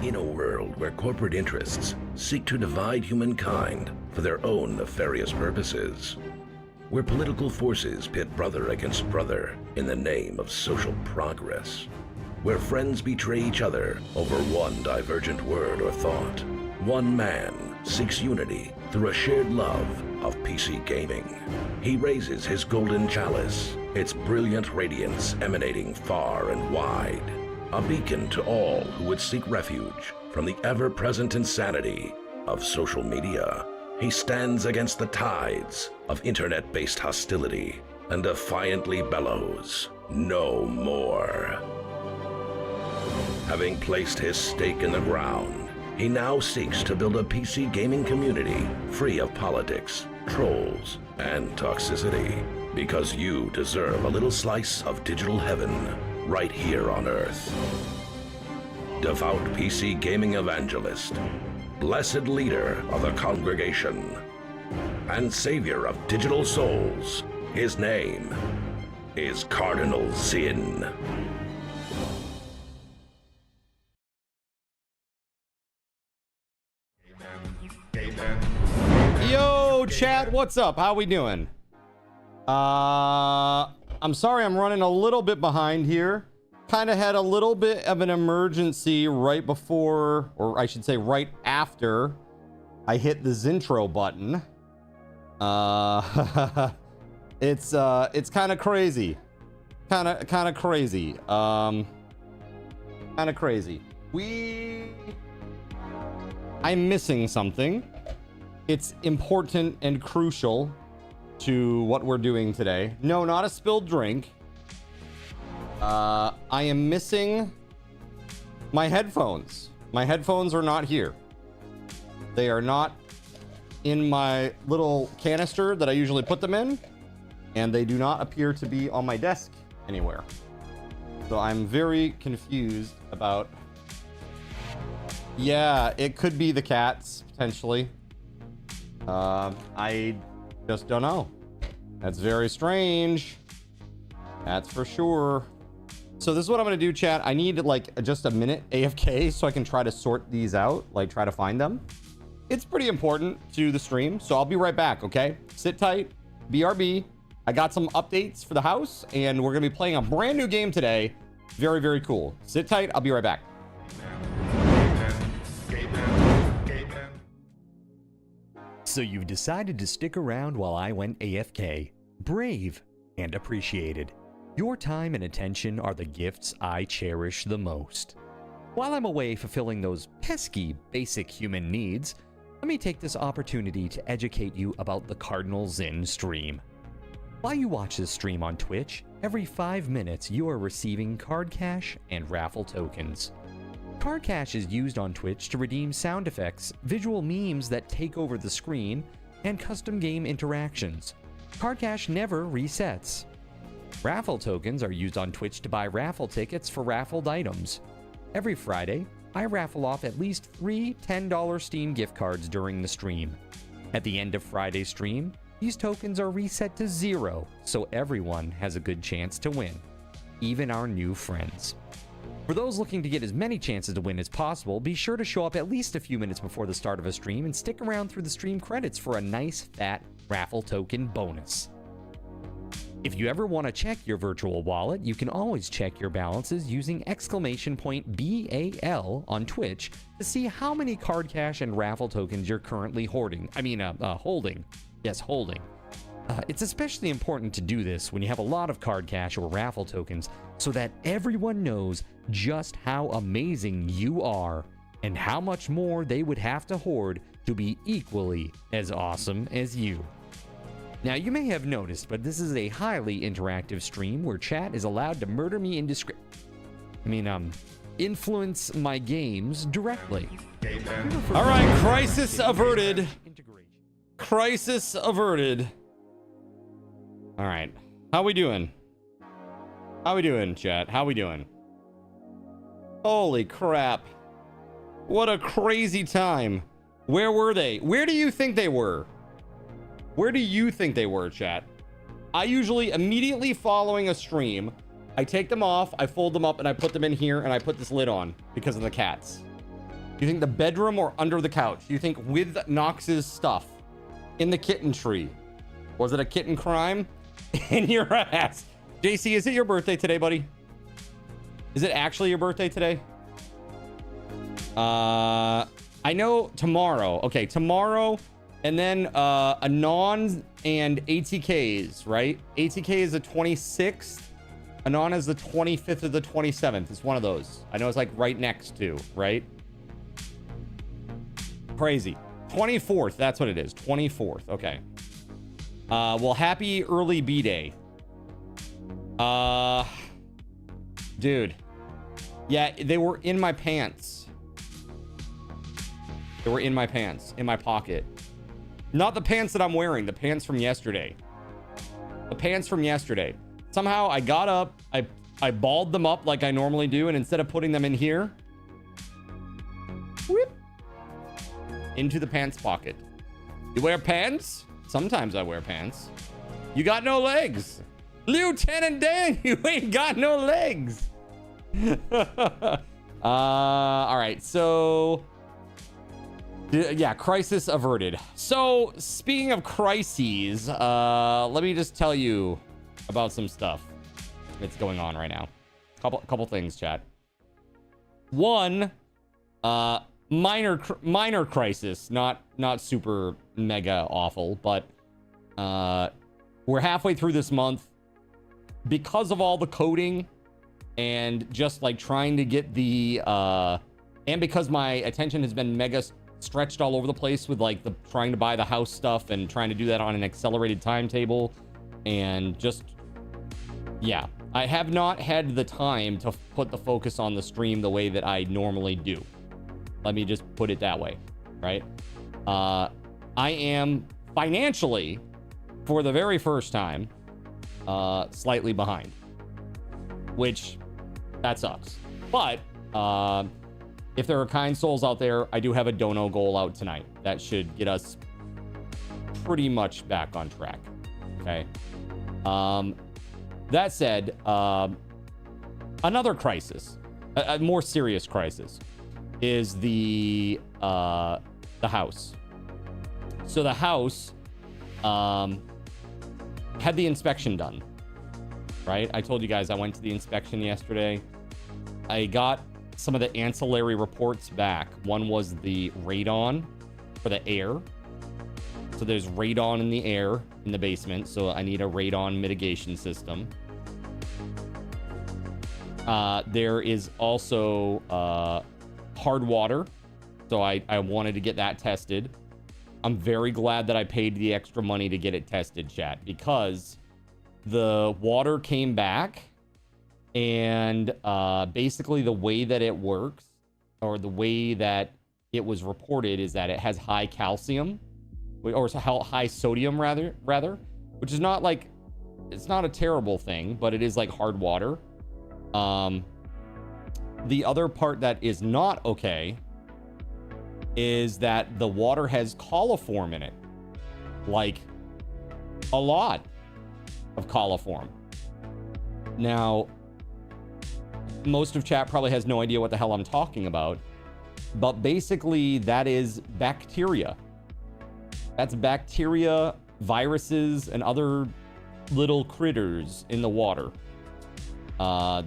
In a world where corporate interests seek to divide humankind for their own nefarious purposes, where political forces pit brother against brother in the name of social progress, where friends betray each other over one divergent word or thought, one man seeks unity through a shared love of PC gaming. He raises his golden chalice, its brilliant radiance emanating far and wide, a beacon to all who would seek refuge from the ever-present insanity of social media. He stands against the tides of internet-based hostility and defiantly bellows, "No more." Having placed his stake in the ground, he now seeks to build a PC gaming community free of politics, trolls, and toxicity, because you deserve a little slice of digital heaven right here on Earth. Devout PC gaming evangelist, blessed leader of the congregation, and savior of digital souls, his name is Cardinal Sin. Yo, chat, what's up? How we doing? I'm sorry I'm running a little bit behind here. Kind of had a little bit of an emergency right before, or I should say right after I hit the Zintro button. It's kind of crazy. Kind of crazy. Kind of crazy. I'm missing something. It's important and crucial to what we're doing today. No, not a spilled drink. I am missing my headphones. My headphones are not here. They are not in my little canister that I usually put them in, and they do not appear to be on my desk anywhere. So I'm very confused about... Yeah, it could be the cats, potentially. I just don't know. That's very strange. That's for sure. So this is what I'm gonna do, chat. I need like just a minute AFK so I can try to sort these out, like try to find them. It's pretty important to the stream, so I'll be right back, okay? Sit tight, BRB. I got some updates for the house, and we're gonna be playing a brand new game today. Very, very cool. Sit tight, I'll be right back. So you've decided to stick around while I went AFK. Brave and appreciated. Your time and attention are the gifts I cherish the most. While I'm away fulfilling those pesky basic human needs, let me take this opportunity to educate you about the Cardinal Sin stream. While you watch this stream on Twitch, every 5 minutes you are receiving card cash and raffle tokens. Card cash is used on Twitch to redeem sound effects, visual memes that take over the screen, and custom game interactions. Card cash never resets. Raffle tokens are used on Twitch to buy raffle tickets for raffled items. Every Friday, I raffle off at least 3 $10 Steam gift cards during the stream. At the end of Friday's stream, these tokens are reset to 0, so everyone has a good chance to win, even our new friends. For those looking to get as many chances to win as possible, be sure to show up at least a few minutes before the start of a stream and stick around through the stream credits for a nice fat raffle token bonus. If you ever want to check your virtual wallet, you can always check your balances using !BAL on Twitch to see how many card cash and raffle tokens you're currently holding. Yes, holding. It's especially important to do this when you have a lot of card cash or raffle tokens so that everyone knows just how amazing you are and how much more they would have to hoard to be equally as awesome as you. Now, you may have noticed, but this is a highly interactive stream where chat is allowed to murder me influence my games directly. All right, crisis averted. Crisis averted. All right, how we doing? How we doing, chat? How we doing? Holy crap. What a crazy time. Where were they? Where do you think they were? Where do you think they were, chat? I usually, immediately following a stream, I take them off, I fold them up, and I put them in here, and I put this lid on because of the cats. You think the bedroom or under the couch? You think with Nox's stuff in the kitten tree? Was it a kitten crime? In your ass. JC, is it your birthday today, buddy? Is it actually your birthday today? I know tomorrow. Okay, tomorrow. And then Anon and ATK's, right? ATK is the 26th. Anon is the 25th or the 27th. It's one of those. I know it's like right next to, right? Crazy. 24th, that's what it is. 24th, okay. Well, happy early B-Day. Dude. Yeah, they were in my pants. They were in my pants, in my pocket. Not the pants that I'm wearing, the pants from yesterday. The pants from yesterday. Somehow I got up, I balled them up like I normally do, and instead of putting them in here, whoop, into the pants pocket. You wear pants? Sometimes I wear pants. You got no legs. Lieutenant Dan, you ain't got no legs. All right, so yeah, crisis averted. So speaking of crises, let me just tell you about some stuff that's going on right now. Couple things, chat. One, minor crisis, not super mega awful, but we're halfway through this month. Because of all the coding and just like trying to get the and because my attention has been mega stretched all over the place with like the trying to buy the house stuff and trying to do that on an accelerated timetable, and just yeah, I have not had the time to put the focus on the stream the way that I normally do. Let me just put it that way, right? I am financially, for the very first time, slightly behind, which that sucks. But if there are kind souls out there, I do have a dono goal out tonight that should get us pretty much back on track. Okay. That said, another crisis, a more serious crisis, is the house. So the house had the inspection done, right? I told you guys I went to the inspection yesterday. I got some of the ancillary reports back. One was the radon for the air. So there's radon in the air in the basement, so I need a radon mitigation system. There is also hard water, so I wanted to get that tested. I'm very glad that I paid the extra money to get it tested, chat, because the water came back, and basically the way that it works, or the way that it was reported, is that it has high calcium, or high sodium rather, which is not like, it's not a terrible thing, but it is like hard water. The other part that is not okay is that the water has coliform in it, like a lot of coliform. Now, most of chat probably has no idea what the hell I'm talking about, but basically that is bacteria. That's bacteria, viruses, and other little critters in the water.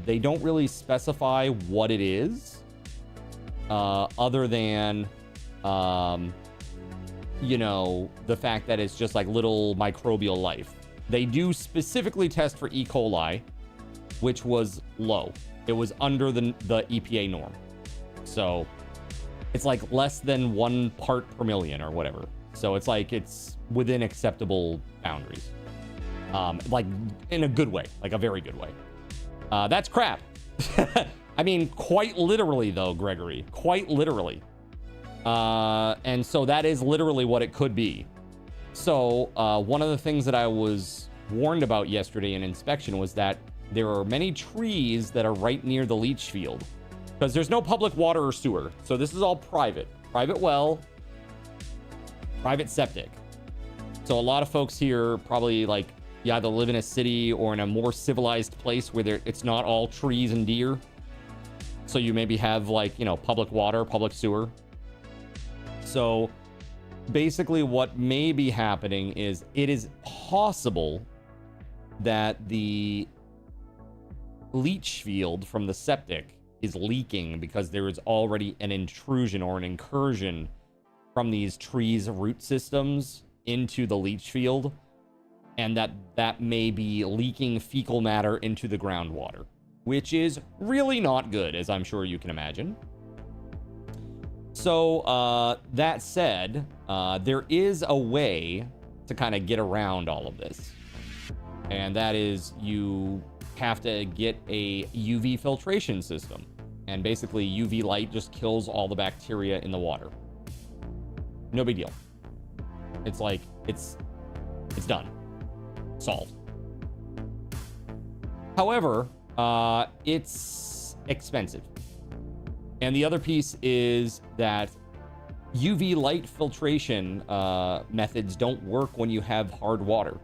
They don't really specify what it is, other than, you know, the fact that it's just like little microbial life. They do specifically test for E. coli, which was low. It was under the EPA norm. So it's like less than 1 part per million or whatever. So it's like it's within acceptable boundaries. Like in a good way, like a very good way. That's crap. I mean, quite literally though, Gregory, quite literally. And so that is literally what it could be. So one of the things that I was warned about yesterday in inspection was that there are many trees that are right near the leach field, because there's no public water or sewer. So this is all private well, private septic. So a lot of folks here probably like, you either live in a city or in a more civilized place where it's not all trees and deer. So you maybe have like, you know, public water, public sewer. So basically what may be happening is it is possible that the leach field from the septic is leaking because there is already an intrusion or an incursion from these trees' root systems into the leach field, and that may be leaking fecal matter into the groundwater, which is really not good, as I'm sure you can imagine. So that said, there is a way to kind of get around all of this, and that is you have to get a UV filtration system, and basically UV light just kills all the bacteria in the water. No big deal. It's like it's done, solved. However, it's expensive, and the other piece is that UV light filtration methods don't work when you have hard water,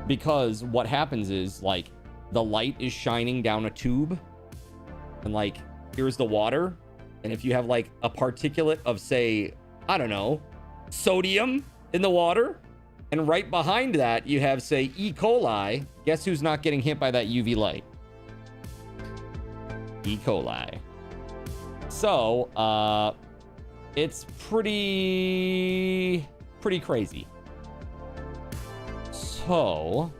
because what happens is, like, the light is shining down a tube, and like here's the water, and if you have like a particulate of, say, I don't know, sodium in the water, and right behind that you have, say, E. coli, guess who's not getting hit by that UV light? E. coli. So it's pretty crazy. So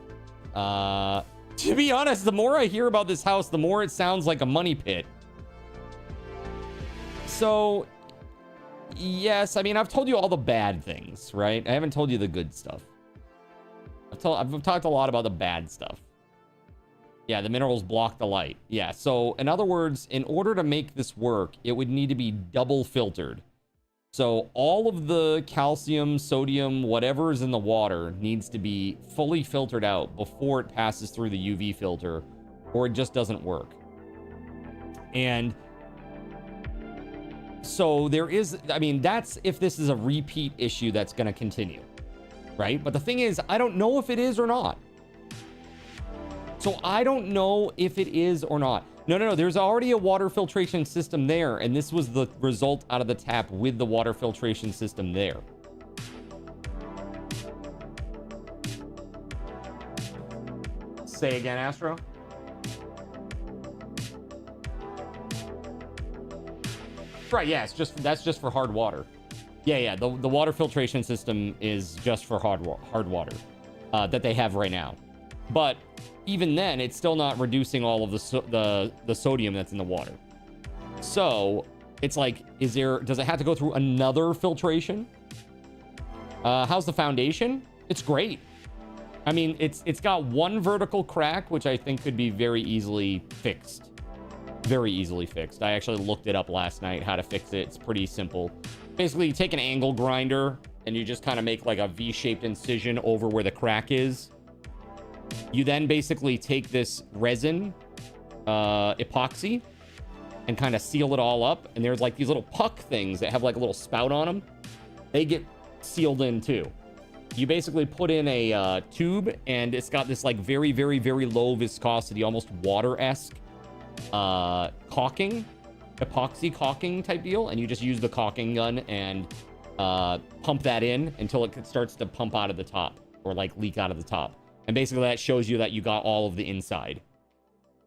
to be honest, the more I hear about this house, the more it sounds like a money pit. So, yes, I mean, I've told you all the bad things, right? I haven't told you the good stuff. I've talked a lot about the bad stuff. Yeah, the minerals block the light. Yeah, so in other words, in order to make this work, it would need to be double filtered. So all of the calcium, sodium, whatever is in the water needs to be fully filtered out before it passes through the UV filter, or it just doesn't work. And so there is, I mean, that's if this is a repeat issue that's going to continue, right? But the thing is, I don't know if it is or not. So I don't know if it is or not. No, there's already a water filtration system there, and this was the result out of the tap with the water filtration system there. Say again, Astro? Right, yeah, that's just for hard water. Yeah, the water filtration system is just for hard water that they have right now. But even then, it's still not reducing all of the sodium that's in the water. So it's like, does it have to go through another filtration? How's the foundation? It's great. I mean, it's got one vertical crack, which I think could be very easily fixed. Very easily fixed. I actually looked it up last night, how to fix it. It's pretty simple. Basically, you take an angle grinder and you just kind of make like a V-shaped incision over where the crack is. You then basically take this resin, epoxy, and kind of seal it all up. And there's like these little puck things that have like a little spout on them. They get sealed in too. You basically put in a tube, and it's got this like very, very, very low viscosity, almost water-esque caulking, epoxy caulking type deal. And you just use the caulking gun and pump that in until it starts to pump out of the top, or like leak out of the top. And basically that shows you that you got all of the inside,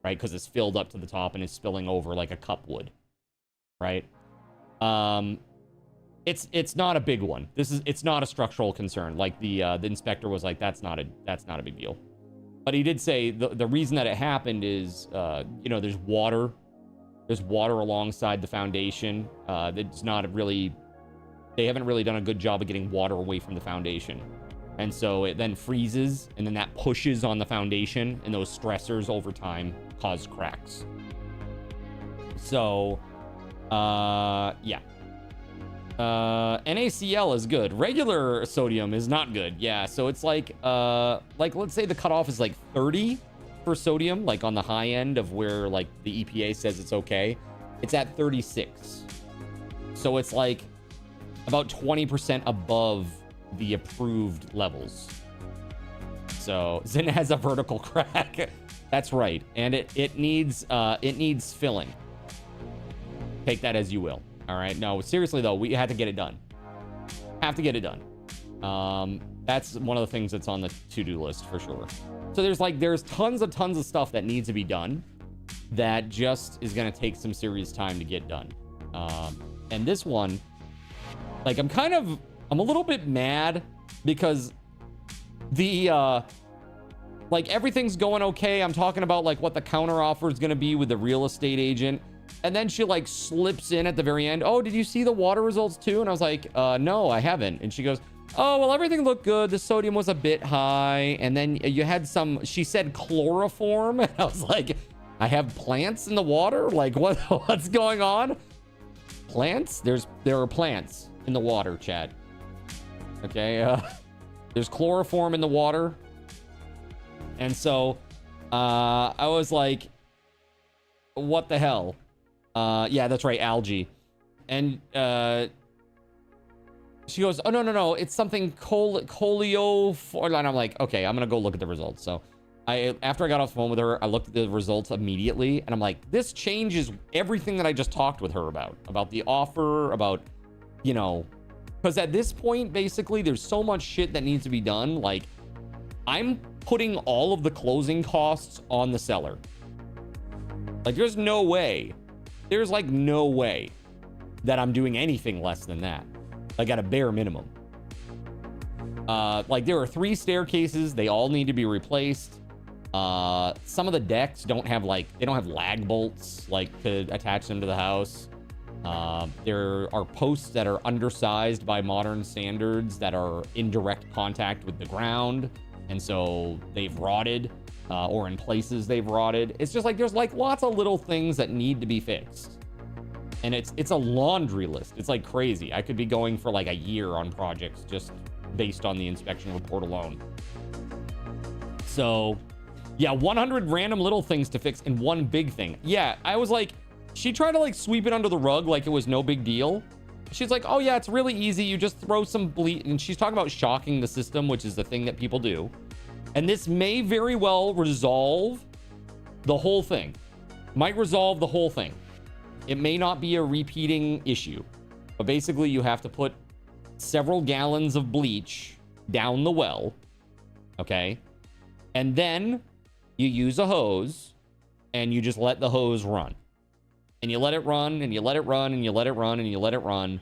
right? Because it's filled up to the top and it's spilling over like a cup would, right? It's not a big one. It's not a structural concern. Like the inspector was like, that's not a big deal. But he did say the reason that it happened is, there's water alongside the foundation. It's not really, they haven't really done a good job of getting water away from the foundation. And so it then freezes, and then that pushes on the foundation, and those stressors over time cause cracks. So, yeah. NaCl is good. Regular sodium is not good. Yeah, so it's like let's say the cutoff is like 30 for sodium, like on the high end of where like the EPA says it's okay. It's at 36. So it's like about 20% above the approved levels. So Zin has a vertical crack. That's right. And it needs filling. Take that as you will. All right. No, seriously though, we had to get it done. Have to get it done. That's one of the things that's on the to-do list for sure. So there's tons of stuff that needs to be done that just is going to take some serious time to get done. And this one, like, I'm a little bit mad because like, everything's going okay. I'm talking about like what the counter offer is going to be with the real estate agent. And then she like slips in at the very end. Oh, did you see the water results too? And I was like, no, I haven't. And she goes, oh, well, everything looked good. The sodium was a bit high. And then you had she said chloroform. And I was like, I have plants in the water? Like, what's going on? Plants? There are plants in the water, Chad. Okay, there's chloroform in the water. And so, I was like, what the hell? Yeah, that's right, algae. And, she goes, oh, no, it's something coleo. And I'm like, okay, I'm gonna go look at the results. So after I got off the phone with her, I looked at the results immediately, and I'm like, this changes everything that I just talked with her about the offer, about, you know, because at this point, basically, there's so much shit that needs to be done. Like, I'm putting all of the closing costs on the seller. Like, there's no way that I'm doing anything less than that. Like, at a bare minimum. Like, there are 3 staircases. They all need to be replaced. Some of the decks don't have lag bolts, like, to attach them to the house. There are posts that are undersized by modern standards that are in direct contact with the ground. And so they've rotted, or in places they've rotted. It's just like, there's like lots of little things that need to be fixed. And it's a laundry list. It's like crazy. I could be going for like a year on projects just based on the inspection report alone. So yeah, 100 random little things to fix and one big thing. Yeah, I was like, she tried to like sweep it under the rug like it was no big deal. She's like, oh yeah, it's really easy. You just throw some bleach. And she's talking about shocking the system, which is the thing that people do. And this may very well resolve the whole thing. Might resolve the whole thing. It may not be a repeating issue, but basically you have to put several gallons of bleach down the well, okay? And then you use a hose and you just let the hose run. And you let it run and you let it run and you let it run and you let it run.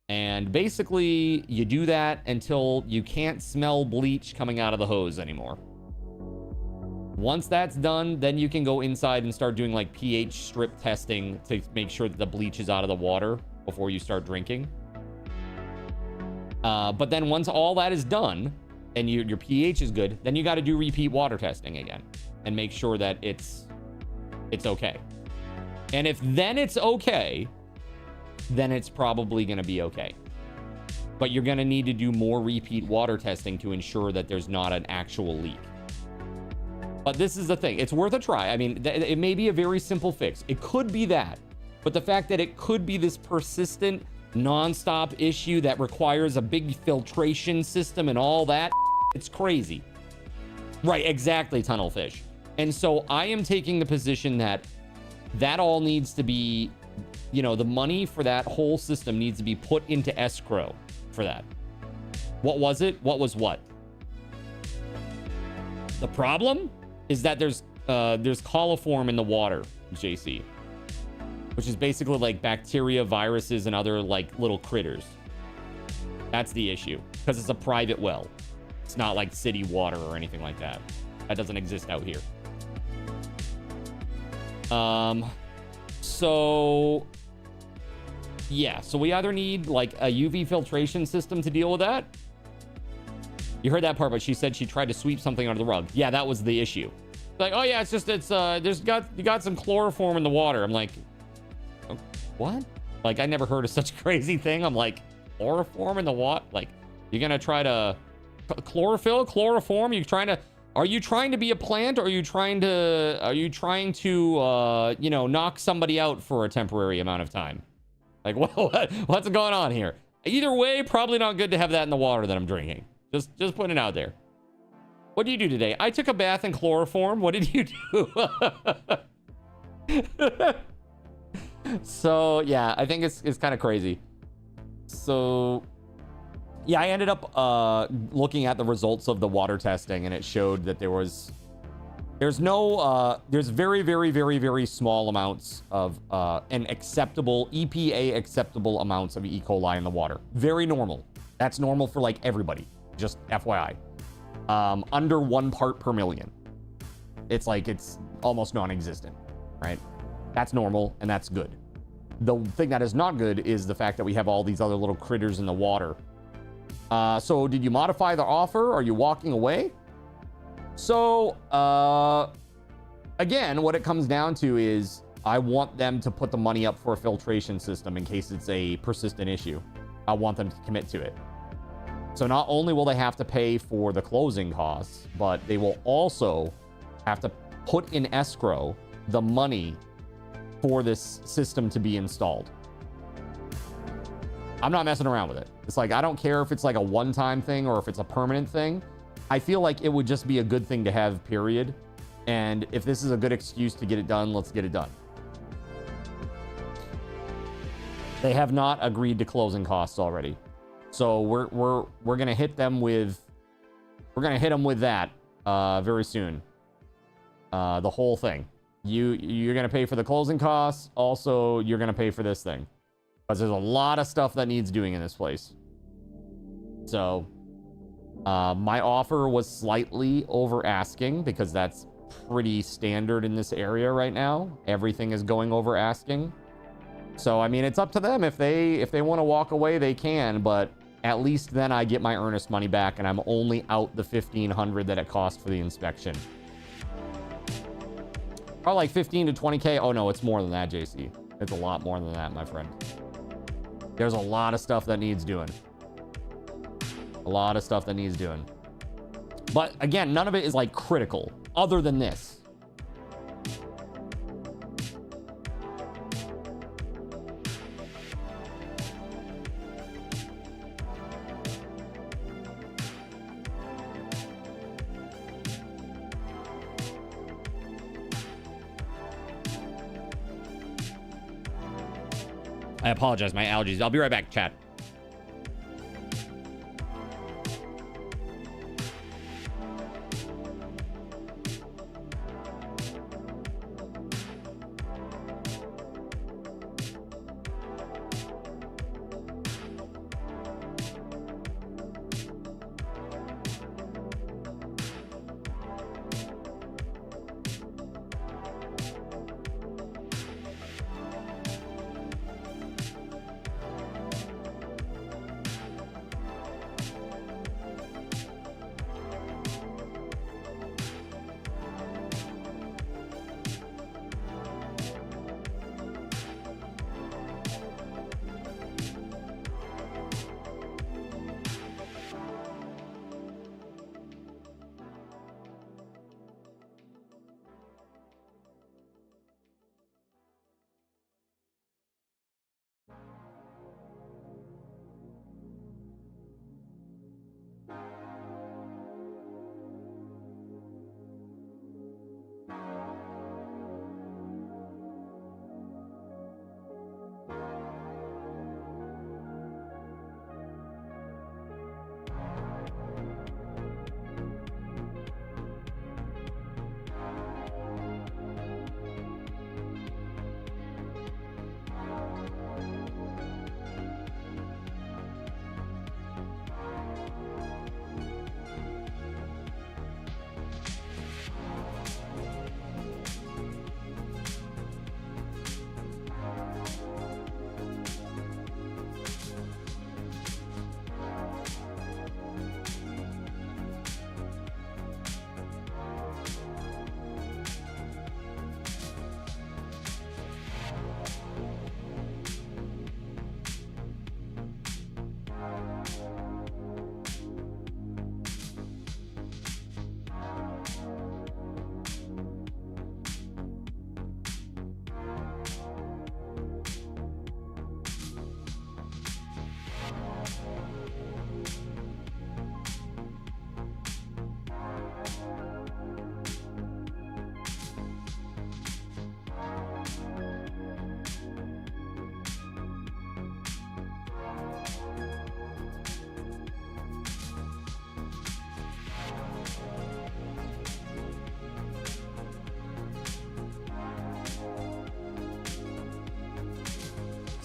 And basically you do that until you can't smell bleach coming out of the hose anymore. Once that's done, then you can go inside and start doing like pH strip testing to make sure that the bleach is out of the water before you start drinking. But then once all that is done and your pH is good, then you got to do repeat water testing again and make sure that it's okay. And if then it's okay, then it's probably going to be okay. But you're going to need to do more repeat water testing to ensure that there's not an actual leak. But this is the thing. It's worth a try. I mean, it may be a very simple fix. It could be that. But the fact that it could be this persistent, nonstop issue that requires a big filtration system and all that, it's crazy. Right, exactly, Tunnelfish. And so I am taking the position that all needs to be, you know, the money for that whole system needs to be put into escrow for that. What was it? What was what? The problem is that there's coliform in the water, JC, which is basically like bacteria, viruses, and other like little critters. That's the issue, because it's a private well. It's not like city water or anything like that. That doesn't exist out here. So yeah, so we either need like a UV filtration system to deal with that. You heard that part, but she said she tried to sweep something under the rug. Yeah, that was the issue. Like, oh yeah, you got some chloroform in the water. I'm like, oh, what? Like, I never heard of such a crazy thing. I'm like, chloroform in the water? Like, you're gonna try to chlorophyll, chloroform? Are you trying to be a plant, or are you trying to you know, knock somebody out for a temporary amount of time? Like, what's going on here? Either way, probably not good to have that in the water that I'm drinking. Just putting it out there. What did you do today? I took a bath in chloroform. What did you do? So yeah, I think it's kind of crazy. So yeah, I ended up looking at the results of the water testing, and it showed that there's very, very, very, very small amounts of an acceptable EPA acceptable amounts of E. coli in the water. Very normal. That's normal for like everybody. Just FYI. Under 1 part per million. It's like it's almost non-existent, right? That's normal and that's good. The thing that is not good is the fact that we have all these other little critters in the water. So did you modify the offer? Are you walking away? So, again, what it comes down to is I want them to put the money up for a filtration system in case it's a persistent issue. I want them to commit to it. So not only will they have to pay for the closing costs, but they will also have to put in escrow the money for this system to be installed. I'm not messing around with it. It's like, I don't care if it's like a one-time thing or if it's a permanent thing. I feel like it would just be a good thing to have, period. And if this is a good excuse to get it done, let's get it done. They have not agreed to closing costs already. So we're gonna hit them with that very soon. The whole thing. You're gonna pay for the closing costs. Also, you're gonna pay for this thing. Because there's a lot of stuff that needs doing in this place. So my offer was slightly over asking because that's pretty standard in this area right now. Everything is going over asking. So I mean, it's up to them. If they want to walk away, they can, but at least then I get my earnest money back and I'm only out the $1,500 that it cost for the inspection. Or like 15 to 20K. Oh no, it's more than that, JC. It's a lot more than that, my friend. There's a lot of stuff that needs doing. A lot of stuff that needs doing. But again, none of it is like critical other than this. I apologize, my allergies. I'll be right back, chat.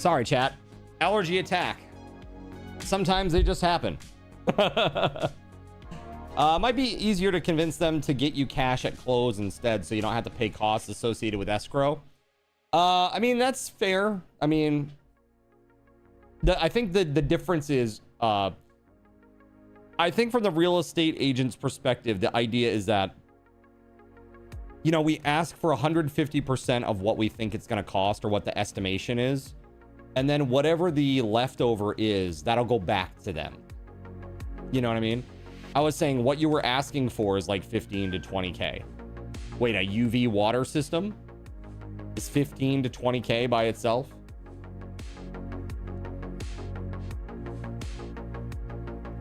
Sorry, chat. Allergy attack. Sometimes they just happen. Might be easier to convince them to get you cash at close instead, so you don't have to pay costs associated with escrow. I mean, that's fair. I mean, I think the difference is, I think from the real estate agent's perspective, the idea is that, you know, we ask for 150% of what we think it's going to cost or what the estimation is. And then whatever the leftover is, that'll go back to them. You know what I mean? I was saying what you were asking for is like 15 to 20K. Wait, a UV water system is 15 to 20K by itself?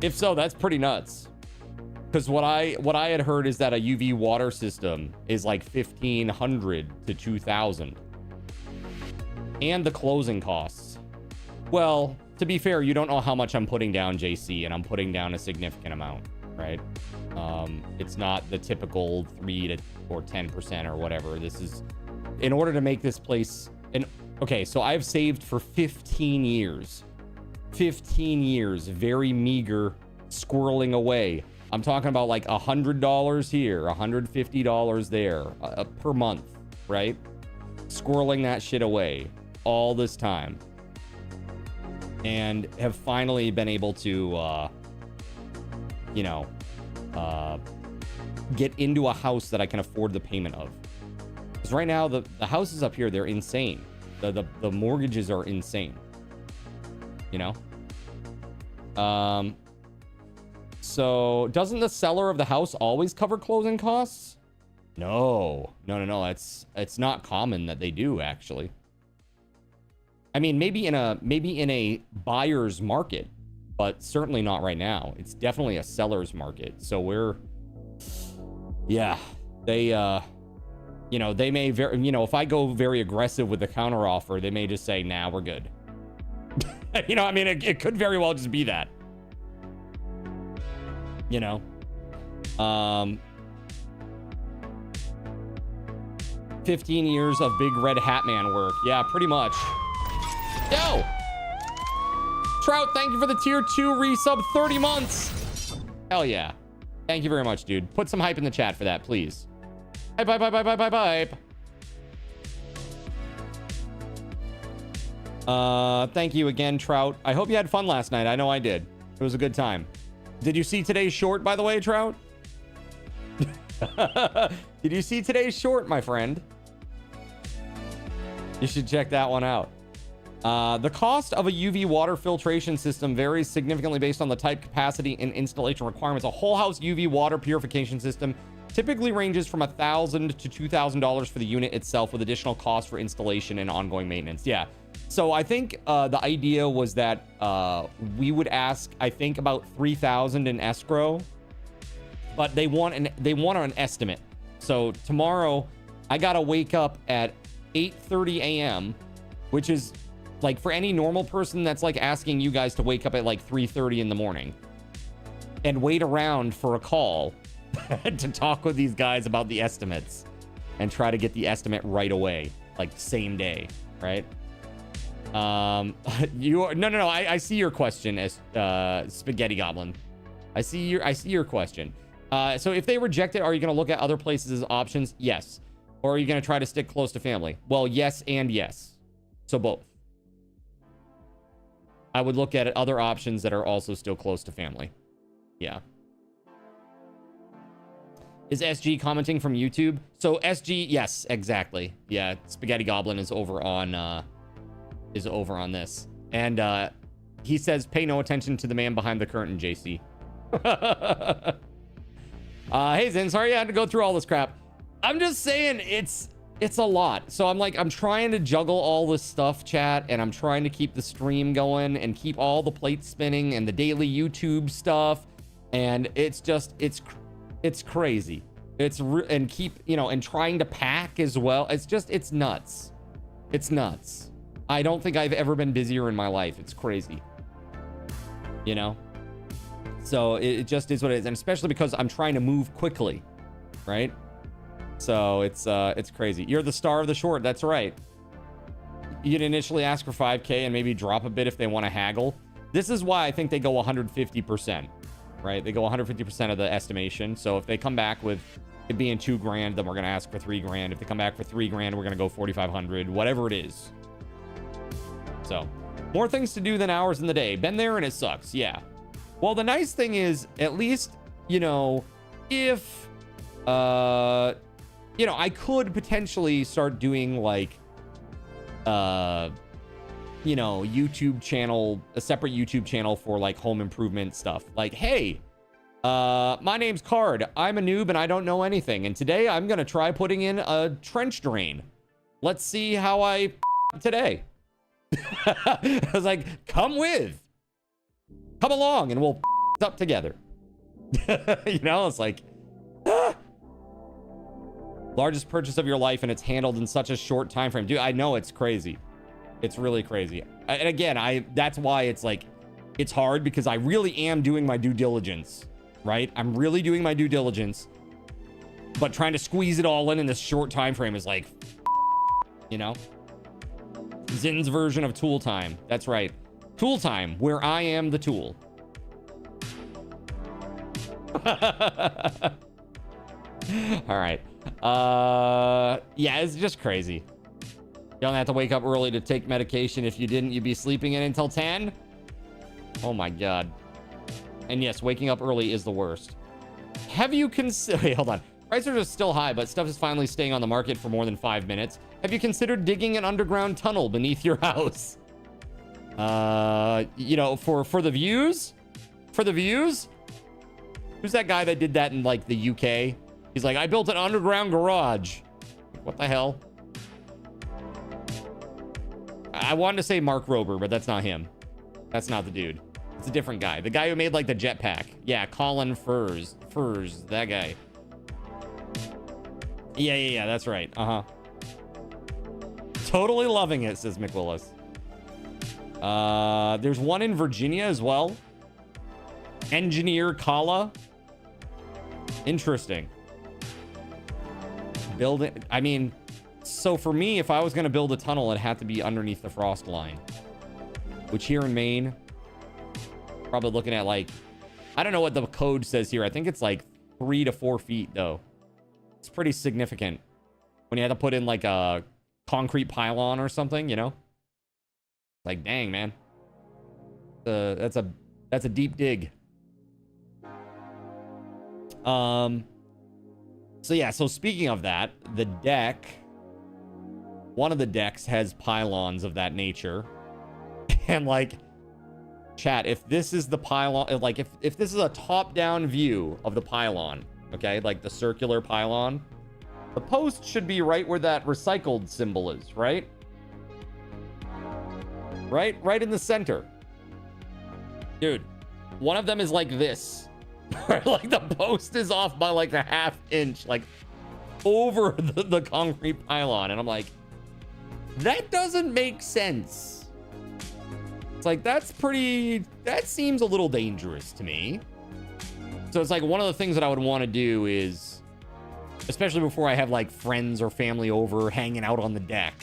If so, that's pretty nuts. Because what I had heard is that a UV water system is like 1,500 to 2,000. And the closing costs. Well, to be fair, you don't know how much I'm putting down, JC, and I'm putting down a significant amount, right? It's not the typical 3 or 10% or whatever. This is in order to make this place. And okay, so I've saved for 15 years. 15 years, very meager, squirreling away. I'm talking about like $100 here, $150 there per month, right? Squirreling that shit away all this time, and have finally been able to, you know, get into a house that I can afford the payment of. Because right now the houses up here, they're insane. The mortgages are insane. You know. So doesn't the seller of the house always cover closing costs? No. It's not common that they do, actually. I mean, maybe in a buyer's market, but certainly not right now. It's definitely a seller's market. So yeah, they, you know, they may if I go very aggressive with the counter offer, they may just say, nah, we're good. You know, I mean, it could very well just be that. You know, 15 years of big red hat man work. Yeah, pretty much. Yo! Trout, thank you for the tier 2 resub, 30 months. Hell yeah. Thank you very much, dude. Put some hype in the chat for that, please. Hype. Thank you again, Trout. I hope you had fun last night. I know I did. It was a good time. Did you see today's short, by the way, Trout? Did you see today's short, my friend? You should check that one out. The cost of a UV water filtration system varies significantly based on the type, capacity, and installation requirements. A whole house UV water purification system typically ranges from $1,000 to $2,000 for the unit itself, with additional costs for installation and ongoing maintenance. Yeah. So I think the idea was that we would ask, I think, about $3,000 in escrow, but they want an estimate. So tomorrow I gotta wake up at 8:30 a.m., which is like, for any normal person, that's like asking you guys to wake up at like 3:30 in the morning and wait around for a call to talk with these guys about the estimates and try to get the estimate right away, like same day, right? I see your question, as Spaghetti Goblin. I see your question. So if they reject it, are you going to look at other places as options? Yes. Or are you going to try to stick close to family? Well, yes and yes. So both. I would look at other options that are also still close to family. Yeah. Is SG commenting from YouTube? So SG, yes, exactly. Yeah, Spaghetti Goblin is over on this. And he says, pay no attention to the man behind the curtain, JC. Hey Zin, sorry I had to go through all this crap. I'm just saying it's a lot. So I'm trying to juggle all this stuff, chat, and I'm trying to keep the stream going and keep all the plates spinning and the daily YouTube stuff. And it's crazy. And keep, and trying to pack as well. It's nuts. It's nuts. I don't think I've ever been busier in my life. It's crazy. So it just is what it is. And especially because I'm trying to move quickly, right? So it's crazy. You're the star of the short. That's right. you'd initially ask for 5K and maybe drop a bit if they want to haggle. This is why I think they go 150%, right? They go 150% of the estimation. So if they come back with it being $2,000, then we're going to ask for $3,000. If they come back for $3,000, we're going to go 4,500, whatever it is. So more things to do than hours in the day. Been there and it sucks. Yeah. Well, the nice thing is, at least, you know, if, you know, I could potentially start doing like, you know, YouTube channel, a separate YouTube channel for like home improvement stuff. Like, hey, my name's Card. I'm a noob and I don't know anything. And today I'm going to try putting in a trench drain. Let's see how I today. I was like, come along and we'll up together. You know, it's like, largest purchase of your life and it's handled in such a short time frame. Dude, I know, it's crazy. It's really crazy. And again, that's why it's like, it's hard, because I really am doing my due diligence, right? I'm really doing my due diligence, but trying to squeeze it all in this short time frame is like, you know, Zin's version of tool time. That's right. Tool time, where I am the tool. All right. Yeah, it's just crazy. You don't have to wake up early to take medication. If you didn't, you'd be sleeping in until 10. Oh my God. And yes, waking up early is the worst. Have you considered... Wait, hold on. Prices are still high, but stuff is finally staying on the market for more than 5 minutes. Have you considered digging an underground tunnel beneath your house? You know, for the views? For the views? Who's that guy that did that in like the UK? He's like, I built an underground garage. What the hell? I wanted to say Mark Rober, but that's not him. That's not the dude. It's a different guy. The guy who made like the jetpack. Yeah, Colin Furs, that guy. Yeah, that's right. Totally loving it, says McWillis. There's one in Virginia as well. Engineer Kala. Interesting. Building, I mean, so for me, if I was going to build a tunnel, it had to be underneath the frost line, which here in Maine, probably looking at like, I don't know what the code says here. I think it's like 3 to 4 feet though. It's pretty significant when you have to put in like a concrete pylon or something, you know? Like, dang, man. That's a deep dig. So yeah, so speaking of that, the deck, one of the decks has pylons of that nature. And like, chat, if this is the pylon, like if this is a top-down view of the pylon, okay, like the circular pylon, the post should be right where that recycled symbol is, right? Right in the center. Dude, one of them is like this. Like the post is off by like a ½ inch, like over the concrete pylon. And I'm like, that doesn't make sense. It's like, that seems a little dangerous to me. So it's like, one of the things that I would want to do is, especially before I have like friends or family over hanging out on the deck,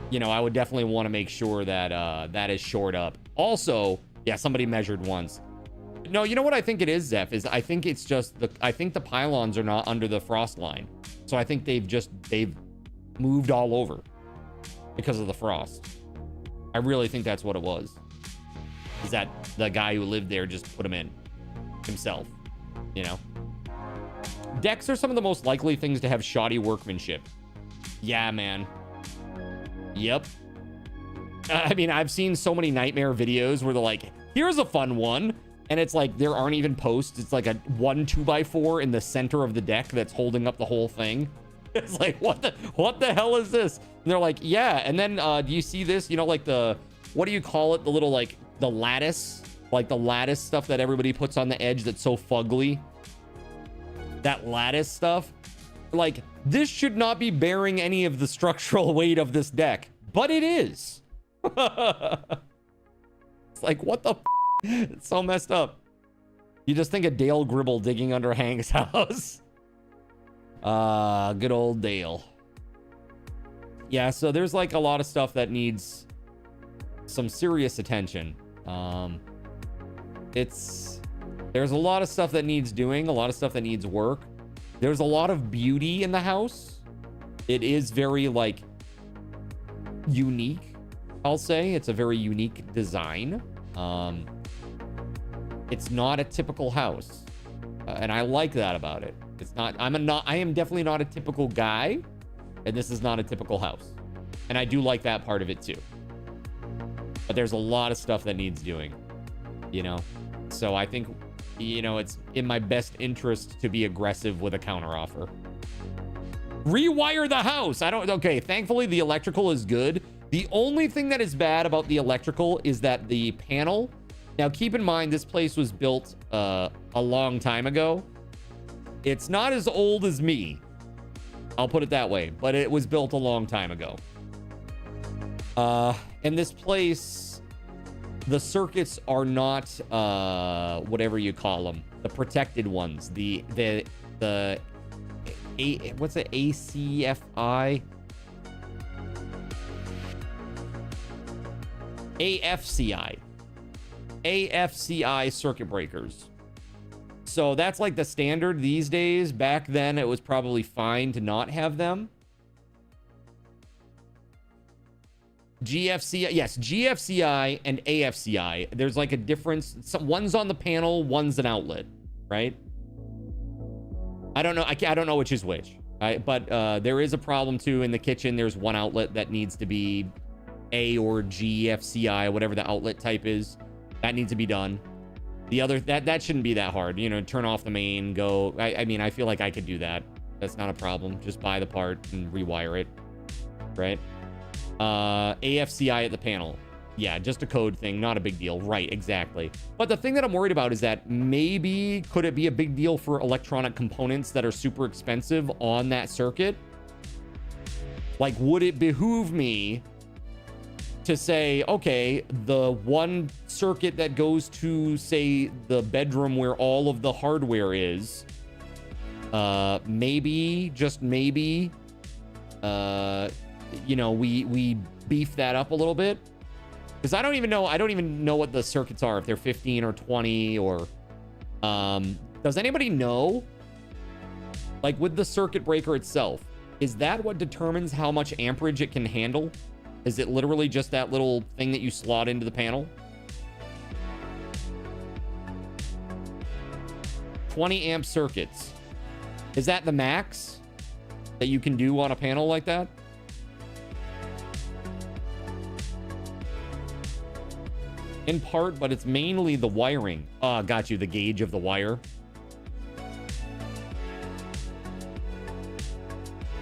you know, I would definitely want to make sure that that is shored up. Also, yeah, somebody measured once. No, you know what I think it is, Zeph, is I think it's just I think the pylons are not under the frost line. So I think they've moved all over because of the frost. I really think that's what it was. Is that the guy who lived there just put them in himself, you know? Decks are some of the most likely things to have shoddy workmanship. Yeah, man. Yep. I mean, I've seen so many nightmare videos where they're like, here's a fun one. And it's like, there aren't even posts. It's like a 1 2x4 in the center of the deck that's holding up the whole thing. It's like, what the hell is this? And they're like, yeah. And then, do you see this? You know, like what do you call it? The little, like, the lattice, like the lattice stuff that everybody puts on the edge that's so fugly. That lattice stuff. Like, this should not be bearing any of the structural weight of this deck, but it is. It's like, what the It's so messed up. You just think of Dale Gribble digging under Hank's house. Good old Dale. Yeah, so there's like a lot of stuff that needs some serious attention. There's a lot of stuff that needs doing, a lot of stuff that needs work. There's a lot of beauty in the house. It is very like unique, I'll say. It's a very unique design. It's not a typical house, and I like that about it. It's not. I am definitely not a typical guy, and this is not a typical house, and I do like that part of it too. But there's a lot of stuff that needs doing, you know. So I think, you know, it's in my best interest to be aggressive with a counteroffer. Rewire the house. Okay, thankfully the electrical is good. The only thing that is bad about the electrical is that the panel, now keep in mind this place was built a long time ago. It's not as old as me, I'll put it that way, but it was built a long time ago. And this place, the circuits are not whatever you call them, the protected ones, what's it, ACFI? AFCI circuit breakers. So that's like the standard these days. Back then it was probably fine to not have them. GFCI, yes, GFCI and AFCI. There's like a difference. One's on the panel, one's an outlet, right? I don't know. I don't know which is which. But there is a problem too in the kitchen. There's one outlet that needs to be A or GFCI, whatever the outlet type is. That needs to be done. The other, that shouldn't be that hard. You know, turn off the main, go. I mean, I feel like I could do that. That's not a problem. Just buy the part and rewire it, right? AFCI at the panel. Yeah, just a code thing, not a big deal. Right, exactly. But the thing that I'm worried about is that maybe could it be a big deal for electronic components that are super expensive on that circuit? Like, would it behoove me to say, okay, the one circuit that goes to, say, the bedroom where all of the hardware is, maybe, just maybe, you know, we beef that up a little bit? Because I don't even know what the circuits are, if they're 15 or 20 or does anybody know? Like with the circuit breaker itself, is that what determines how much amperage it can handle? Is it literally just that little thing that you slot into the panel? 20 amp circuits. Is that the max that you can do on a panel like that? In part, but it's mainly the wiring. Got you, the gauge of the wire.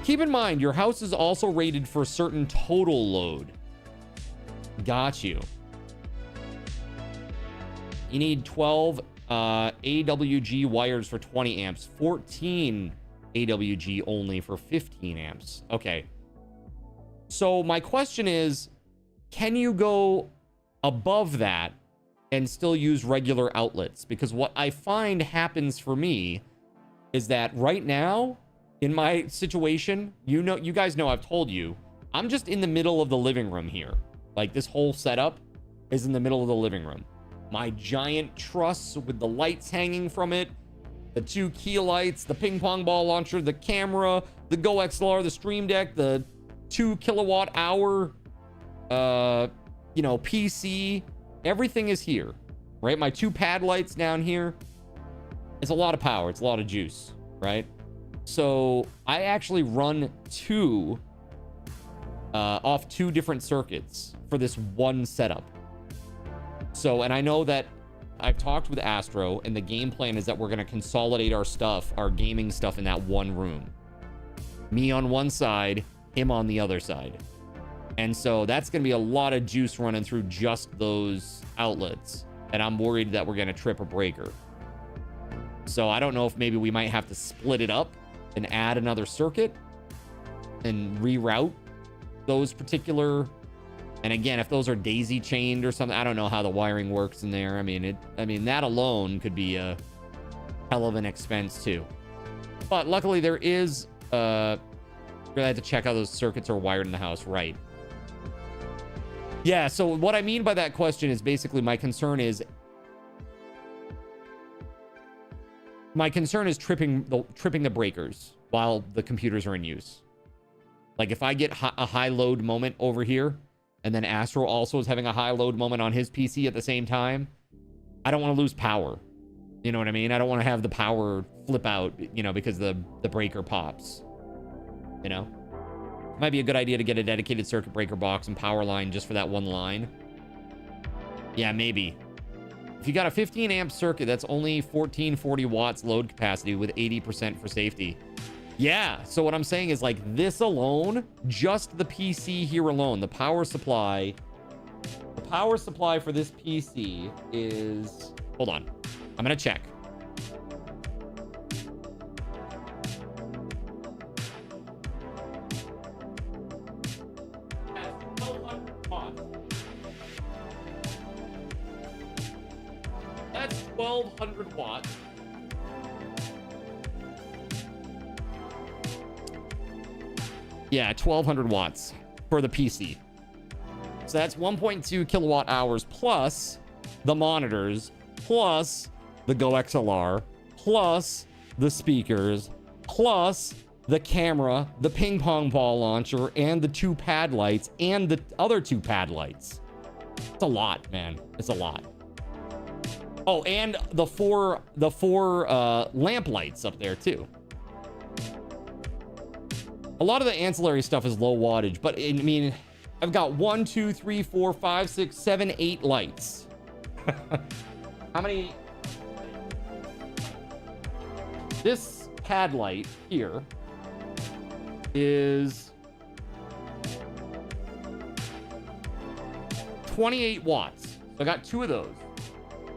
Keep in mind, your house is also rated for a certain total load. Got you. You need 12 AWG wires for 20 amps, 14 AWG only for 15 amps. Okay. So my question is, can you go above that and still use regular outlets? Because what I find happens for me is that right now in my situation, you guys know, I've told you, I'm just in the middle of the living room here. Like this whole setup is in the middle of the living room. My giant truss with the lights hanging from it, the 2 key lights, the ping pong ball launcher, the camera, the Go XLR, the Stream Deck, the 2 kilowatt hour you know, PC, everything is here, right? My 2 pad lights down here. It's a lot of power. It's a lot of juice, right? So I actually run off 2 different circuits for this one setup. So, and I know that I've talked with Astro, and the game plan is that we're going to consolidate our stuff, our gaming stuff, in that one room. Me on one side, him on the other side. And so that's going to be a lot of juice running through just those outlets. And I'm worried that we're going to trip a breaker. So I don't know if maybe we might have to split it up and add another circuit and reroute those particular. And again, if those are daisy chained or something, I don't know how the wiring works in there. I mean, that alone could be a hell of an expense too. But luckily there is Really have to check how those circuits are wired in the house, right? Yeah, so what I mean by that question is basically my concern is tripping the breakers while the computers are in use. Like if I get a high load moment over here, and then Astro also is having a high load moment on his PC at the same time, I don't want to lose power. You know what I mean? I don't want to have the power flip out, you know, because the breaker pops. You know? Might be a good idea to get a dedicated circuit breaker box and power line just for that one line. Yeah, maybe. If you got a 15 amp circuit, that's only 1440 watts load capacity with 80% for safety. Yeah, so what I'm saying is like this alone, just the PC here alone, the power supply for this PC is, hold on, I'm gonna check. That's 1200 watts. Yeah, 1200 watts for the PC. So that's 1.2 kilowatt hours plus the monitors, plus the Go XLR, plus the speakers, plus the camera, the ping pong ball launcher, and the 2 pad lights, and the other 2 pad lights. It's a lot, man. It's a lot. Oh, and the four lamp lights up there too. A lot of the ancillary stuff is low wattage, but I mean, I've got 1, 2, 3, 4, 5, 6, 7, 8 lights. How many? This pad light here is 28 watts. So I got 2 of those.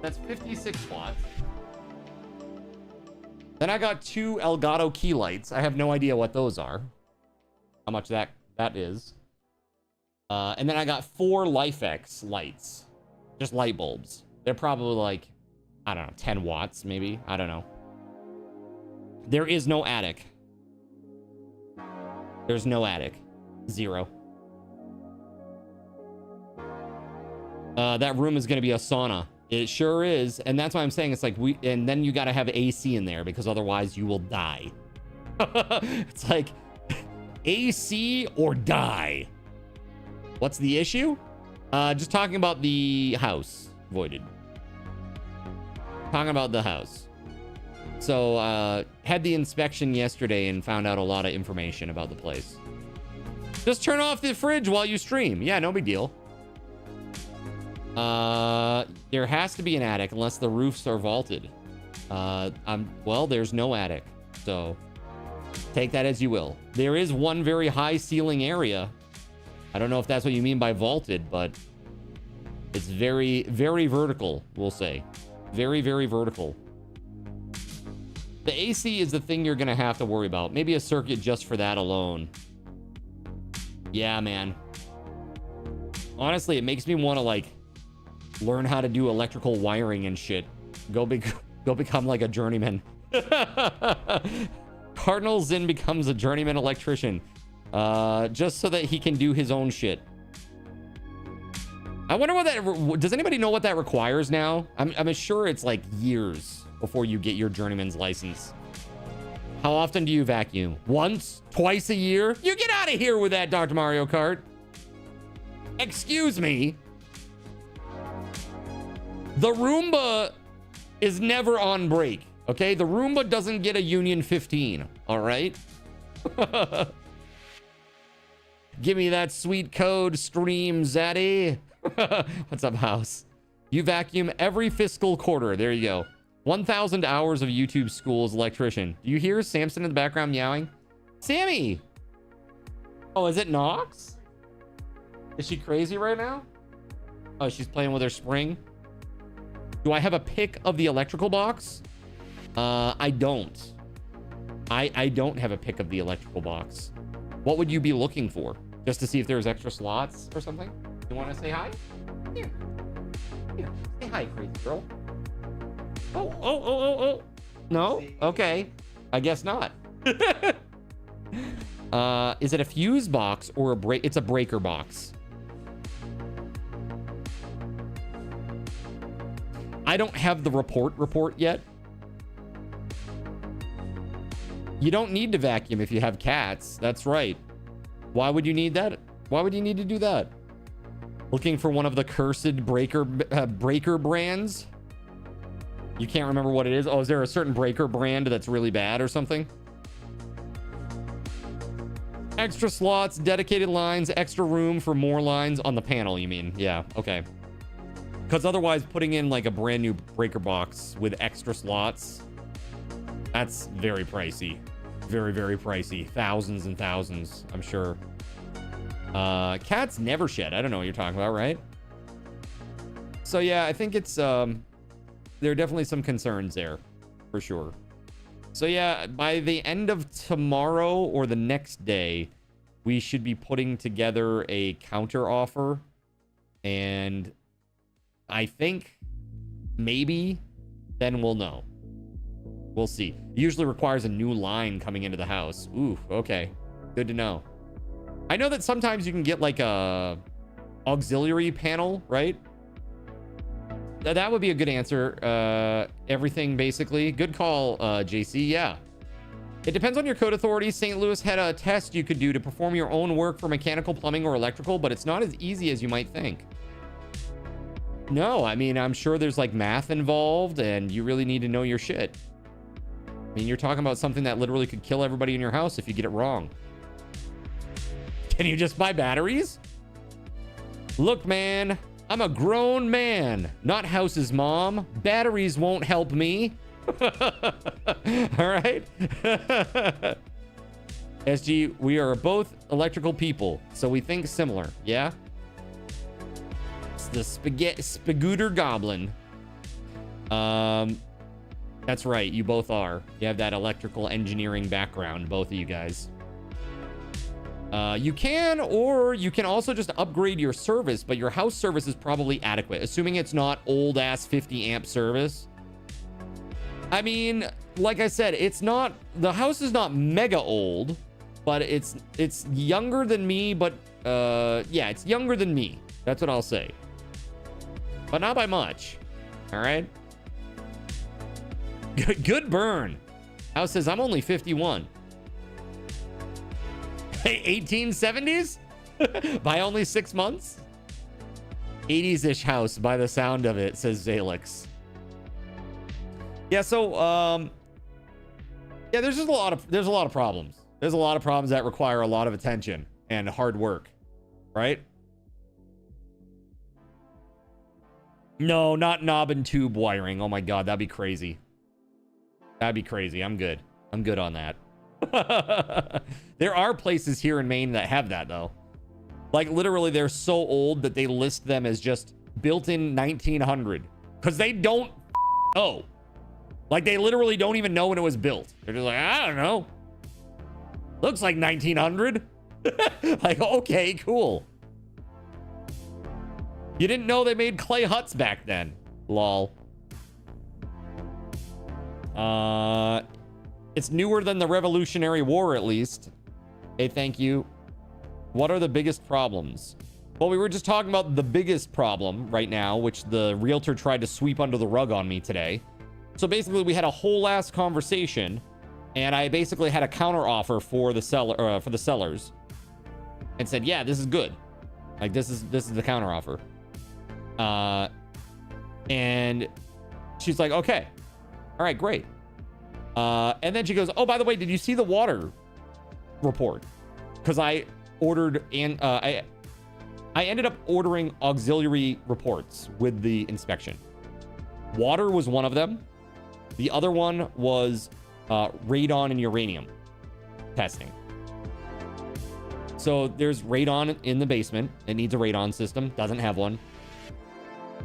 That's 56 watts. Then I got 2 Elgato key lights. I have no idea what those are. How much that is. And then I got 4 LifeX lights. Just light bulbs. They're probably like, I don't know, 10 watts maybe. I don't know. There is no attic. There's no attic. 0. That room is going to be a sauna. It sure is. And that's why I'm saying it's like and then you got to have AC in there because otherwise you will die. It's like AC or die. What's the issue? Just talking about the house. Voided. Talking about the house. So, had the inspection yesterday and found out a lot of information about the place. Just turn off the fridge while you stream. Yeah, no big deal. There has to be an attic unless the roofs are vaulted. Well, there's no attic. So, take that as you will. There is one very high ceiling area. I don't know if that's what you mean by vaulted, but it's very, very vertical, we'll say. Very, very vertical. The AC is the thing you're going to have to worry about. Maybe a circuit just for that alone. Yeah, man. Honestly, it makes me want to, like, learn how to do electrical wiring and shit. Go become, like, a journeyman. Cardinal Zin becomes a journeyman electrician. Just so that he can do his own shit. I wonder what that... Does anybody know what that requires now? I'm sure it's, like, years before you get your journeyman's license. How often do you vacuum? Once? Twice a year? You get out of here with that, Dr. Mario Kart. Excuse me. The Roomba is never on break, okay? The Roomba doesn't get a Union 15, all right? Give me that sweet code, stream, Zaddy. What's up, house? You vacuum every fiscal quarter. There you go. 1,000 hours of YouTube school as electrician. Do you hear Samson in the background meowing? Sammy! Oh, is it Nox? Is she crazy right now? Oh, she's playing with her spring. Do I have a pic of the electrical box? I don't. I don't have a pic of the electrical box. What would you be looking for? Just to see if there's extra slots or something? You want to say hi? Here. Here. Say hi, crazy girl. Oh. No? Okay. I guess not. Is it a fuse box or a break? It's a breaker box. I don't have the report yet. You don't need to vacuum if you have cats. That's right. Why would you need that? Why would you need to do that? Looking for one of the cursed breaker brands? You can't remember what it is? Oh, is there a certain breaker brand that's really bad or something? Extra slots, dedicated lines, extra room for more lines on the panel, you mean? Yeah, okay. Because otherwise, putting in like a brand new breaker box with extra slots, that's very pricey. Very, very pricey. Thousands and thousands, I'm sure. Cats never shed. I don't know what you're talking about, right? So yeah, I think it's, there are definitely some concerns there, for sure. So yeah, by the end of tomorrow or the next day, we should be putting together a counter offer. And I think maybe then we'll know. We'll see. It usually requires a new line coming into the house. Ooh, okay. Good to know. I know that sometimes you can get like a auxiliary panel, right? That would be a good answer. Everything basically. Good call, JC. Yeah. It depends on your code authority. St. Louis had a test you could do to perform your own work for mechanical, plumbing, or electrical, but it's not as easy as you might think. No, I mean, I'm sure there's like math involved and you really need to know your shit. I mean, you're talking about something that literally could kill everybody in your house if you get it wrong. Can you just buy batteries? Look, man, I'm a grown man, not House's mom. Batteries won't help me. All right. SG, we are both electrical people, so we think similar. Yeah. It's the Spagooter Goblin. That's right. You both are. You have that electrical engineering background, both of you guys. You can, or you can also just upgrade your service, but your house service is probably adequate, assuming it's not old ass 50 amp service. I mean, like I said, it's not, the house is not mega old, but it's younger than me, but yeah, it's younger than me. That's what I'll say. But not by much. All right. Good burn. House says I'm only 51. 1870s? By only 6 months? 80s-ish house by the sound of it, says Zalix. Yeah, so yeah, there's a lot of problems. There's a lot of problems that require a lot of attention and hard work, right? No, not knob and tube wiring. Oh my god, that'd be crazy. That'd be crazy. I'm good. I'm good on that. There are places here in Maine that have that though. Like literally they're so old that they list them as just built in 1900 because they don't know. Like they literally don't even know when it was built. They're just like, I don't know. Looks like 1900. Like, okay, cool. You didn't know they made clay huts back then. Lol. It's newer than the Revolutionary War, at least. Hey, thank you. What are the biggest problems? Well, we were just talking about the biggest problem right now, which the realtor tried to sweep under the rug on me today. So basically, we had a whole ass conversation, and I basically had a counter offer for the seller, for the sellers, and said, "Yeah, this is good. Like this is the counter offer." And she's like, "Okay, all right, great." And then she goes, "Oh, by the way, did you see the water report?" Because I ordered and I ended up ordering auxiliary reports with the inspection. Water was one of them. The other one was radon and uranium testing. So there's radon in the basement. It needs a radon system. Doesn't have one.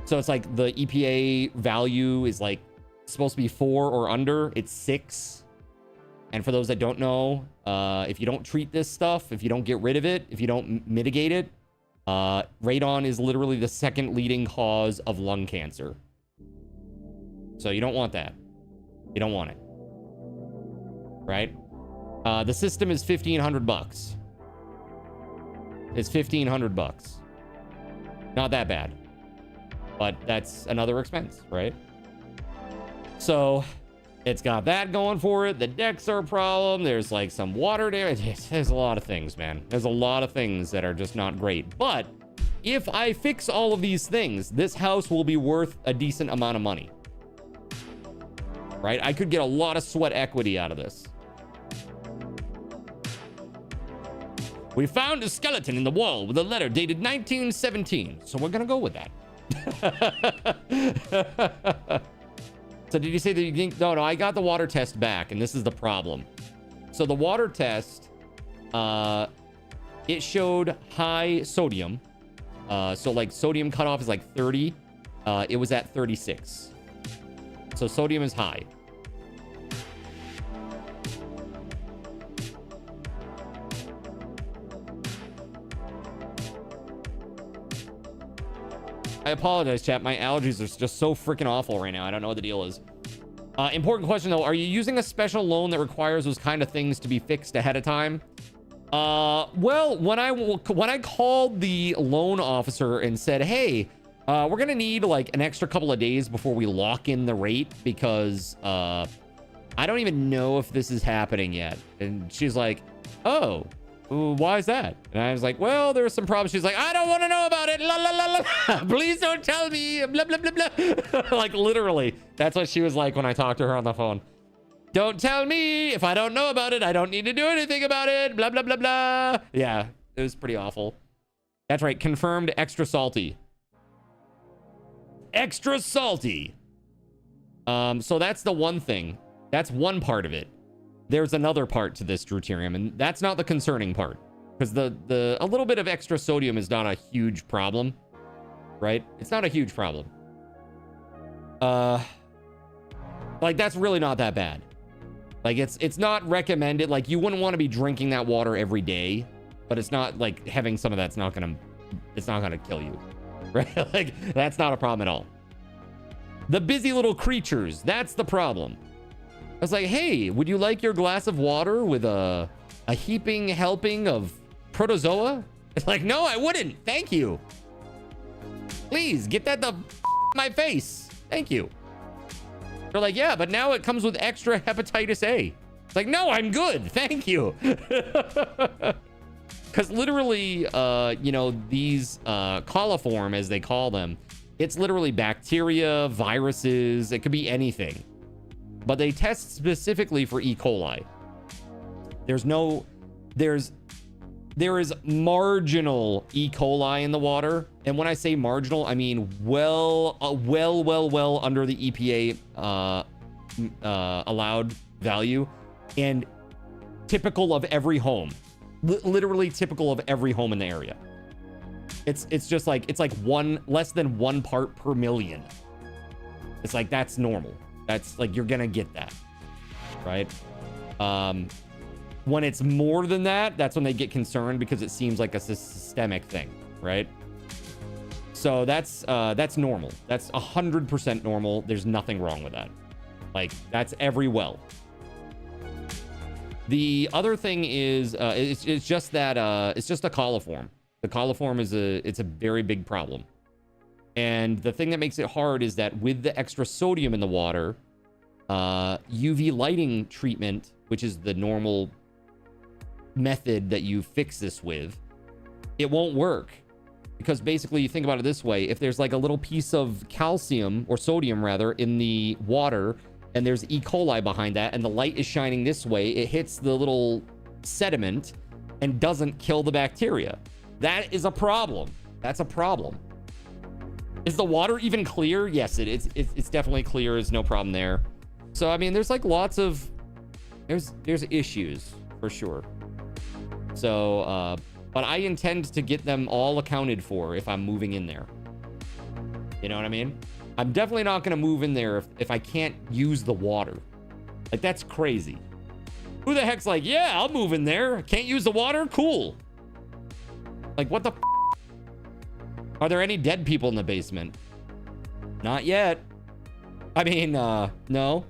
So it's like the EPA value is like supposed to be 4 or under. It's 6. And for those that don't know, if you don't treat this stuff, if you don't get rid of it, if you don't mitigate it, radon is literally the second leading cause of lung cancer. So you don't want that. You don't want it. Right? The system is $1,500. It's $1,500. Not that bad. But that's another expense, right? So it's got that going for it. The decks are a problem. There's like some water damage. There's a lot of things, man. There's a lot of things that are just not great. But if I fix all of these things, this house will be worth a decent amount of money. Right? I could get a lot of sweat equity out of this. We found a skeleton in the wall with a letter dated 1917. So we're going to go with that. So did you say that you think... No, I got the water test back, and this is the problem. So the water test, it showed high sodium. So like sodium cutoff is like 30. It was at 36. So sodium is high. I apologize, chat. My allergies are just so freaking awful right now. I don't know what the deal is. Important question, though. Are you using a special loan that requires those kind of things to be fixed ahead of time? Well, when I called the loan officer and said, hey, we're going to need like an extra couple of days before we lock in the rate because I don't even know if this is happening yet. And she's like, oh, why is that? And I was like, well, there's some problems. She's like, I don't want to know about it. La, la, la, la. Please don't tell me. Blah, blah, blah, blah. Like literally, that's what she was like when I talked to her on the phone. Don't tell me. If I don't know about it, I don't need to do anything about it. Blah, blah, blah, blah. Yeah, it was pretty awful. That's right. Confirmed extra salty. Extra salty. So that's the one thing. That's one part of it. There's another part to this deuterium, and that's not the concerning part, because a little bit of extra sodium is not a huge problem, right? It's not a huge problem. Like that's really not that bad. Like it's not recommended. Like you wouldn't want to be drinking that water every day, but it's not like having some of that's not gonna kill you, right? Like that's not a problem at all. The busy little creatures, that's the problem. I was like, hey, would you like your glass of water with a heaping helping of protozoa? It's like, no, I wouldn't. Thank you. Please get that the my face. Thank you. They're like, yeah, but now it comes with extra hepatitis A. It's like, no, I'm good. Thank you. Because literally, you know, these coliform, as they call them, it's literally bacteria, viruses. It could be anything. But they test specifically for E. coli. There is marginal E. coli in the water. And when I say marginal, I mean well under the EPA allowed value, and typical of every home. Literally typical of every home in the area. It's just like, it's like less than 1 part per million. It's like, that's normal. That's like, you're gonna get that, right? When it's more than that, that's when they get concerned, because it seems like a systemic thing, right? So that's normal. That's 100% normal. There's nothing wrong with that. Like, that's every well. The other thing is, it's just that, it's just a coliform. The coliform is it's a very big problem. And the thing that makes it hard is that with the extra sodium in the water, UV lighting treatment, which is the normal method that you fix this with, it won't work. Because basically, you think about it this way: if there's like a little piece of calcium, or sodium rather, in the water, and there's E. coli behind that, and the light is shining this way, it hits the little sediment and doesn't kill the bacteria. That is a problem. That's a problem. Is the water even clear? Yes, it's definitely clear. There's no problem there. So I mean, there's like lots of there's issues for sure. So but I intend to get them all accounted for if I'm moving in there. You know what I mean? I'm definitely not going to move in there if I can't use the water. Like, that's crazy. Who the heck's like, yeah, I'll move in there. Can't use the water? Cool. Like, what the f? Are there any dead people in the basement? Not yet. I mean, no.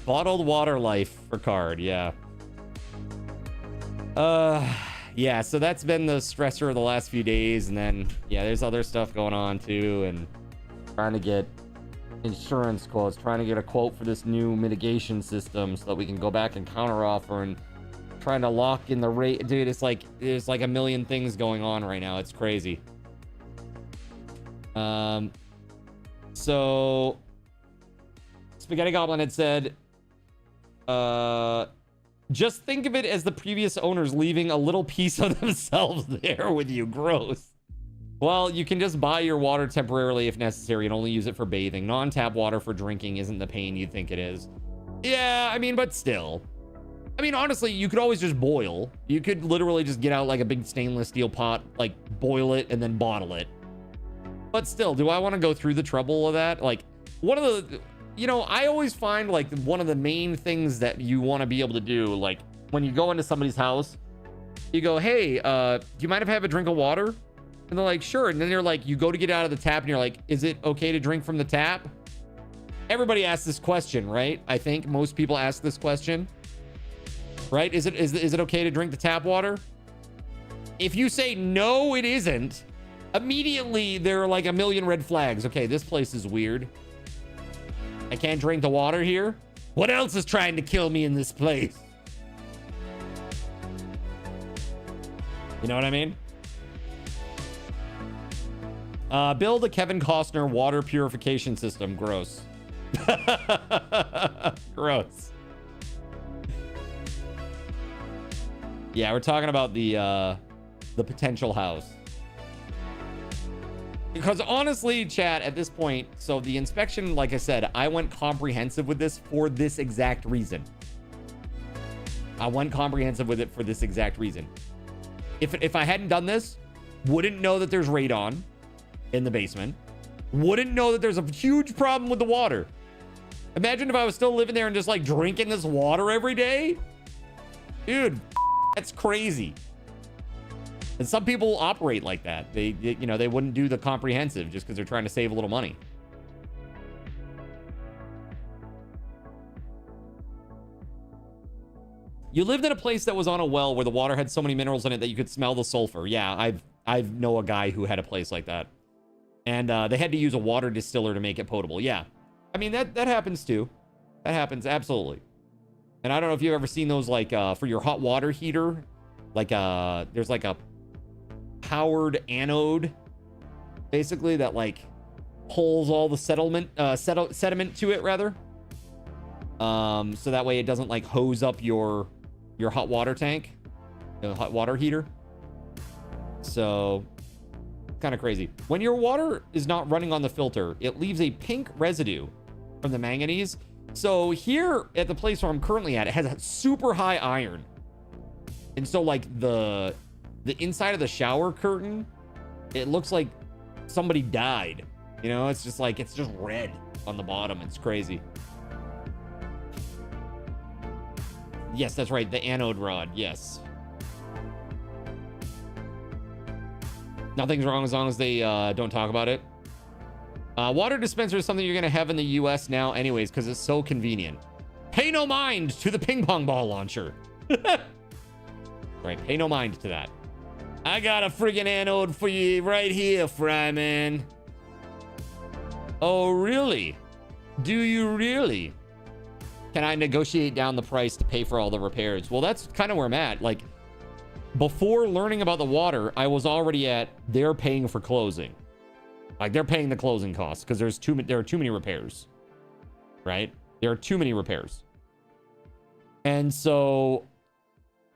Bottled water life for card, yeah. Yeah, so that's been the stressor of the last few days, and then yeah, there's other stuff going on too, and trying to get insurance quotes, trying to get a quote for this new mitigation system so that we can go back and counter offer, and trying to lock in the rate. Dude, it's like there's like a million things going on right now. It's crazy. So Spaghetti Goblin had said, just think of it as the previous owners leaving a little piece of themselves there with you. Gross. Well, you can just buy your water temporarily if necessary and only use it for bathing. Non-tap water for drinking isn't the pain you'd think it is. Yeah, I mean, but still. I mean, honestly, you could always just boil. You could literally just get out like a big stainless steel pot, like boil it and then bottle it. But still, do I want to go through the trouble of that? Like, one of the, you know, I always find like one of the main things that you want to be able to do, like when you go into somebody's house, you go, hey, do you mind if I have a drink of water? And they're like, sure. And then they're like, you go to get out of the tap and you're like, is it okay to drink from the tap? Everybody asks this question, right? I think most people ask this question, right? Is it okay to drink the tap water? If you say no, it isn't, immediately there are like a million red flags. Okay, this place is weird. I can't drink the water here. What else is trying to kill me in this place? You know what I mean? Build a Kevin Costner water purification system. Gross. Gross. Yeah, we're talking about the potential house. Because honestly, chat, at this point, so the inspection, like I said, I went comprehensive with this for this exact reason. I went comprehensive with it for this exact reason. If I hadn't done this, wouldn't know that there's radon in the basement. Wouldn't know that there's a huge problem with the water. Imagine if I was still living there and just like drinking this water every day. Dude, that's crazy. And some people operate like that. They you know, they wouldn't do the comprehensive just because they're trying to save a little money. You lived in a place that was on a well where the water had so many minerals in it that you could smell the sulfur. Yeah, I know a guy who had a place like that. And they had to use a water distiller to make it potable. Yeah. I mean, that happens too. That happens, absolutely. And I don't know if you've ever seen those, like, for your hot water heater. Like, there's like a powered anode, basically, that, like, pulls all the sediment to it, rather. So that way it doesn't, like, hose up your hot water tank. The hot water heater. So... kind of crazy. When your water is not running on the filter, it leaves a pink residue from the manganese. So here at the place where I'm currently at, it has a super high iron. And so like the inside of the shower curtain, it looks like somebody died. You know, it's just like, it's just red on the bottom. It's crazy. Yes, that's right. The anode rod. Yes. Nothing's wrong as long as they don't talk about it. Water dispenser is something you're going to have in the US now anyways, because it's so convenient. Pay no mind to the ping pong ball launcher. Right, pay no mind to that. I got a friggin' anode for you right here, Fryman. Oh, really? Do you really? Can I negotiate down the price to pay for all the repairs? Well, that's kind of where I'm at. Like, before learning about the water, I was already at, they're paying for closing. Like, they're paying the closing costs because there are too many repairs. Right? There are too many repairs. And so,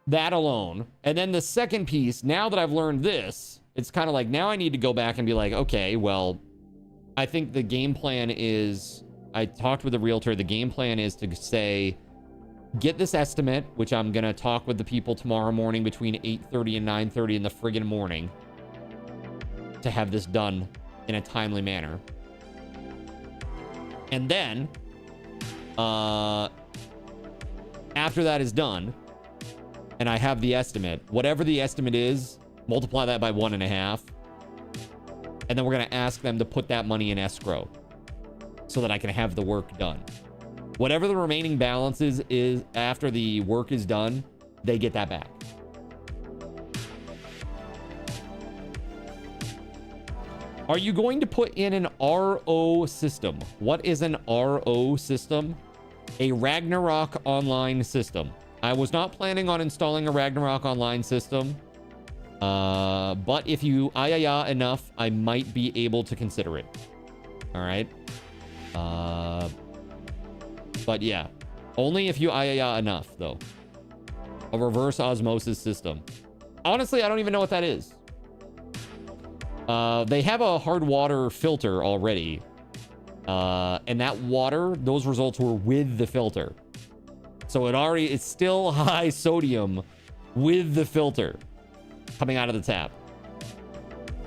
that alone. And then the second piece, now that I've learned this, it's kind of like, now I need to go back and be like, okay, well, I think the game plan is, I talked with the realtor, the game plan is to say, get this estimate, which I'm going to talk with the people tomorrow morning between 8:30 and 9:30 in the friggin' morning to have this done in a timely manner. And then, after that is done, and I have the estimate, whatever the estimate is, multiply that by 1.5. And then we're going to ask them to put that money in escrow so that I can have the work done. Whatever the remaining balance is after the work is done, they get that back. Are you going to put in an RO system? What is an RO system? A Ragnarok online system. I was not planning on installing a Ragnarok online system. But if you enough, I might be able to consider it. All right. But yeah, only if you enough though. A reverse osmosis system. Honestly, I don't even know what that is. They have a hard water filter already. And that water, those results were with the filter. So it's still high sodium with the filter coming out of the tap.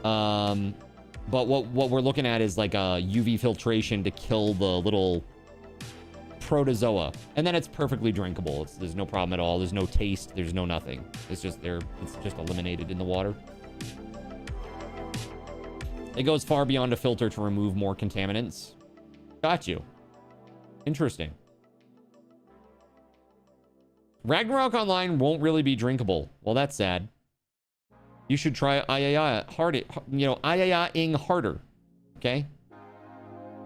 But what we're looking at is like a UV filtration to kill the little protozoa. And then it's perfectly drinkable. There's no problem at all. There's no taste. There's no nothing. It's just eliminated in the water. It goes far beyond a filter to remove more contaminants. Got you. Interesting. Ragnarok Online won't really be drinkable. Well, that's sad. You should try ing harder. Okay?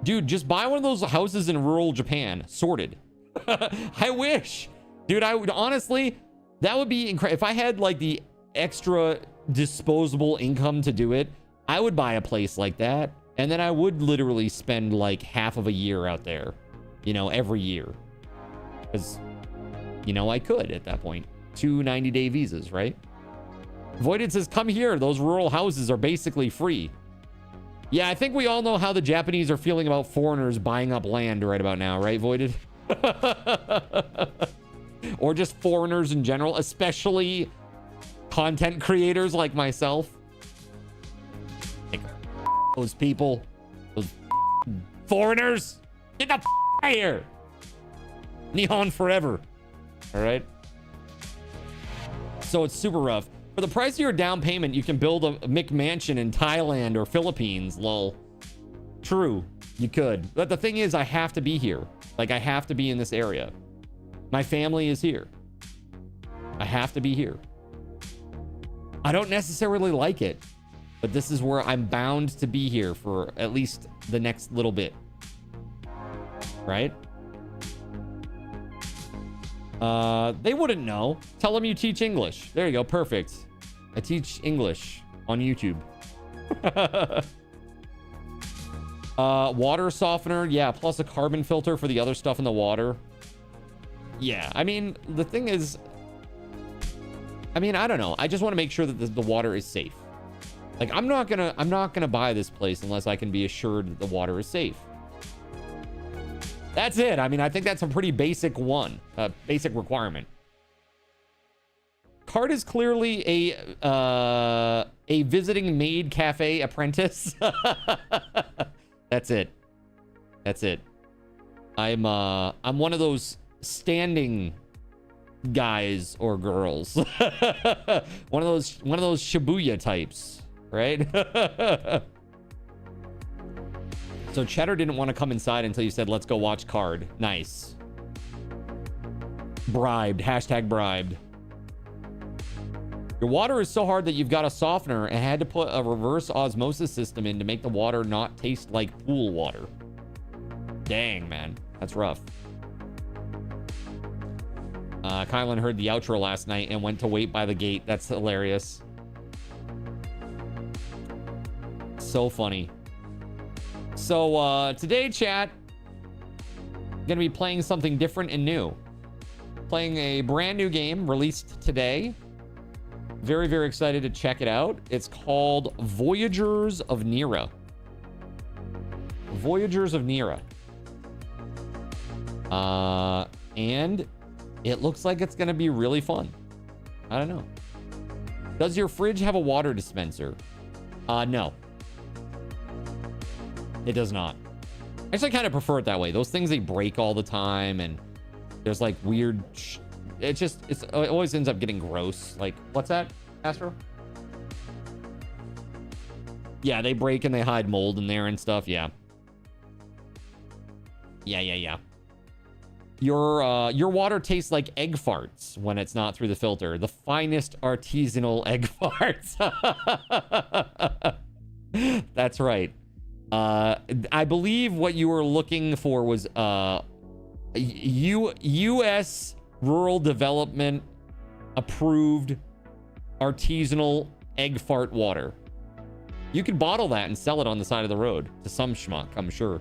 Dude, just buy one of those houses in rural Japan. Sorted. I wish. Dude, I would honestly, that would be incredible. If I had like the extra disposable income to do it, I would buy a place like that. And then I would literally spend like half of a year out there, you know, every year. Because, you know, I could at that point. 2 90-day visas, right? Voided says, come here. Those rural houses are basically free. Yeah, I think we all know how the Japanese are feeling about foreigners buying up land right about now, right, Voided? Or just foreigners in general, especially content creators like myself. Like, those people, those foreigners, get the out of here. Nihon forever. All right. So it's super rough. For the price of your down payment, you can build a McMansion in Thailand or Philippines, lol. True, you could. But the thing is, I have to be here. Like, I have to be in this area. My family is here. I have to be here. I don't necessarily like it, but this is where I'm bound to be here for at least the next little bit. Right? They wouldn't know. Tell them you teach English. There you go. Perfect. I teach English on YouTube. Water softener. Yeah. Plus a carbon filter for the other stuff in the water. Yeah. I mean, the thing is, I mean, I don't know. I just want to make sure that the water is safe. Like, I'm not gonna buy this place unless I can be assured that the water is safe. That's it. I mean, I think that's a pretty basic basic requirement. Card is clearly a visiting maid cafe apprentice. That's it. That's it. I'm one of those standing guys or girls. one of those Shibuya types, right? So Cheddar didn't want to come inside until you said, let's go watch Card. Nice. Bribed. Hashtag bribed. Your water is so hard that you've got a softener and had to put a reverse osmosis system in to make the water not taste like pool water. Dang, man. That's rough. Kylan heard the outro last night and went to wait by the gate. That's hilarious. So funny. So today, chat, I'm gonna be playing something different and new. Playing a brand new game released today. Very, very excited to check it out. It's called Voyagers of Nira. Voyagers of Nira. And it looks like it's gonna be really fun. I don't know. Does your fridge have a water dispenser? No. It does not. Actually, I kind of prefer it that way. Those things, they break all the time, and there's like weird... It always ends up getting gross. Like, what's that, Astro? Yeah, they break and they hide mold in there and stuff. Yeah. Yeah. Your water tastes like egg farts when it's not through the filter. The finest artisanal egg farts. That's right. I believe what you were looking for was U.S. Rural Development approved artisanal egg fart water. You could bottle that and sell it on the side of the road to some schmuck, I'm sure.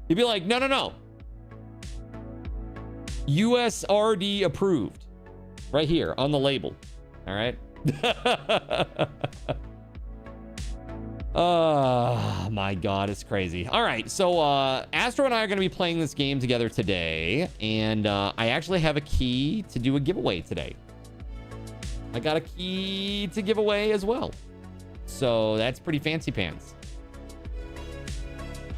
You'd be like, no. USRD approved. Right here on the label. All right. Oh my God, it's crazy. All right, so Astro and I are going to be playing this game together today, and I actually have a key to do a giveaway today. I got a key to give away as well, so that's pretty fancy pants.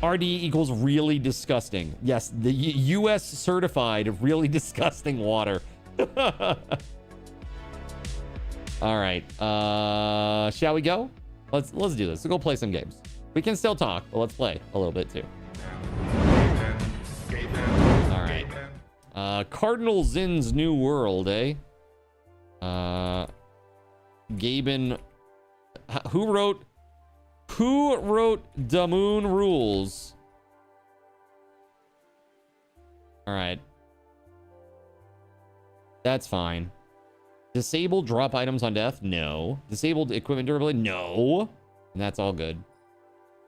RD equals really disgusting. Yes, the US certified really disgusting water. All right, shall we go? Let's do this. Let's go play some games. We can still talk, but let's play a little bit too. All right. Cardinal Zin's New World, eh? Gaben. Who wrote Da Moon Rules? All right. That's fine. Disabled drop items on death? No. Disabled equipment durability? No. And that's all good.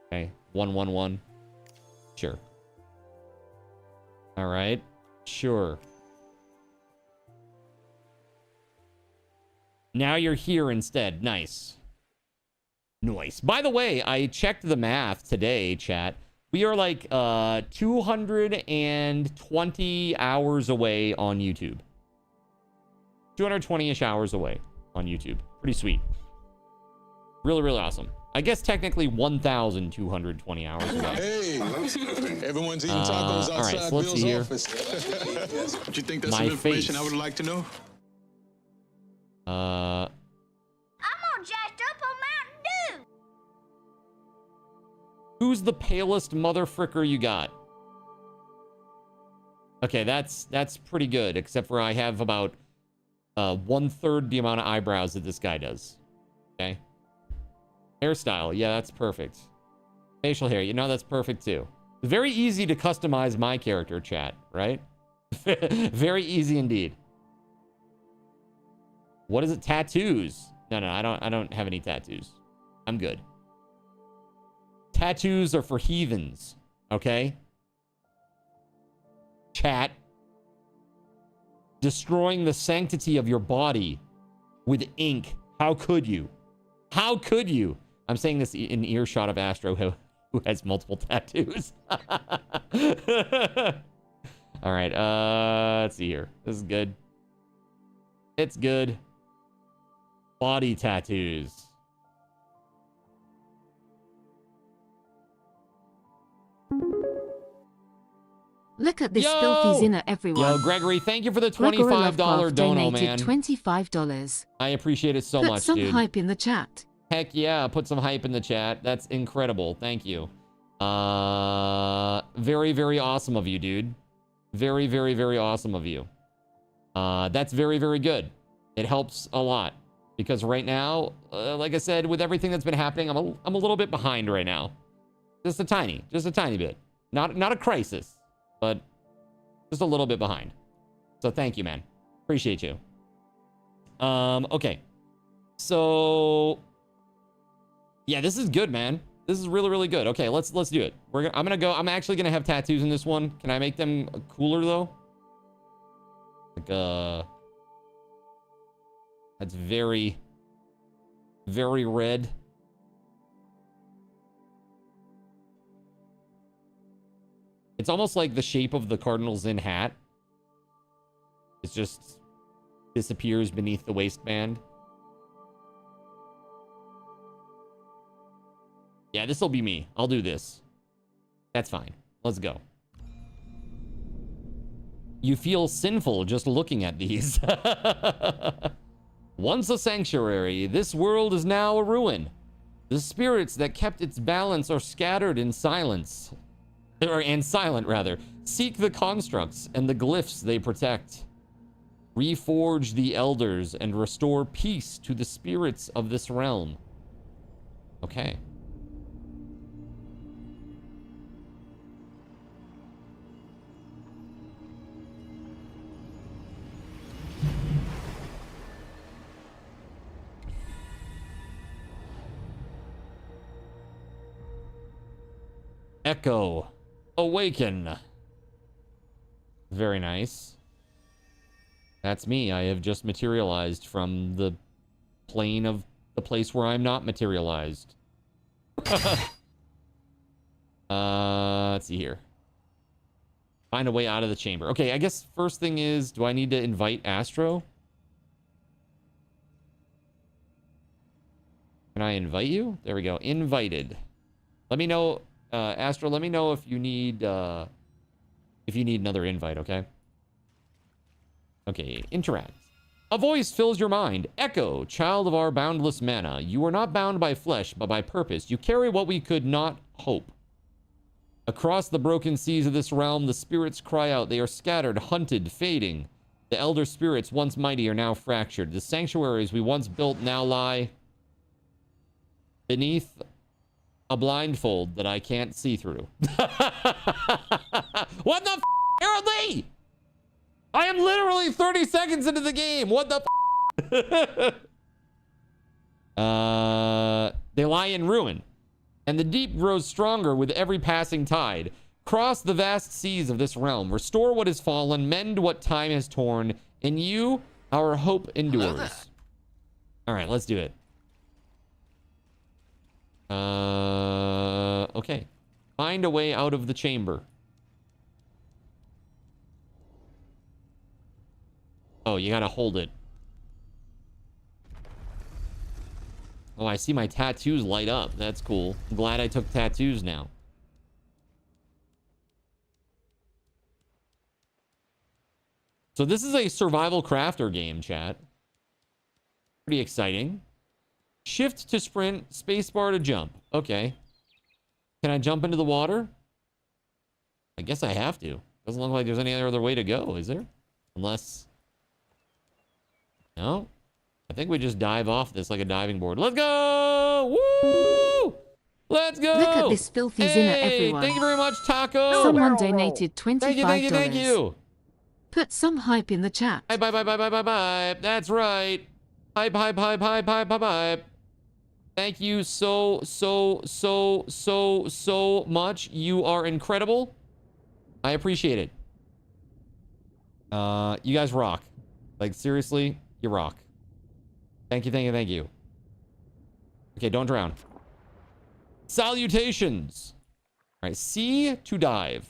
Okay. 111. Sure. All right. Sure. Now you're here instead. Nice. Nice. By the way, I checked the math today, chat. We are like 220 hours away on YouTube. 220-ish hours away on YouTube. Pretty sweet. Really, really awesome. I guess technically 1,220 hours ago. Hey, everyone's eating tacos outside right, so let's Bill's see here. office. Do you think that's My some information face. I would like to know? I'm all jacked up on Mountain Dew. Who's the palest motherfricker you got? Okay, that's pretty good, except for I have about 1/3 the amount of eyebrows that this guy does. Okay. Hairstyle, yeah, that's perfect. Facial hair, you know, that's perfect too. Very easy to customize my character, chat, right? Very easy indeed. What is it? Tattoos? No, I don't have any tattoos. I'm good. Tattoos are for heathens, okay? Chat. Destroying the sanctity of your body with ink. How could you? How could you? I'm saying this in earshot of Astro, who has multiple tattoos. All right, let's see here. This is good. It's good. Body tattoos. Look at this filthy zinner, everyone. Yo, Gregory, thank you for the $25 dono, man. $25. I appreciate it so Put much, some dude. hype in the chat. Heck yeah, put some hype in the chat. That's incredible. Thank you. Very, very awesome of you, dude. Very, very, very awesome of you. That's very, very good. It helps a lot. Because right now, like I said, with everything that's been happening, I'm a little bit behind right now. Just a tiny bit. Not a crisis, but just a little bit behind. So thank you, man. Appreciate you. Okay. So yeah, this is good, man. This is really, really good. Okay, let's do it. I'm actually gonna have tattoos in this one. Can I make them cooler though? Like that's very, very red. It's almost like the shape of the Cardinal Zin hat. It just disappears beneath the waistband. Yeah, this will be me. I'll do this. That's fine. Let's go. You feel sinful just looking at these. Once a sanctuary, this world is now a ruin. The spirits that kept its balance are scattered in silence. And silent, rather. Seek the constructs and the glyphs they protect. Reforge the elders and restore peace to the spirits of this realm. Okay. Echo. Awaken. Very nice. That's me. I have just materialized from the plane of the place where I'm not materialized. Let's see here. Find a way out of the chamber. Okay, I guess first thing is, do I need to invite Astro? Can I invite you? There we go. Invited. Let me know, Astro, let me know if you need another invite, okay? Okay, interact. A voice fills your mind. Echo, child of our boundless mana. You are not bound by flesh, but by purpose. You carry what we could not hope. Across the broken seas of this realm, the spirits cry out. They are scattered, hunted, fading. The elder spirits, once mighty, are now fractured. The sanctuaries we once built now lie beneath a blindfold that I can't see through. What the f***, Harold Lee? I am literally 30 seconds into the game. What the f***? They lie in ruin, and the deep grows stronger with every passing tide. Cross the vast seas of this realm. Restore what has fallen. Mend what time has torn. In you, our hope endures. All right, let's do it. Okay. Find a way out of the chamber. Oh, you gotta hold it. Oh, I see my tattoos light up. That's cool. I'm glad I took tattoos now. So this is a survival crafter game, chat. Pretty exciting. Shift to sprint, spacebar to jump. Okay. Can I jump into the water? I guess I have to. Doesn't look like there's any other way to go, is there? Unless... No? I think we just dive off this like a diving board. Let's go! Woo! Let's go! Look at this filthy zinner, everyone. Thank you very much, Taco. Someone donated $25. Thank you. Put some hype in the chat. Bye. That's right. Hype. Thank you so much. You are incredible. I appreciate it. You guys rock. Like, seriously, you rock. Thank you. Okay, don't drown. Salutations. All right, C to dive.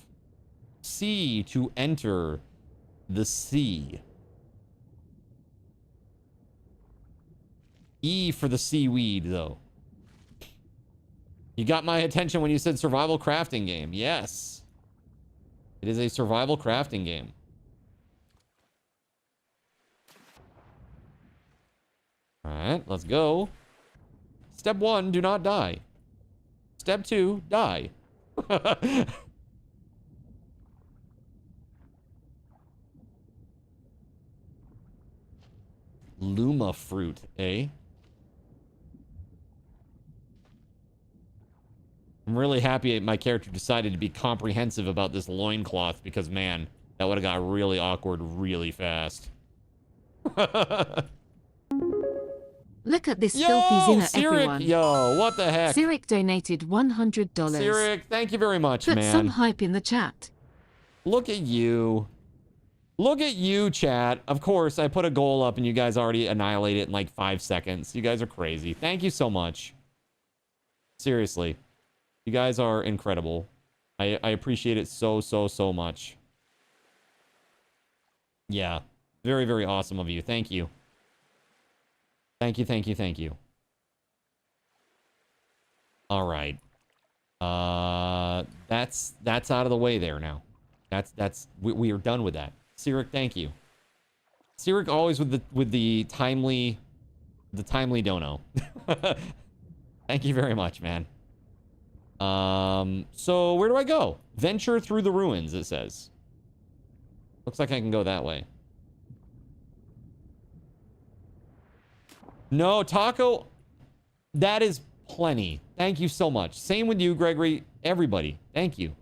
C to enter the sea. E for the seaweed, though. You got my attention when you said survival crafting game. Yes. It is a survival crafting game. All right, let's go. Step 1, do not die. Step 2, die. Luma fruit, eh? I'm really happy my character decided to be comprehensive about this loincloth because, man, that would have got really awkward really fast. Look at this filthy zinner, everyone. Yo, what the heck? Sirik donated $100. Sirik, thank you very much, Put man. some hype in the chat. Look at you. Look at you, chat. Of course, I put a goal up and you guys already annihilate it in like 5 seconds. You guys are crazy. Thank you so much. Seriously. You guys are incredible. I appreciate it so much. Yeah. Very, very awesome of you. Thank you. Thank you. All right. That's out of the way there now. We are done with that. Sirik, thank you. Sirik always with the timely the timely dono. Thank you very much, man. So where do I go? Venture through the ruins, it says. Looks like I can go that way. No, Taco. That is plenty. Thank you so much. Same with you, Gregory. Everybody. Thank you.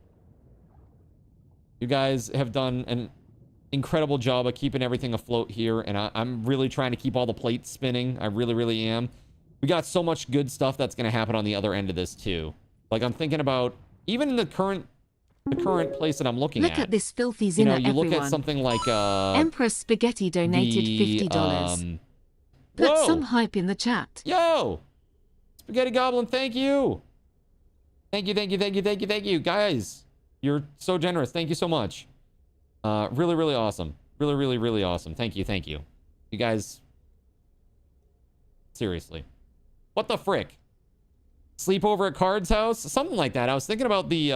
You guys have done an incredible job of keeping everything afloat here. And I'm really trying to keep all the plates spinning. I really, really am. We got so much good stuff that's going to happen on the other end of this too. Like I'm thinking about even in the current place that I'm looking at. Look at this filthy You know, zinner, you everyone. look at something like Empress Spaghetti donated $50. Put whoa. some hype in the chat. Yo! Spaghetti Goblin, thank you. Thank you, thank you, thank you, thank you, thank you. Guys, you're so generous. Thank you so much. Really, really awesome. Really, really, really awesome. Thank you, thank you. You guys, seriously. What the frick? Sleep over at Card's house? Something like that. I was thinking about the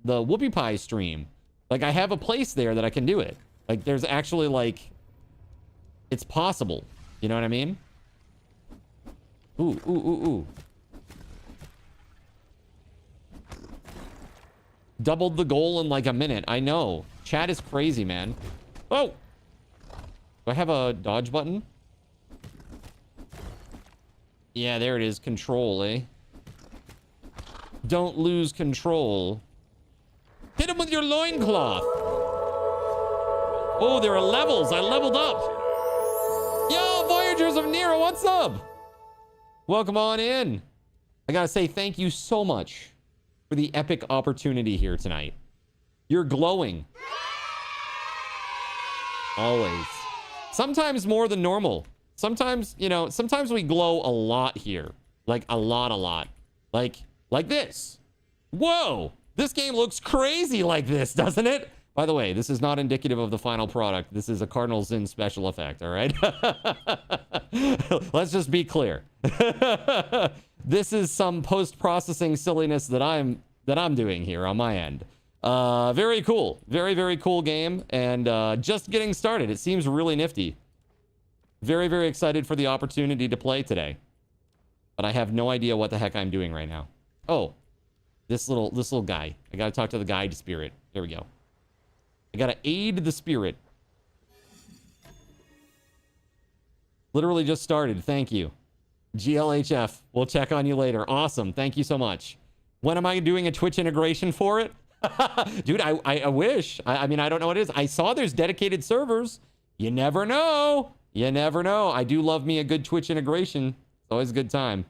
Whoopie Pie stream. Like, I have a place there that I can do it. Like, there's actually, like, it's possible. You know what I mean? Ooh, ooh, ooh, ooh. Doubled the goal in like a minute. I know. Chat is crazy, man. Oh! Do I have a dodge button? Yeah, there it is. Control, eh? Don't lose control. Hit him with your loincloth. Oh, there are levels. I leveled up. Yo, Voyagers of Nero, what's up? Welcome on in. I gotta say thank you so much for the epic opportunity here tonight. You're glowing. Always. Sometimes more than normal. Sometimes, you know, sometimes we glow a lot here. Like a lot. Like this. Whoa! This game looks crazy like this, doesn't it? By the way, this is not indicative of the final product. This is a Cardinal Sin special effect, all right? Let's just be clear. This is some post-processing silliness that I'm doing here on my end. Very cool. Very, very cool game. And just getting started. It seems really nifty. Very, very excited for the opportunity to play today. But I have no idea what the heck I'm doing right now. Oh, this little guy. I gotta talk to the guide spirit. There we go. I gotta aid the spirit. Literally just started. Thank you. GLHF. We'll check on you later. Awesome. Thank you so much. When am I doing a Twitch integration for it? Dude, I wish. I mean, I don't know what it is. I saw there's dedicated servers. You never know. You never know. I do love me a good Twitch integration. It's always a good time.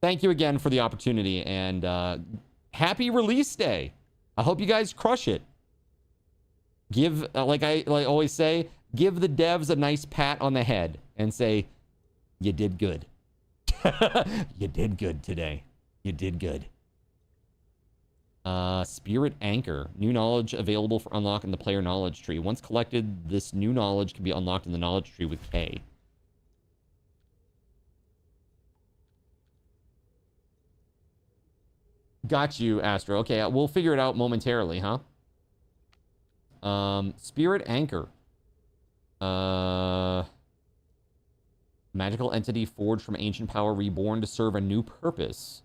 Thank you again for the opportunity, and happy release day. I hope you guys crush it. Give, like I always say, give the devs a nice pat on the head and say, you did good. You did good today. You did good. Spirit Anchor. New knowledge available for unlock in the player knowledge tree. Once collected, this new knowledge can be unlocked in the knowledge tree with K. Got you, Astro. Okay, we'll figure it out momentarily, huh? Spirit Anchor. Magical entity forged from ancient power, reborn to serve a new purpose.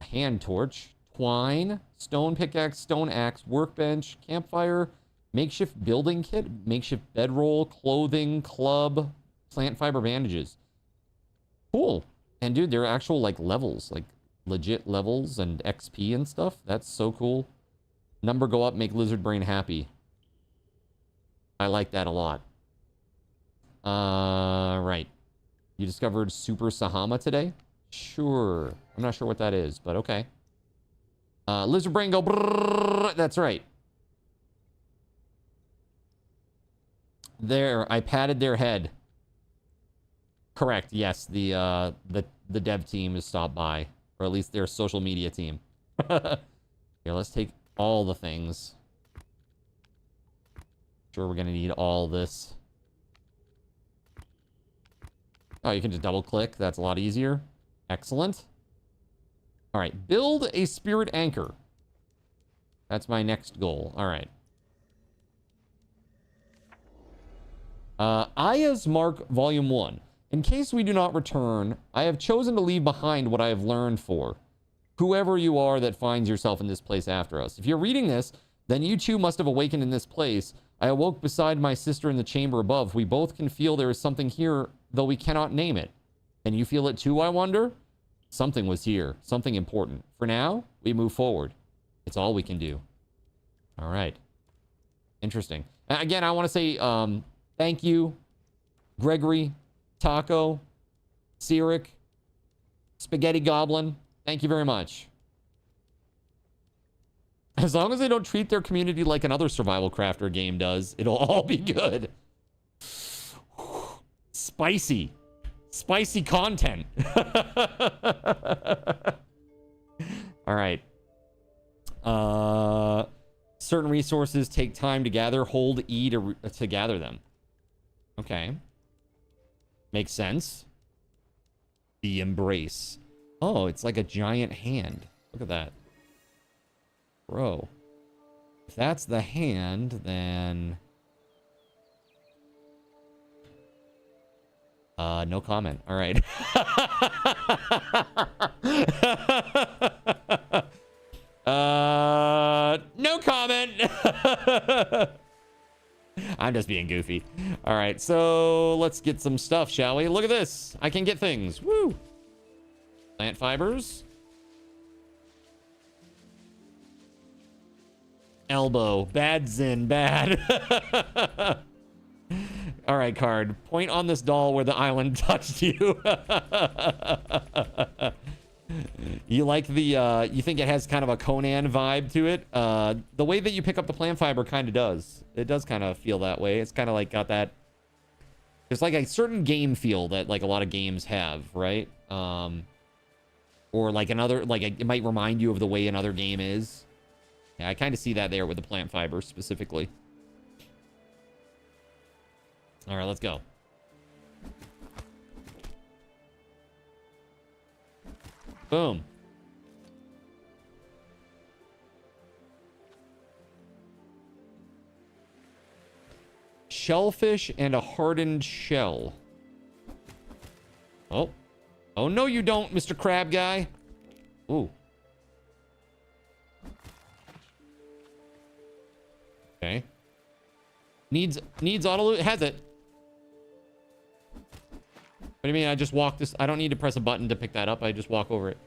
Hand torch. Twine. Stone pickaxe. Stone axe. Workbench. Campfire. Makeshift building kit. Makeshift bedroll. Clothing. Club. Plant fiber bandages. Cool. And dude, there are actual like levels. Like legit levels and XP and stuff. That's so cool. Number go up, make lizard brain happy. I like that a lot. Right. You discovered Super Sahama today? Sure. I'm not sure what that is, but okay. Lizard brain go brrrr. That's right. There, I patted their head. Correct. Yes, the dev team has stopped by. Or at least their social media team. Here, let's take all the things. Sure, we're gonna need all this. Oh, you can just double click. That's a lot easier. Excellent. All right, build a spirit anchor. That's my next goal. All right. Aya's Mark Volume 1. In case we do not return, I have chosen to leave behind what I have learned for. whoever you are that finds yourself in this place after us. If you're reading this, then you too must have awakened in this place. I awoke beside my sister in the chamber above. We both can feel there is something here, though we cannot name it. Can you feel it too, I wonder? Something was here, something important. For now, we move forward. It's all we can do. All right. Interesting. Again, I want to say thank you, Gregory, Taco, Cyric, Spaghetti Goblin. Thank you very much. As long as they don't treat their community like another survival crafter game does, it'll all be good. Spicy. Spicy content. All right. Certain resources take time to gather. Hold E to gather them. Okay. Makes sense. The embrace. Oh, it's like a giant hand. Look at that. Bro. If that's the hand, then... no comment. All right. No comment. I'm just being goofy. All right, so let's get some stuff, shall we? Look at this. I can get things. Woo. Plant fibers. Elbow. Bad Zin. Bad. All right, card. Point on this doll where the island touched you. You like the, you think it has kind of a Conan vibe to it? The way that you pick up the plant fiber kind of does. It does kind of feel that way. It's kind of like got that... There's like a certain game feel that like a lot of games have, right? Or like another, like it might remind you of the way another game is. Yeah, I kind of see that there with the plant fiber specifically. All right, let's go. Boom. Shellfish and a hardened shell. Oh. Oh, no, you don't, Mr. Crab Guy. Ooh. Okay. Needs auto loot. Has it. What do you mean? I just walk this. I don't need to press a button to pick that up. I just walk over it.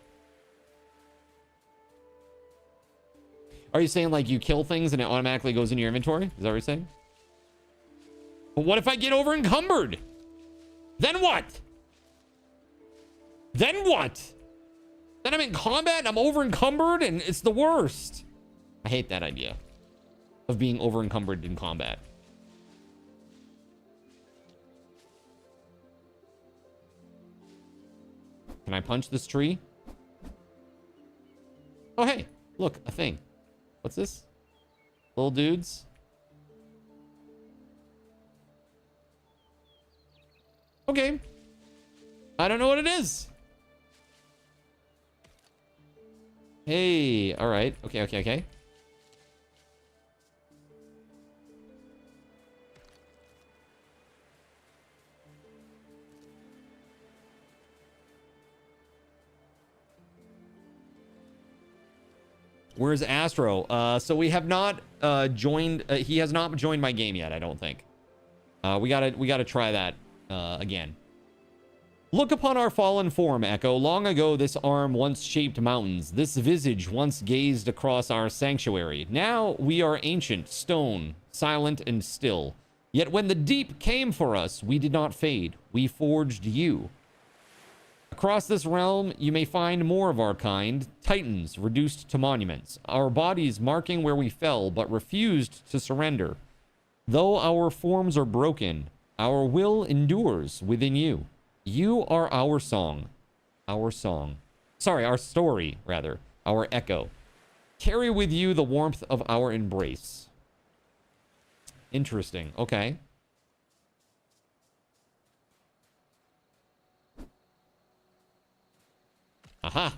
Are you saying like you kill things and it automatically goes in your inventory? Is that what you're saying? But what if I get over encumbered? Then what? Then what? Then I'm in combat and I'm over encumbered and it's the worst. I hate that idea of being over encumbered in combat. Can I punch this tree? Oh, hey, look, a thing. What's this? Little dudes. Okay. I don't know what it is. Hey, all right. Okay. Where's Astro? So we have not joined. He has not joined my game yet, I don't think. We gotta try that again. Look upon our fallen form, Echo. Long ago, this arm once shaped mountains. This visage once gazed across our sanctuary. Now we are ancient, stone, silent and still. Yet when the deep came for us, we did not fade. We forged you. Across this realm, you may find more of our kind, titans reduced to monuments, our bodies marking where we fell but refused to surrender. Though our forms are broken, our will endures within you. You are our song. Our song. Sorry, our story, rather. Our echo. Carry with you the warmth of our embrace. Interesting. Okay. Aha.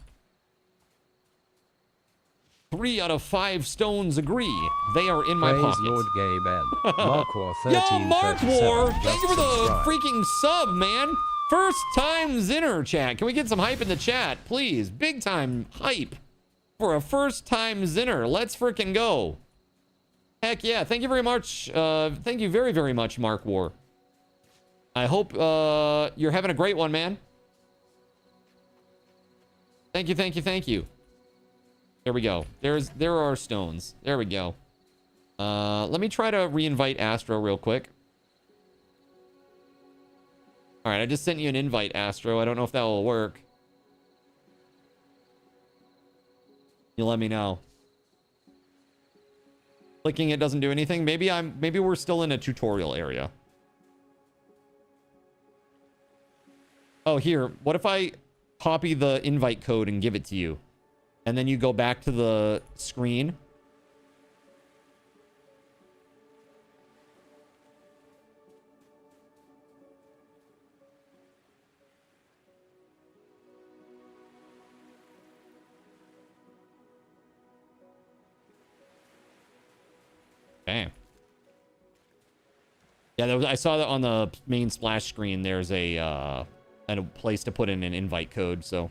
3 out of 5 stones agree. They are in my pockets. Lord Gabe and Mark War Yo, Mark War! Thank you for the freaking sub, man. First time Zinner chat. Can we get some hype in the chat, please? Big time hype. for a first-time Zinner. Let's freaking go. Heck yeah. Thank you very much. Thank you very, very much, Mark War. I hope you're having a great one, man. Thank you, thank you, thank you. There we go. There are stones. There we go. Let me try to re-invite Astro real quick. All right, I just sent you an invite, Astro. I don't know if that will work. You let me know. Clicking it doesn't do anything. Maybe we're still in a tutorial area. Oh, here. What if I copy the invite code and give it to you? And then you go back to the screen. Okay. Yeah, I saw that on the main splash screen. There's a place to put in an invite code, so.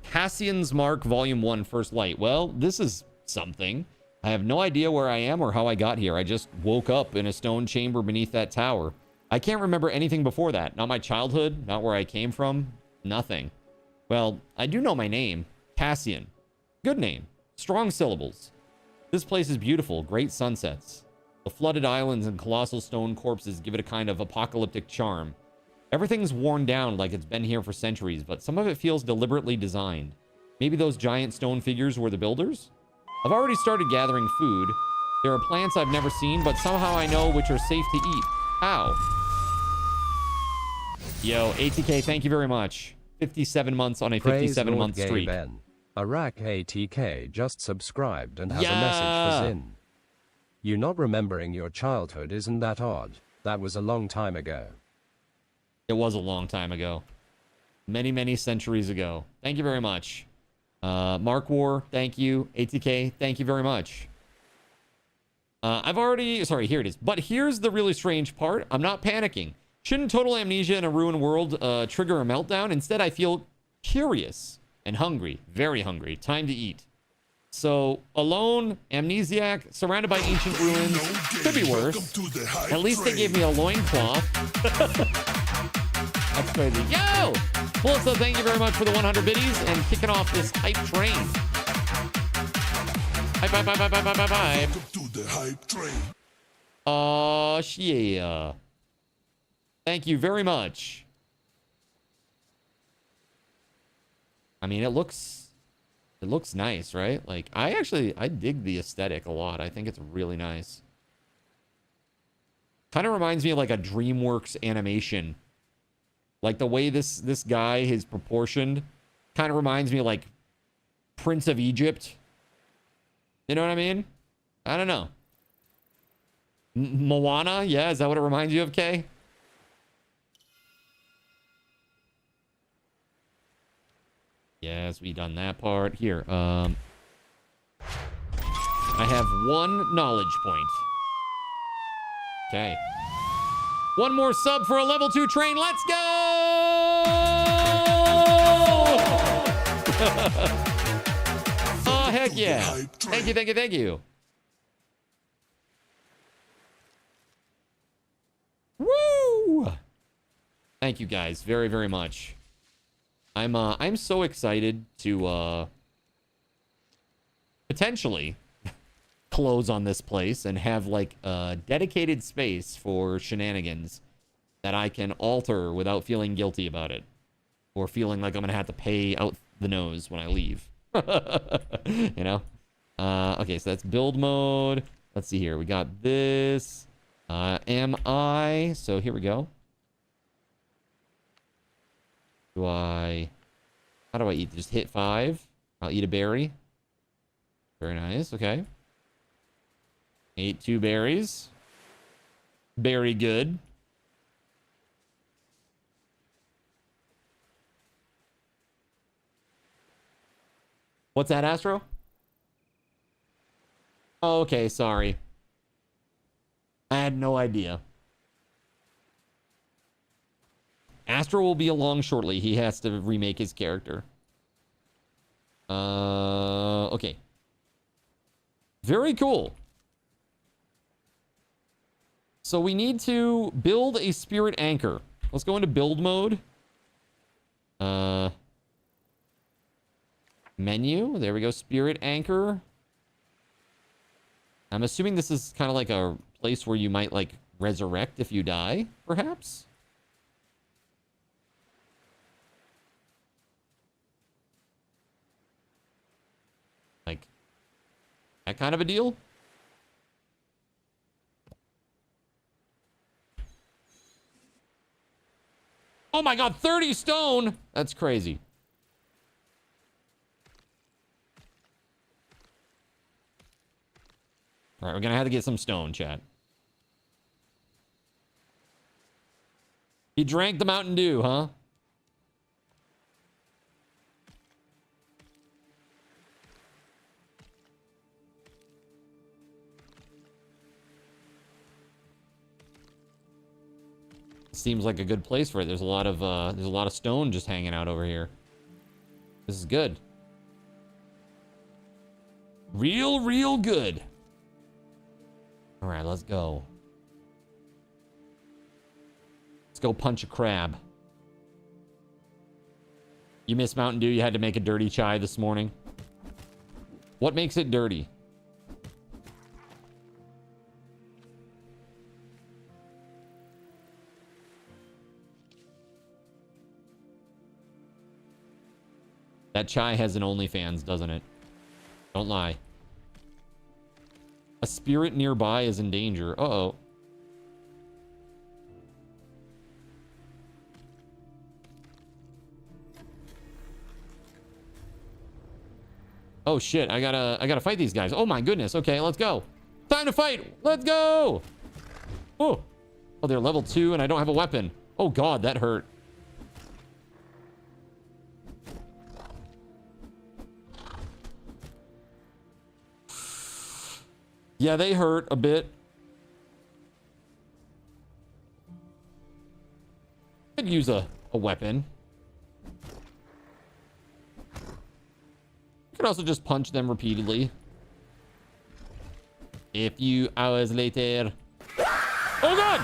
Cassian's Mark Volume 1 First Light. Well, this is something. I have no idea where I am or how I got here. I just woke up in a stone chamber beneath that tower. I can't remember anything before that. Not my childhood, not where I came from, nothing. Well, I do know my name. Cassian. Good name. Strong syllables. This place is beautiful. Great sunsets. The flooded islands and colossal stone corpses give it a kind of apocalyptic charm. Everything's worn down like it's been here for centuries, but some of it feels deliberately designed. Maybe those giant stone figures were the builders? I've already started gathering food. There are plants I've never seen, but somehow I know which are safe to eat. How? Yo, ATK, thank you very much. 57 months on a 57-month streak. Ben. Iraq ATK just subscribed and has a message for Zin. You not remembering your childhood isn't that odd. That was a long time ago. It was a long time ago. Many, many centuries ago. Thank you very much. Mark War, thank you. ATK, thank you very much. Sorry, here it is. But here's the really strange part. I'm not panicking. Shouldn't total amnesia in a ruined world trigger a meltdown? Instead, I feel curious and hungry. Very hungry. Time to eat. So, alone, amnesiac, surrounded by ancient ruins. Could be worse. At least they gave me a loincloth. That's crazy. Yo! Melissa, thank you very much for the 100 biddies and kicking off this hype train. Hype. Welcome to the hype train. Yeah. Thank you very much. I mean, it looks nice, right? Like, I dig the aesthetic a lot. I think it's really nice. Kind of reminds me of like a DreamWorks animation. Like the way this guy is proportioned kind of reminds me of like Prince of Egypt. You know what I mean? I don't know. Moana? Yeah, is that what it reminds you of, Kay? Yes, we done that part. Here, I have 1 knowledge point. Okay. 1 more sub for a level 2 train. Let's go! Oh, heck yeah. Thank you. Woo! Thank you guys very, very much. I'm so excited to potentially close on this place and have like a dedicated space for shenanigans that I can alter without feeling guilty about it or feeling like I'm gonna have to pay out the nose when I leave. You know? Okay, so that's build mode. Let's see here. We got this. Am I? So here we go. How do I eat? Just hit 5. I'll eat a berry. Very nice. Okay. Ate 2 berries. Very good. What's that, Astro? Oh, okay, sorry. I had no idea. Astro will be along shortly. He has to remake his character. Okay. Very cool. So we need to build a spirit anchor. Let's go into build mode. Menu. There we go. Spirit anchor. I'm assuming this is kind of like a place where you might like resurrect if you die, perhaps. Like that kind of a deal. Oh my god, 30 stone! That's crazy. All right, we're gonna have to get some stone, chat. He drank the Mountain Dew, huh? Seems like a good place for it. There's a lot of stone just hanging out over here. This is good. Real good. All right, let's go. Let's go punch a crab. You missed Mountain Dew. You had to make a dirty chai this morning. What makes it dirty? That chai has an OnlyFans, doesn't it? Don't lie. A spirit nearby is in danger. Uh-oh. Oh shit, I gotta fight these guys. Oh my goodness. Okay, let's go. Time to fight. Let's go. Oh, they're level 2 and I don't have a weapon. Oh god, that hurt. Yeah, they hurt a bit. Could use a weapon. You could also just punch them repeatedly. A few hours later. Oh god!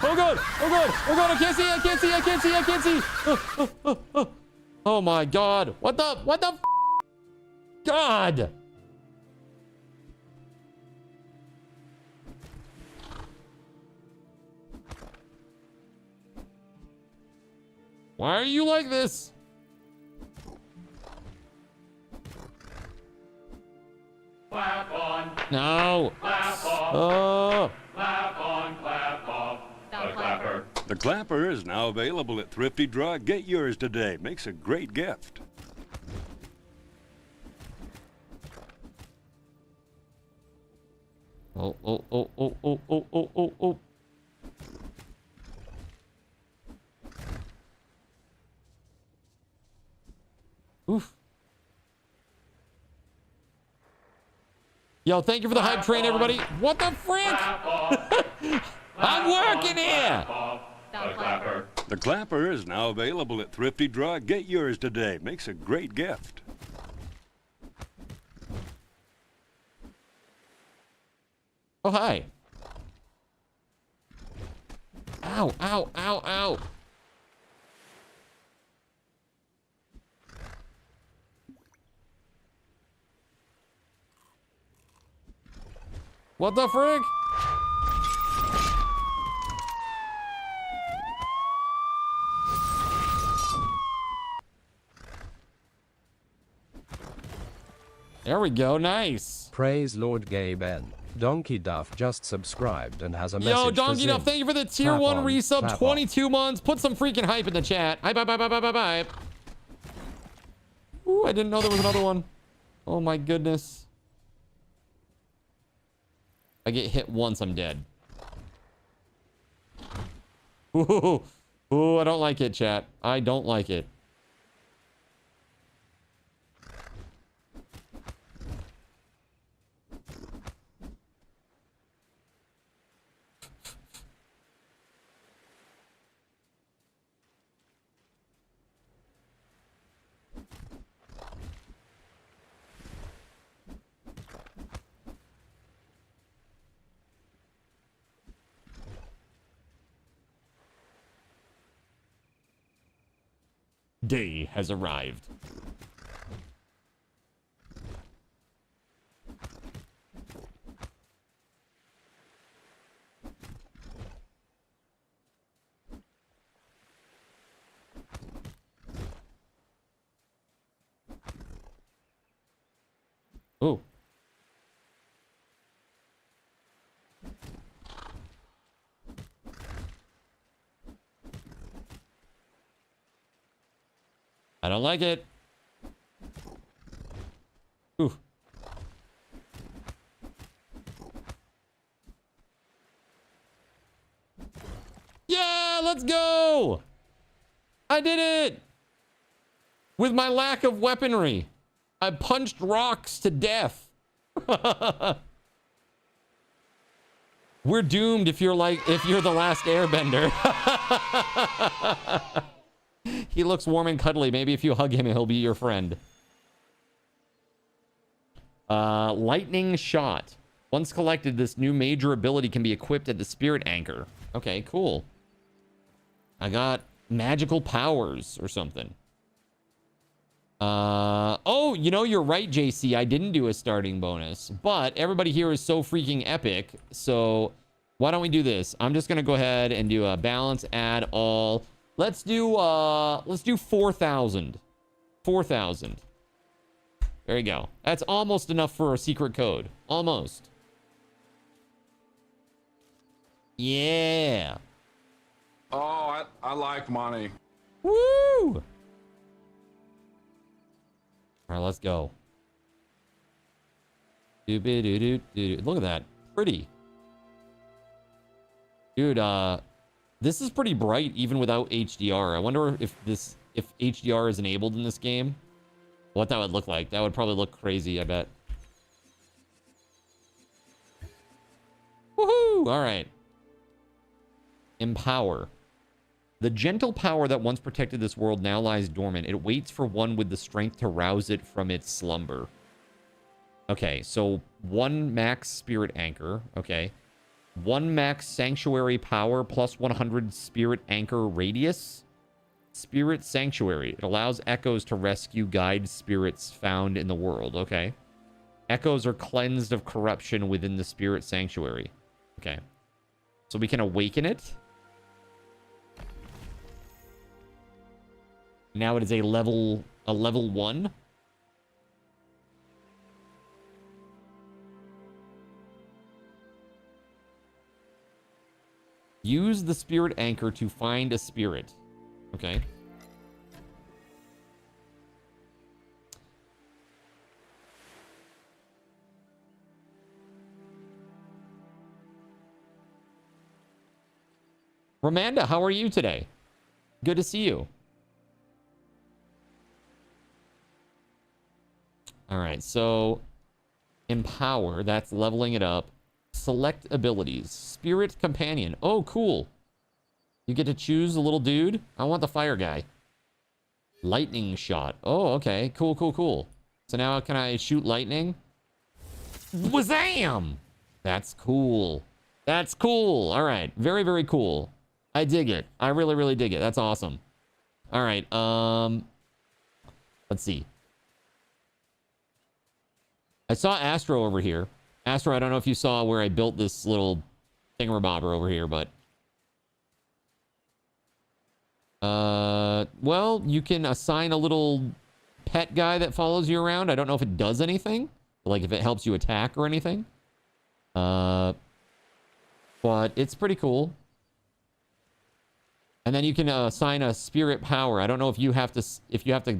Oh god! Oh god! Oh god! I can't see! I can't see! I can't see! I can't see! Oh my god! What the God! Why are you like this? Clap on. No. Clap off. Oh. Clap on, clap off. The clapper. The clapper is now available at Thrifty Drug. Get yours today. Makes a great gift. Oh, oh, oh, oh, oh, oh, oh, oh, oh. Oof. Yo, thank you for the hype train, everybody. What the frick? I'm working here. The clapper. The clapper is now available at Thrifty Drug. Get yours today. Makes a great gift. Oh, hi. Ow, ow, ow, ow. What the frick? There we go. Nice. Praise Lord Gay Ben. Donkey Duff just subscribed and has a message. Yo, Donkey for Duff, Zin. thank you for the tier Clap 1 on, resub. clap 22 months. Put some freaking hype in the chat. Hi, bye, bye, bye, bye, bye, bye. Ooh, I didn't know there was another one. Oh my goodness. I get hit once, I'm dead. Ooh, ooh, I don't like it, chat. I don't like it. day has arrived. Oh. I don't like it. Ooh. Yeah, let's go. I did it. With my lack of weaponry. I punched rocks to death. We're doomed if you're the last airbender. He looks warm and cuddly. Maybe if you hug him, he'll be your friend. Lightning shot. Once collected, this new major ability can be equipped at the spirit anchor. Okay, cool. I got magical powers or something. Oh, you know, you're right, JC. I didn't do a starting bonus, but everybody here is so freaking epic. So why don't we do this? I'm just going to go ahead and do a balance, add all. Let's do 4,000. 4,000. There you go. That's almost enough for a secret code. Almost. Yeah. Oh, I like money. Woo! All right, let's go. Look at that. Pretty. Dude, this is pretty bright even without HDR. I wonder if HDR is enabled in this game. What that would look like. That would probably look crazy, I bet. Woohoo! All right. Empower. The gentle power that once protected this world now lies dormant. It waits for one with the strength to rouse it from its slumber. Okay, so 1 max spirit anchor. Okay. 1 max sanctuary power plus 100 spirit anchor radius. Spirit sanctuary. It allows echoes to rescue guide spirits found in the world. Okay. Echoes are cleansed of corruption within the spirit sanctuary. Okay. So we can awaken it. Now it is a level 1. Use the spirit anchor to find a spirit. Okay. Romanda, how are you today? Good to see you. All right, so empower, that's leveling it up. Select abilities. Spirit companion. Oh, cool. You get to choose a little dude. I want the fire guy. Lightning shot. Oh, okay. Cool, cool, cool. So now can I shoot lightning? Wazam! That's cool. That's cool. All right. Very, very cool. I dig it. I really, really dig it. That's awesome. All right. Let's see. I saw Astro over here. Astro, I don't know if you saw where I built this little thingamabobber over here, but... well, you can assign a little pet guy that follows you around. I don't know if it does anything. Like, if it helps you attack or anything. But it's pretty cool. And then you can assign a spirit power. I don't know if you have to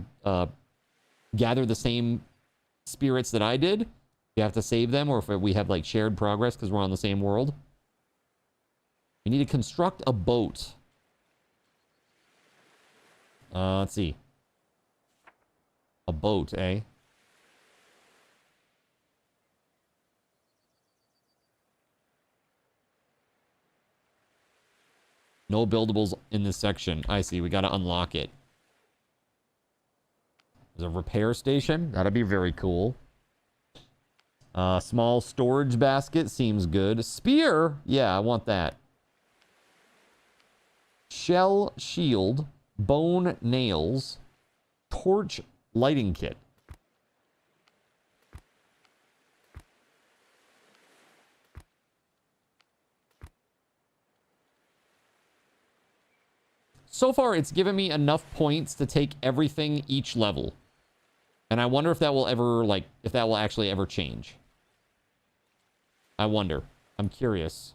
gather the same spirits that I did. You have to save them, or if we have like shared progress because we're on the same world. We need to construct a boat. Let's see. A boat, eh? No buildables in this section. I see. We got to unlock it. There's a repair station. That'd be very cool. Small storage basket seems good. Spear? Yeah, I want that. Shell shield. Bone nails. torch lighting kit. So far, it's given me enough points to take everything each level. And I wonder if that will ever, like, if that will actually ever change. I wonder. I'm curious.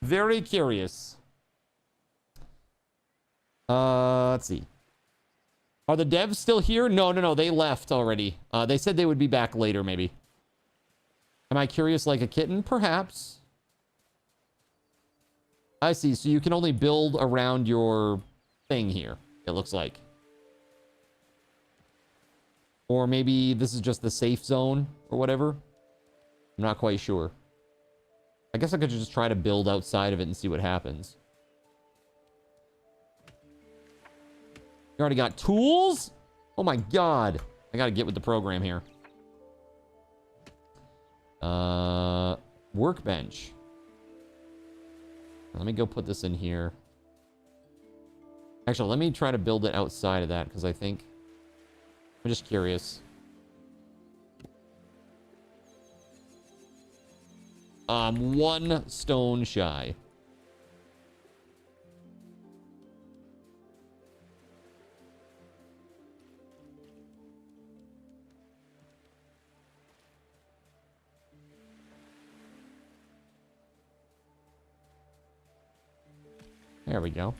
Very curious. Let's see. Are the devs still here? No. They left already. They said they would be back later, maybe. Am I curious like a kitten? Perhaps. I see. So you can only build around your thing here, it looks like. Or maybe this is just the safe zone or whatever. I'm not quite sure. I guess I could just try to build outside of it and see what happens. You already got tools? Oh my god. I gotta get with the program here. Workbench. Let me go put this in here. Actually, let me try to build it outside of that because I think... I'm just curious. One stone shy. There we go.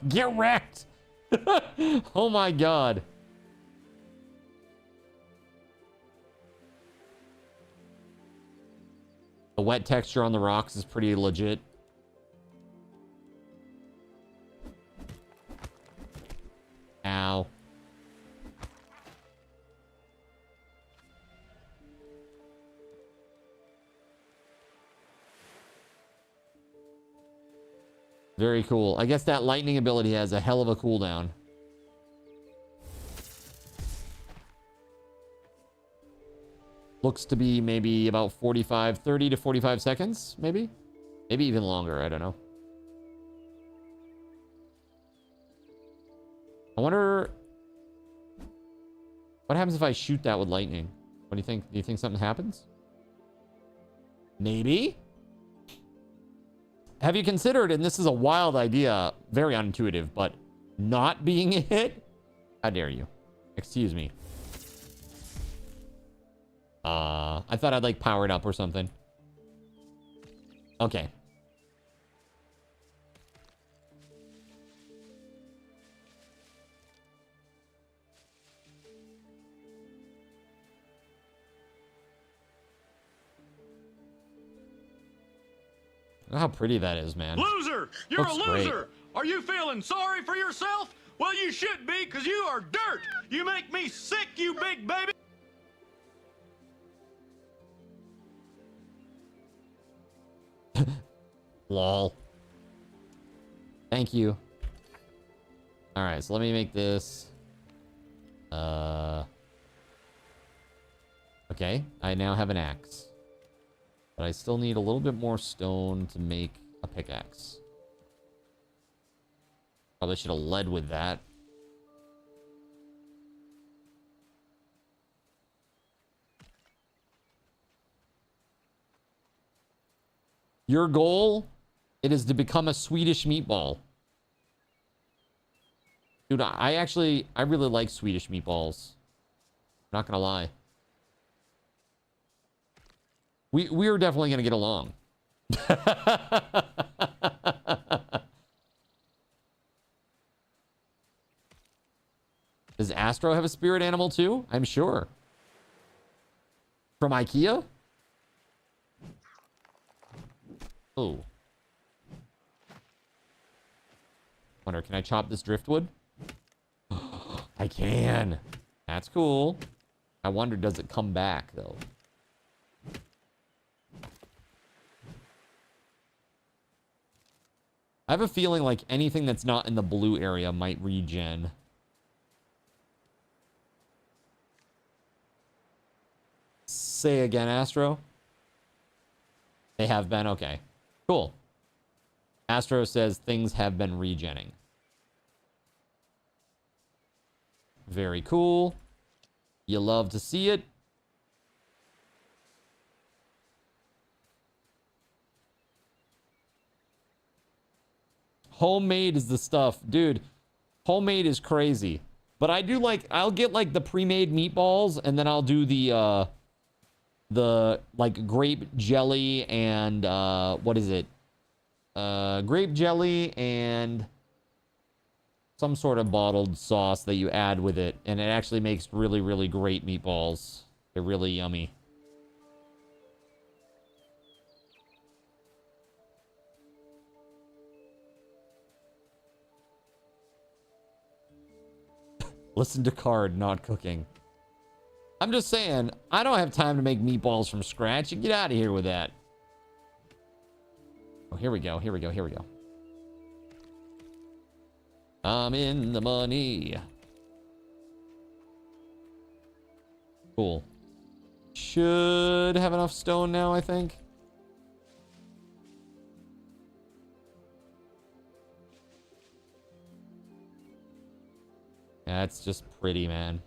Get wrecked! Oh my god. The wet texture on the rocks is pretty legit. Ow. Very cool. I guess that lightning ability has a hell of a cooldown. Looks to be maybe about 30 to 45 seconds, maybe? Maybe even longer, I don't know. I wonder... what happens if I shoot that with lightning? What do you think? Do you think something happens? Maybe? Have you considered, and this is a wild idea, very unintuitive, but not being hit? How dare you? Excuse me. I thought I'd like power it up or something. Okay. Look how pretty that is, man. Loser! You're Looks a loser! great. Are you feeling sorry for yourself? Well, you should be, because you are dirt! You make me sick, you big baby! Lol. Thank you. Alright, so let me make this. Okay, I now have an axe. But I still need a little bit more stone to make a pickaxe. Probably should have led with that. Your goal, it is to become a Swedish meatball. Dude, I really like Swedish meatballs. Not gonna lie. We're definitely gonna get along. Does Astro have a spirit animal too? I'm sure. From IKEA? Oh. Wonder, can I chop this driftwood? I can. That's cool. I wonder, does it come back though? I have a feeling like anything that's not in the blue area might regen. Say again, Astro. They have been? Okay. Cool. Astro says things have been regenning. Very cool. You love to see it. Homemade is the stuff. Dude, homemade is crazy. But I do like, I'll get like the pre-made meatballs, and then I'll do the like grape jelly and what is it? Grape jelly and some sort of bottled sauce that you add with it, and it actually makes really, really great meatballs. They're really yummy. Listen to Card, not cooking. I'm just saying, I don't have time to make meatballs from scratch. You get out of here with that. Oh, here we go, here we go, here we go. I'm in the money. Cool. Should have enough stone now, I think. That's just pretty, man.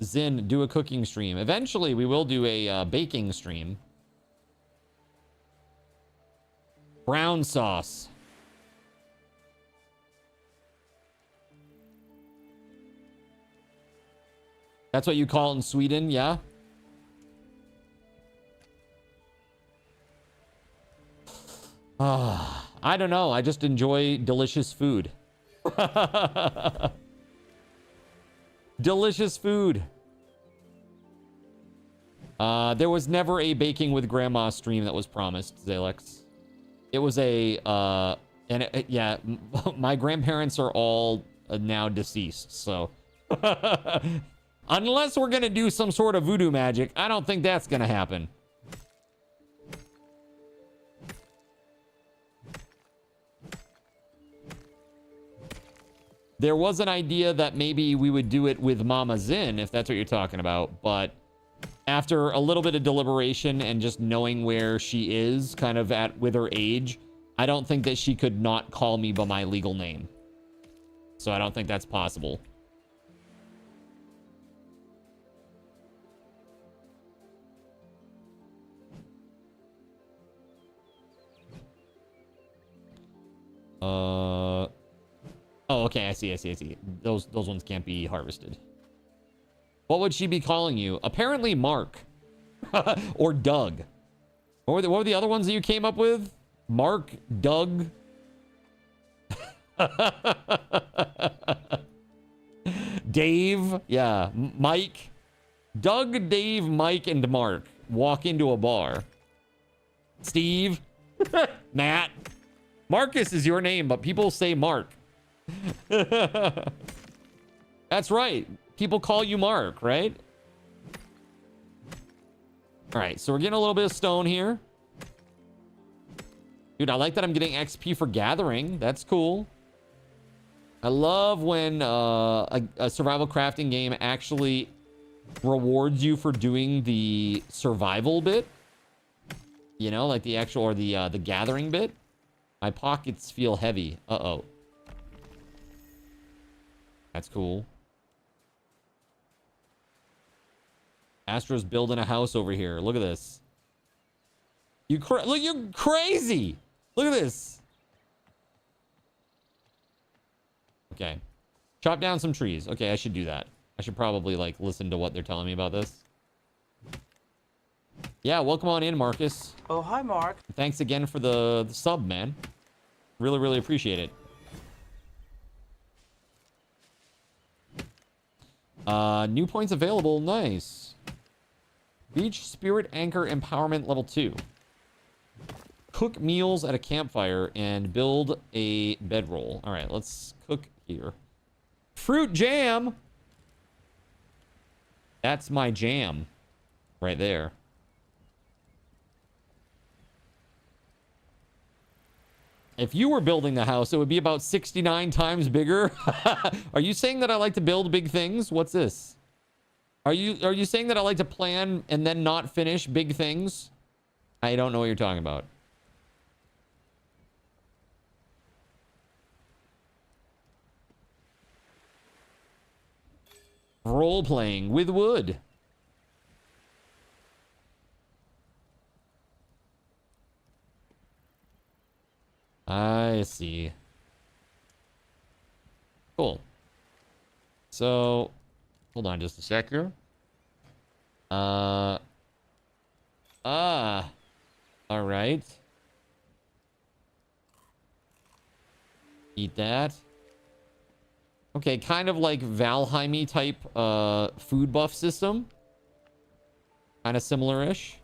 Zin, do a cooking stream. Eventually, we will do a baking stream. Brown sauce. That's what you call it in Sweden, yeah? I don't know. I just enjoy delicious food. Delicious food. There was never a baking with grandma stream that was promised, Zalex. It was a, yeah, my grandparents are all now deceased, so. Unless we're gonna do some sort of voodoo magic, I don't think that's gonna happen. There was an idea that maybe we would do it with Mama Zin, if that's what you're talking about, but after a little bit of deliberation and just knowing where she is, kind of with her age, I don't think that she could not call me by my legal name. So I don't think that's possible. Oh, okay, I see. Those ones can't be harvested. What would she be calling you? Apparently Mark. Or Doug. What were the other ones that you came up with? Mark, Doug. Dave. Yeah, Mike. Doug, Dave, Mike, and Mark walk into a bar. Steve. Matt. Marcus is your name, but people say Mark. That's right. People call you Mark, right? All right, so we're getting a little bit of stone here. Dude, I like that I'm getting XP for gathering. That's cool. I love when a survival crafting game actually rewards you for doing the survival bit. You know, like the actual, or the gathering bit. My pockets feel heavy. Uh-oh. That's cool. Astro's building a house over here. Look at this. Look, you're crazy. Look at this. Okay. Chop down some trees. Okay, I should do that. I should probably, like, listen to what they're telling me about this. Yeah, welcome on in, Marcus. Oh, hi, Mark. Thanks again for the sub, man. Really, really appreciate it. New points available. Nice. Beach Spirit Anchor Empowerment Level 2. Cook meals at a campfire and build a bedroll. All right, let's cook here. Fruit jam. That's my jam right there. If you were building the house, it would be about 69 times bigger. Are you saying that I like to build big things? What's this? Are you saying that I like to plan and then not finish big things? I don't know what you're talking about. Role playing with wood. I see. Cool. So, hold on just a sec here. All right. Eat that. Okay, kind of like Valheim-y type food buff system. Kind of similar-ish.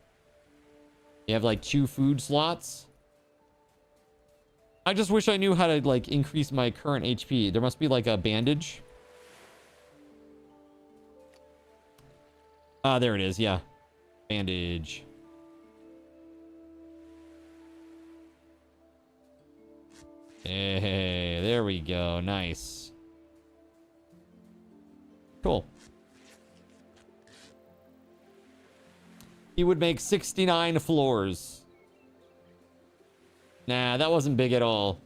You have like 2 food slots. I just wish I knew how to like increase my current HP. There must be like a bandage. Ah, there it is. Yeah. Bandage. Hey, there we go. Nice. Cool. He would make 69 floors. Nah, that wasn't big at all.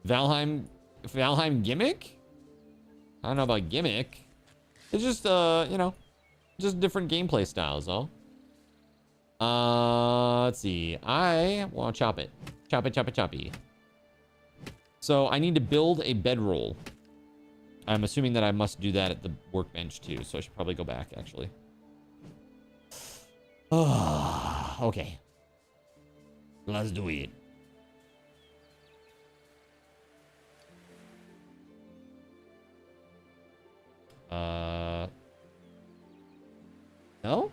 Valheim gimmick? I don't know about gimmick. It's just, you know, just different gameplay styles, all. Let's see. I want to chop it. Chop it, chop it, choppy. So I need to build a bedroll. I'm assuming that I must do that at the workbench too, so I should probably go back, actually. Okay. Let's do it. No?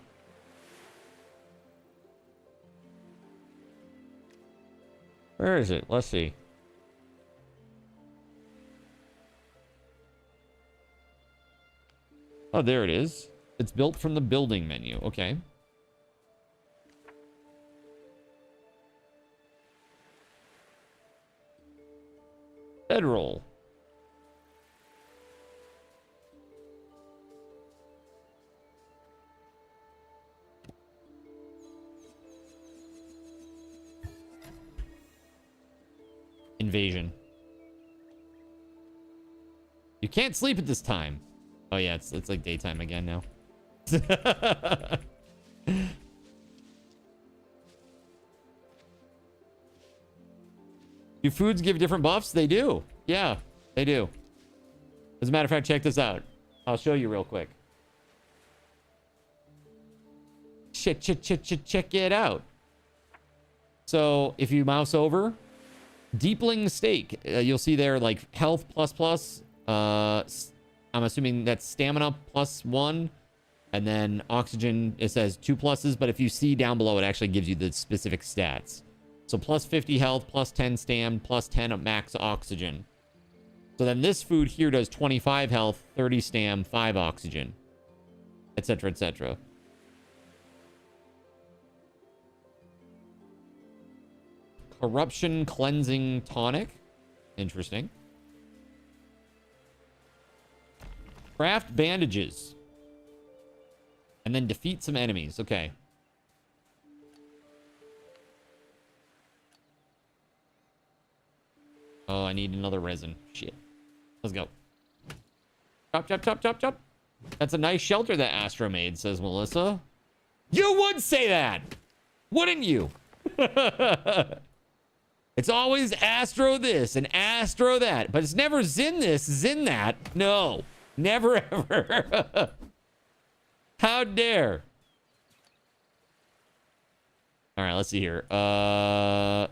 Where is it? Let's see. Oh, there it is. It's built from the building menu. Okay. Bedroll. Invasion. You can't sleep at this time. Oh yeah, it's like daytime again now. Do foods give different buffs? They do. Yeah, they do. As a matter of fact, check this out. I'll show you real quick. Check it out. So if you mouse over, Deepling Steak, you'll see there like health plus. I'm assuming that's stamina +1, and then oxygen, it says 2 pluses, but if you see down below, it actually gives you the specific stats. So +50 health, +10 stam, +10 of max oxygen. So then this food here does 25 health, 30 stam, 5 oxygen, etc., etc. Corruption Cleansing Tonic. Interesting. Craft bandages. And then defeat some enemies. Okay. Oh, I need another resin. Shit. Let's go. Chop, chop, chop, chop, chop. That's a nice shelter that Astro made, says Melissa. You would say that! Wouldn't you? It's always Astro this and Astro that. But it's never Zin this, Zin that. No. Never ever. How dare. All right, let's see here. I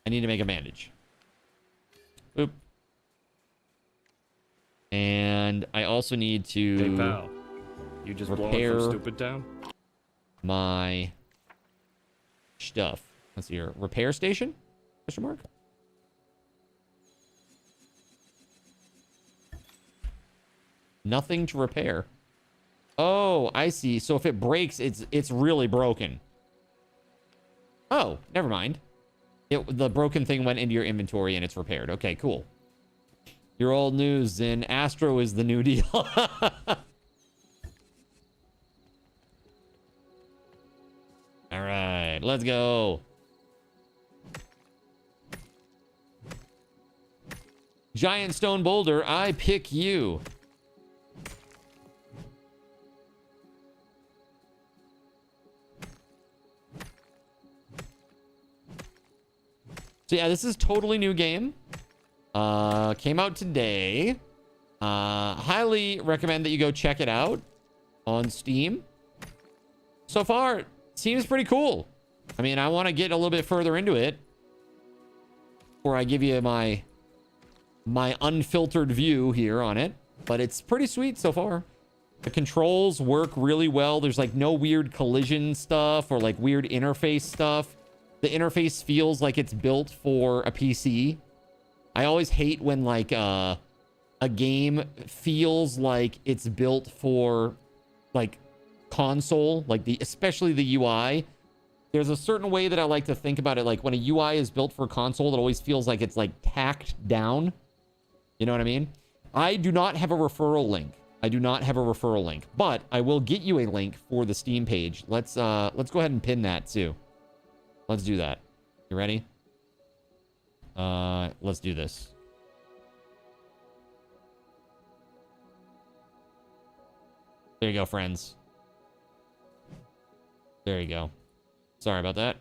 need to make a bandage. Oop. And I also need to Hey pal, you just blowing from stupid town? My stuff. Let's see here. Repair station? Question mark? Nothing to repair. Oh, I see. So if it breaks, it's really broken. Oh, never mind. The broken thing went into your inventory and it's repaired. Okay, cool. You're old news, and Astro is the new deal. All right, let's go. Giant stone boulder, I pick you. So yeah, this is totally new game. Came out today. Highly recommend that you go check it out on Steam. So far, it seems pretty cool. I mean, I want to get a little bit further into it before I give you my unfiltered view here on it, but it's pretty sweet so far. The controls work really well. There's like no weird collision stuff or like weird interface stuff. The interface feels like it's built for a PC. I always hate when like a game feels like it's built for like console, like especially the UI. There's a certain way that I like to think about it. Like when a UI is built for console, it always feels like it's like tacked down. You know what I mean? I do not have a referral link. But I will get you a link for the Steam page. Let's go ahead and pin that too. Let's do that. You ready? Let's do this. There you go, friends. There you go. Sorry about that.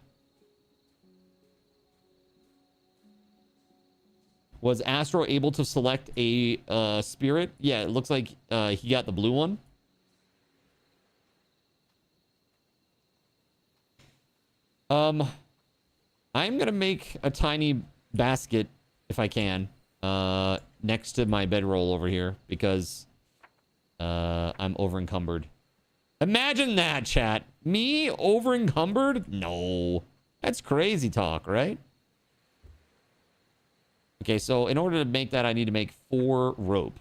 Was Astro able to select a spirit? Yeah, it looks like he got the blue one. I'm gonna make a tiny basket if I can next to my bedroll over here because I'm over encumbered. Imagine that, chat. Me over encumbered? No, that's crazy talk, right? Okay, so in order to make that, I need to make 4 rope.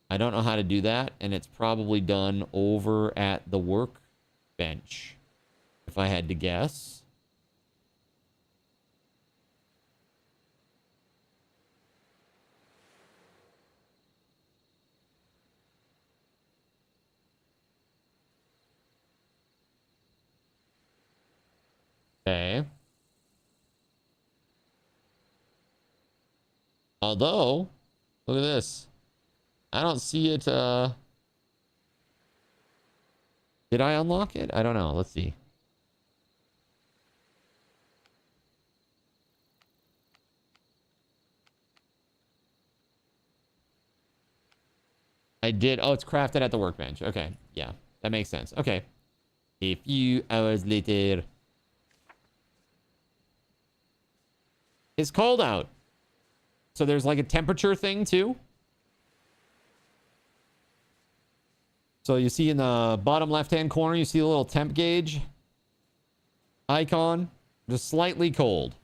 I don't know how to do that, and it's probably done over at the workbench, if I had to guess. Okay. Although, look at this. I don't see it. Did I unlock it? I don't know. Let's see. I did. Oh, it's crafted at the workbench. Okay. Yeah, that makes sense. Okay. A few hours later. It's cold out. So there's like a temperature thing too. So you see in the bottom left-hand corner, you see a little temp gauge icon. Just slightly cold.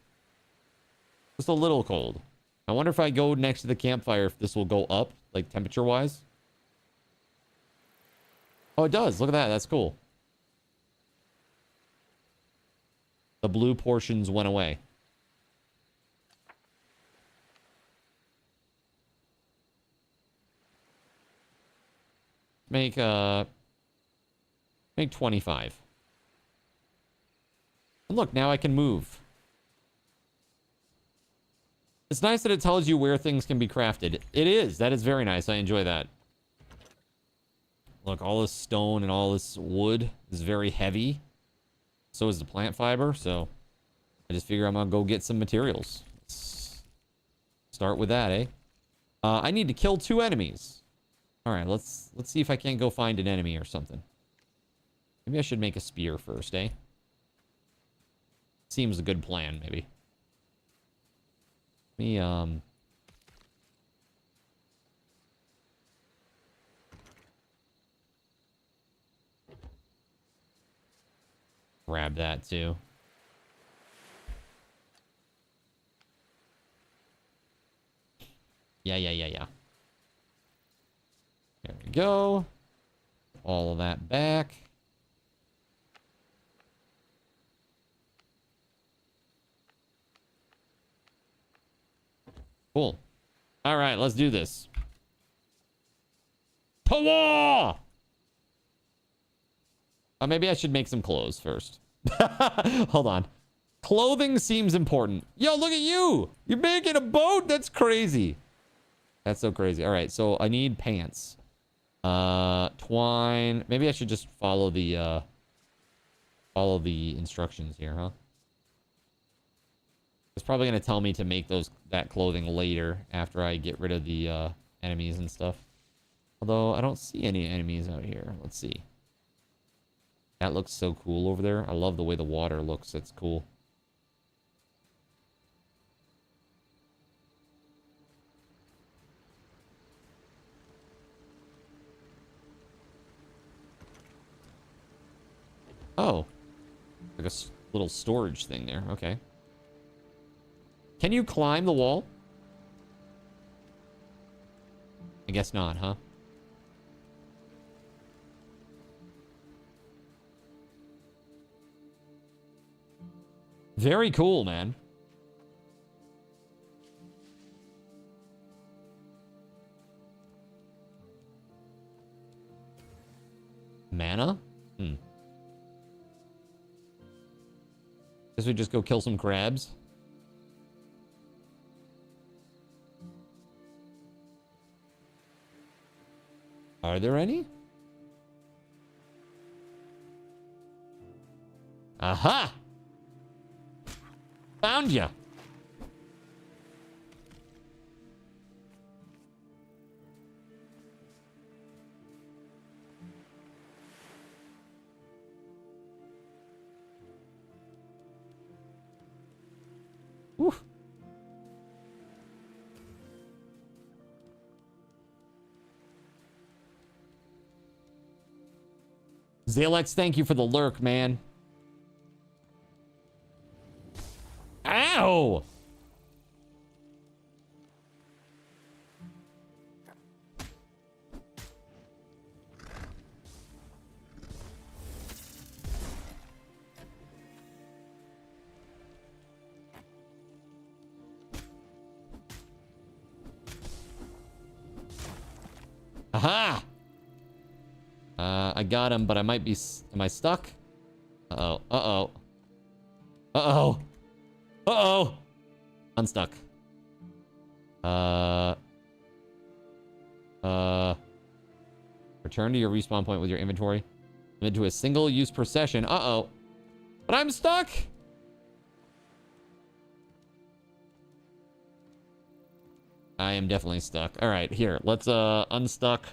Just a little cold. I wonder if I go next to the campfire, if this will go up, like temperature-wise. Oh, it does. Look at that. That's cool. The blue portions went away. Make 25. And look, now I can move. It's nice that it tells you where things can be crafted. It is. That is very nice. I enjoy that. Look, all this stone and all this wood is very heavy. So is the plant fiber. So I just figure I'm gonna go get some materials. Let's start with that, eh? I need to kill 2 enemies. All right, let's see if I can't go find an enemy or something. Maybe I should make a spear first, eh? Seems a good plan, maybe. Let me, grab that too. Yeah. There we go. All of that back. Cool. All right, let's do this. Power! Maybe I should make some clothes first. Hold on. Clothing seems important. Yo, look at you! You're making a boat? That's crazy. That's so crazy. All right, so I need pants. Twine. Maybe I should just follow the instructions here, huh? It's probably gonna tell me to make that clothing later after I get rid of the enemies and stuff. Although I don't see any enemies out here. Let's see. That looks so cool over there. I love the way the water looks. That's cool. Oh. Like a little storage thing there. Okay. Can you climb the wall? I guess not, huh? Very cool, man. Mana? Guess we just go kill some crabs. Are there any? Aha! Found ya. Whew. Zalex, thank you for the lurk, man. Ow! Aha! I got him, but I might be... Am I stuck? Uh-oh. Uh-oh. Uh-oh. Uh-oh! Unstuck. Return to your respawn point with your inventory. Limit to a single use per session. Uh-oh. But I'm stuck! I am definitely stuck. Alright, here. Let's, unstuck.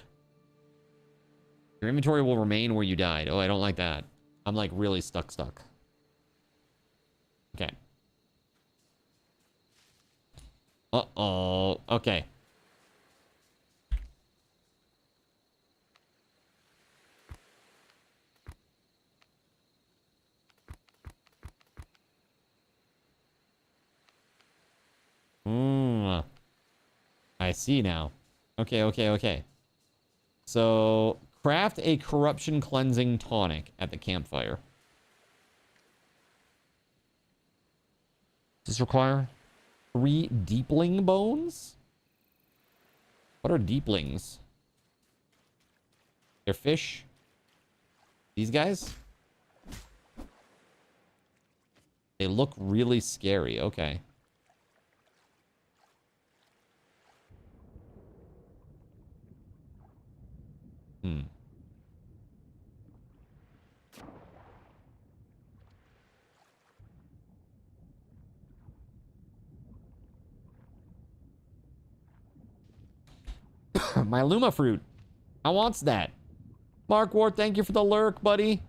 Your inventory will remain where you died. Oh, I don't like that. I'm, like, really stuck. Okay. Uh-oh. Okay. I see now. Okay. So, craft a corruption cleansing tonic at the campfire. Does this require 3 deepling bones? What are deeplings? They're fish? These guys? They look really scary. Okay. My Luma fruit. I wants that. Mark Ward, thank you for the lurk, buddy.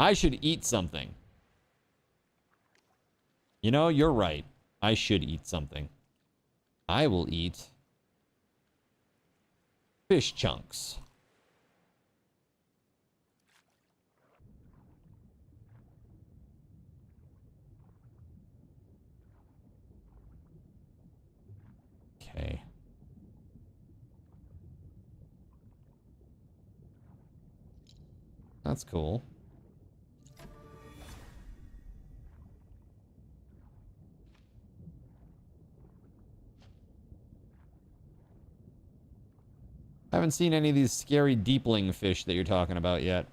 I should eat something. You know, you're right. I should eat something. I will eat fish chunks. That's cool. I haven't seen any of these scary deepling fish that you're talking about yet.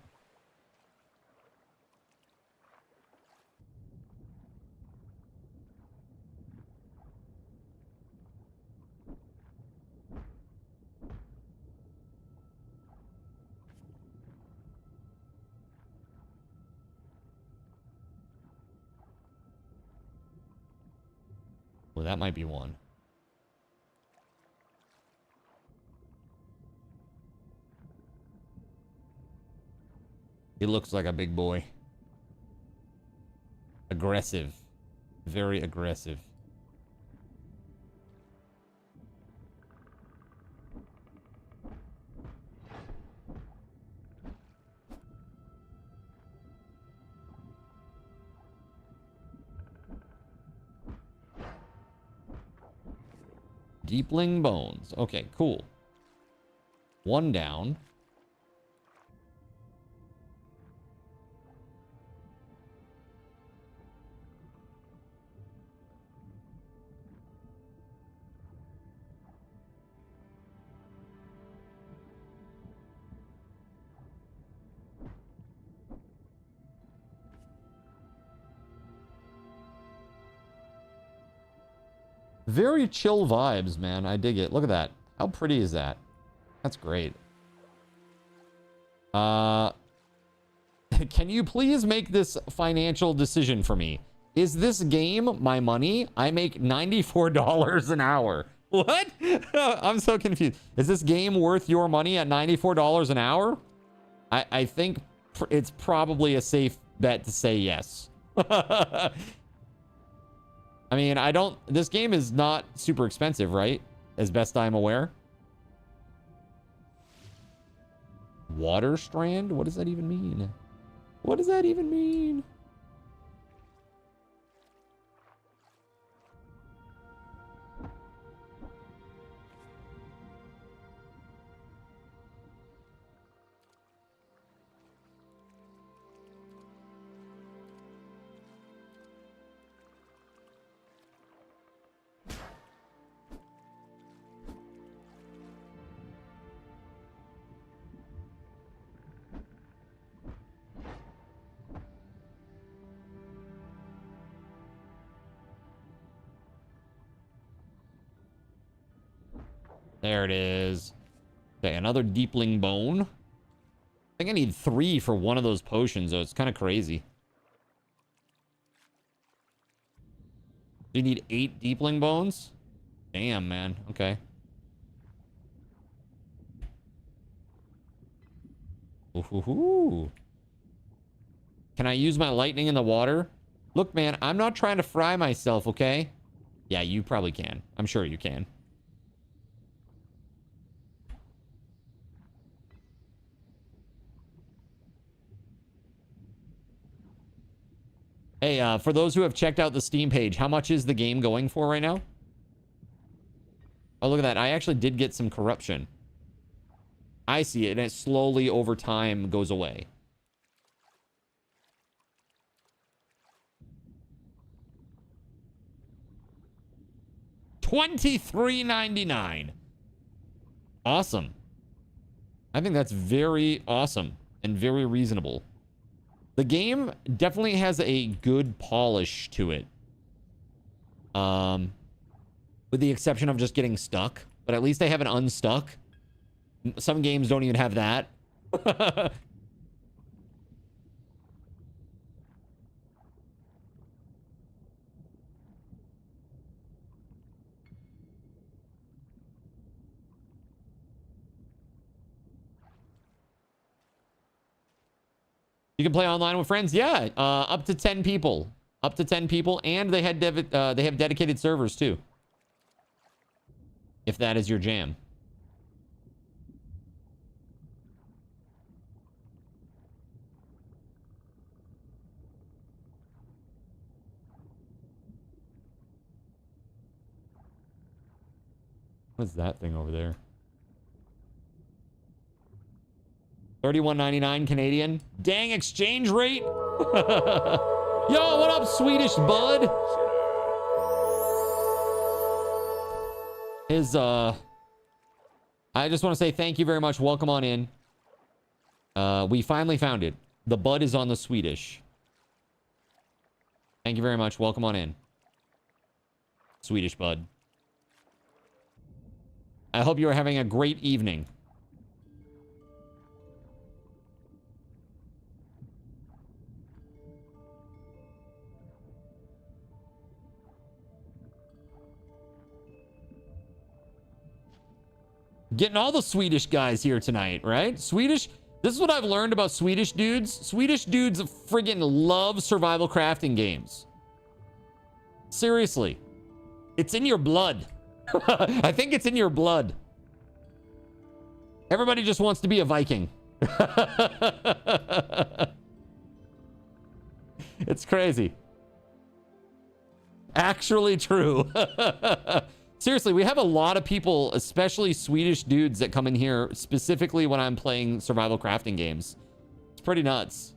Well, that might be one. He looks like a big boy. Aggressive. Very aggressive. Deepling bones. Okay, cool. One down. Very chill vibes, man. I dig it. Look at that. How pretty is that? That's great. Can you please make this financial decision for me? Is this game my money? I make $94 an hour. What? I'm so confused. Is this game worth your money at $94 an hour? I think it's probably a safe bet to say yes. I mean, this game is not super expensive, right? As best I'm aware. Water strand? What does that even mean? What does that even mean? There it is. Okay, another deepling bone. I think I need 3 for one of those potions, though. It's kind of crazy. Do you need 8 deepling bones? Damn, man. Okay. Ooh. Can I use my lightning in the water? Look, man, I'm not trying to fry myself, okay? Yeah, you probably can. I'm sure you can. Hey, for those who have checked out the Steam page, how much is the game going for right now? Oh, look at that. I actually did get some corruption. I see it, and it slowly over time goes away. $23.99. Awesome. I think that's very awesome and very reasonable. The game definitely has a good polish to it. With the exception of just getting stuck. But at least they haven't unstuck. Some games don't even have that. You can play online with friends? Yeah, up to 10 people. Up to 10 people, and they have dedicated servers too. If that is your jam. What's that thing over there? 31.99 Canadian. Dang exchange rate. Yo, what up, Swedish bud? I just want to say thank you very much. Welcome on in. We finally found it. The bud is on the Swedish. Thank you very much. Welcome on in. Swedish bud. I hope you are having a great evening. Getting all the Swedish guys here tonight, right? Swedish. This is what I've learned about Swedish dudes. Swedish dudes friggin' love survival crafting games. Seriously. It's in your blood. I think it's in your blood. Everybody just wants to be a Viking. It's crazy. Actually true. Seriously, we have a lot of people, especially Swedish dudes, that come in here specifically when I'm playing survival crafting games. It's pretty nuts.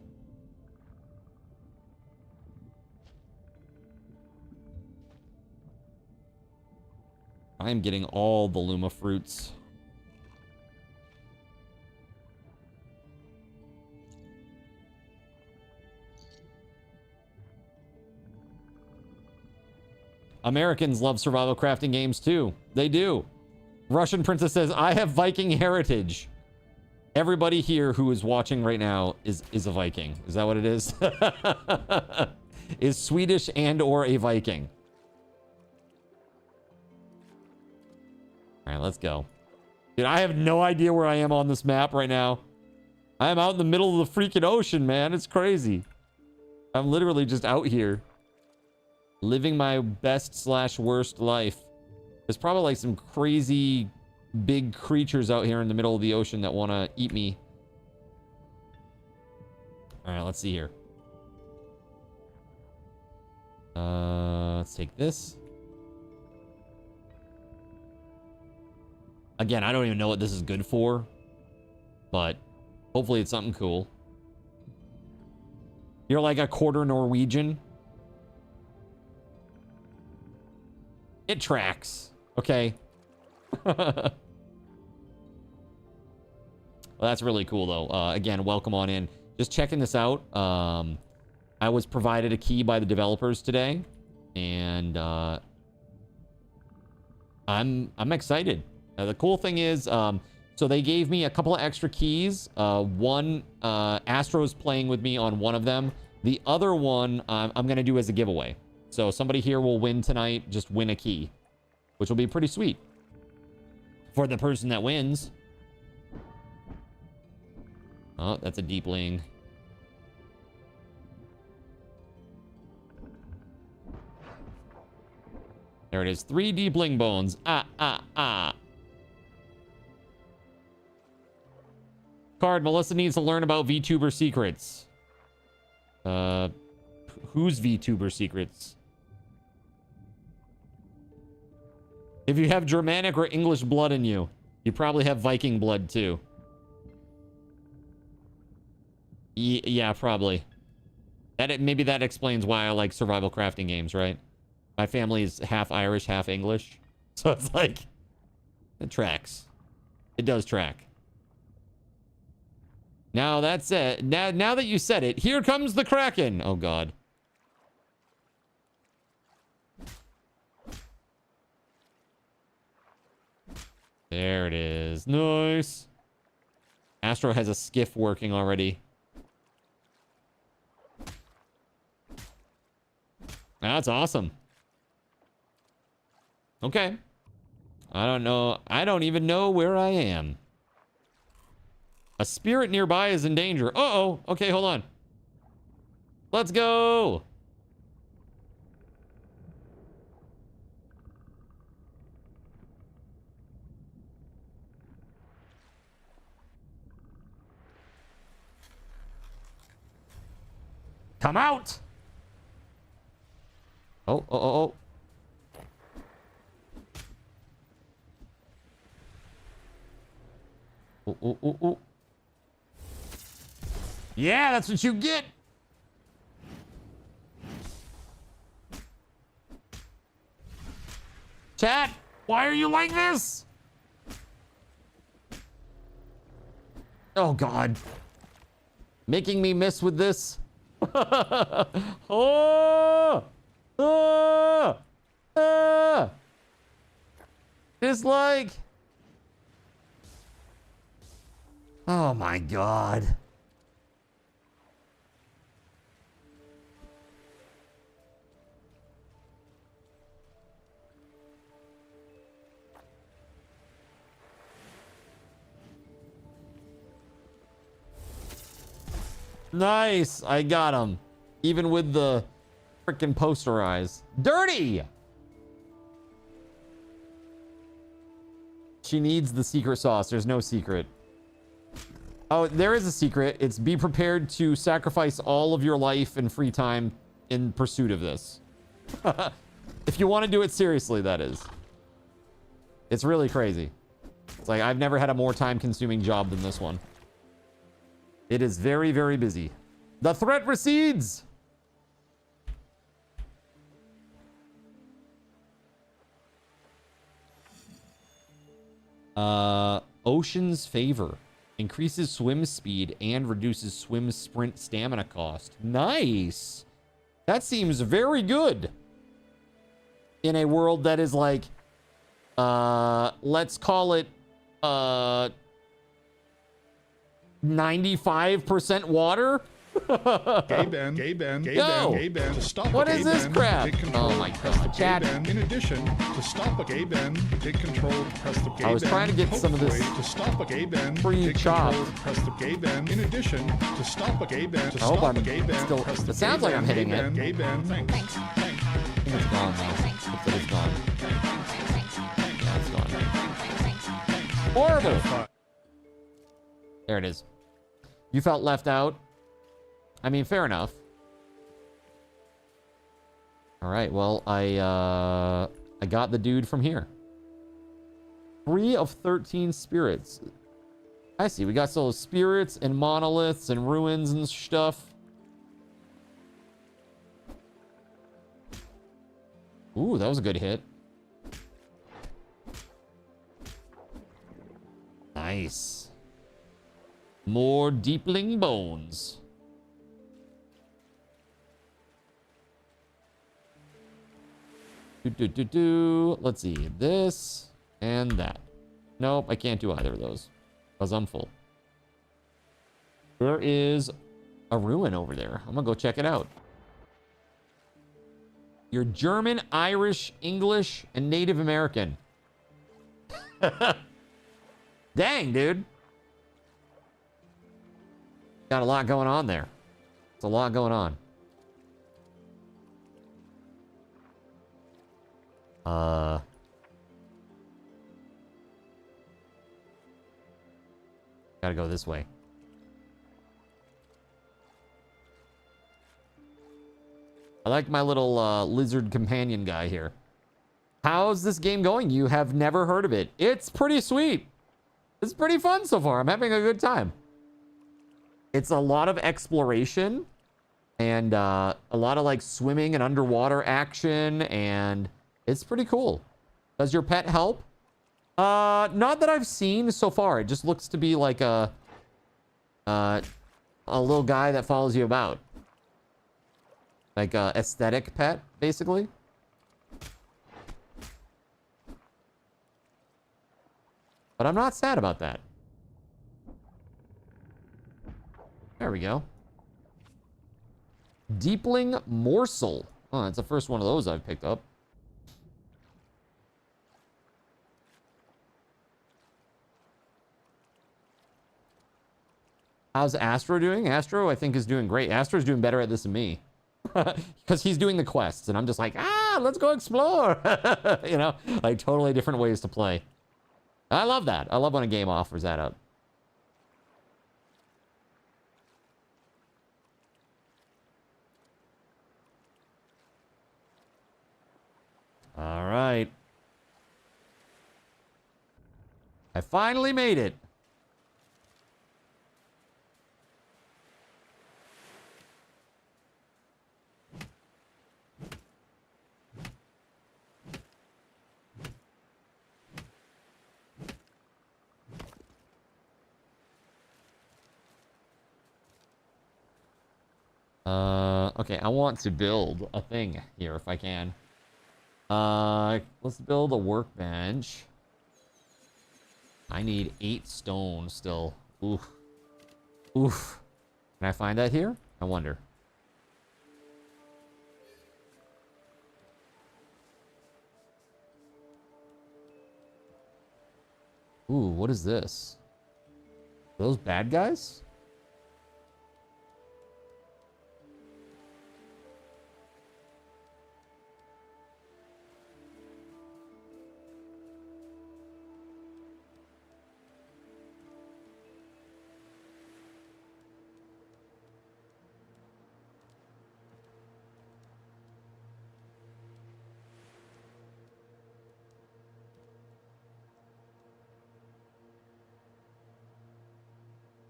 I am getting all the Luma fruits. Americans love survival crafting games too. They do. Russian Princess says, I have Viking heritage. Everybody here who is watching right now is a Viking. Is that what it is? Is Swedish and or a Viking. All right, let's go. Dude, I have no idea where I am on this map right now. I am out in the middle of the freaking ocean, man. It's crazy. I'm literally just out here. Living my best / worst life. There's probably like some crazy big creatures out here in the middle of the ocean that want to eat me. All right, let's see here. Let's take this. Again, I don't even know what this is good for, but hopefully it's something cool. You're like a quarter Norwegian. It tracks. Okay. Well, that's really cool, though. Again, welcome on in. Just checking this out. I was provided a key by the developers today, and I'm excited. The cool thing is, so they gave me a couple of extra keys. One, Astro's playing with me on one of them. The other one, I'm gonna do as a giveaway. So somebody here will win tonight, just win a key, which will be pretty sweet for the person that wins. Oh, that's a deepling. There it is. 3 deepling bones. Card, Melissa needs to learn about VTuber secrets. Who's VTuber secrets? If you have Germanic or English blood in you, you probably have Viking blood too. Yeah, probably. Maybe that explains why I like survival crafting games, right? My family is half Irish, half English. So it's like, it tracks. It does track. Now that's it. Now that you said it, here comes the Kraken. Oh, God. There it is. Nice. Astro has a skiff working already. That's awesome. Okay. I don't know. I don't even know where I am. A spirit nearby is in danger. Uh-oh. Okay, hold on. Let's go. Come out. Oh. Oh. Yeah, that's what you get. Chat, why are you like this? Oh, God. Making me miss with this. Oh! It's like... Oh, my God. Nice. I got him. Even with the freaking poster eyes. Dirty! She needs the secret sauce. There's no secret. Oh, there is a secret. It's be prepared to sacrifice all of your life and free time in pursuit of this. If you want to do it seriously, that is. It's really crazy. It's like, I've never had a more time-consuming job than this one. It is very, very busy. The threat recedes! Ocean's Favor. Increases swim speed and reduces swim sprint stamina cost. Nice! That seems very good. In a world that is like, let's call it, 95% water? Gay Ben, gay Ben, gay Yo, Ben, gay Ben. To stop what a is gay this Ben, crap? hit control, Oh my press the God, gay chat. Ben. In addition, to stop a gay Ben, hit control, press the gay Ben. I was trying to get some of this To stop a gay Ben, free hit chop. control, press the gay Ben. In addition, to stop a gay Ben, to I hope stop a I'm gay Ben, still. press the It sounds gay like I'm Ben, hitting gay it. Ben, gay Ben. Thanks. I think it's gone though. Looks like it's gone. Yeah, it's gone. Horrible. There it is. You felt left out. I mean, fair enough. All right. Well, I got the dude from here. 3 of 13 spirits. I see. We got some spirits and monoliths and ruins and stuff. Ooh, that was a good hit. Nice. More deepling bones. Let's see. This and that. Nope, I can't do either of those because I'm full. There is a ruin over there. I'm gonna go check it out. You're German, Irish, English, and Native American. Dang, dude. Got a lot going on there. It's a lot going on. Gotta go this way. I like my little lizard companion guy here. How's this game going? You have never heard of it. It's pretty sweet. It's pretty fun so far. I'm having a good time. It's a lot of exploration and a lot of like swimming and underwater action, and it's pretty cool. Does your pet help? Not that I've seen so far. It just looks to be like a little guy that follows you about. Like a aesthetic pet, basically. But I'm not sad about that. There we go. Deepling Morsel. Oh, that's the first one of those I've picked up. How's Astro doing? Astro, I think, is doing great. Astro's doing better at this than me. Because he's doing the quests, and I'm just like, let's go explore. You know, like totally different ways to play. I love that. I love when a game offers that up. All right. I finally made it. Okay, I want to build a thing here if I can. Let's build a workbench. I need 8 stone still. Oof. Oof. Can I find that here? I wonder. Ooh, what is this? Are those bad guys?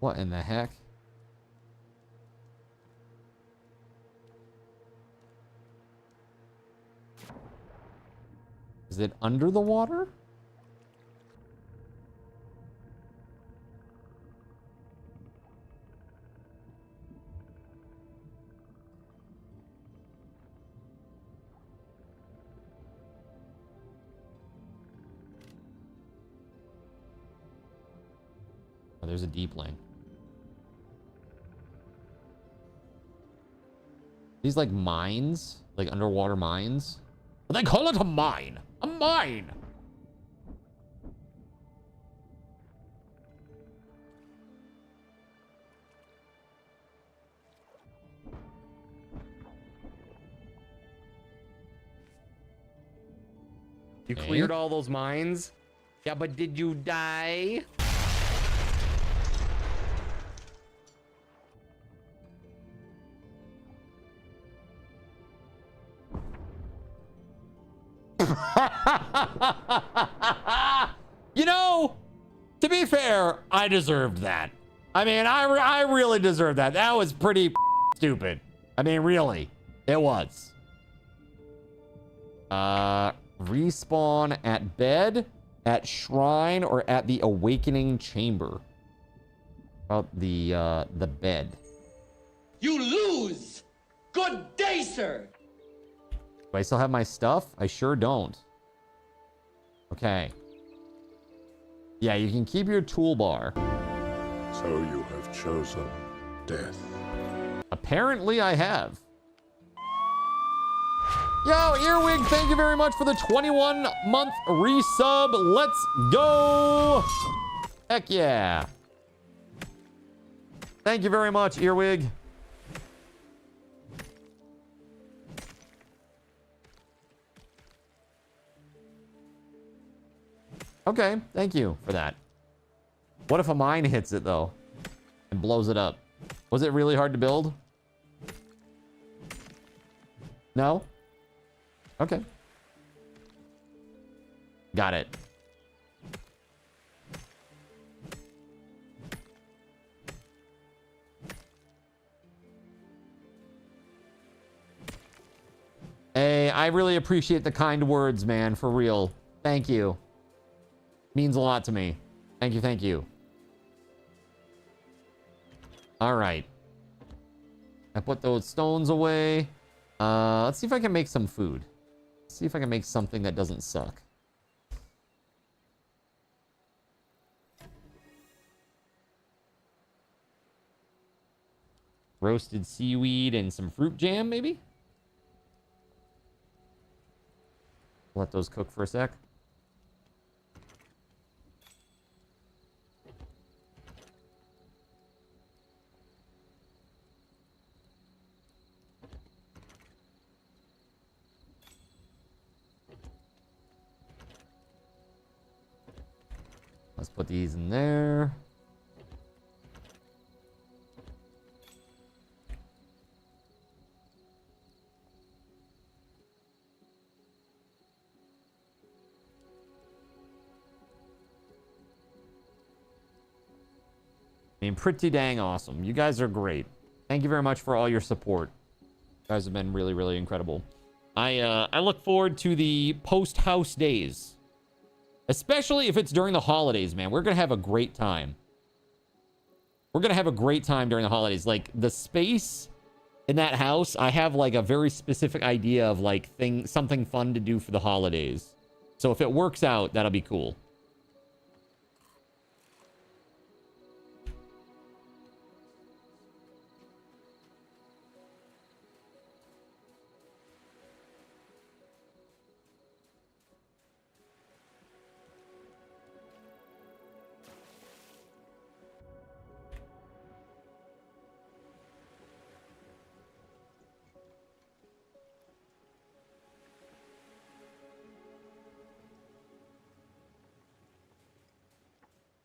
What in the heck? Is it under the water? Oh, there's a deep lane. These like mines, like underwater mines. But they call it a mine. A mine. You cleared all those mines? Yeah, but did you die? You know, to be fair, I deserved that. I mean, I really deserved that. That was pretty stupid. I mean, really, it was. Respawn at bed, at shrine, or at the awakening chamber. About the bed. You lose. Good day, sir. Do I still have my stuff? I sure don't. Okay. Yeah, you can keep your toolbar. So you have chosen death. Apparently I have. Yo, Earwig, thank you very much for the 21-month resub. Let's go. Heck yeah. Thank you very much, Earwig. Okay, thank you for that. What if a mine hits it, though, and blows it up? Was it really hard to build? No? Okay. Got it. Hey, I really appreciate the kind words, man, for real. Thank you. Means a lot to me. Thank you, thank you. All right. I put those stones away. Let's see if I can make some food. Let's see if I can make something that doesn't suck. Roasted seaweed and some fruit jam, maybe? Let those cook for a sec. Let's put these in there. I mean, pretty dang awesome. You guys are great. Thank you very much for all your support. You guys have been really, really incredible. I look forward to the post-house days. Especially if it's during the holidays, man. We're going to have a great time. We're going to have a great time during the holidays. Like, the space in that house, I have like a very specific idea of like something fun to do for the holidays. So if it works out, that'll be cool.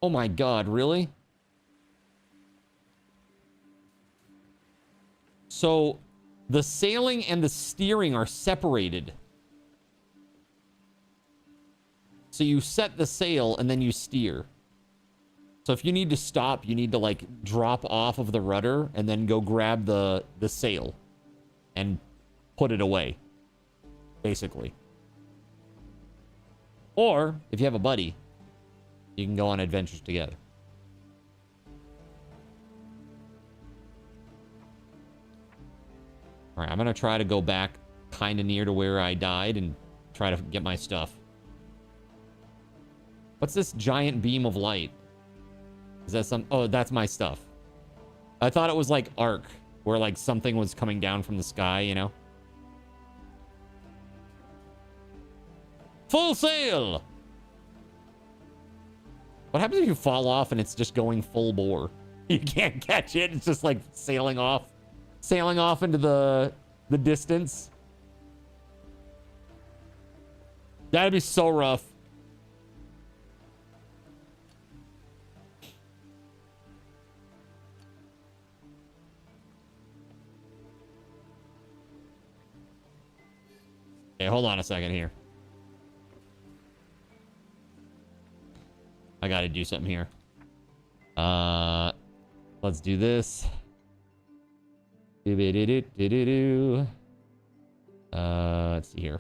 Oh my God, really? So the sailing and the steering are separated. So you set the sail and then you steer. So if you need to stop, you need to like drop off of the rudder and then go grab the sail and put it away, basically. Or if you have a buddy, you can go on adventures together. All right, I'm going to try to go back kind of near to where I died and try to get my stuff. What's this giant beam of light? Is that some... Oh, that's my stuff. I thought it was like Ark, where like something was coming down from the sky, you know? Full sail! What happens if you fall off and it's just going full bore? You can't catch it. It's just like sailing off into the distance. That'd be so rough. Okay, hold on a second here. I gotta do something here. Let's do this. Let's see here.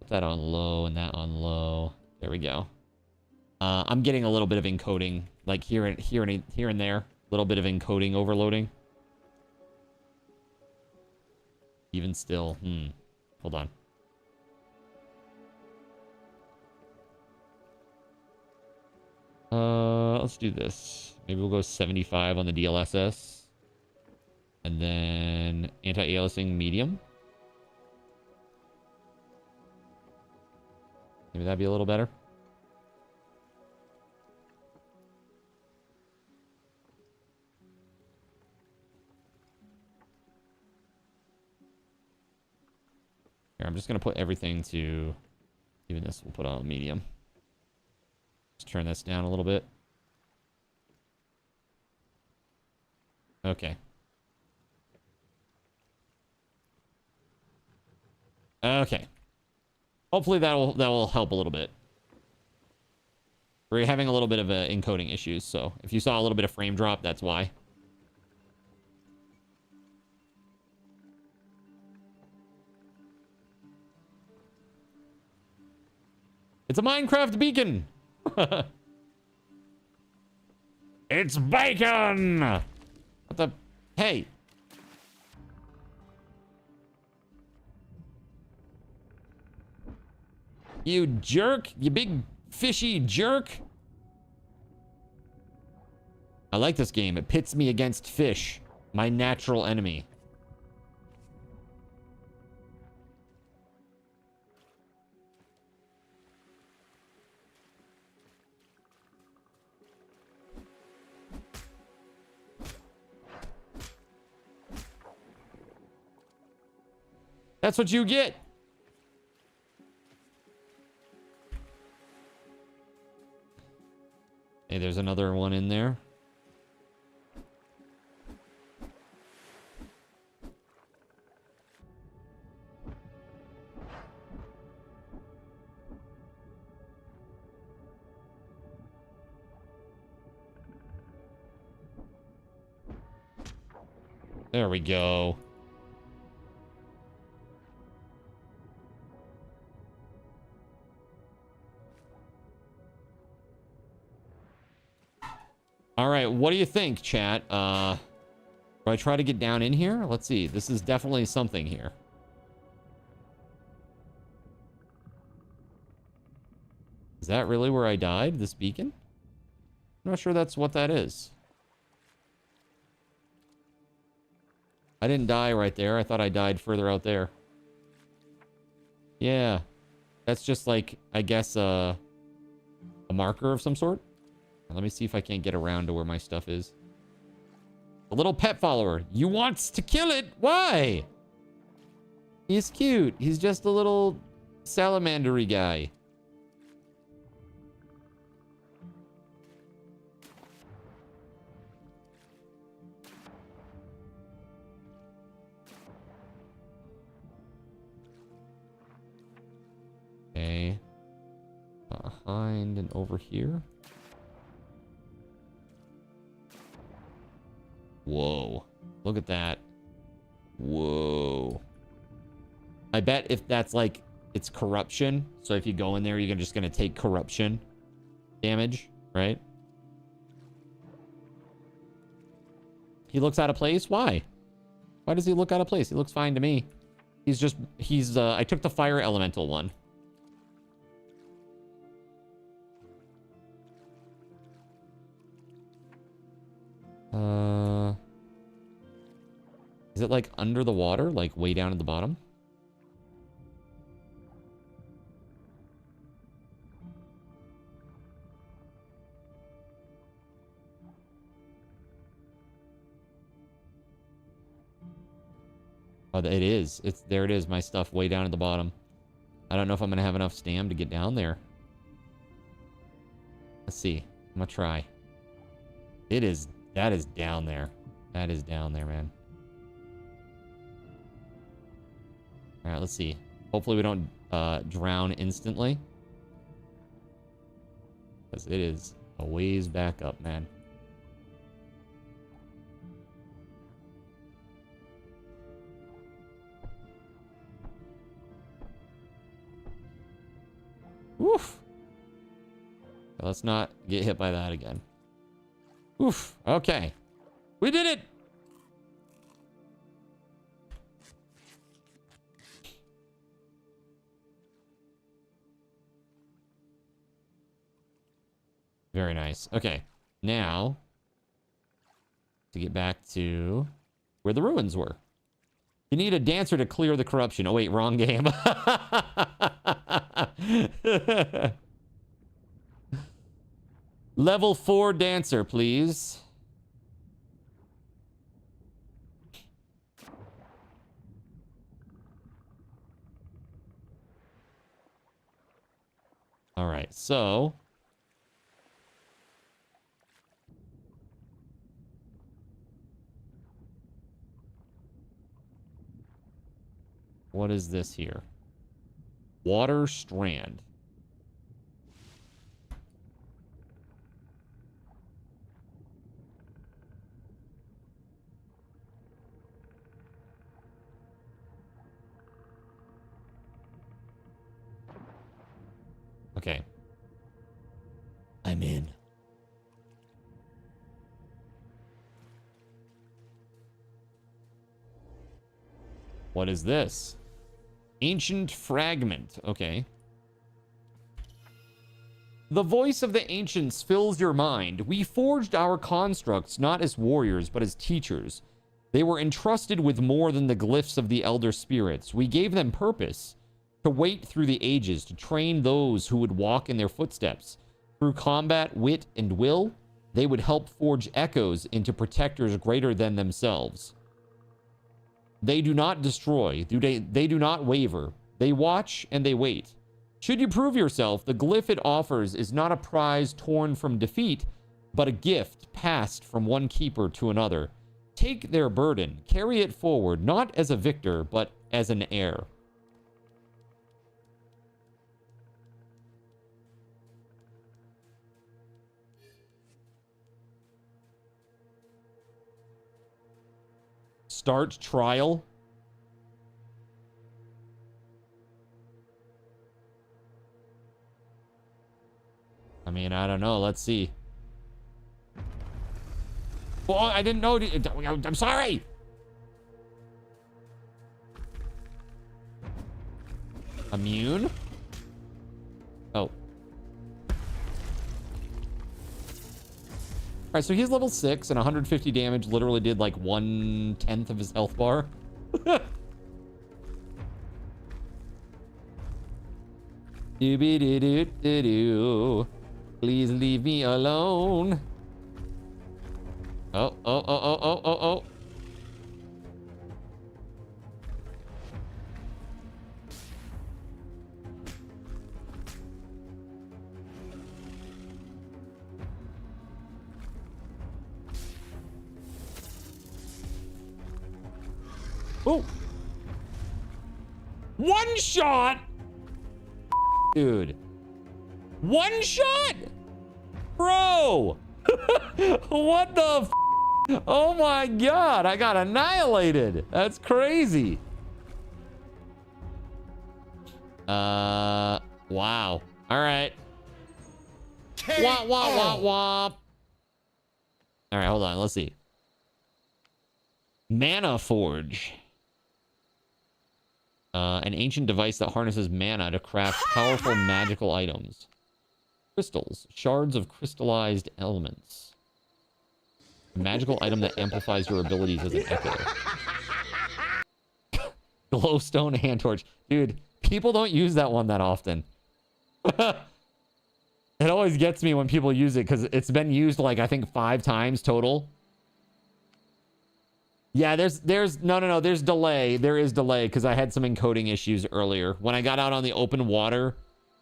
Put that on low and that on low. There we go. I'm getting a little bit of encoding, like here and there. A little bit of encoding overloading. Even still, hold on. Let's do this. Maybe we'll go 75 on the DLSS. And then anti-aliasing medium. Maybe that'd be a little better. Here, I'm just going to put everything to... Even this we'll put on medium. Just turn this down a little bit. Okay. Okay. Hopefully that will help a little bit. We're having a little bit of encoding issues, so if you saw a little bit of frame drop, that's why. It's a Minecraft beacon. It's bacon. What the? Hey. You jerk. You big fishy jerk. I like this game. It pits me against fish, my natural enemy. That's what you get. Hey, there's another one in there. There we go. All right, what do you think, chat? Do I try to get down in here? Let's see. This is definitely something here. Is that really where I died? This beacon? I'm not sure that's what that is. I didn't die right there. I thought I died further out there. Yeah. That's just like, I guess, a marker of some sort. Let me see if I can't get around to where my stuff is. A little pet follower. You wants to kill it? Why? He's cute. He's just a little salamandery guy. Okay. Behind and over here. Whoa. Look at that. Whoa. I bet if that's like, it's corruption. So if you go in there, you're just going to take corruption damage, right? He looks out of place? Why? Why does he look out of place? He looks fine to me. I took the fire elemental one. Is it like under the water? Like way down at the bottom? Oh, it is. There it is. My stuff way down at the bottom. I don't know if I'm going to have enough stam to get down there. Let's see. I'm going to try. That is down there. That is down there, man. All right, let's see. Hopefully we don't drown instantly. Because it is a ways back up, man. Woof. Let's not get hit by that again. Oof. Okay. We did it. Very nice. Okay. Now, to get back to where the ruins were. You need a dancer to clear the corruption. Oh, wait, wrong game. Level 4 dancer, please. All right, so what is this here? Water strand. Okay. I'm in. What is this? Ancient fragment. Okay. The voice of the ancients fills your mind. We forged our constructs not as warriors, but as teachers. They were entrusted with more than the glyphs of the elder spirits. We gave them purpose. To wait through the ages, to train those who would walk in their footsteps. Through combat, wit, and will, they would help forge echoes into protectors greater than themselves. They do not destroy. They do not waver. They watch and they wait. Should you prove yourself, the glyph it offers is not a prize torn from defeat, but a gift passed from one keeper to another. Take their burden, carry it forward, not as a victor, but as an heir. Start trial. I mean, I don't know. Let's see. Well, I didn't know. I'm sorry. Immune? Oh. All right, so he's level 6 and 150 damage literally did like 1/10 of his health bar. Do-be-do-do-do-do. Please leave me alone. Oh, oh, oh, oh, oh, oh, oh. Oh. One shot. Dude. One shot. Bro. What the f? Oh my god, I got annihilated. That's crazy. Wow. All right. Wah, wah, wah, wah. All right, hold on. Let's see. Mana Forge. An ancient device that harnesses mana to craft powerful magical items. Crystals. Shards of crystallized elements. A magical item that amplifies your abilities as an echo. Glowstone hand torch. Dude, people don't use that one that often. It always gets me when people use it because it's been used like I think 5 times total. Yeah, there's delay. There is delay because I had some encoding issues earlier. When I got out on the open water,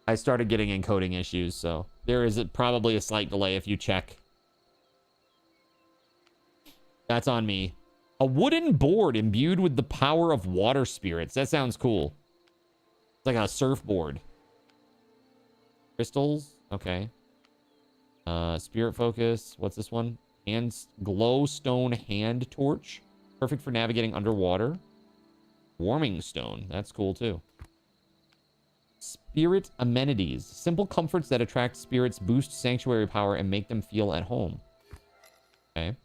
I started getting encoding issues, so there is probably a slight delay if you check. That's on me. A wooden board imbued with the power of water spirits. That sounds cool. It's like a surfboard. Crystals. Okay. Spirit focus. What's this one? Glowstone hand torch. Perfect for navigating underwater. Warming stone. That's cool too. Spirit amenities. Simple comforts that attract spirits, boost sanctuary power, and make them feel at home. Okay.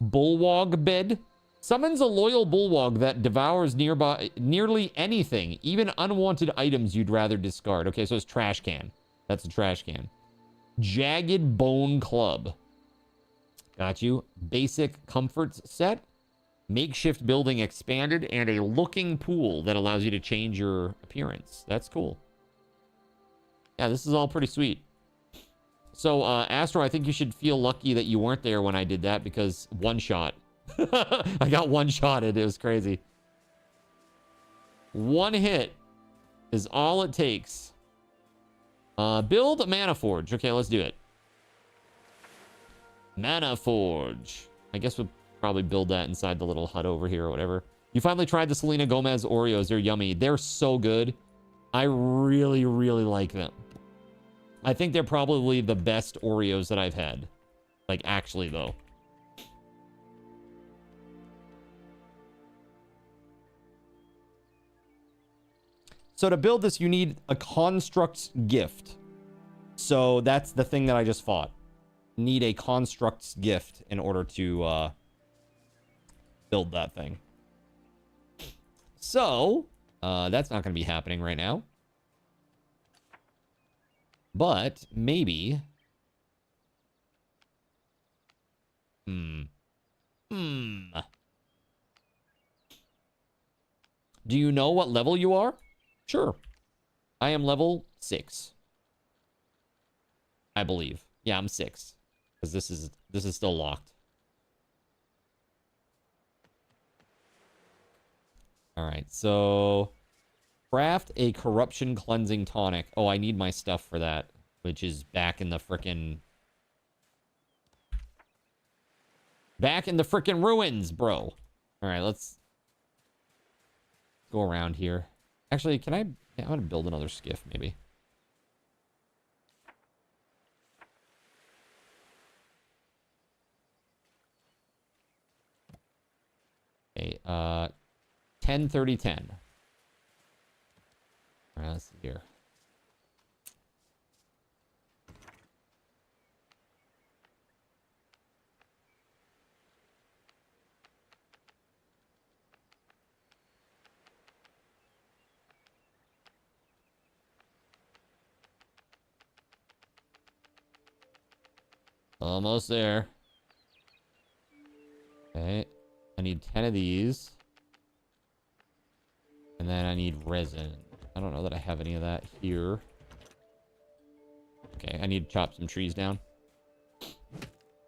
Bulwog bed. Summons a loyal bulwog that devours nearly anything, even unwanted items you'd rather discard. Okay, so it's trash can. That's a trash can. Jagged bone club. Got you. Basic comforts set. Makeshift building expanded, and a looking pool that allows you to change your appearance. That's cool. Yeah, this is all pretty sweet. So, Astro, I think you should feel lucky that you weren't there when I did that because one shot. I got one shotted. It was crazy. One hit is all it takes. Build a Mana Forge. Okay, let's do it. Mana Forge. I guess we'll probably build that inside the little hut over here or whatever. You finally tried the Selena Gomez Oreos. They're yummy. They're so good. I really, really like them. I think they're probably the best Oreos that I've had. Like, actually, though. So to build this, you need a construct's gift. So that's the thing that I just fought. Need a construct's gift in order to build that thing. So that's not going to be happening right now. But maybe. Do you know what level you are? Sure. I am level 6. I believe. Yeah, I'm 6. Because this is still locked. Alright, so craft a corruption cleansing tonic. Oh, I need my stuff for that, which is back in the frickin' ruins, bro. Alright, let's go around here. Actually, can I'm gonna build another skiff, maybe. Okay, 10, 30, 10. All right, let's see here. Almost there. Okay. I need 10 of these. And then I need resin. I don't know that I have any of that here. Okay, I need to chop some trees down.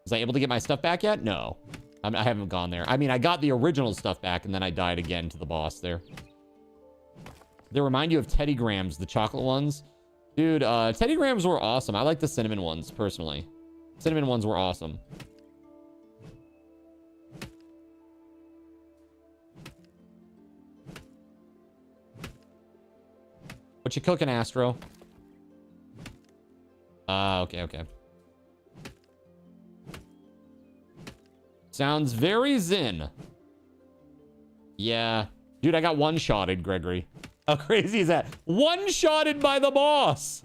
Was I able to get my stuff back yet? No. I haven't gone there. I mean, I got the original stuff back, and then I died again to the boss there. They remind you of Teddy Grahams, the chocolate ones. Dude, Teddy Grahams were awesome. I like the cinnamon ones, personally. Cinnamon ones were awesome. What you cooking, Astro? Okay, okay. Sounds very zen. Yeah. Dude, I got one-shotted, Gregory. How crazy is that? One-shotted by the boss!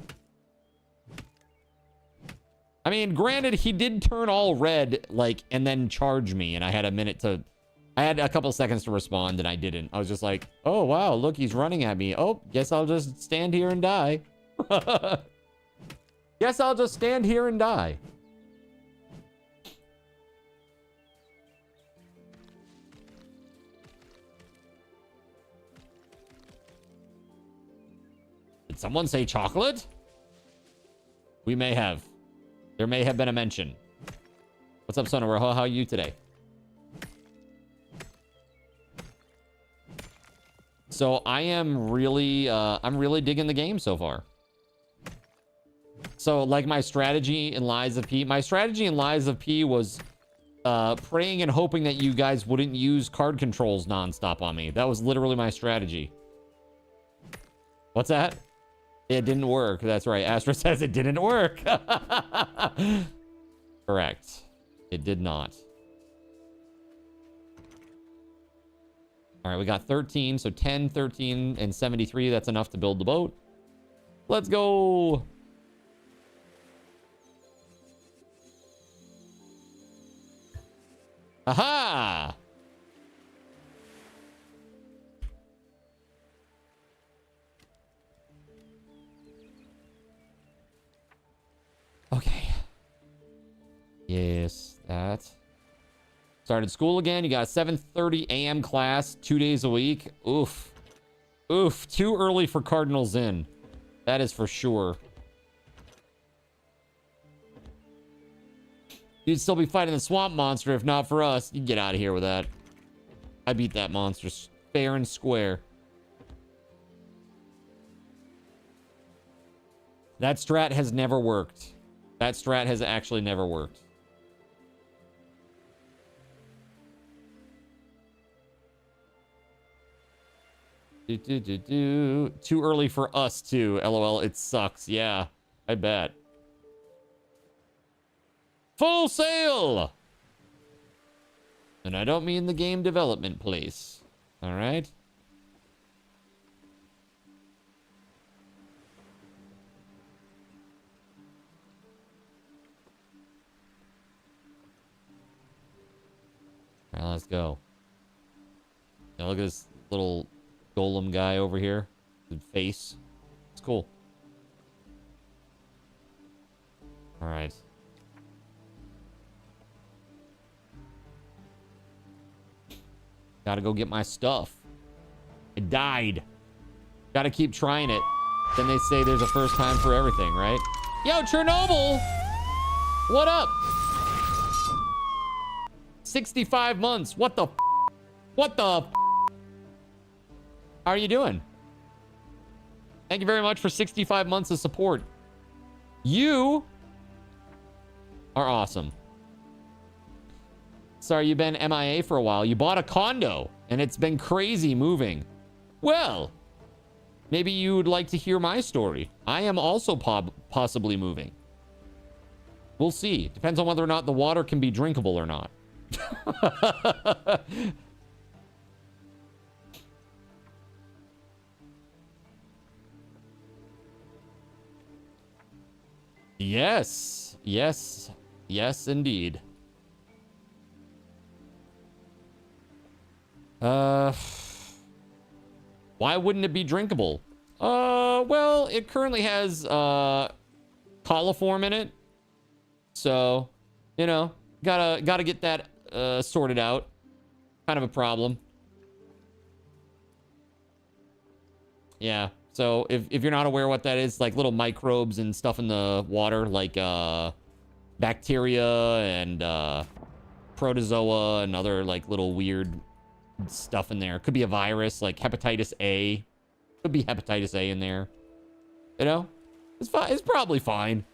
I mean, granted, he did turn all red, like, and then charge me, and I had a minute to... I had a couple seconds to respond, and I didn't. I was just like, oh, wow, look, he's running at me. Oh, guess I'll just stand here and die. Guess I'll just stand here and die. Did someone say chocolate? We may have. There may have been a mention. What's up, Sonora? How are you today? So I am really, I'm really digging the game so far. So like my strategy in Lies of P, was praying and hoping that you guys wouldn't use card controls nonstop on me. That was literally my strategy. What's that? It didn't work. That's right. Astra says it didn't work. Correct. It did not. All right, we got 13. So 10, 13, and 73. That's enough to build the boat. Let's go. Aha! Okay. Yes, that. Started school again. You got a 7:30 a.m. class 2 days a week. Oof. Oof. Too early for Cardinals in. That is for sure. You'd still be fighting the swamp monster if not for us. You get out of here with that. I beat that monster fair and square. That strat has never worked. That strat has actually never worked. Too early for us too. LOL, it sucks. Yeah, I bet. Full Sail! And I don't mean the game development place. All right? All right, let's go. Now look at this little golem guy over here. His face. It's cool. All right. Gotta go get my stuff. I died. Gotta keep trying it. Then they say there's a first time for everything, right? Yo, Chernobyl! What up? 65 months. What the f? What the f? How are you doing? Thank you very much for 65 months of support. You are awesome. Sorry, you've been MIA for a while. You bought a condo, and it's been crazy moving. Well, maybe you would like to hear my story. I am also possibly moving. We'll see. Depends on whether or not the water can be drinkable or not. Yes. Yes. Yes, indeed. Why wouldn't it be drinkable? Well, it currently has coliform in it. So You know, gotta get that sorted out. Kind of a problem. Yeah. So if you're not aware what that is, like little microbes and stuff in the water, like bacteria and protozoa and other like little weird stuff in there. Could be a virus, like hepatitis A. Could be hepatitis A in there. You know, it's fine. It's probably fine.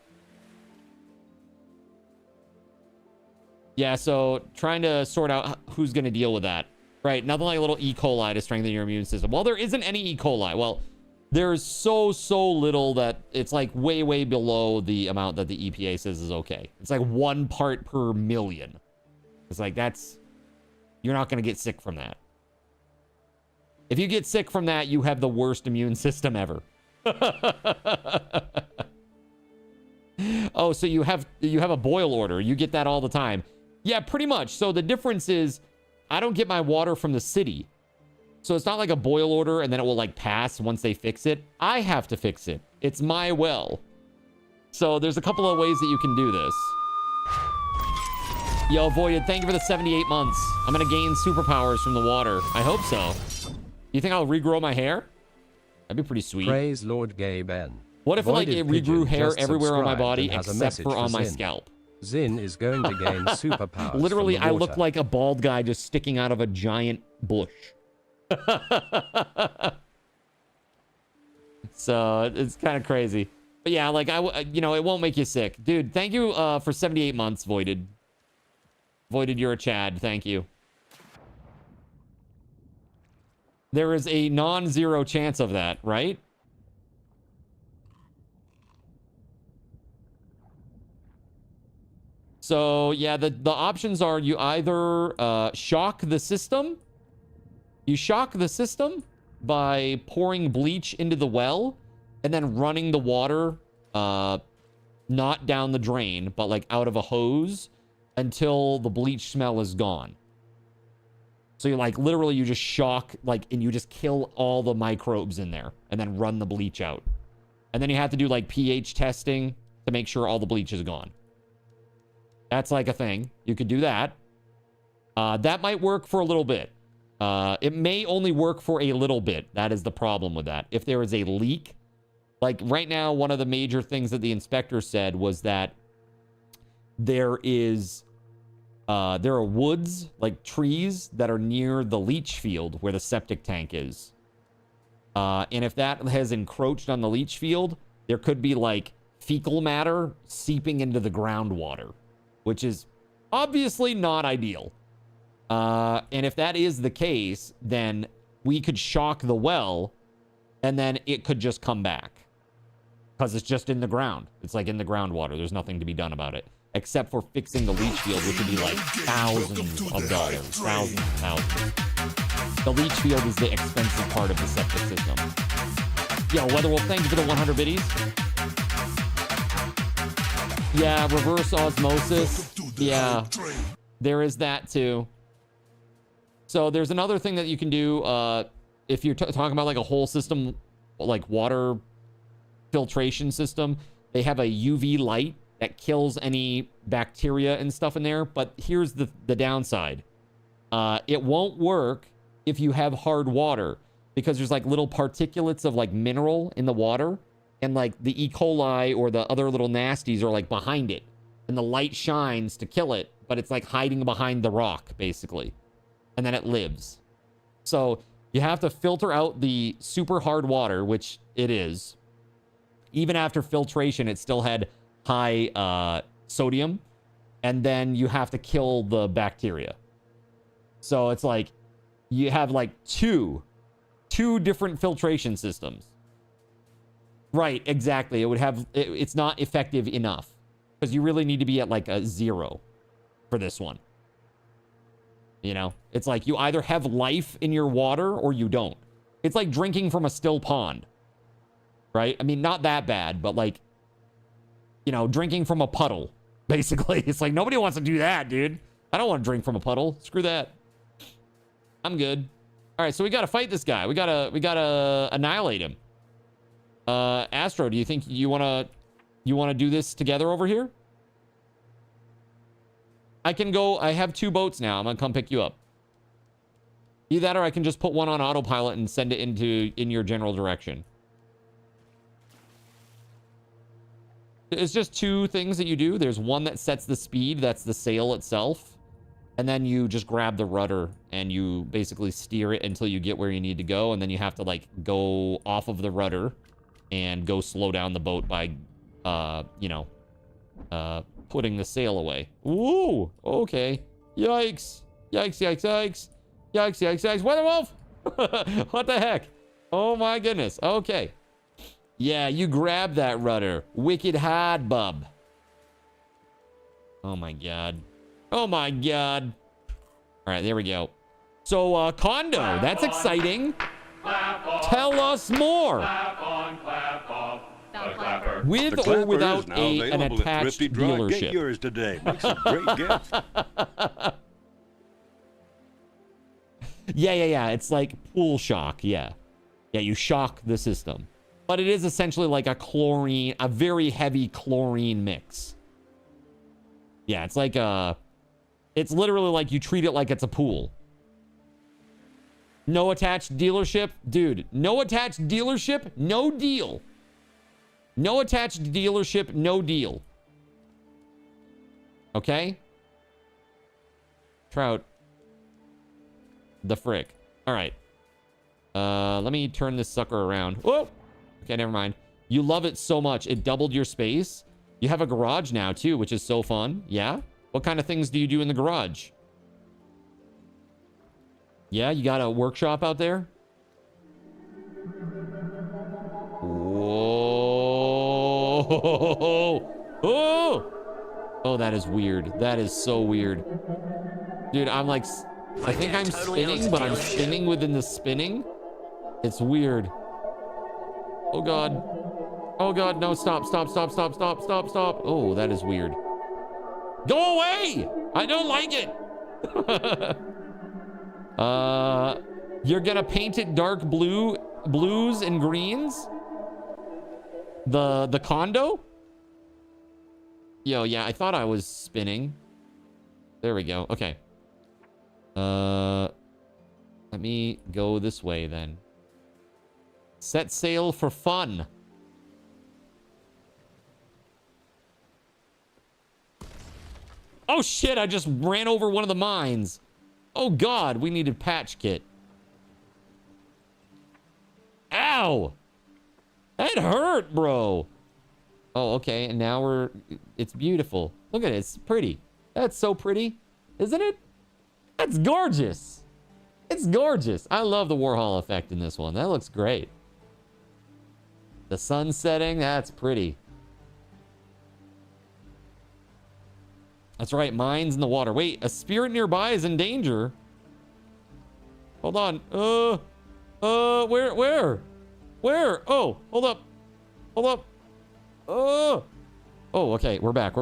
Yeah, so trying to sort out who's going to deal with that. Right, nothing like a little E. coli to strengthen your immune system. Well, there isn't any E. coli. Well, there's so little that it's like way below the amount that the EPA says is okay. It's like 1 part per million. It's like you're not going to get sick from that. If you get sick from that, you have the worst immune system ever. Oh, so you have a boil order. You get that all the time. Yeah, pretty much. So the difference is I don't get my water from the city. So it's not like a boil order and then it will like pass once they fix it. I have to fix it. It's my well. So there's a couple of ways that you can do this. Yo, Voided, thank you for the 78 months. I'm going to gain superpowers from the water. I hope so. You think I'll regrow my hair? That'd be pretty sweet. Praise Lord Gay Ben. What if like it regrew hair everywhere on my body except for on my scalp? Zin is going to gain superpowers. Literally, I look like a bald guy just sticking out of a giant bush. So it's kind of crazy. But yeah, like you know, it won't make you sick. Dude, thank you for 78 months, Voided. Voided, you're a Chad. Thank you. There is a non-zero chance of that, right? So yeah, the options are you either shock the system. You shock the system by pouring bleach into the well and then running the water not down the drain, but like out of a hose until the bleach smell is gone. So you're like, literally you just shock, like, and you just kill all the microbes in there and then run the bleach out. And then you have to do like pH testing to make sure all the bleach is gone. That's like a thing. You could do that. That might work for a little bit. It may only work for a little bit. That is the problem with that. If there is a leak, like right now, one of the major things that the inspector said was that there are woods, like trees, that are near the leach field where the septic tank is. And if that has encroached on the leach field, there could be like fecal matter seeping into the groundwater, which is obviously not ideal. And if that is the case, then we could shock the well and then it could just come back because it's just in the ground. It's like in the groundwater. There's nothing to be done about it except for fixing the leach field, which would be like thousands of dollars. Thousands. The leach field is the expensive part of the septic system. Yo, WeatherWolf, thank you for the 100 biddies. Yeah, reverse osmosis. Yeah, there is that too. So there's another thing that you can do if you're talking about like a whole system, like water filtration system. They have a UV light that kills any bacteria and stuff in there. But here's the downside. It won't work if you have hard water because there's like little particulates of like mineral in the water. And like the E. coli or the other little nasties are like behind it. And the light shines to kill it, but it's like hiding behind the rock, basically. And then it lives. So you have to filter out the super hard water, which it is. Even after filtration, it still had high sodium. And then you have to kill the bacteria. So it's like you have like two different filtration systems. Right, exactly. It would have, it's not effective enough because you really need to be at like a 0 for this one. You know, it's like you either have life in your water or you don't. It's like drinking from a still pond, right? I mean, not that bad, but like, you know, drinking from a puddle, basically. It's like nobody wants to do that, dude. I don't want to drink from a puddle. Screw that. I'm good. All right, so we got to fight this guy. We gotta annihilate him. Astro, do you think you wanna do this together over here? I can go. I have 2 boats now. I'm gonna come pick you up. Either that or I can just put one on autopilot and send it in your general direction. It's just 2 things that you do. There's one that sets the speed. That's the sail itself. And then you just grab the rudder and you basically steer it until you get where you need to go. And then you have to like go off of the rudder and go slow down the boat by, putting the sail away. Ooh, okay. Yikes. Yikes, yikes, yikes. Yikes, yikes, yikes. WeatherWolf! What the heck? Oh my goodness. Okay. Yeah, you grab that rudder. Wicked hard, bub. Oh my god. Oh my god. All right, there we go. So, condo. That's exciting. Tell us more. With or without an attached dealership. Get yours today. Makes a great gift. Yeah. It's like pool shock. Yeah, you shock the system. But it is essentially like a very heavy chlorine mix. Yeah, it's like it's literally like you treat it like it's a pool. No attached dealership? Dude, no attached dealership, no deal. No attached dealership, no deal. Okay? Trout. The frick. All right. Let me turn this sucker around. Whoa! Okay, never mind. You love it so much. It doubled your space. You have a garage now, too, which is so fun. Yeah? What kind of things do you do in the garage? Yeah, you got a workshop out there? Whoa! Oh, that is weird. That is so weird. Dude, I'm like... I think I'm spinning, but I'm spinning within the spinning. It's weird. Oh, God. Oh, God. No, stop. Oh, that is weird. Go away! I don't like it. You're gonna paint it dark blues and greens? The condo? Yo, yeah, I thought I was spinning. There we go. Okay. Let me go this way then. Set sail for fun. Oh shit, I just ran over one of the mines. Oh god, we need a patch kit. Ow! That hurt, bro. Oh, okay, and now it's beautiful. Look at it, it's pretty. That's so pretty, isn't it? That's gorgeous. It's gorgeous. I love the Warhol effect in this one. That looks great. The sun setting, that's pretty. That's right, mines in the water. Wait, a spirit nearby is in danger. Hold on. Where? Oh, hold up. Oh, okay, we're back.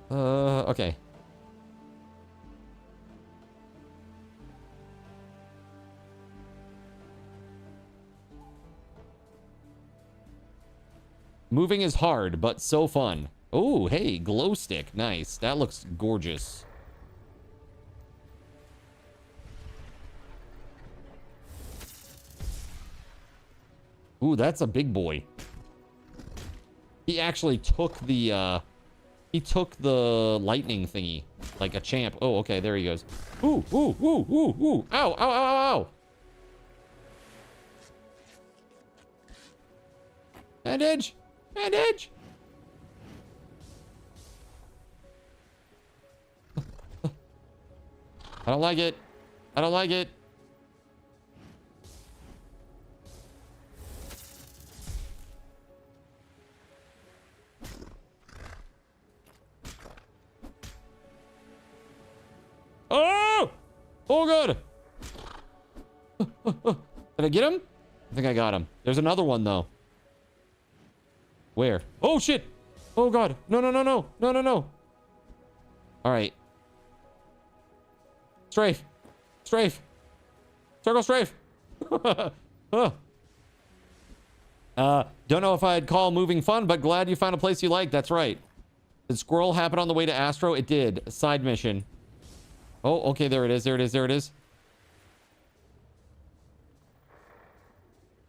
Okay. Moving is hard, but so fun. Oh, hey, glow stick. Nice. That looks gorgeous. Ooh, that's a big boy. He actually took the lightning thingy like a champ. Oh, okay, there he goes. Ooh. Ow. Bandage. I don't like it. Oh! Oh, God. Did I get him? I think I got him. There's another one, though. Where? Oh, shit. Oh, God. No. All right. Strafe. Circle strafe. Huh. Don't know if I'd call moving fun, but glad you found a place you like. That's right. Did squirrel happen on the way to Astro? It did. Side mission. Oh, okay. There it is. There it is. There it is.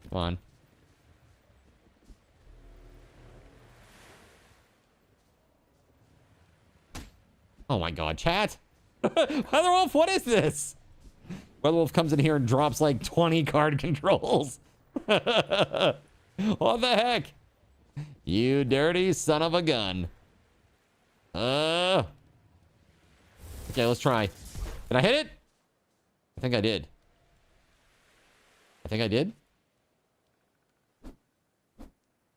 Come on. Oh my god, chat. WeatherWolf, what is this? WeatherWolf comes in here and drops like 20 card controls. What the heck? You dirty son of a gun. Okay, let's try. Did I hit it? I think I did. I think I did. I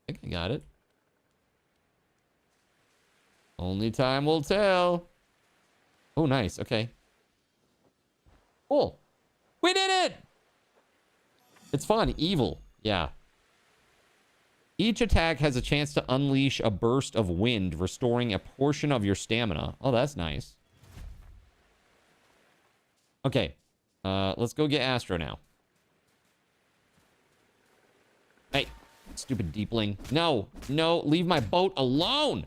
think I got it. Only time will tell. Oh, nice. Okay. Cool. We did it! It's fun. Evil. Yeah. Each attack has a chance to unleash a burst of wind, restoring a portion of your stamina. Oh, that's nice. Okay. Let's go get Astro now. Hey, stupid deepling. No, no, leave my boat alone!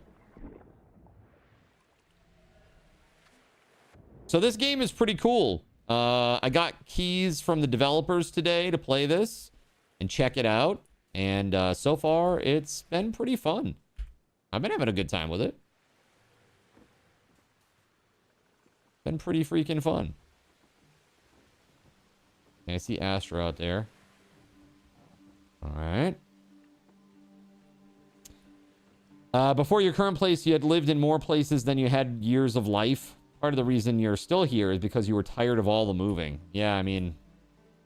So this game is pretty cool. I got keys from the developers today to play this and check it out. And so far, it's been pretty fun. I've been having a good time with it. Been pretty freaking fun. Okay, I see Astro out there. All right. Before your current place, you had lived in more places than you had years of life. Part of the reason you're still here is because you were tired of all the moving. Yeah, I mean,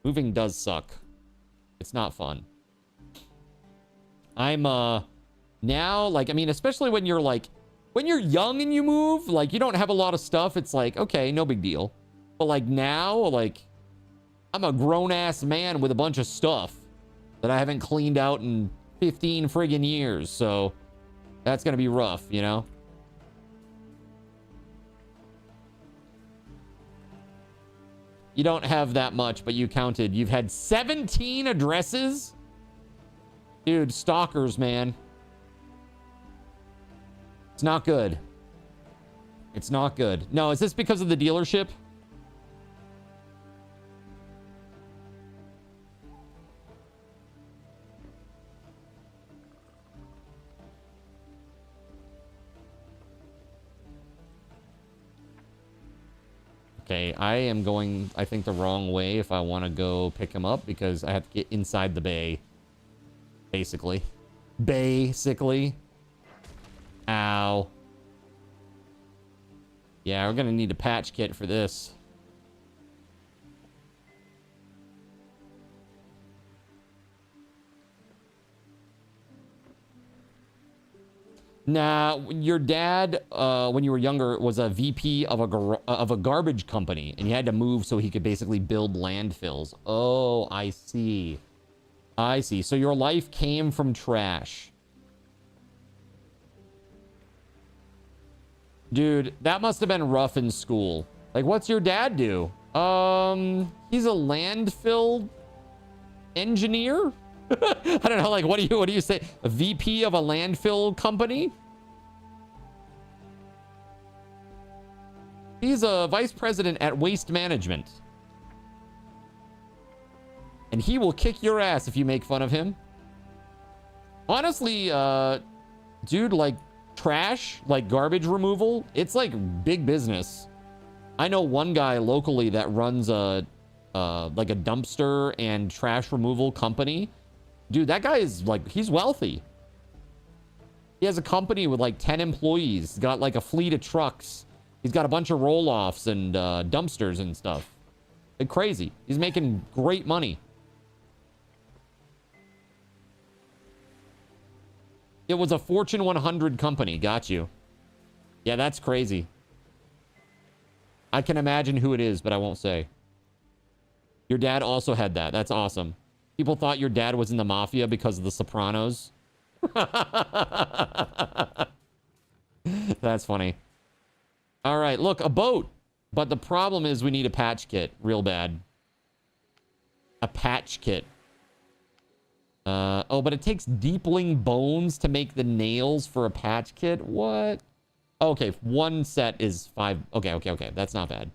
moving does suck. It's not fun. I'm, now, like, I mean, especially when you're, like, when you're young and you move, like, you don't have a lot of stuff. It's like, okay, no big deal. But, like, now, like, I'm a grown-ass man with a bunch of stuff that I haven't cleaned out in 15 friggin' years. So, that's gonna be rough, you know? You don't have that much, but you counted. You've had 17 addresses? Dude, stalkers, man. It's not good. It's not good. No, is this because of the dealership? Okay, I am going, I think, the wrong way if I want to go pick him up because I have to get inside the bay. Basically. Basically. Ow. Yeah, we're going to need a patch kit for this. Nah, your dad, when you were younger, was a VP of a garbage company, and you had to move so he could basically build landfills. Oh, I see. I see. So your life came from trash. Dude, that must have been rough in school. Like, what's your dad do? He's a landfill engineer? I don't know, like, what do you say? A VP of a landfill company? He's a vice president at Waste Management. And he will kick your ass if you make fun of him. Honestly, dude, like, trash, like garbage removal, it's like big business. I know one guy locally that runs a like a dumpster and trash removal company. Dude, that guy is like, he's wealthy. He has a company with like 10 employees. He's got like a fleet of trucks. He's got a bunch of roll-offs and dumpsters and stuff. Like crazy. He's making great money. It was a Fortune 100 company. Got you. Yeah, that's crazy. I can imagine who it is, but I won't say. Your dad also had that. That's awesome. People thought your dad was in the mafia because of The Sopranos. That's funny. All right, look, a boat. But the problem is we need a patch kit real bad. A patch kit. Oh, but it takes deepling bones to make the nails for a patch kit. What? Okay, one set is 5. Okay. That's not bad.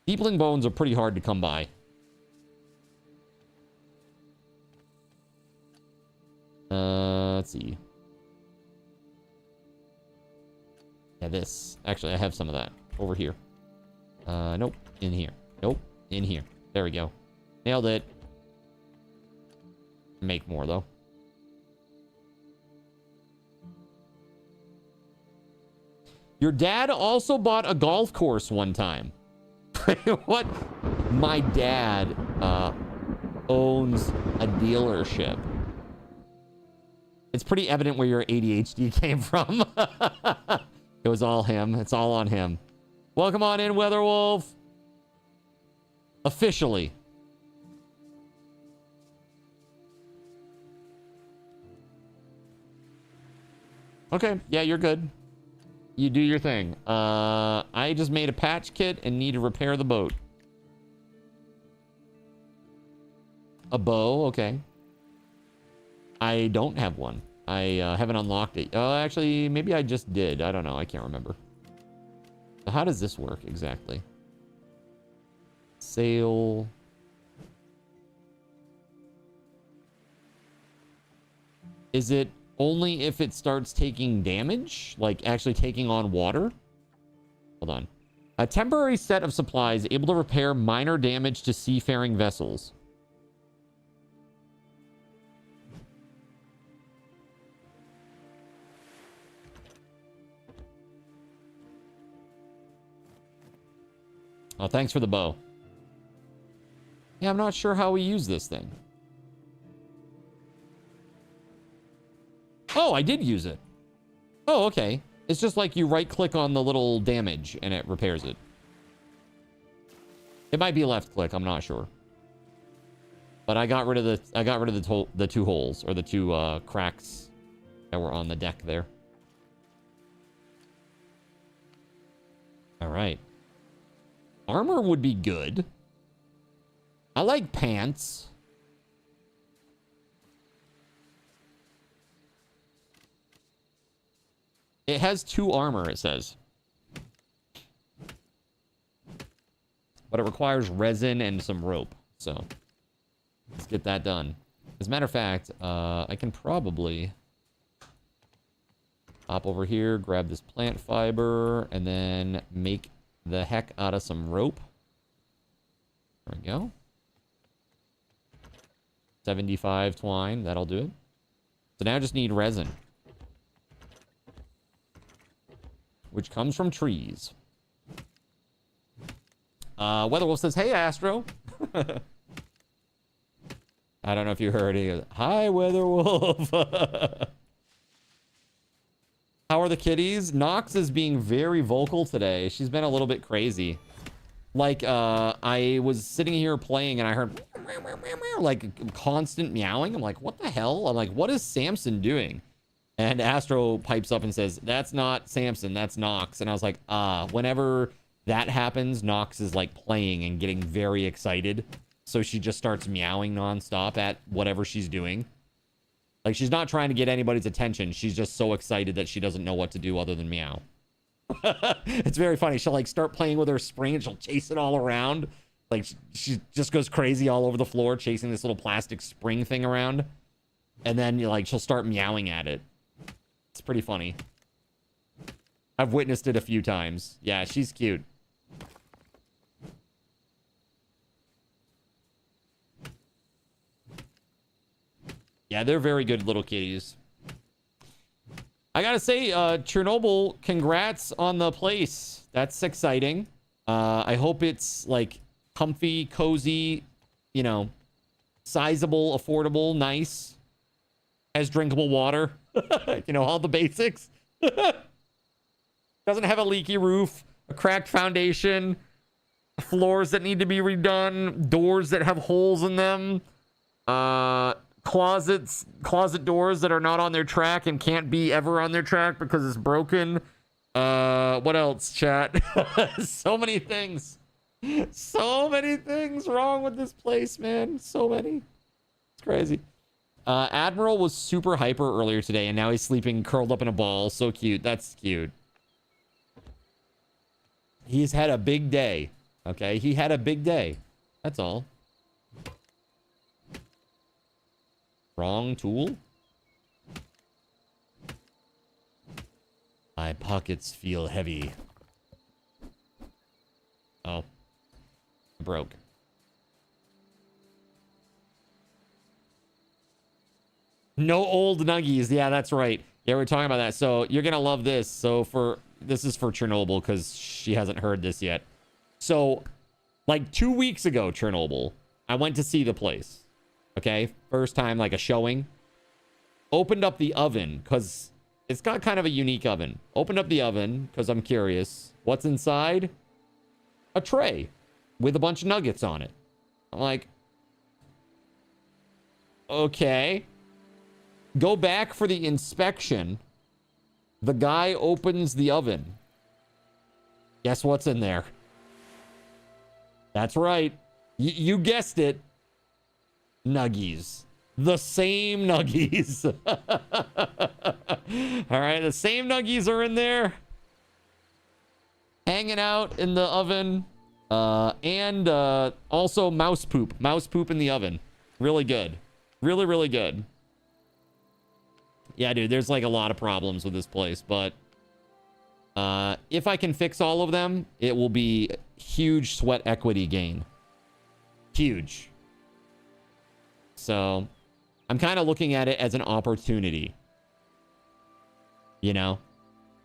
Deepling bones are pretty hard to come by. Let's see. Yeah, this. Actually, I have some of that over here. Nope. In here. Nope. In here. There we go. Nailed it. Make more, though. Your dad also bought a golf course one time. What? My dad owns a dealership. It's pretty evident where your ADHD came from. It was all him. It's all on him. Welcome on in, WeatherWolf. Officially. Okay, yeah, you're good. You do your thing. I just made a patch kit and need to repair the boat. A bow, okay. I don't have one. I haven't unlocked it. Actually, maybe I just did. I don't know. I can't remember. So how does this work exactly? Sail. Is it only if it starts taking damage? Like actually taking on water? Hold on. A temporary set of supplies able to repair minor damage to seafaring vessels. Oh, thanks for the bow. Yeah, I'm not sure how we use this thing. Oh, I did use it. Oh, okay. It's just like you right-click on the little damage and it repairs it. It might be left-click. I'm not sure. But I got rid of the two holes or the two cracks that were on the deck there. All right. Armor would be good. I like pants. It has 2 armor, it says. But it requires resin and some rope. So, let's get that done. As a matter of fact, I can probably hop over here, grab this plant fiber, and then make the heck out of some rope. There we go. 75 twine, that'll do it. So now I just need resin, which comes from trees. WeatherWolf says, hey, Astro. I don't know if you heard. He goes, hi, WeatherWolf. How are the kitties? Nox is being very vocal today. She's been a little bit crazy. Like, I was sitting here playing and I heard like constant meowing. I'm like, what the hell? I'm like, what is Samson doing? And Astro pipes up and says, that's not Samson, that's Nox. And I was like, whenever that happens, Nox is like playing and getting very excited. So she just starts meowing nonstop at whatever she's doing. Like, she's not trying to get anybody's attention. She's just so excited that she doesn't know what to do other than meow. It's very funny. She'll, like, start playing with her spring and she'll chase it all around. Like, she just goes crazy all over the floor, chasing this little plastic spring thing around. And then, like, she'll start meowing at it. It's pretty funny. I've witnessed it a few times. Yeah, she's cute. Yeah, they're very good little kitties. I gotta say, Chernobyl, congrats on the place. That's exciting. I hope it's, like, comfy, cozy, you know, sizable, affordable, nice. Has drinkable water. You know, all the basics. Doesn't have a leaky roof, a cracked foundation, floors that need to be redone, doors that have holes in them, closet doors that are not on their track and can't be ever on their track because it's broken. What else, chat? So many things. So many things wrong with this place, man. So many. It's crazy. Admiral was super hyper earlier today, and now he's sleeping curled up in a ball. So cute. That's cute. He's had a big day. Okay, he had a big day. That's all. Wrong tool? My pockets feel heavy. Oh. Broke. No old nuggies. Yeah, that's right. Yeah, we're talking about that. So you're going to love this. So this is for Chernobyl because she hasn't heard this yet. So like 2 weeks ago, Chernobyl, I went to see the place. Okay. First time, like a showing. Opened up the oven because it's got kind of a unique oven. Opened up the oven because I'm curious. What's inside? A tray with a bunch of nuggets on it. I'm like, okay. Go back for the inspection. The guy opens the oven. Guess what's in there? That's right. You guessed it. Nuggies. The same nuggies. All right, the same nuggies are in there. Hanging out in the oven. And also mouse poop. Mouse poop in the oven. Really good. Really, really good. Yeah, dude, there's like a lot of problems with this place, but if I can fix all of them, it will be huge sweat equity gain. Huge. So I'm kind of looking at it as an opportunity. You know?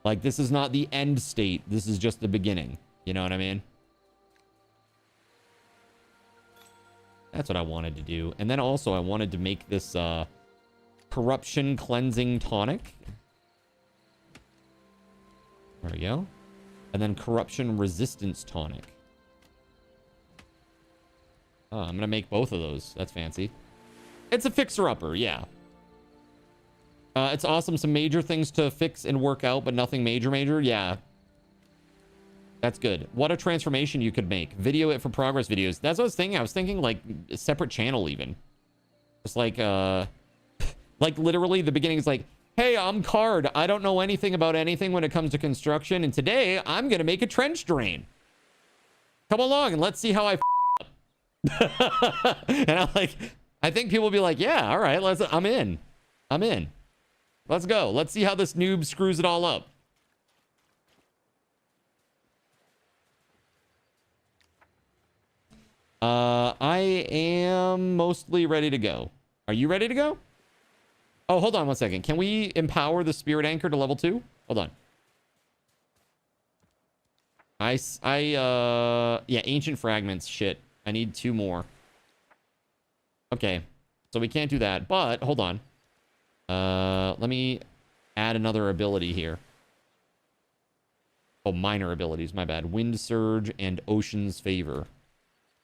Like, this is not the end state. This is just the beginning. You know what I mean? That's what I wanted to do. And then also I wanted to make this corruption cleansing tonic. There we go. And then corruption resistance tonic. Oh, I'm gonna make both of those. That's fancy. It's a fixer-upper, yeah. It's awesome. Some major things to fix and work out, but nothing major. Yeah. That's good. What a transformation you could make. Video it for progress videos. That's what I was thinking. I was thinking like a separate channel even. Just like like literally the beginning is like, hey, I'm Card. I don't know anything about anything when it comes to construction. And today I'm going to make a trench drain. Come along and let's see how I up. And I'm like, I think people will be like, yeah, all right, I'm in. Let's go. Let's see how this noob screws it all up. I am mostly ready to go. Are you ready to go? Oh, hold on one second. Can we empower the spirit anchor to level 2? Hold on. Yeah, ancient fragments. Shit. I need 2 more. Okay. So we can't do that, but hold on. Let me add another ability here. Oh, minor abilities. My bad. Wind Surge and Ocean's Favor.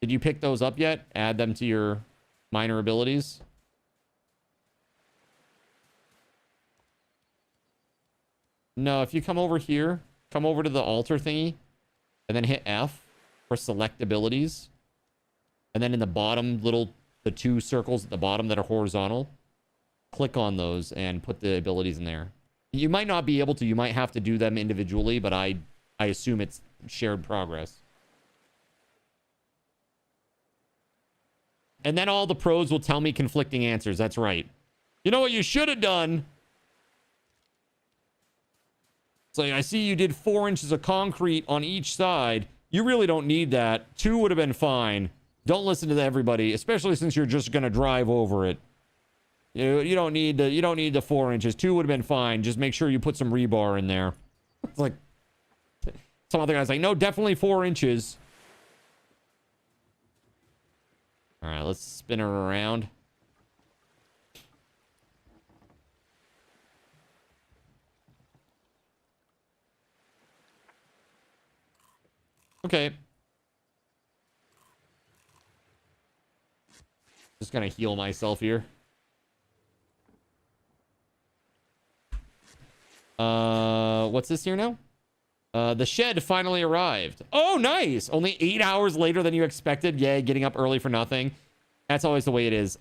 Did you pick those up yet? Add them to your minor abilities. No, if you come over here, come over to the altar thingy, and then hit F for select abilities. And then in the bottom the 2 circles at the bottom that are horizontal, click on those and put the abilities in there. You might not be able to. You might have to do them individually, but I assume it's shared progress. And then all the pros will tell me conflicting answers. That's right. You know what you should have done? It's like, I see you did 4 inches of concrete on each side. You really don't need that. 2 would have been fine. Don't listen to everybody, especially since you're just going to drive over it. You don't need the 4 inches. 2 would have been fine. Just make sure you put some rebar in there. It's like, some other guy's like, no, definitely 4 inches. All right, let's spin her around. Okay. Just gonna heal myself here. What's this here now? The shed finally arrived. Oh, nice. Only 8 hours later than you expected. Yay, getting up early for nothing. That's always the way it is.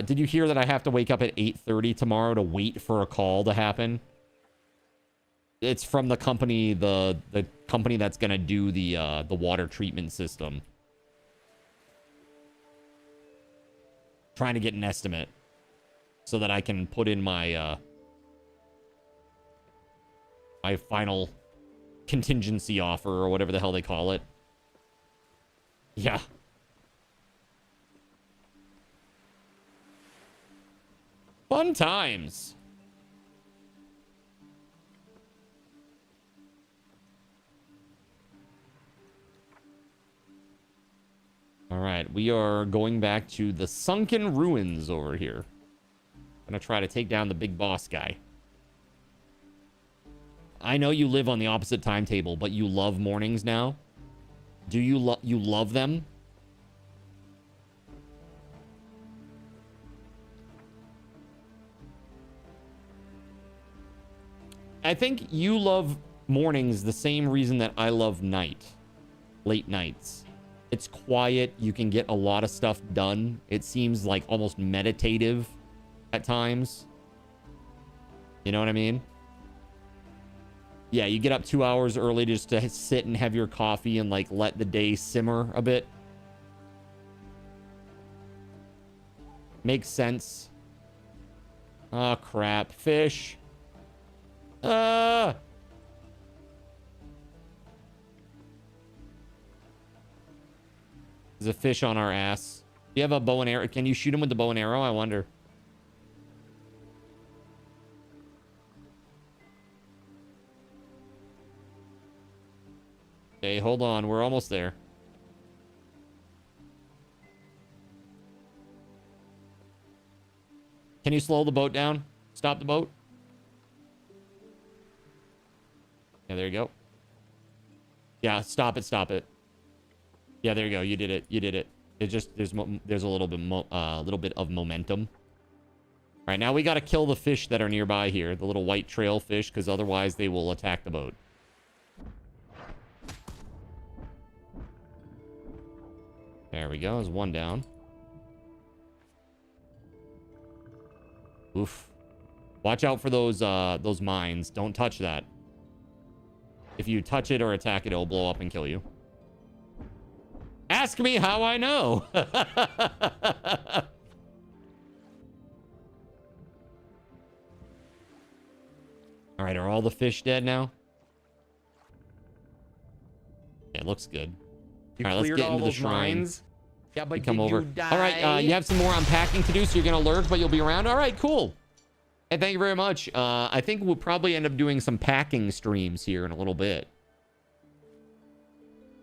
Did you hear that I have to wake up at 8:30 tomorrow to wait for a call to happen? It's from the company, the company that's gonna do the water treatment system. Trying to get an estimate so that I can put in my my final contingency offer or whatever the hell they call it. Yeah. Fun times. All right, we are going back to the sunken ruins over here. Gonna try to take down the big boss guy. I know you live on the opposite timetable, but you love mornings now. Do you love them? I think you love mornings the same reason that I love late nights. It's quiet. You can get a lot of stuff done. It seems like almost meditative at times. You know what I mean? Yeah, you get up 2 hours early just to sit and have your coffee and like let the day simmer a bit. Makes sense. Oh, crap. Fish. There's a fish on our ass. Do you have a bow and arrow? Can you shoot him with the bow and arrow? I wonder. Okay, hold on. We're almost there. Can you slow the boat down? Stop the boat? Yeah, there you go. Yeah, stop it, stop it. Yeah, there you go. You did it. You did it. It's just there's a little bit of momentum. All right, now we got to kill the fish that are nearby here, the little white trail fish, because otherwise they will attack the boat. There we go. There's one down. Oof. Watch out for those mines. Don't touch that. If you touch it or attack it, it'll blow up and kill you. Ask me how I know. All right, are all the fish dead now? Yeah, it looks good. All right, let's get into the shrine. Mines? Yeah, but come over. All right, you have some more unpacking to do, so you're gonna lurk, but you'll be around. All right, cool. Hey, thank you very much. I think we'll probably end up doing some packing streams here in a little bit.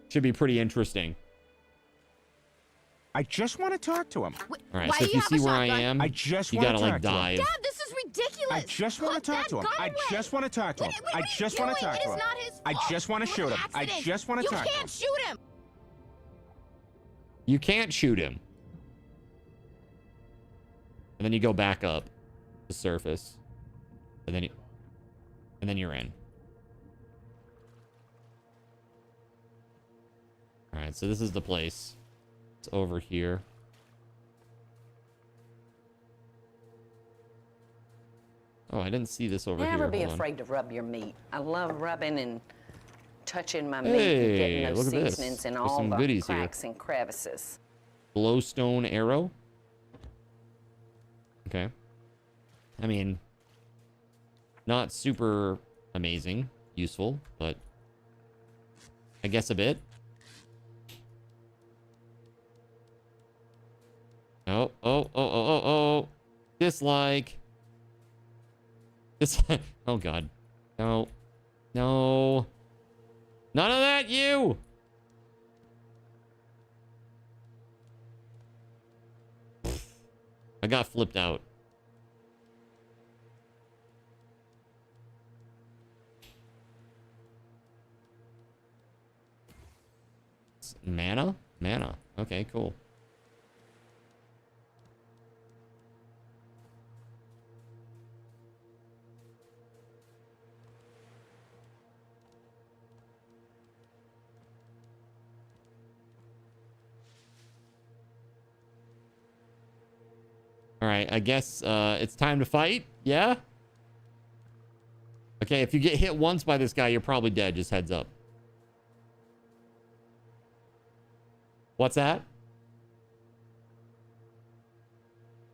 Should be pretty interesting. I just want to talk to him. All right, so if you see where I am, I just you gotta like dive. Dad, this is ridiculous. I just want to talk to him. I just want to talk to him. I just want to talk to him. I just want to shoot him. I just want to talk to him. You can't shoot him. You can't shoot him. And then you go back up the surface. And then you're in. All right, so this is the place. It's over here. Oh, I didn't see this over here. Never be Hold on. afraid to rub your meat. I love rubbing and touching my meat and getting those seasonings in all the cracks and crevices. Glowstone arrow. Okay. I mean, not super amazing, useful, but I guess a bit. Oh. Dislike. Oh, God. No. No. None of that, you! I got flipped out. Mana? Mana. Okay, cool. right, I guess it's time to fight. Yeah? Okay, if you get hit once by this guy, you're probably dead. Just heads up. What's that?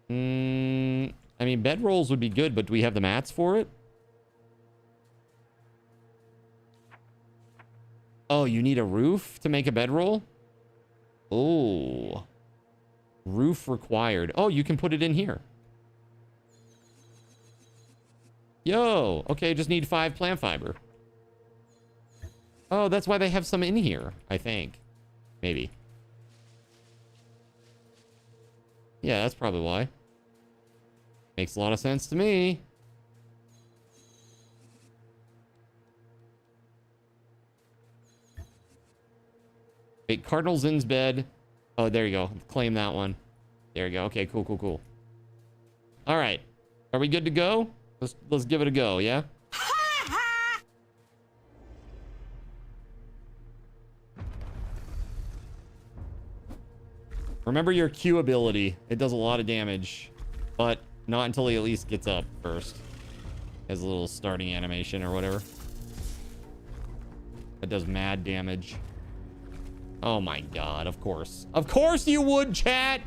I mean, bedrolls would be good, but do we have the mats for it? Oh, you need a roof to make a bedroll? Oh. Roof required. Oh, you can put it in here. Yo. Okay, just need 5 plant fiber. Oh, that's why they have some in here, I think. Maybe. Yeah, that's probably why. Makes a lot of sense to me. Wait, Cardinal Zin's bed. Oh, there you go. Claim that one. There you go. Okay, cool, cool, cool. All right. Are we good to go? Let's give it a go, yeah? Remember your Q ability. It does a lot of damage, but not until he at least gets up first. Has a little starting animation or whatever. It does mad damage. Oh my god, of course. Of course you would, chat!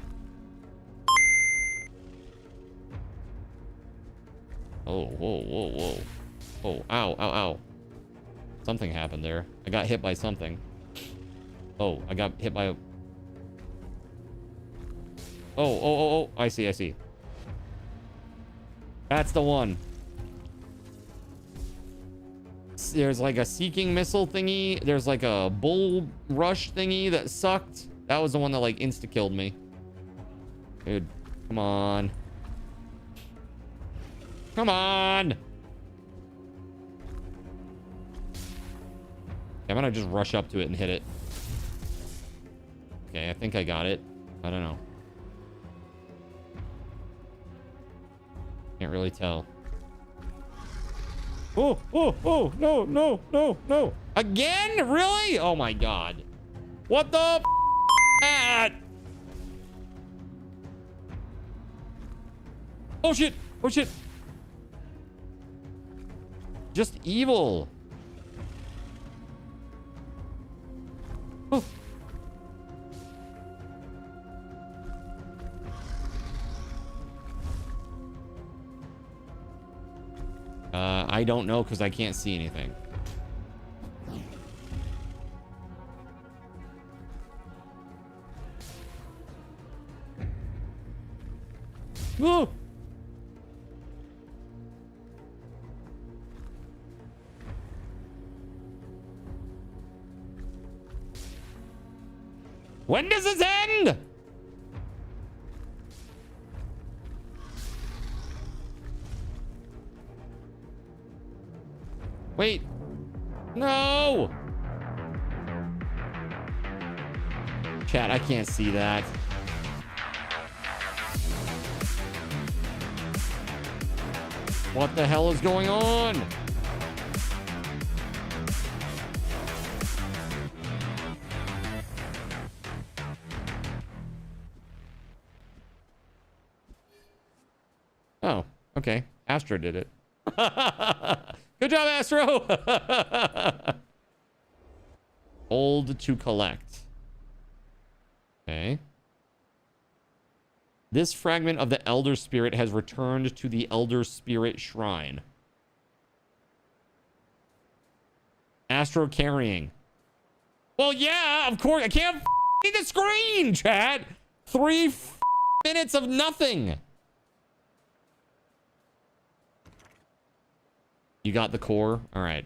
Oh, whoa, whoa, whoa. Oh, ow, ow, ow. Something happened there. I got hit by something. Oh, I got hit by a... Oh, I see, I see. That's the one. There's like a seeking missile thingy. There's like a bull rush thingy that sucked. That was the one that like insta-killed me. Dude, come on. Come on! I'm gonna just rush up to it and hit it. Okay, I think I got it. I don't know. Can't really tell. Oh, oh, oh, no, no, no, no. Again? Really? Oh my god. What the f at? Oh shit. Oh shit. Just evil. Oh. I don't know because I can't see anything. Oh! When does this end? Wait. No! Chat, I can't see that. What the hell is going on? Oh, okay. Astro did it. Good job, Astro! Old to collect. Okay. This fragment of the Elder Spirit has returned to the Elder Spirit Shrine. Astro carrying. Well, yeah, of course. I can't see the screen, chat. 3 minutes of nothing. You got the core? All right.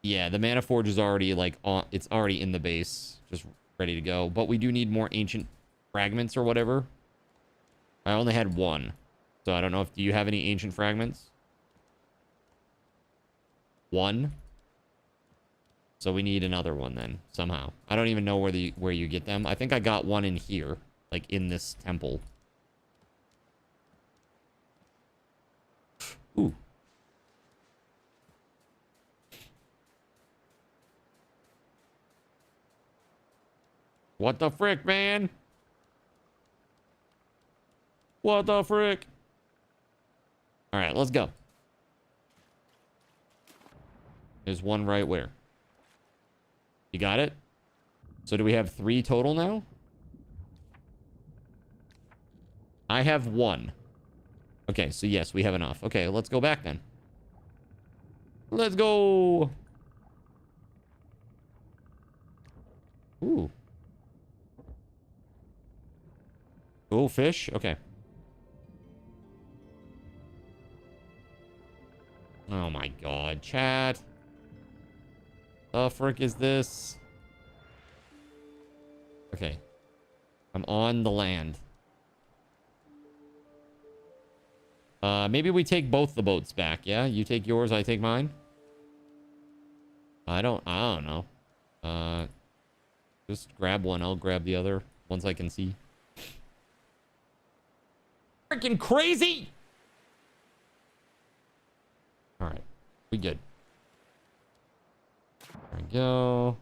Yeah, the Mana Forge is already like on. It's already in the base, just ready to go. But we do need more ancient fragments or whatever. I only had 1, so I don't know if do you have any ancient fragments? 1. So we need another one then somehow. I don't even know where you get them. I think I got 1 in here, like in this temple. Ooh. What the frick, man? What the frick? All right, let's go. There's one right where. You got it? So do we have 3 total now? I have 1. Okay, so yes, we have enough. Okay, let's go back then. Let's go. Ooh. Oh, fish? Okay. Oh my god, chat. The frick is this? Okay. I'm on the land. Maybe we take both the boats back, yeah? You take yours, I take mine? I don't know. Just grab one, I'll grab the other once I can see. Freaking crazy! Alright, we good. There we go.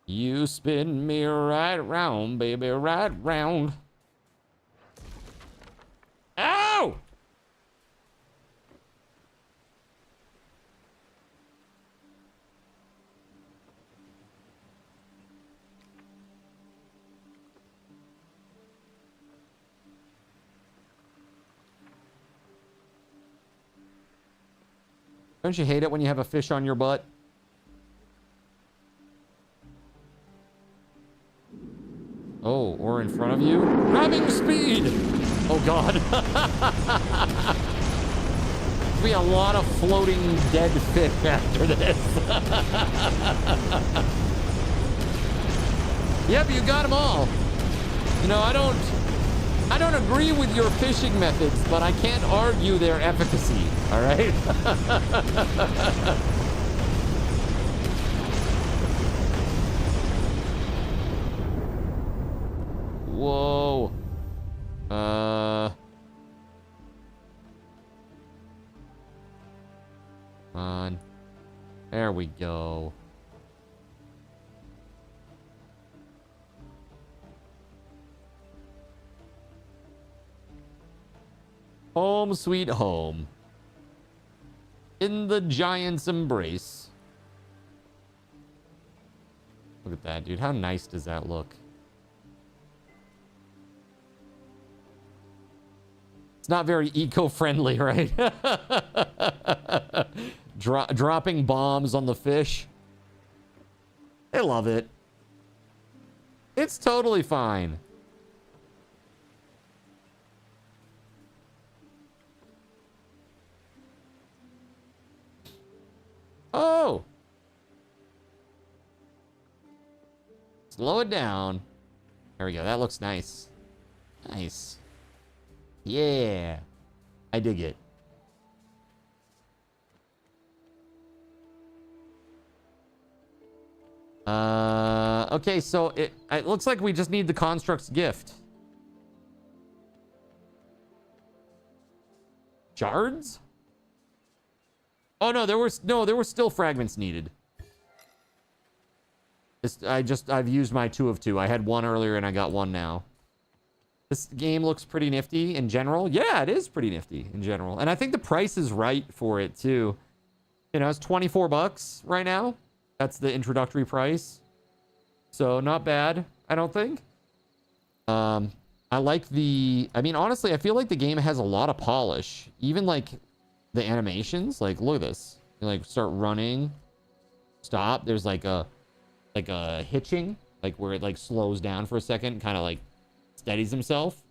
You spin me right round, baby, right round. Ow! Don't you hate it when you have a fish on your butt? Oh, or in front of you? Grabbing speed! Oh god. There'll be a lot of floating dead fish after this. Yep, you got them all. You know, I don't agree with your fishing methods, but I can't argue their efficacy, all right? Whoa. On. There we go. Home sweet home. In the giant's embrace. Look at that, dude. How nice does that look? It's not very eco-friendly, right? Dropping bombs on the fish. They love it. It's totally fine. Oh! Slow it down. There we go. That looks nice. Nice. Yeah. I dig it. Okay, so it looks like we just need the construct's gift. Shards? Oh no, there were still fragments needed. I've used my 2 of 2. I had 1 earlier and I got 1 now. This game looks pretty nifty in general. Yeah, it is pretty nifty in general. And I think the price is right for it too. You know, it's 24 bucks right now. That's the introductory price. So not bad, I don't think. I like I mean, honestly, I feel like the game has a lot of polish. Even like the animations, like look at this. You like start running, stop. There's like a hitching, like where it like slows down for a second, kind of like steadies himself.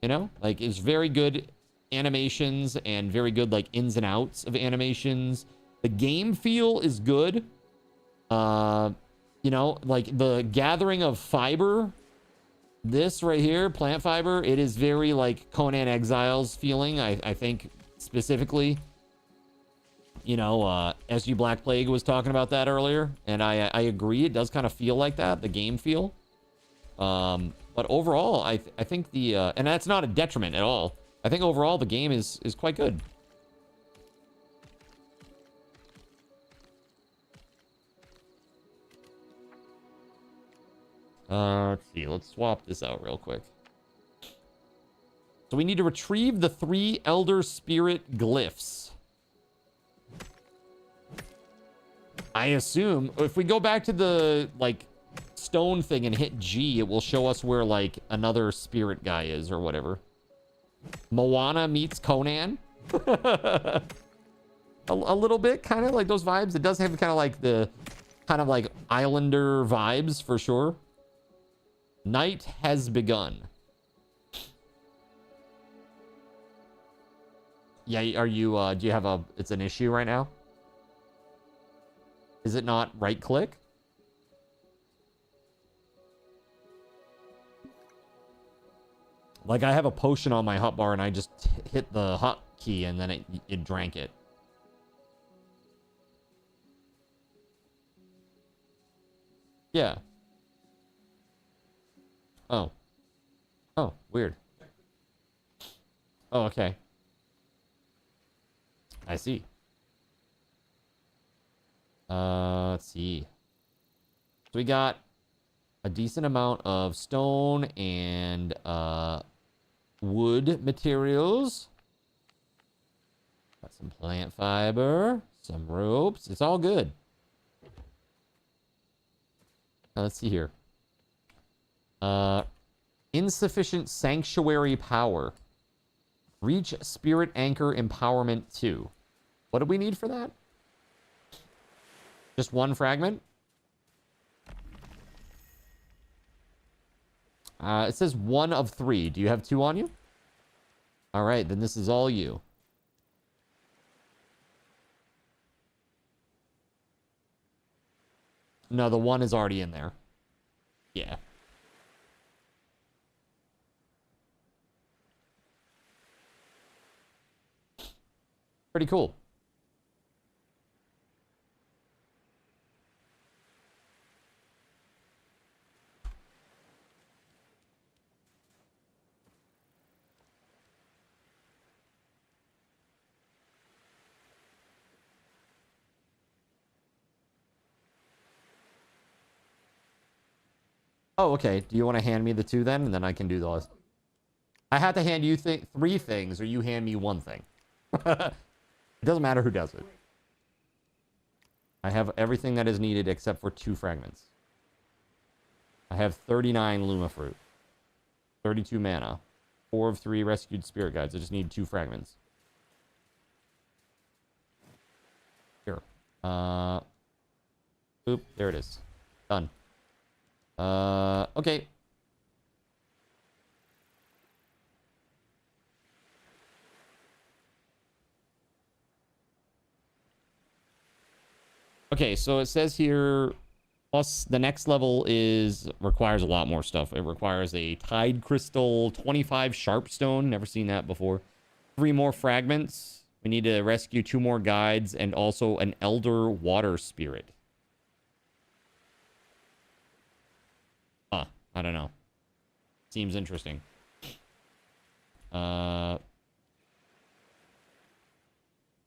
You know, like it's very good animations and very good like ins and outs of animations. The game feel is good. You know, like the gathering of fiber. This right here, plant fiber, it is very like Conan Exiles feeling, I think specifically. You know, SG Black Plague was talking about that earlier, and I agree, it does kind of feel like that, the game feel. But overall, I think and that's not a detriment at all. I think overall the game is quite good. Let's see. Let's swap this out real quick. So we need to retrieve the 3 Elder Spirit glyphs. I assume if we go back to the, like, stone thing and hit G, it will show us where, like, another spirit guy is or whatever. Moana meets Conan. a little bit, kind of like those vibes. It does have kind of like the Islander vibes for sure. Night has begun. Yeah, are you, do you have it's an issue right now? Is it not right click? Like I have a potion on my hotbar and I just hit the hot key and then it drank it. Yeah. Oh. Oh, weird. Oh, okay. I see. Let's see. So we got a decent amount of stone and wood materials. Got some plant fiber, some ropes. It's all good. Now, let's see here. Insufficient sanctuary power. Reach spirit anchor empowerment 2. What do we need for that? Just 1 fragment? It says 1 of 3. Do you have 2 on you? All right, then this is all you. No, the 1 is already in there. Yeah. Pretty cool. Oh, okay. Do you want to hand me the 2 then? And then I can do those. I had to hand you 3 things, or you hand me 1 thing. It doesn't matter who does it. I have everything that is needed except for 2 fragments. I have 39 Luma Fruit. 32 mana. 4 of 3 rescued spirit guides. I just need 2 fragments. Here. Oop, there it is. Done. Okay. Okay, so it says here, plus the next level requires a lot more stuff. It requires a Tide Crystal, 25 Sharpstone, never seen that before. 3 more fragments. We need to rescue 2 more guides and also an Elder Water Spirit. Huh, I don't know. Seems interesting. I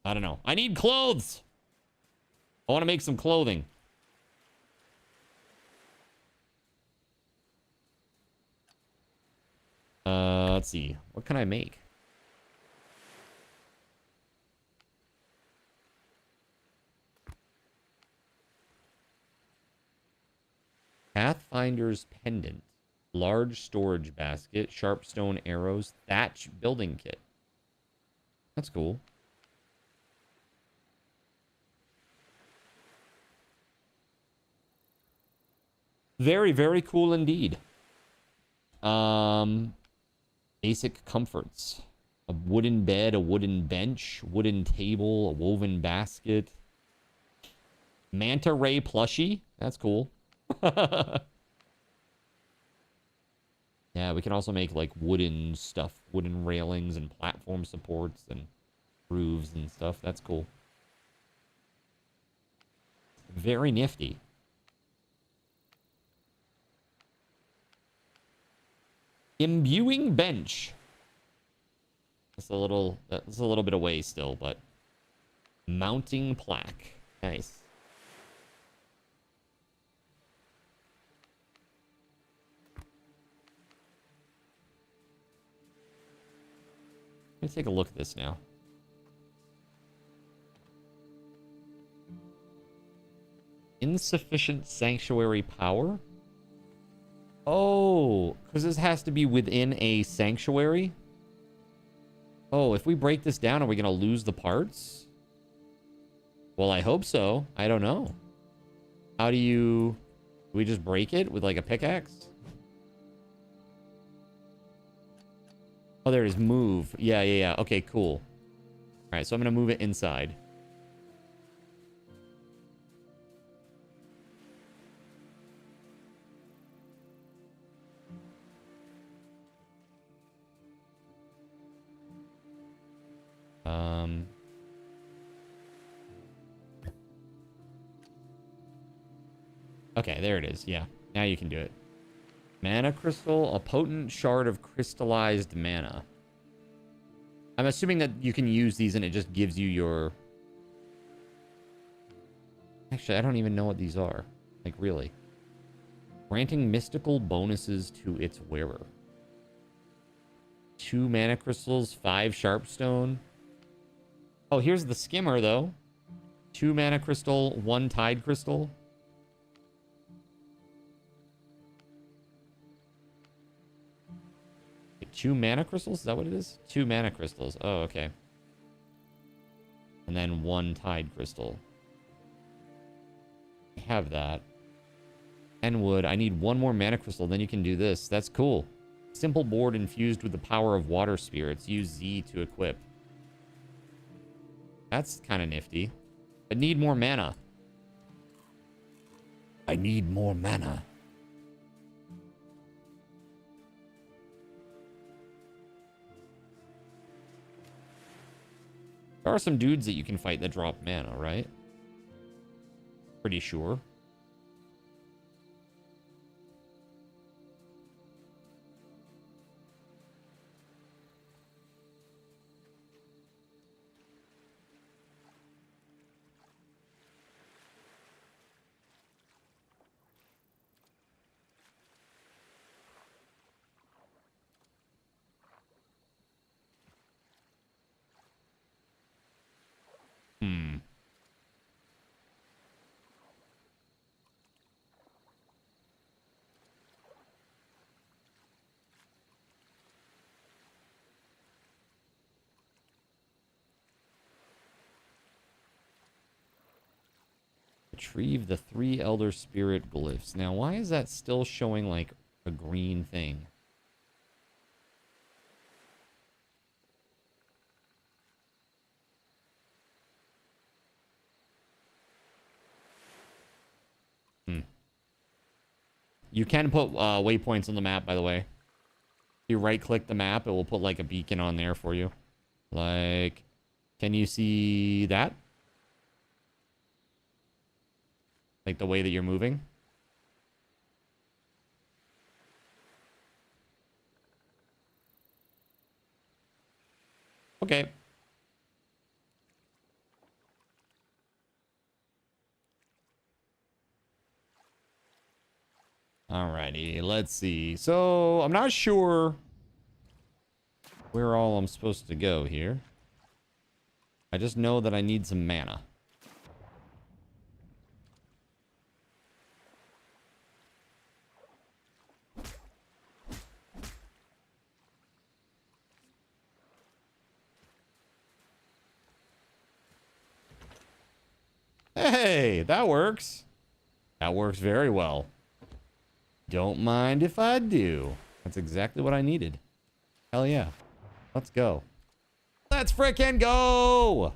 don't know. I need clothes! I want to make some clothing. Let's see. What can I make? Pathfinder's Pendant. Large storage basket. Sharpstone arrows. Thatch building kit. That's cool. Very, very cool indeed. Basic comforts. A wooden bed, a wooden bench, wooden table, a woven basket. Manta ray plushie. That's cool. Yeah, we can also make like wooden stuff. Wooden railings and platform supports and roofs and stuff. That's cool. Very nifty. Imbuing bench. That's a little bit away still, but mounting plaque. Nice. Let me take a look at this now. Insufficient sanctuary power? Oh, because this has to be within a sanctuary? Oh, if we break this down, are we going to lose the parts? Well, I hope so. I don't know. How do you... Do we just break it with like a pickaxe? Oh, there it is. Move. Yeah. Okay, cool. All right, so I'm going to move it inside. Okay, there it is. Yeah, now you can do it. Mana crystal, a potent shard of crystallized mana. I'm assuming that you can use these and it just gives you your... Actually, I don't even know what these are. Like, really. Granting mystical bonuses to its wearer. 2 mana crystals, 5 sharpstone. Oh, here's the skimmer, though. 2 mana crystal, 1 tide crystal. Wait, 2 mana crystals? Is that what it is? 2 mana crystals. Oh, okay. And then 1 tide crystal. I have that. And wood. I need 1 more mana crystal, then you can do this. That's cool. Simple board infused with the power of water spirits. Use Z to equip. That's kind of nifty. But need more mana. I need more mana. There are some dudes that you can fight that drop mana, right? Pretty sure. Retrieve the 3 Elder Spirit glyphs. Now, why is that still showing like a green thing? You can put waypoints on the map, by the way. If you right-click the map, it will put like a beacon on there for you. Like, can you see that? Like the way that you're moving? Okay. Alrighty, let's see. So, I'm not sure where all I'm supposed to go here. I just know that I need some mana. Hey, that works. That works very well. Don't mind if I do. That's exactly what I needed. Hell yeah. Let's go. Let's frickin' go!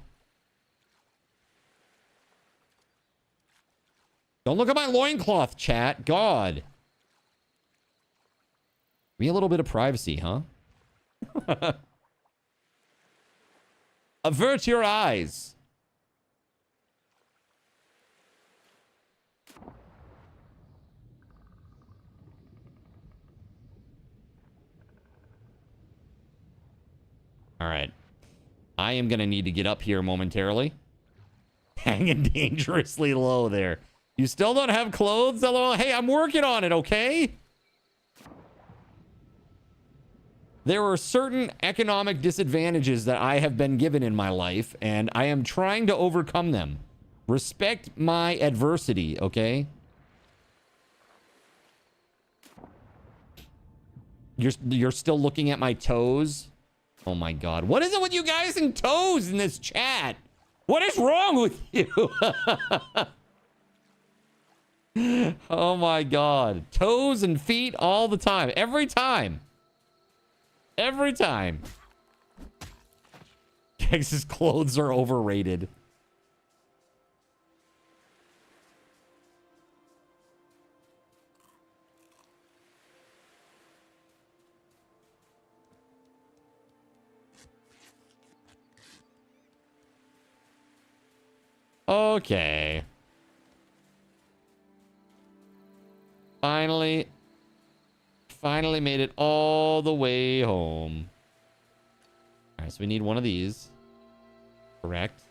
Don't look at my loincloth, chat. God. Be a little bit of privacy, huh? Avert your eyes. All right. I am going to need to get up here momentarily. Hanging dangerously low there. You still don't have clothes? LOL. Hey, I'm working on it, okay? There are certain economic disadvantages that I have been given in my life, and I am trying to overcome them. Respect my adversity, okay? You're still looking at my toes? Oh my god. What is it with you guys and toes in this chat? What is wrong with you? Oh my god. Toes and feet all the time. Every time. Every time. Kex's clothes are overrated. Okay. Finally made it all the way home. All right, so we need one of these. Correct.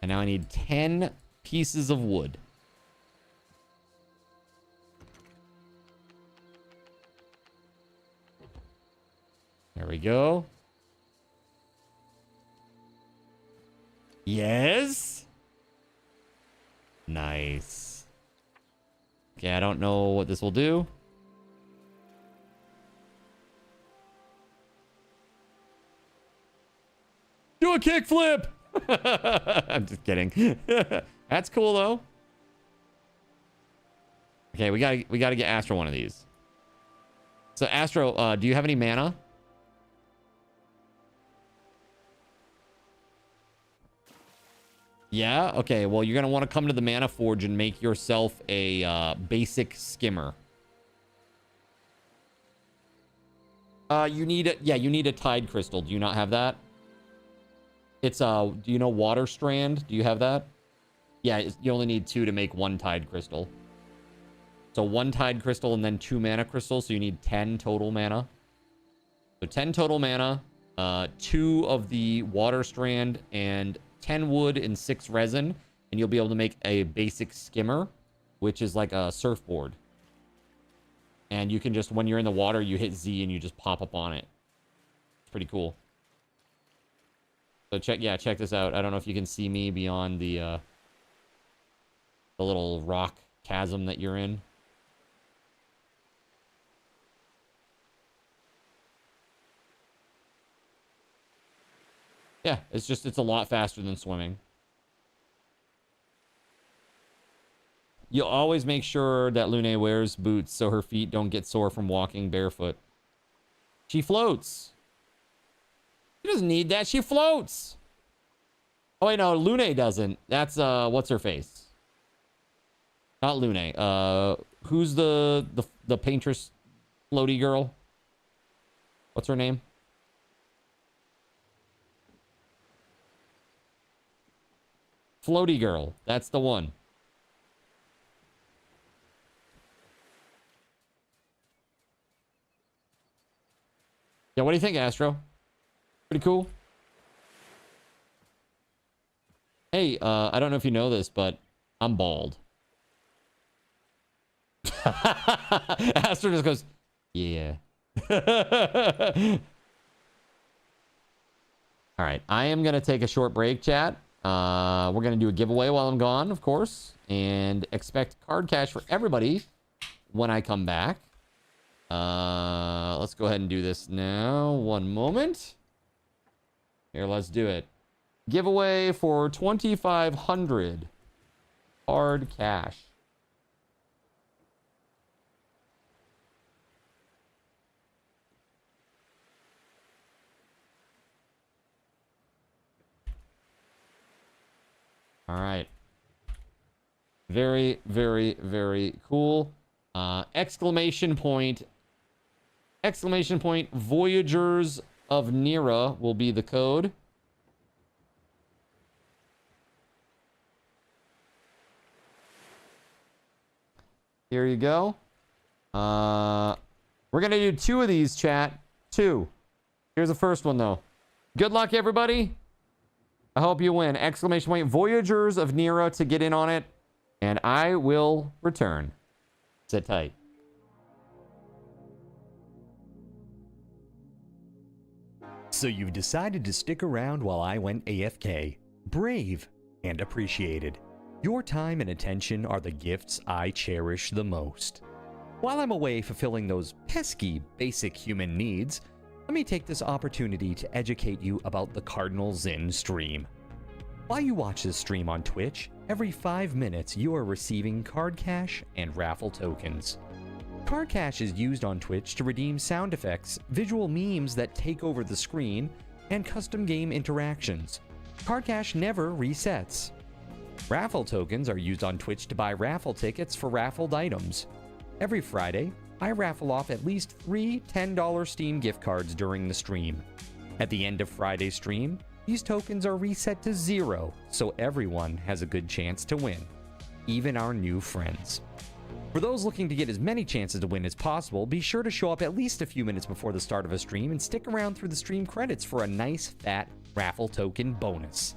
And now I need 10 pieces of wood. There we go. Yes. Nice. Okay, I don't know what this will do. Do a kickflip! I'm just kidding. That's cool though. Okay, we gotta get Astro one of these. So Astro, do you have any mana? Yeah? Okay, well, you're going to want to come to the Mana Forge and make yourself a basic skimmer. You need a Tide Crystal. Do you not have that? It's, do you know Water Strand? Do you have that? Yeah, you only need 2 to make 1 Tide Crystal. So 1 Tide Crystal and then 2 Mana Crystals, so you need 10 total mana. So 10 total mana, 2 of the Water Strand, and 10 wood and 6 resin, and you'll be able to make a basic skimmer, which is like a surfboard. And you can just, when you're in the water, you hit Z and you just pop up on it. It's pretty cool. So check this out. I don't know if you can see me beyond the little rock chasm that you're in. Yeah, it's a lot faster than swimming. You'll always make sure that Lune wears boots so her feet don't get sore from walking barefoot. She floats. She doesn't need that. She floats. Oh, wait, no, Lune doesn't. That's, what's her face? Not Lune. Who's the paintress floaty girl? What's her name? Floaty girl. That's the one. Yeah, what do you think, Astro? Pretty cool. Hey, I don't know if you know this, but I'm bald. Astro just goes, yeah. All right, I am going to take a short break, chat. We're going to do a giveaway while I'm gone, of course, and expect card cash for everybody when I come back. Let's go ahead and do this now. One moment. Here, let's do it. Giveaway for 2,500 hard cash. All right. Very, very, very cool. Exclamation point, Voyagers of Nira will be the code. Here you go. We're going to do 2 of these, chat. 2. Here's the first one, though. Good luck, everybody. I hope you win. Exclamation point, Voyagers of Nira to get in on it. And I will return. Sit tight. So you've decided to stick around while I went AFK. Brave and appreciated. Your time and attention are the gifts I cherish the most. While I'm away fulfilling those pesky basic human needs, let me take this opportunity to educate you about the Cardinal Zen stream. While you watch this stream on Twitch, every 5 minutes you are receiving card cash and raffle tokens. Card cash is used on Twitch to redeem sound effects, visual memes that take over the screen, and custom game interactions. Card cash never resets. Raffle tokens are used on Twitch to buy raffle tickets for raffled items. Every Friday, I raffle off at least 3 $10 Steam gift cards during the stream. At the end of Friday's stream, these tokens are reset to 0, so everyone has a good chance to win, even our new friends. For those looking to get as many chances to win as possible, be sure to show up at least a few minutes before the start of a stream and stick around through the stream credits for a nice fat raffle token bonus.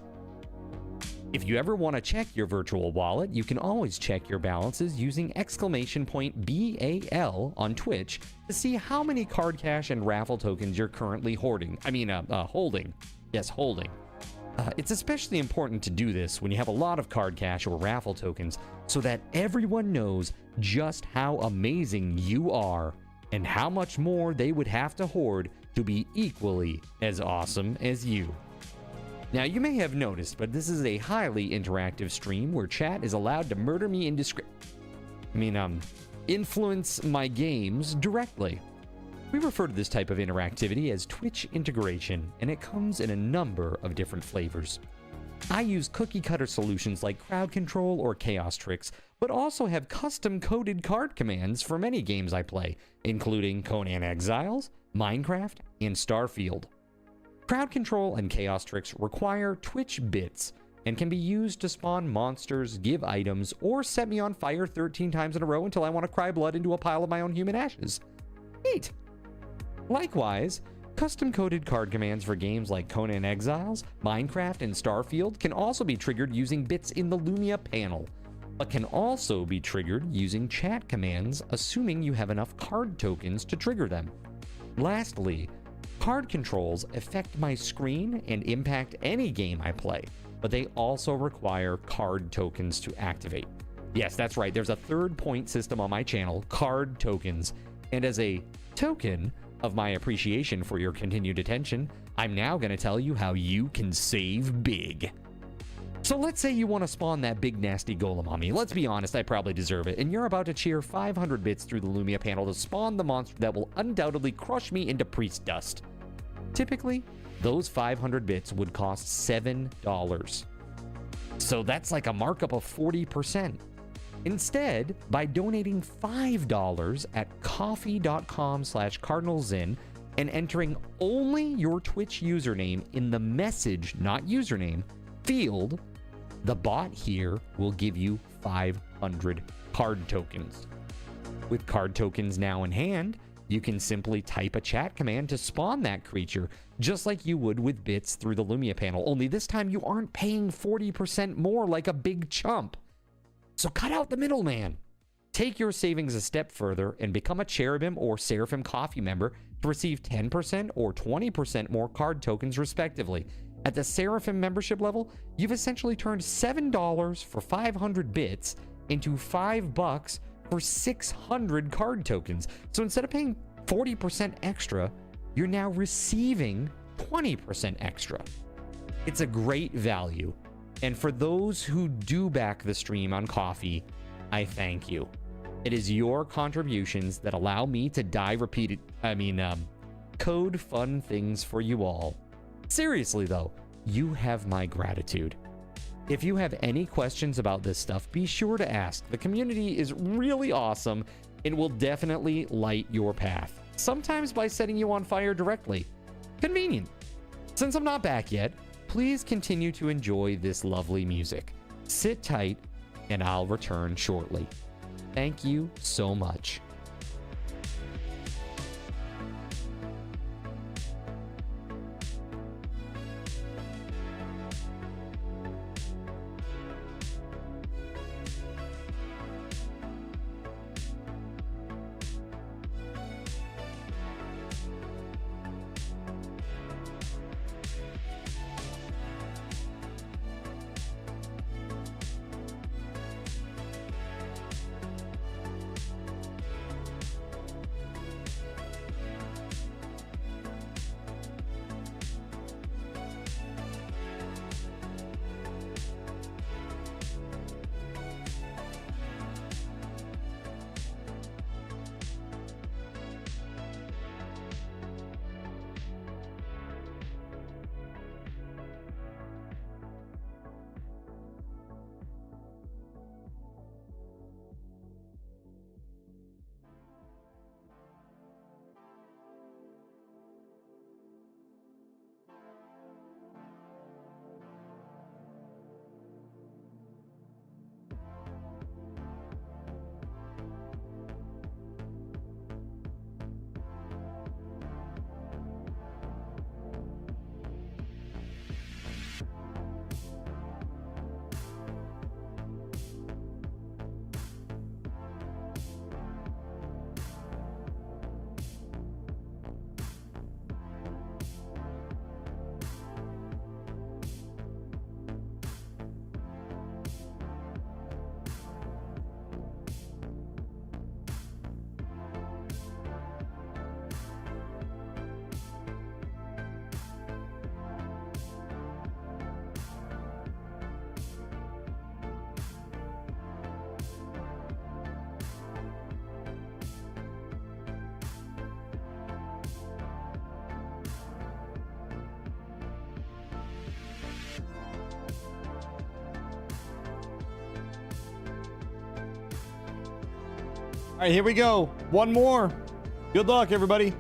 If you ever want to check your virtual wallet, you can always check your balances using !BAL on Twitch to see how many card cash and raffle tokens you're currently holding. Yes, holding. It's especially important to do this when you have a lot of card cash or raffle tokens so that everyone knows just how amazing you are and how much more they would have to hoard to be equally as awesome as you. Now, you may have noticed, but this is a highly interactive stream where chat is allowed to murder me influence my games directly. We refer to this type of interactivity as Twitch integration, and it comes in a number of different flavors. I use cookie-cutter solutions like crowd control or chaos tricks, but also have custom-coded card commands for many games I play, including Conan Exiles, Minecraft, and Starfield. Crowd control and chaos tricks require Twitch bits and can be used to spawn monsters, give items, or set me on fire 13 times in a row until I want to cry blood into a pile of my own human ashes. Neat! Likewise, custom-coded card commands for games like Conan Exiles, Minecraft, and Starfield can also be triggered using bits in the Lumia panel, but can also be triggered using chat commands, assuming you have enough card tokens to trigger them. Lastly, card controls affect my screen and impact any game I play, but they also require card tokens to activate. Yes, that's right, there's a third point system on my channel, card tokens, and as a token of my appreciation for your continued attention, I'm now going to tell you how you can save big. So let's say you want to spawn that big nasty golem on me. Let's be honest, I probably deserve it, and you're about to cheer 500 bits through the Lumia panel to spawn the monster that will undoubtedly crush me into priest dust. Typically, those 500 bits would cost $7. So that's like a markup of 40%. Instead, by donating $5 at coffee.com/cardinalzen and entering only your Twitch username in the message, not username, field, the bot here will give you 500 card tokens. With card tokens now in hand, you can simply type a chat command to spawn that creature, just like you would with bits through the Lumia panel, only this time you aren't paying 40% more like a big chump. So cut out the middleman. Take your savings a step further and become a Cherubim or Seraphim Coffee member to receive 10% or 20% more card tokens respectively. At the Seraphim membership level, you've essentially turned $7 for 500 bits into $5 for 600 card tokens. So instead of paying 40% extra, you're now receiving 20% extra. It's a great value. And for those who do back the stream on Coffee, I thank you. It is your contributions that allow me to code fun things for you all. Seriously though, you have my gratitude. If you have any questions about this stuff, be sure to ask. The community is really awesome and will definitely light your path. Sometimes by setting you on fire directly. Convenient. Since I'm not back yet, please continue to enjoy this lovely music. Sit tight and I'll return shortly. Thank you so much. right, here we go. One more. Good luck, everybody.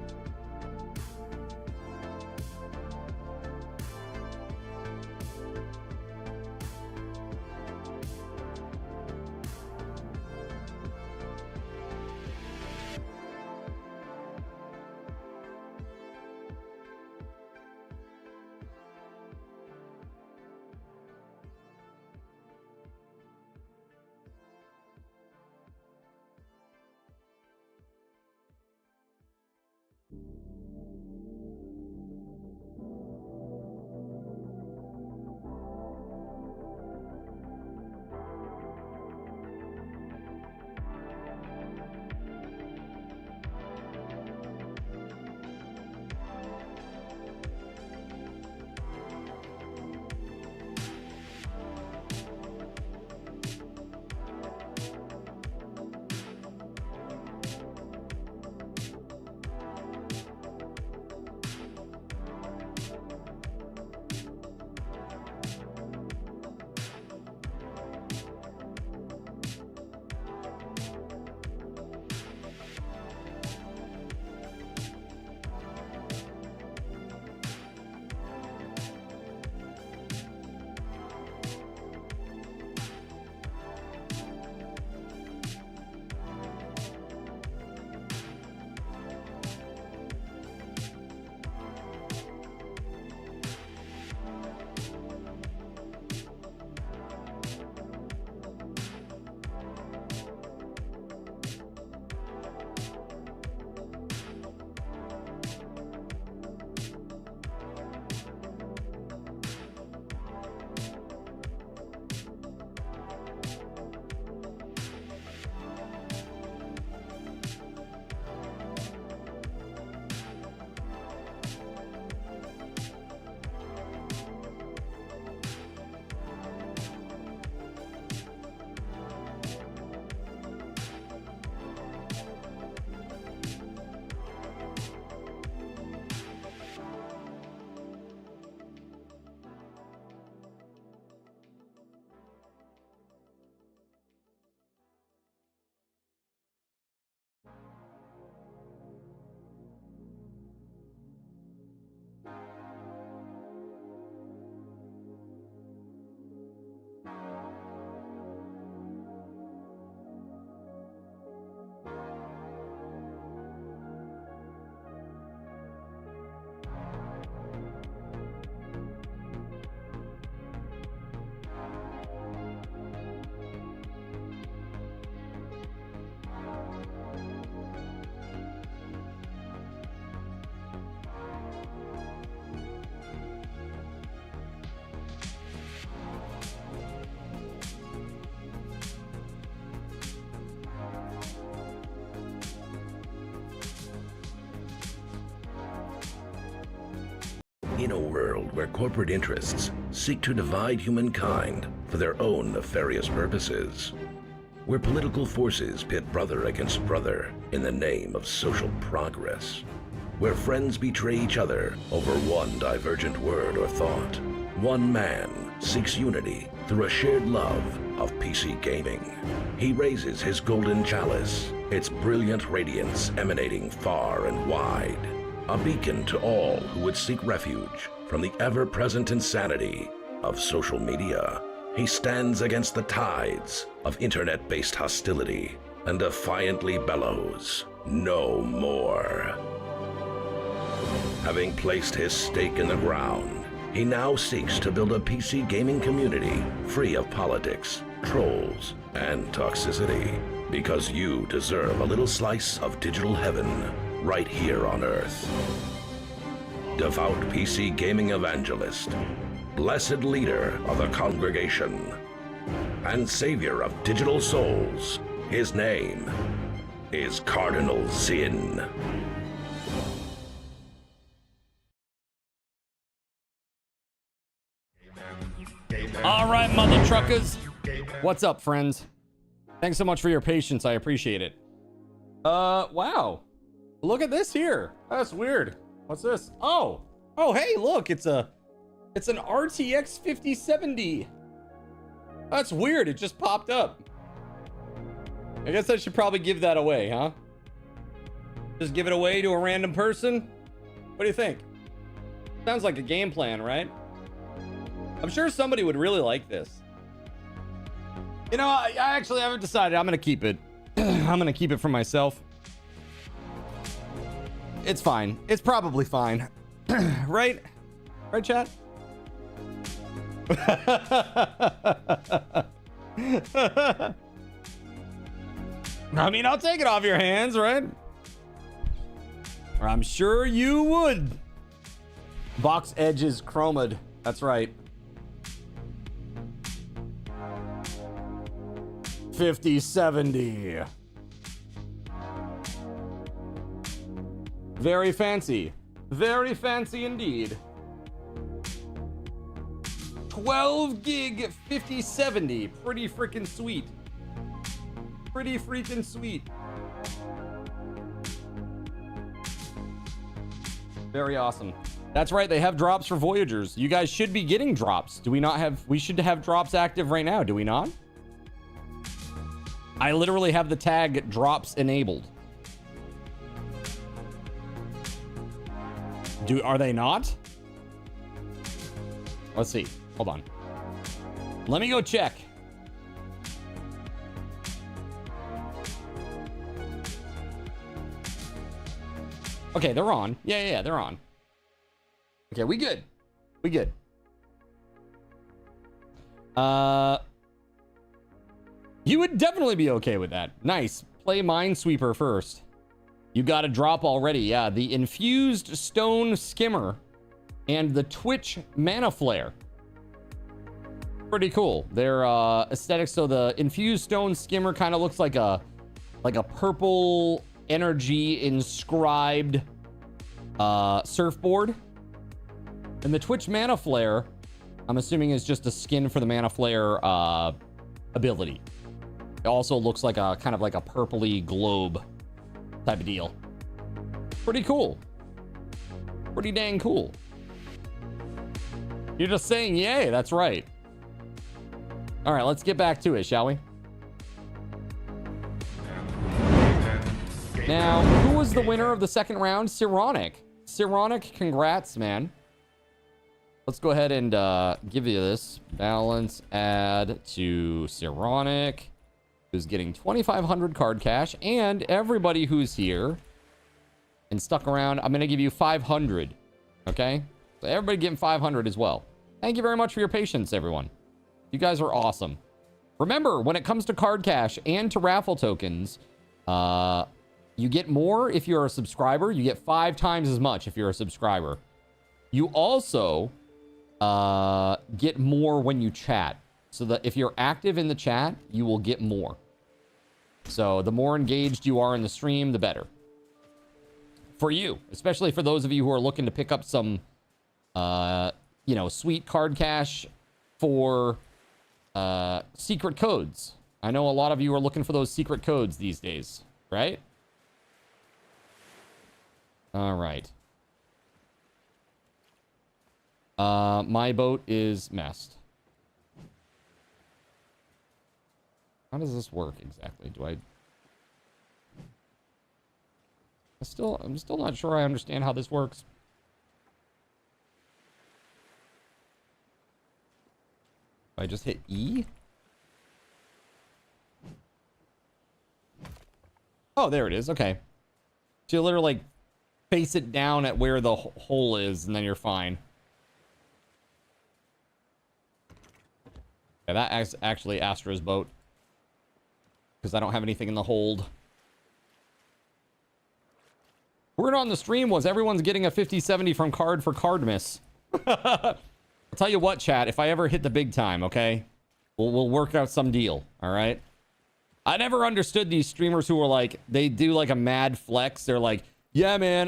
In a world where corporate interests seek to divide humankind for their own nefarious purposes, where political forces pit brother against brother in the name of social progress, where friends betray each other over one divergent word or thought, one man seeks unity through a shared love of PC gaming. He raises his golden chalice, its brilliant radiance emanating far and wide, a beacon to all who would seek refuge from the ever-present insanity of social media. He stands against the tides of internet-based hostility and defiantly bellows, "No more." Having placed his stake in the ground, he now seeks to build a PC gaming community free of politics, trolls, and toxicity, because you deserve a little slice of digital heaven right here on Earth. Devout PC gaming evangelist, blessed leader of the congregation, and savior of digital souls, his name is Cardinal Sin. All right, mother truckers. What's up, friends? Thanks so much for your patience. I appreciate it. Wow. Look at this here. That's weird. What's this? Oh, hey, look, it's an RTX 5070. That's weird. It just popped up. I guess I should probably give that away, huh? Just give it away to a random person? What do you think? Sounds like a game plan, right? I'm sure somebody would really like this. You know, I actually haven't decided. I'm going to keep it. I'm going to keep it for myself. It's fine. It's probably fine. Right? Right, chat? I mean, I'll take it off your hands, right? I'm sure you would. Box edges chromed. That's right. 5070. Very fancy. Very fancy indeed. 12 gig 5070. Pretty freaking sweet. Pretty freaking sweet. Very awesome. That's right. They have drops for Voyagers. You guys should be getting drops. Do we not have? We should have drops active right now. Do we not? I literally have the tag drops enabled. Are they not? Let's see. Hold on. Let me go check. Okay, they're on. Yeah, they're on. Okay, we good. We good. You would definitely be okay with that. Nice. Play Minesweeper first. You got a drop already. Yeah, the Infused Stone Skimmer and the Twitch Mana Flare. Pretty cool. Their aesthetics. So the Infused Stone Skimmer kind of looks like a purple energy inscribed surfboard. And the Twitch Mana Flare, I'm assuming, is just a skin for the Mana Flare ability. It also looks like a kind of like a purpley globe type of deal. Pretty cool. Pretty dang cool. You're just saying yay. That's right. All right, let's get back to it, shall we? Now, who was the winner of the second round? Sironic. Sironic, congrats, man. Let's go ahead and give you this. Balance add to Sironic, who's getting 2,500 card cash, and everybody who's here and stuck around, I'm going to give you 500. Okay? So everybody getting 500 as well. Thank you very much for your patience, everyone. You guys are awesome. Remember, when it comes to card cash and to raffle tokens, you get more if you're a subscriber. You get 5 times as much if you're a subscriber. You also get more when you chat. So that if you're active in the chat, you will get more. So the more engaged you are in the stream, the better. For you, especially for those of you who are looking to pick up some, you know, sweet card cash for secret codes. I know a lot of you are looking for those secret codes these days, right? All right. My boat is messed. How does this work exactly? Do I... I'm still not sure I understand how this works. I just hit E? Oh, there it is. Okay. So you literally like face it down at where the hole is, and then you're fine. Yeah, that's actually Astra's boat. Because I don't have anything in the hold. Word on the stream was everyone's getting a 50/70 from card for card miss. I'll tell you what, chat. If I ever hit the big time, okay? We'll work out some deal, all right? I never understood these streamers who were like, they do like a mad flex. They're like, yeah, man,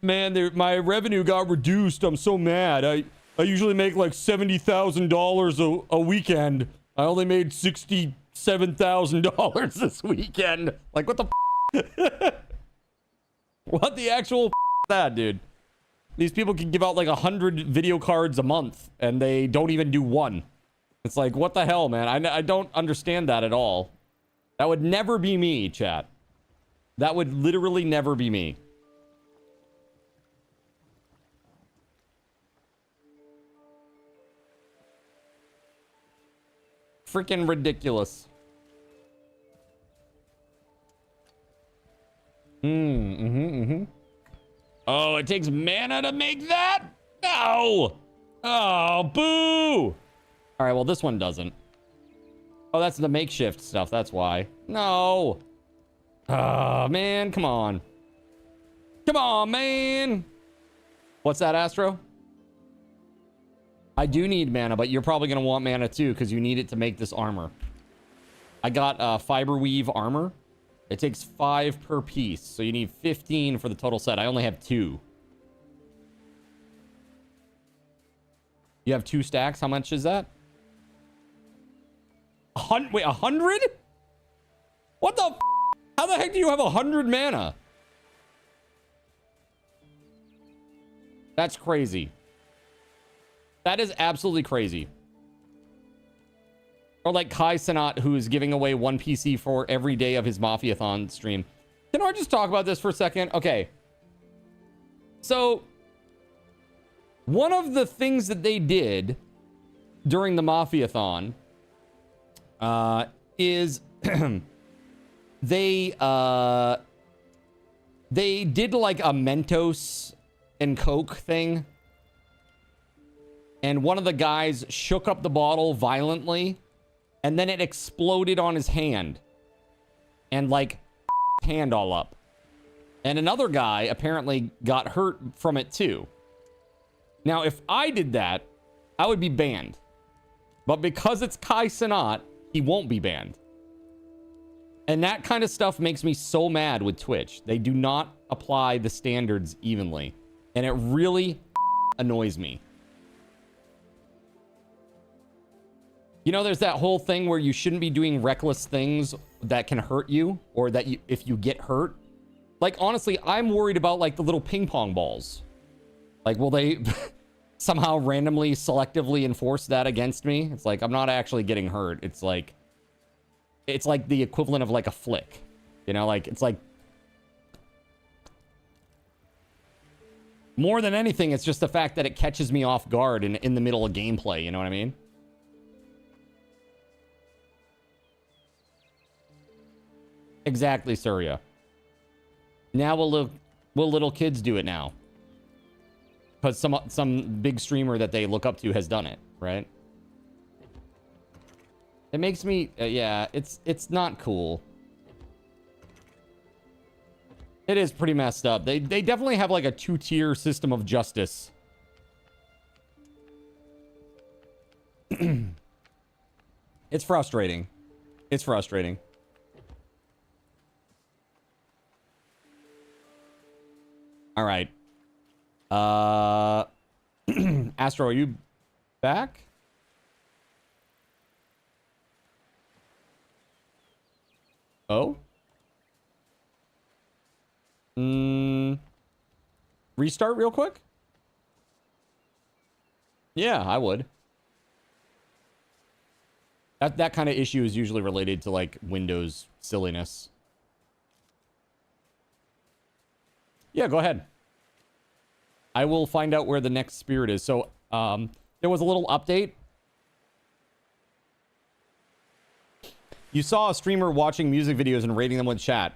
my revenue got reduced. I'm so mad. I usually make like $70,000 a weekend. I only made $67,000 this weekend. Like, what the what the actual is that, dude? These people can give out like 100 video cards a month, and they don't even do one. It's like, what the hell, man? I don't understand that at all. That would never be me, chat. That would literally never be me. Freaking ridiculous. Oh, it takes mana to make that? No! Oh, boo! All right, well, this one doesn't. Oh, that's the makeshift stuff. That's why. No. Oh, man. Come on. Come on, man. What's that, Astro? I do need mana, but you're probably going to want mana too because you need it to make this armor. I got fiber weave armor. It takes 5 per piece, so you need 15 for the total set. I only have 2. You have 2 stacks. How much is that? Wait, 100? What the f? How the heck do you have 100 mana? That's crazy. That is absolutely crazy. Or like Kai Sanat, who is giving away 1 PC for every day of his Mafiathon stream. Can I just talk about this for a second? Okay. So, one of the things that they did during the Mafiathon is they did like a Mentos and Coke thing. And one of the guys shook up the bottle violently. And then it exploded on his hand. And like, hand all up. And another guy apparently got hurt from it too. Now, if I did that, I would be banned. But because it's Kai Sanat, he won't be banned. And that kind of stuff makes me so mad with Twitch. They do not apply the standards evenly. And it really annoys me. You know, there's that whole thing where you shouldn't be doing reckless things that can hurt you, or that you, if you get hurt. Like, honestly, I'm worried about like the little ping pong balls. Like, will they somehow randomly, selectively enforce that against me? It's like, I'm not actually getting hurt. It's like the equivalent of like a flick. You know, like, it's like, more than anything, it's just the fact that it catches me off guard in the middle of gameplay. You know what I mean? Exactly, Surya. Now will little kids do it now? Because some big streamer that they look up to has done it, right? It makes me, yeah, it's not cool. It is pretty messed up. They definitely have like a 2-tier system of justice. It's frustrating. It's frustrating. All right. Astro, are you back? Oh? Restart real quick? Yeah, I would. That kind of issue is usually related to like Windows silliness. Yeah, go ahead. I will find out where the next spirit is. So, there was a little update. You saw a streamer watching music videos and rating them with chat.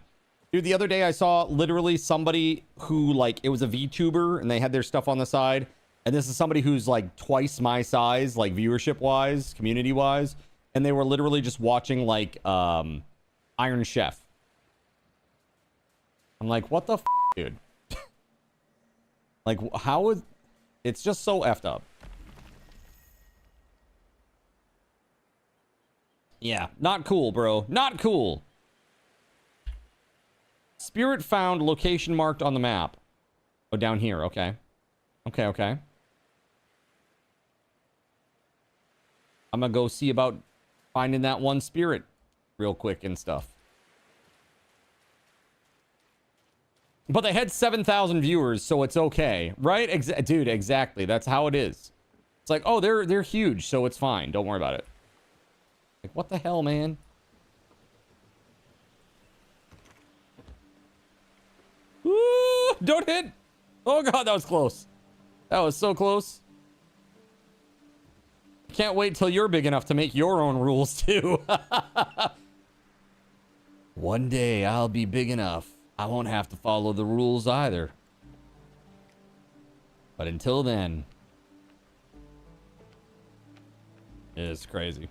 Dude, the other day I saw literally somebody who, like, it was a VTuber and they had their stuff on the side. And this is somebody who's like twice my size, like viewership-wise, community-wise. And they were literally just watching like Iron Chef. I'm like, what the f, dude? Like, how is... It's just so effed up. Yeah, not cool, bro. Not cool. Spirit found, location marked on the map. Oh, down here. Okay. Okay, okay. I'm gonna go see about finding that one spirit real quick and stuff. But they had 7,000 viewers, so it's okay, right? Dude, exactly. That's how it is. It's like, oh, they're huge, so it's fine. Don't worry about it. Like, what the hell, man? No, don't hit. Oh God, that was close. That was so close. Can't wait till you're big enough to make your own rules too. One day I'll be big enough. I won't have to follow the rules either. But until then, it's crazy.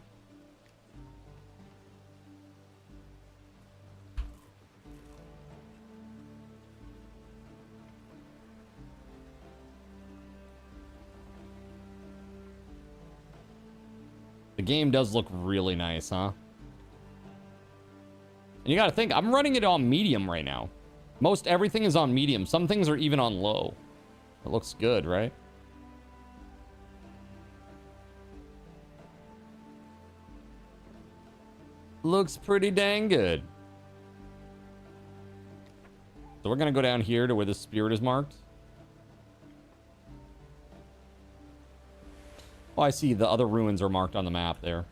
The game does look really nice, huh? And you gotta think, I'm running it on medium right now. Most everything is on medium. Some things are even on low. It looks good, right? Looks pretty dang good. So we're gonna go down here to where the spirit is marked. Oh, I see the other ruins are marked on the map there.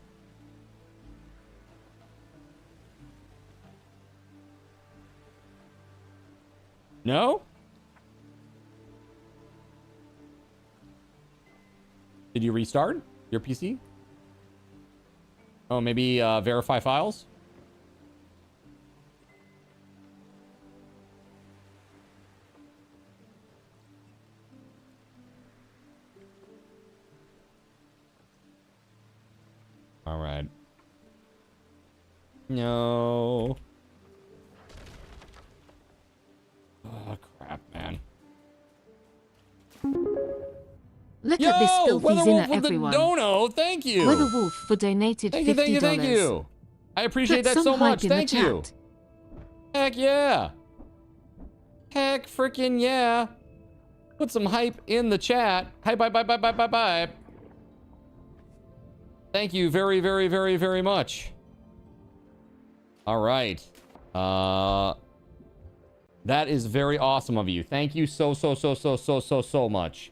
No? Did you restart your PC? Oh, maybe verify files? All right. No. Oh, crap, man. Look at this filthy zinner, everyone. Dono, thank you. WeatherWolf for donated $50. Thank you. I appreciate that so much. Thank you. Heck yeah. Heck freaking yeah. Put some hype in the chat. Hype. Thank you very, very, very, very much. All right. That is very awesome of you. Thank you so much.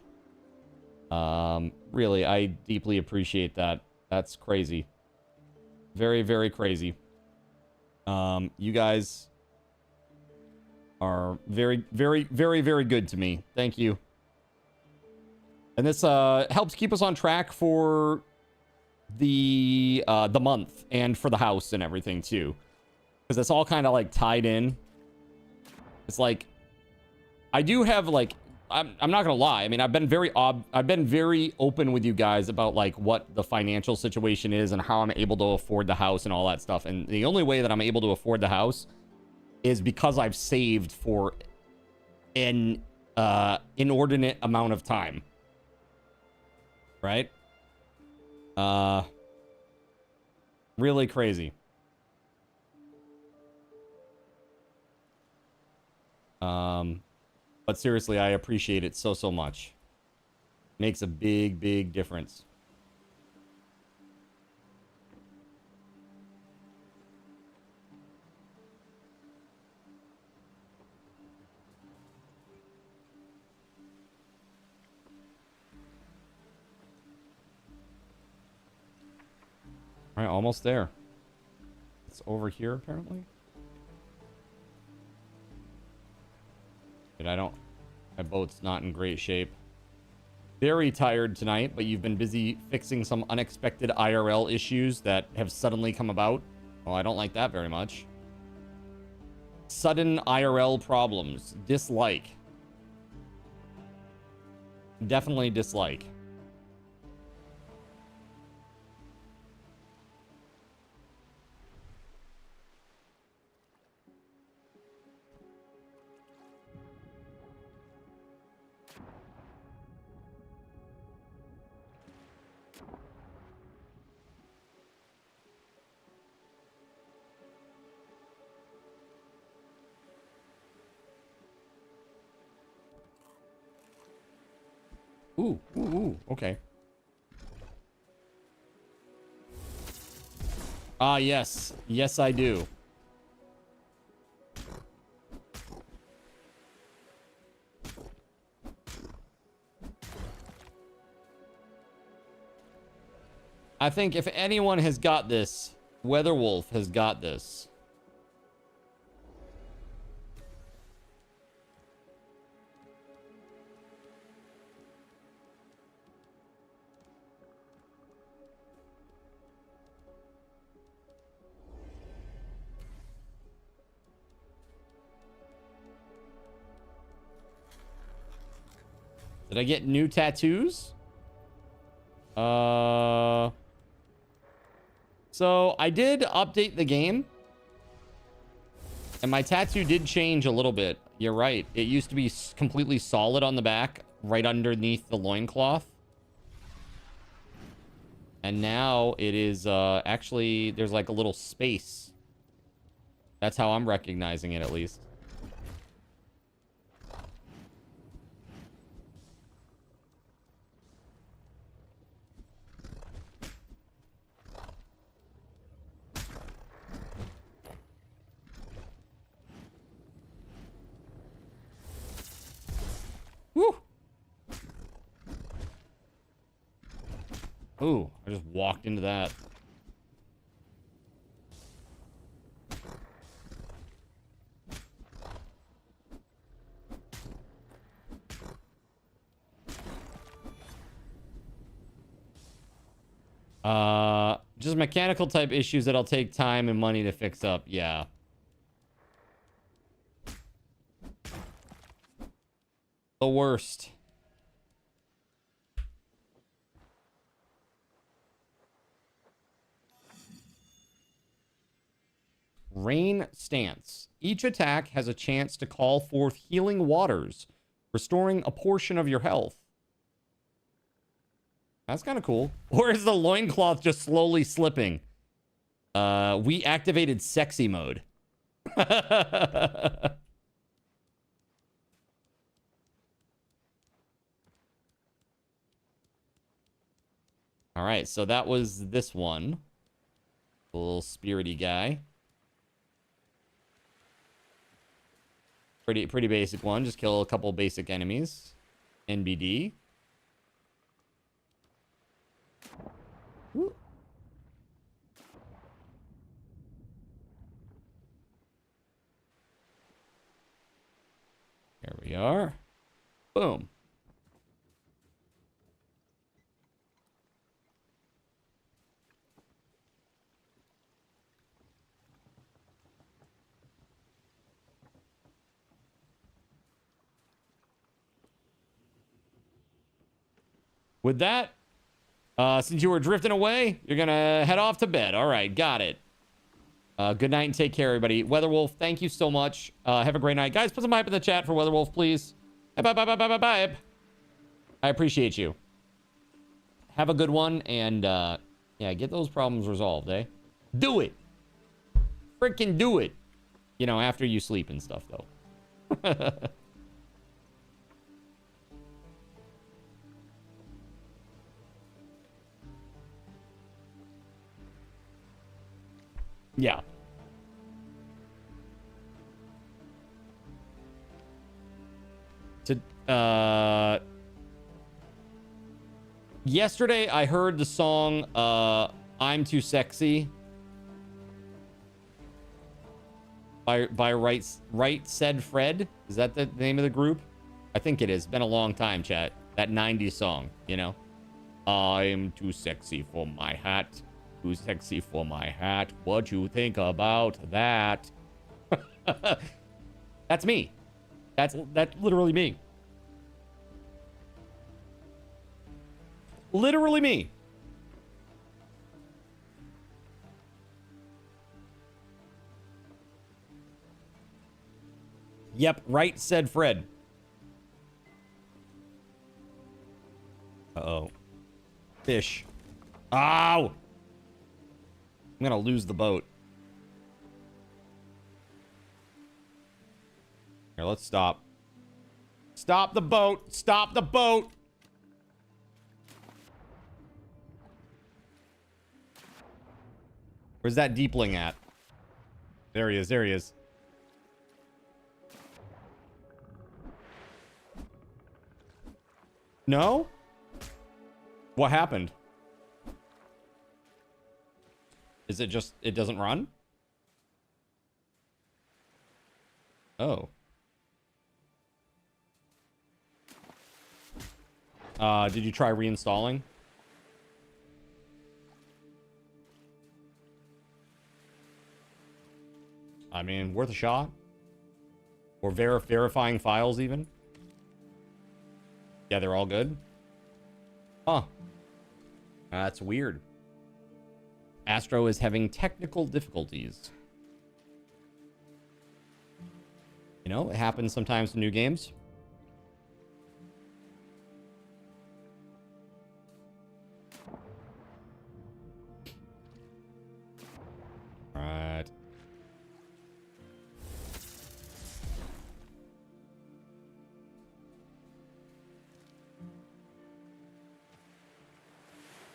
Really, I deeply appreciate that. That's crazy. Very, very crazy. You guys are very, very, very, very good to me. Thank you. And this helps keep us on track for the month and for the house and everything too, because it's all kind of like tied in. It's like I do have like I'm not gonna lie. I mean, I've been very open with you guys about like what the financial situation is and how I'm able to afford the house and all that stuff. And the only way that I'm able to afford the house is because I've saved for an inordinate amount of time. Right? Really crazy. But seriously, I appreciate it so much. Makes a big, big difference. All right, almost there. It's over here, apparently. My boat's not in great shape. Very tired tonight, but you've been busy fixing some unexpected IRL issues that have suddenly come about. Well, I don't like that very much. Sudden IRL problems. Dislike. Definitely dislike. Ooh, okay. Ah, yes. Yes, I do. I think if anyone has got this, WeatherWolf has got this. Did I get new tattoos? So I did update the game. And my tattoo did change a little bit. You're right. It used to be completely solid on the back, right underneath the loincloth. And now it is actually, there's like a little space. That's how I'm recognizing it, at least. Woo! Ooh, I just walked into that. Just mechanical type issues that'll take time and money to fix up. Yeah. The worst. Rain Stance. Each attack has a chance to call forth healing waters, restoring a portion of your health. That's kind of cool. Or is the loincloth just slowly slipping? We activated sexy mode. All right, so that was this one. A little spirity guy. Pretty basic one. Just kill a couple basic enemies. NBD. Woo. There we are. Boom. With that, since you were drifting away, you're going to head off to bed. All right, got it. Good night and take care, everybody. WeatherWolf, thank you so much. Have a great night. Guys, put some hype in the chat for WeatherWolf, please. Bye. I appreciate you. Have a good one, and yeah, get those problems resolved, eh? Do it. Freaking do it. You know, after you sleep and stuff, though. Yeah. Yesterday I heard the song I'm Too Sexy by Right Said Fred. Is that the name of the group? I think it is. Been a long time, chat. That 90s song, you know. I'm too sexy for my hat. Too sexy for my hat. What you think about that? That's me. That's literally me. Literally me. Yep, right said Fred. Uh-oh. Fish. Ow! I'm gonna lose the boat. Here, let's stop. Stop the boat! Stop the boat! Where's that deepling at? There he is, there he is. No? What happened? Is it just, it doesn't run? Oh. Did you try reinstalling? I mean, worth a shot. Or verifying files even. Yeah, they're all good. Huh. That's weird. Astro is having technical difficulties. You know, it happens sometimes in new games. All right.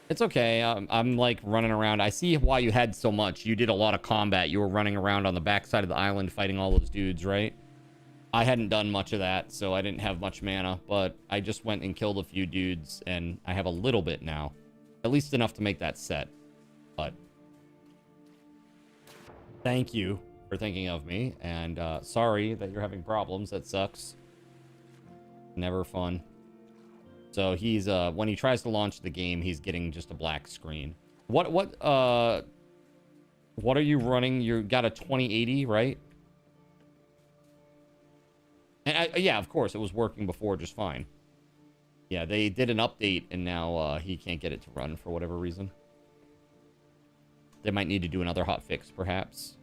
It's okay. I'm like running around. I see why you had so much. You did a lot of combat. You were running around on the backside of the island fighting all those dudes, right? I hadn't done much of that, so I didn't have much mana, but I just went and killed a few dudes, and I have a little bit now. At least enough to make that set. But thank you for thinking of me, and sorry that you're having problems. That sucks. Never fun. So he's when he tries to launch the game, he's getting just a black screen. What are you running? You got a 2080, right? And yeah, of course, it was working before just fine. Yeah, they did an update, and now he can't get it to run for whatever reason. They might need to do another hotfix, perhaps.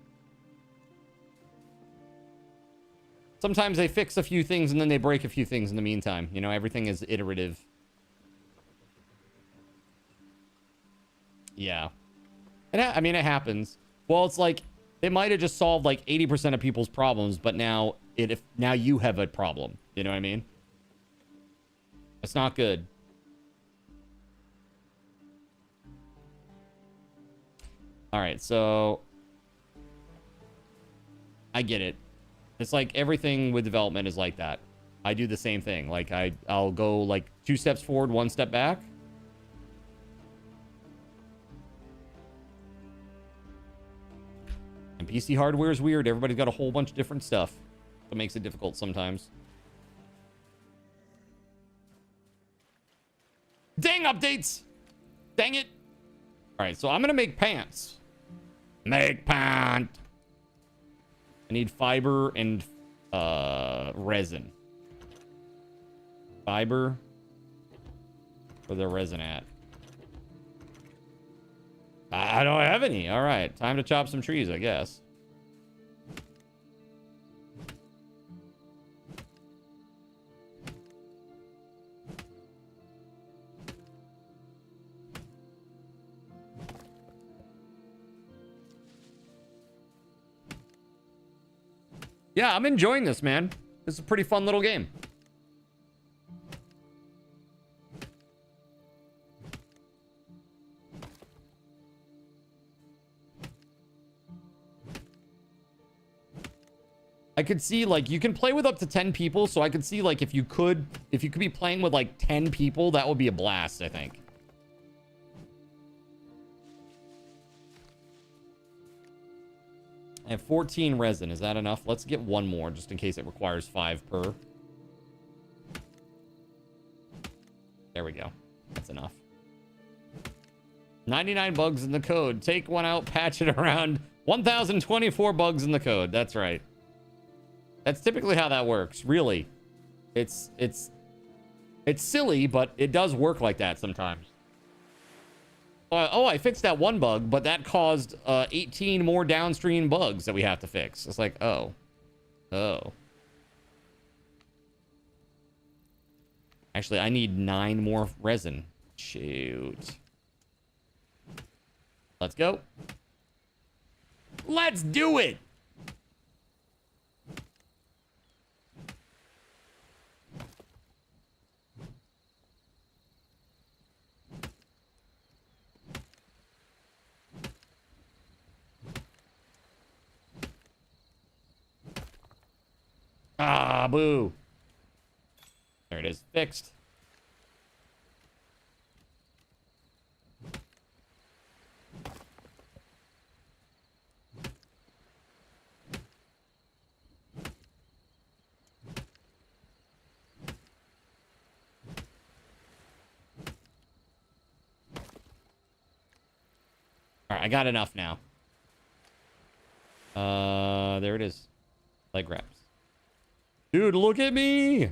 Sometimes they fix a few things, and then they break a few things in the meantime. You know, everything is iterative. Yeah. I mean, it happens. Well, it's like, they might have just solved, like, 80% of people's problems, but now now you have a problem. You know what I mean? It's not good. All right, so I get it. It's like everything with development is like that. I do the same thing. Like I'll go like 2 steps forward, 1 step back. And PC hardware is weird. Everybody's got a whole bunch of different stuff. That makes it difficult sometimes. Dang updates! Dang it! All right, so I'm gonna make pants. Make pant. I need fiber and resin. Fiber. Where the resin at? I don't have any. All right, time to chop some trees, I guess. Yeah, I'm enjoying this, man. This is a pretty fun little game. I could see, like, you can play with up to 10 people, so I could see, like, if you could be playing with, like, 10 people, that would be a blast, I think. I have 14 resin. Is that enough? Let's get one more, just in case it requires 5 per. There we go. That's enough. 99 bugs in the code. Take one out, patch it around. 1,024 bugs in the code. That's right. That's typically how that works. Really. It's silly, but it does work like that sometimes. Oh, I fixed that one bug, but that caused 18 more downstream bugs that we have to fix. It's like, oh. Actually, I need 9 more resin. Shoot. Let's go. Let's do it. Ah, boo. There it is. Fixed. All right, I got enough now. There it is. Leg wraps. Dude, look at me.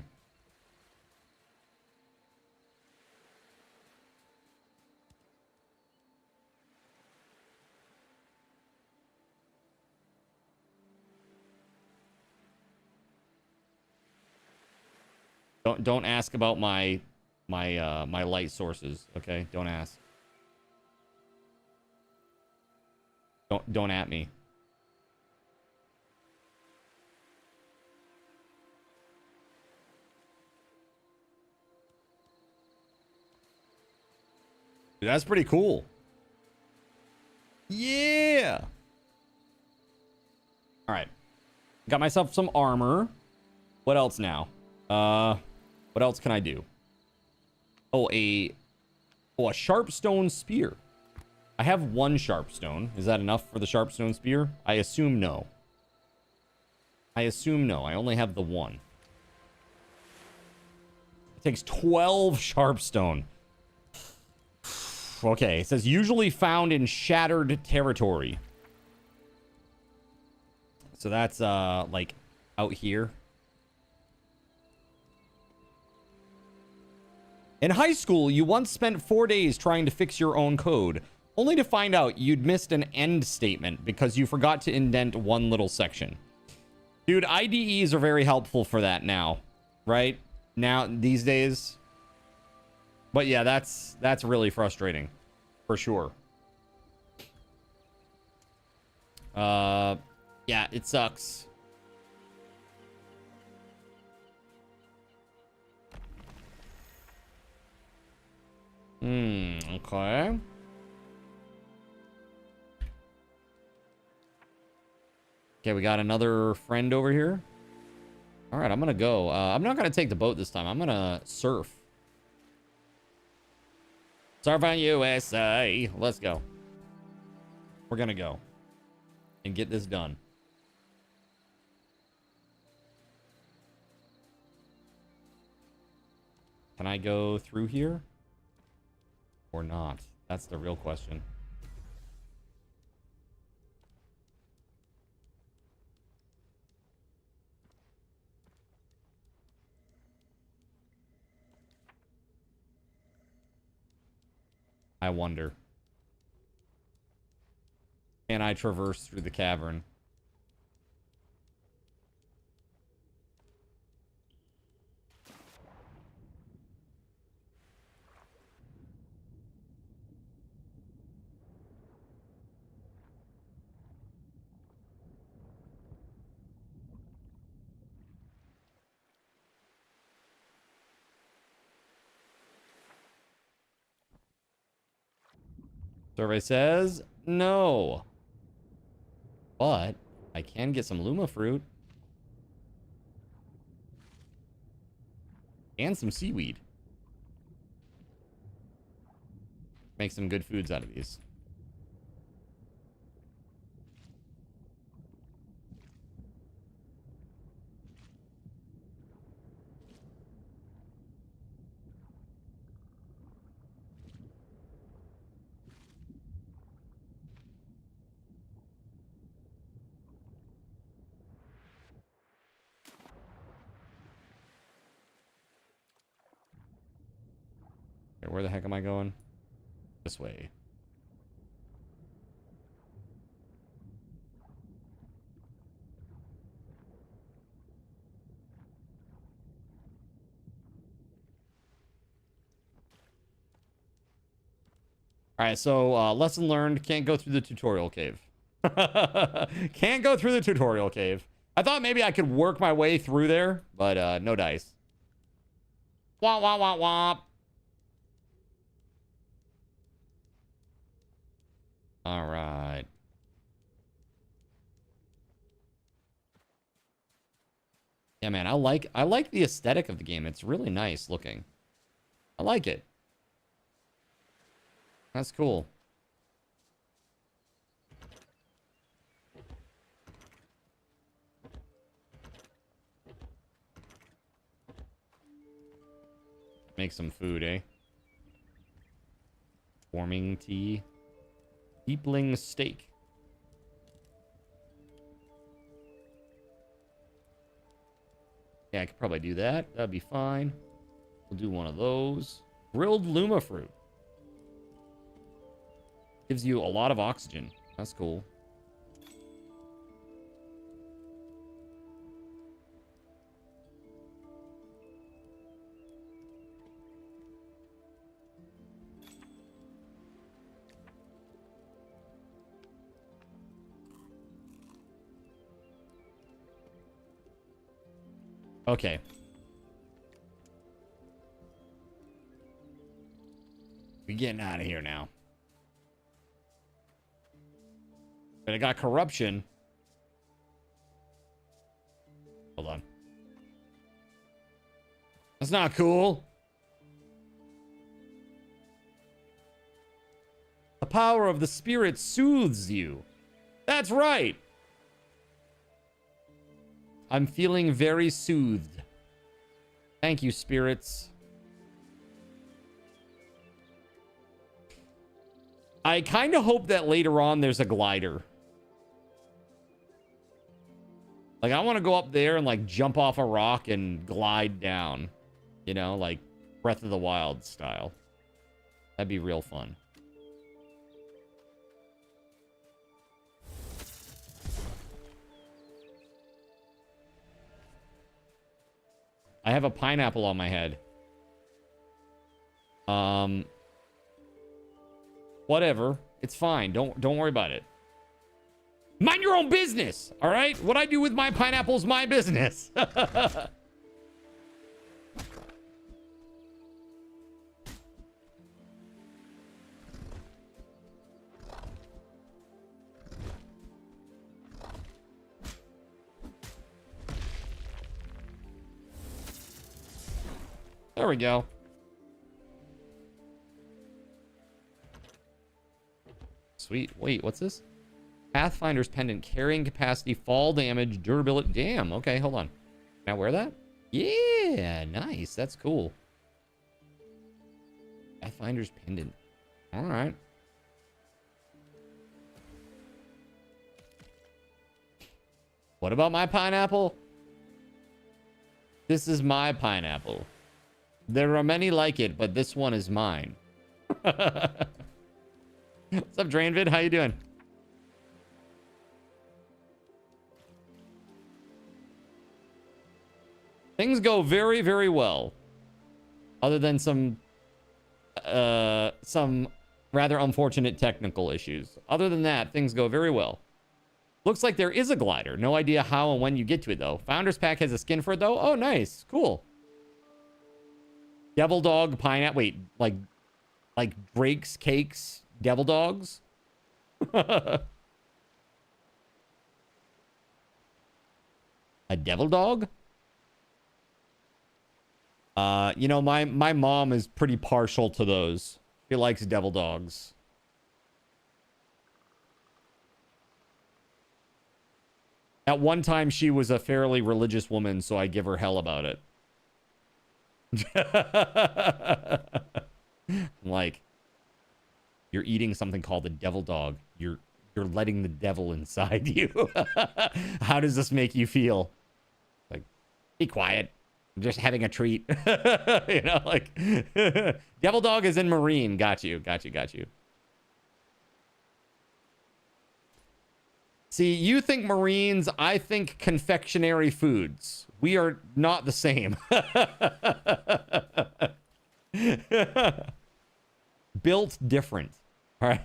Don't ask about my light sources, okay? Don't ask. Don't at me. Dude, that's pretty cool. Yeah. All right. Got myself some armor. What else now? What else can I do? Oh, a sharpstone spear. I have one sharpstone. Is that enough for the sharpstone spear? I assume no. I only have the one. It takes 12 sharpstone. Okay, it says usually found in shattered territory. So that's like out here. In high school, you once spent 4 days trying to fix your own code, only to find out you'd missed an end statement because you forgot to indent one little section. Dude, IDEs are very helpful for that now, right? Now, these days. But yeah, that's really frustrating, for sure. Yeah, it sucks. Okay. Okay, we got another friend over here. All right, I'm gonna go. I'm not gonna take the boat this time. I'm gonna surf. Surf on USA. Let's go. We're gonna go and get this done. Can I go through here or not? That's the real question. I wonder. Can I traverse through the cavern? Survey says no. But I can get some Luma fruit. And some seaweed. Make some good foods out of these. Okay, where the heck am I going? This way. All right, so lesson learned, can't go through the tutorial cave. Can't go through the tutorial cave. I thought maybe I could work my way through there, but no dice. Womp, womp, womp, womp. All right. Yeah, man, I like the aesthetic of the game. It's really nice looking. I like it. That's cool. Make some food, eh? Warming tea. Deepling steak. Yeah, I could probably do that. That'd be fine. We'll do one of those. Grilled Luma fruit. Gives you a lot of oxygen. That's cool. Okay. We're getting out of here now. But I got corruption. Hold on. That's not cool. The power of the spirit soothes you. That's right. I'm feeling very soothed. Thank you, spirits. I kind of hope that later on there's a glider. Like, I want to go up there and, like, jump off a rock and glide down. You know, like Breath of the Wild style. That'd be real fun. I have a pineapple on my head. Whatever. It's fine. Don't worry about it. Mind your own business. All right? What I do with my pineapple is my business. There we go. Sweet. Wait, what's this? Pathfinder's Pendant. Carrying capacity, fall damage, durability. Damn. Okay, hold on. Can I wear that? Yeah, nice. That's cool. Pathfinder's Pendant. All right. What about my pineapple? This is my pineapple. There are many like it, but this one is mine. What's up, Drainvid? How you doing? Things go very, very well. Other than some rather unfortunate technical issues. Other than that, things go very well. Looks like there is a glider. No idea how and when you get to it, though. Founder's Pack has a skin for it, though. Oh, nice. Cool. Devil Dog, pineapple. Wait, like Drake's Cakes, Devil Dogs? A Devil Dog? You know, my mom is pretty partial to those. She likes Devil Dogs. At one time, she was a fairly religious woman, so I give her hell about it. Like, you're eating something called the devil dog. You're letting the devil inside you. How does this make you feel? Like, be quiet. I'm just having a treat. You know, like, devil dog is in Marine. Got you. See, you think Marines, I think confectionery foods. We are not the same. Built different. All right.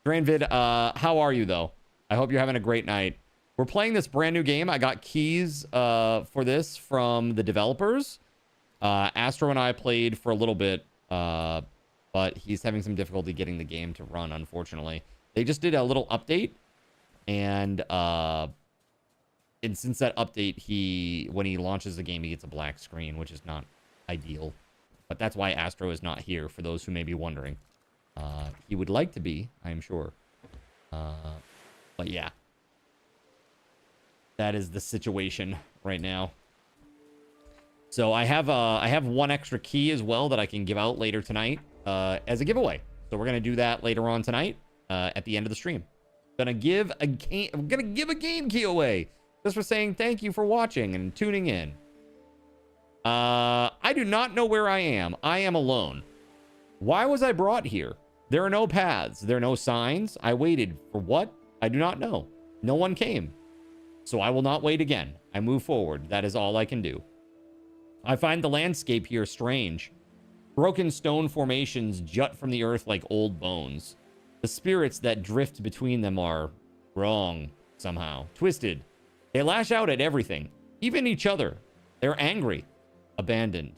Drainvid, how are you, though? I hope you're having a great night. We're playing this brand new game. I got keys for this from the developers. Astro and I played for a little bit, but he's having some difficulty getting the game to run, unfortunately. They just did a little update, and since that update, when he launches the game, he gets a black screen, which is not ideal. But that's why Astro is not here, for those who may be wondering. He would like to be, I am sure. But yeah. That is the situation right now. So I have one extra key as well that I can give out later tonight as a giveaway. So we're going to do that later on tonight at the end of the stream. I'm going to give a game key away. Just for saying thank you for watching and tuning in. I do not know where I am. I am alone. Why was I brought here? There are no paths. There are no signs. I waited for what? I do not know. No one came. So I will not wait again. I move forward. That is all I can do. I find the landscape here strange. Broken stone formations jut from the earth like old bones. The spirits that drift between them are wrong somehow. Twisted. They lash out at everything, even each other. They're angry, abandoned.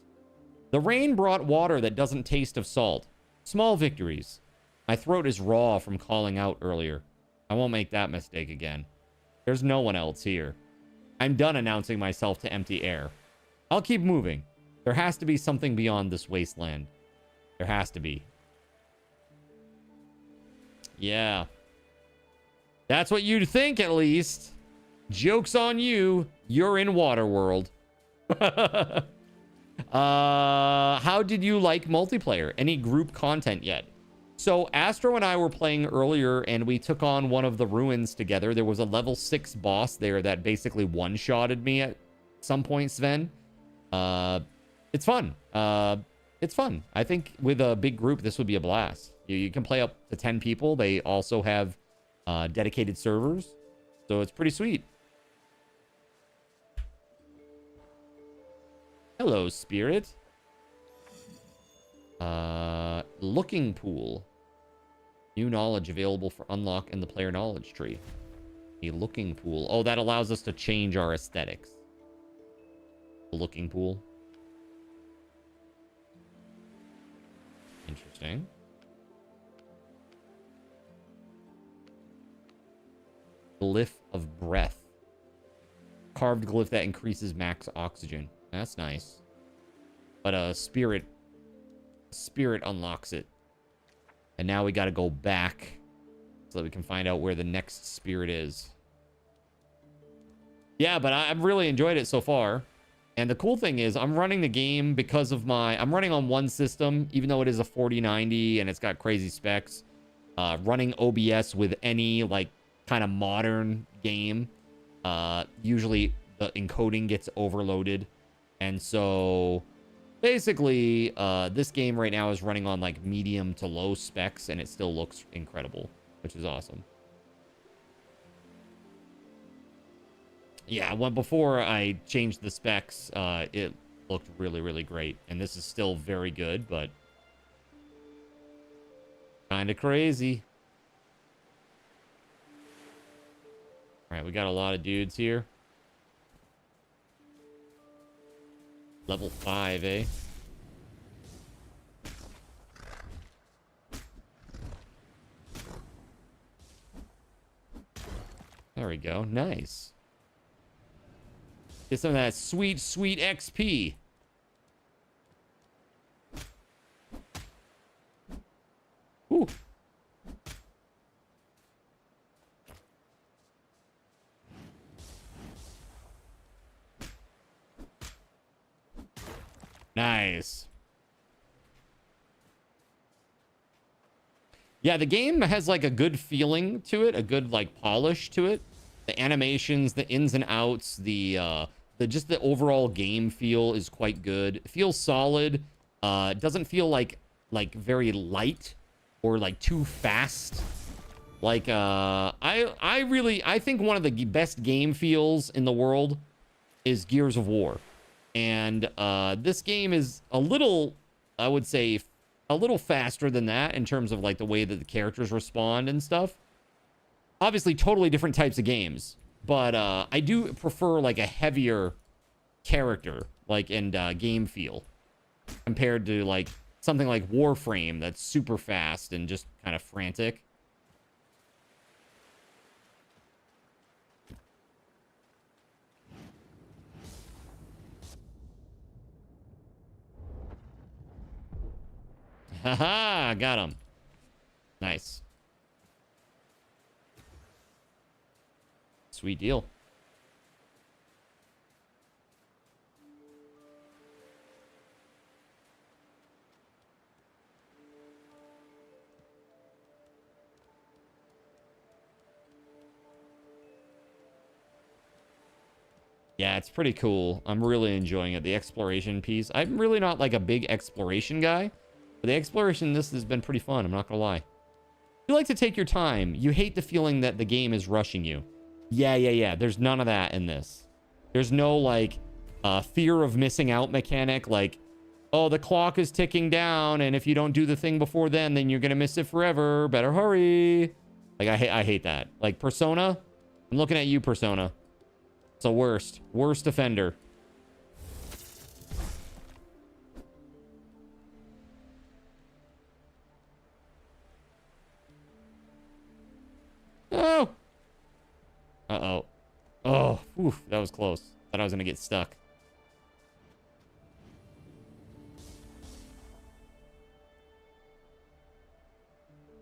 The rain brought water that doesn't taste of salt. Small victories. My throat is raw from calling out earlier. I won't make that mistake again. There's no one else here. I'm done announcing myself to empty air. I'll keep moving. There has to be something beyond this wasteland. There has to be. Yeah. That's what you'd think, at least. Joke's on you. You're in Waterworld. How did you like multiplayer? Any group content yet? So Astro and I were playing earlier, and we took on one of the ruins together. There was a level 6 boss there that basically one-shotted me at some point, Sven. It's fun. It's fun. I think with a big group, this would be a blast. You can play up to 10 people. They also have dedicated servers, so it's pretty sweet. Hello, Spirit. Looking pool. New knowledge available for unlock in the player knowledge tree. A looking pool. Oh, that allows us to change our aesthetics. The looking pool. Interesting. Glyph of breath. Carved glyph that increases max oxygen. That's nice. But spirit unlocks it. And now we got to go back so that we can find out where the next spirit is. Yeah, but I've really enjoyed it so far. And the cool thing is I'm running the game because of I'm running on one system, even though it is a 4090 and it's got crazy specs. Running OBS with any like kind of modern game, usually the encoding gets overloaded. And so basically, this game right now is running on like medium to low specs, and it still looks incredible, which is awesome. Yeah, before I changed the specs, it looked really, really great. And this is still very good, but kind of crazy. All right, we got a lot of dudes here. Level 5, eh? There we go. Nice. Get some of that sweet, sweet XP. Ooh. Nice. Yeah, the game has like a good feeling to it, a good like polish to it. The animations, the ins and outs, the just the overall game feel is quite good. It feels solid. It doesn't feel like very light or like too fast. Like I think one of the best game feels in the world is Gears of War. And this game is a little, I would say, a little faster than that in terms of like the way that the characters respond and stuff. Obviously, totally different types of games, but I do prefer like a heavier character, like and game feel, compared to like something like Warframe that's super fast and just kind of frantic. Haha, got him. Nice. Sweet deal. Yeah, it's pretty cool. I'm really enjoying it. The exploration piece. I'm really not like a big exploration guy. But the exploration in this has been pretty fun, I'm not gonna lie. You like to take your time. You hate the feeling that the game is rushing you. Yeah. There's none of that in this. There's no, like, fear of missing out mechanic. Like, oh, the clock is ticking down, and if you don't do the thing before then you're gonna miss it forever. Better hurry. Like, I hate that. Like, Persona. I'm looking at you, Persona. It's a worst. Worst offender. Oh! Uh-oh. Oh, oof, that was close. Thought I was gonna get stuck.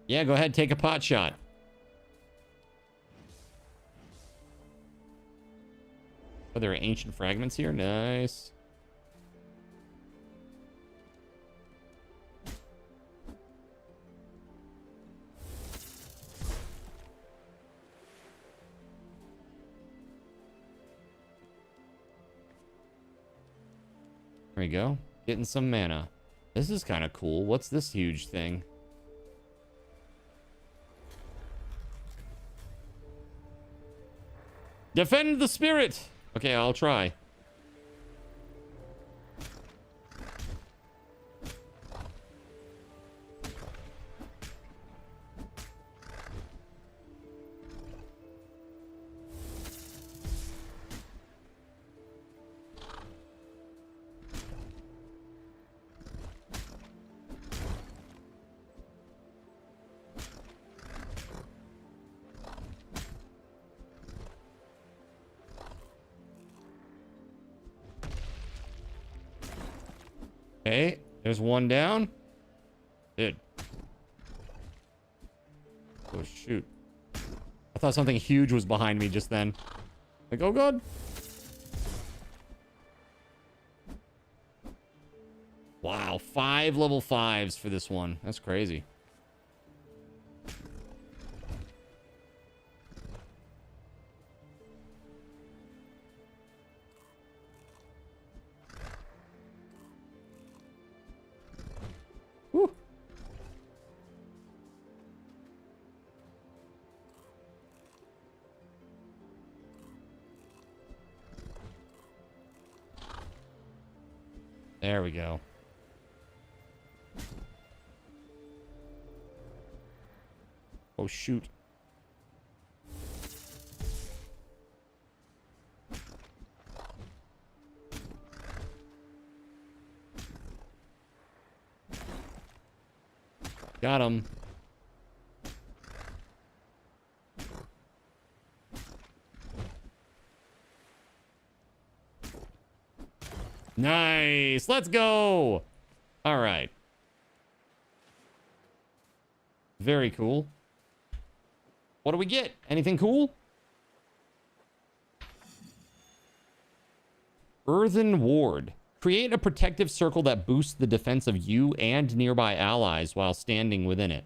Yeah, go ahead, take a pot shot. Oh, there are ancient fragments here. Nice. There we go. Getting some mana. This is kind of cool. What's this huge thing? Defend the spirit! Okay, I'll try. Okay, there's one down. Dude. Oh, shoot. I thought something huge was behind me just then. Like, oh, God. Wow, 5 level 5s for this one. That's crazy. Whew. There we go. Oh, shoot. Got him. Nice. Let's go. All right. Very cool. What do we get? Anything cool? Earthen Ward. Create a protective circle that boosts the defense of you and nearby allies while standing within it.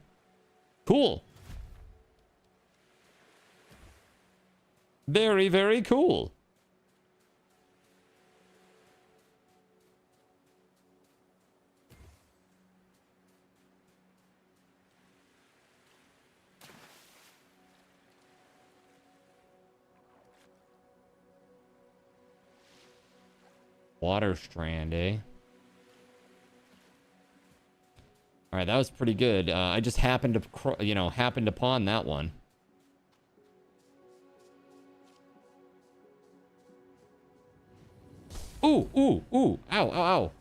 Cool. Very, very cool. Water strand, eh? All right, that was pretty good. I just happened to, happened upon that one. Ooh, ooh, ooh. Ow, ow, ow.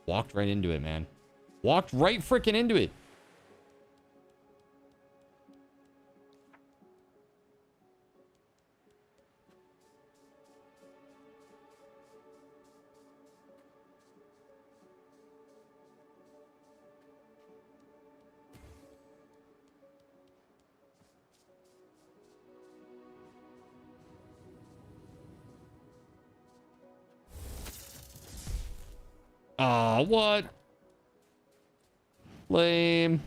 Walked right into it, man. Walked right freaking into it. Aw, what? Lame.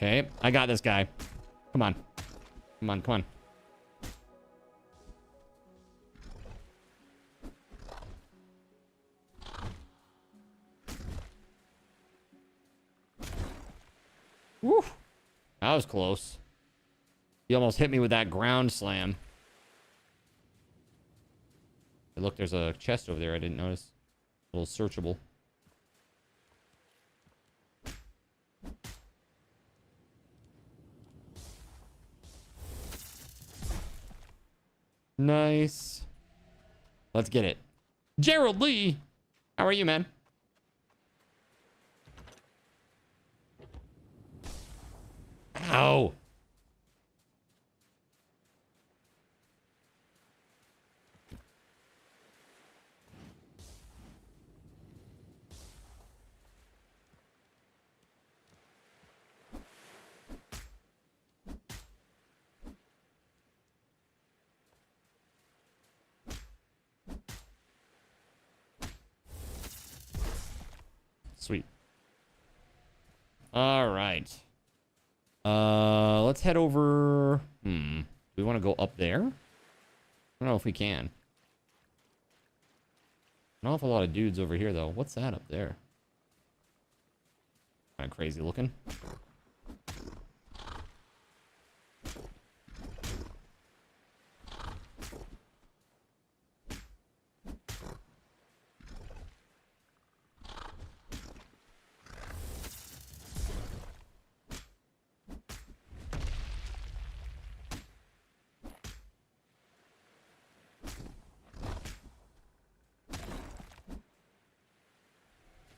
Okay, I got this guy. Come on. Come on, come on. Woo! That was close. He almost hit me with that ground slam. Hey, look, there's a chest over there I didn't notice. A little searchable. Nice. Let's get it. Gerald Lee! How are you, man? Ow. Sweet. All right. Let's head over. Do we want to go up there? I don't know if we can. An awful lot of dudes over here, though. What's that up there? Kind of crazy looking.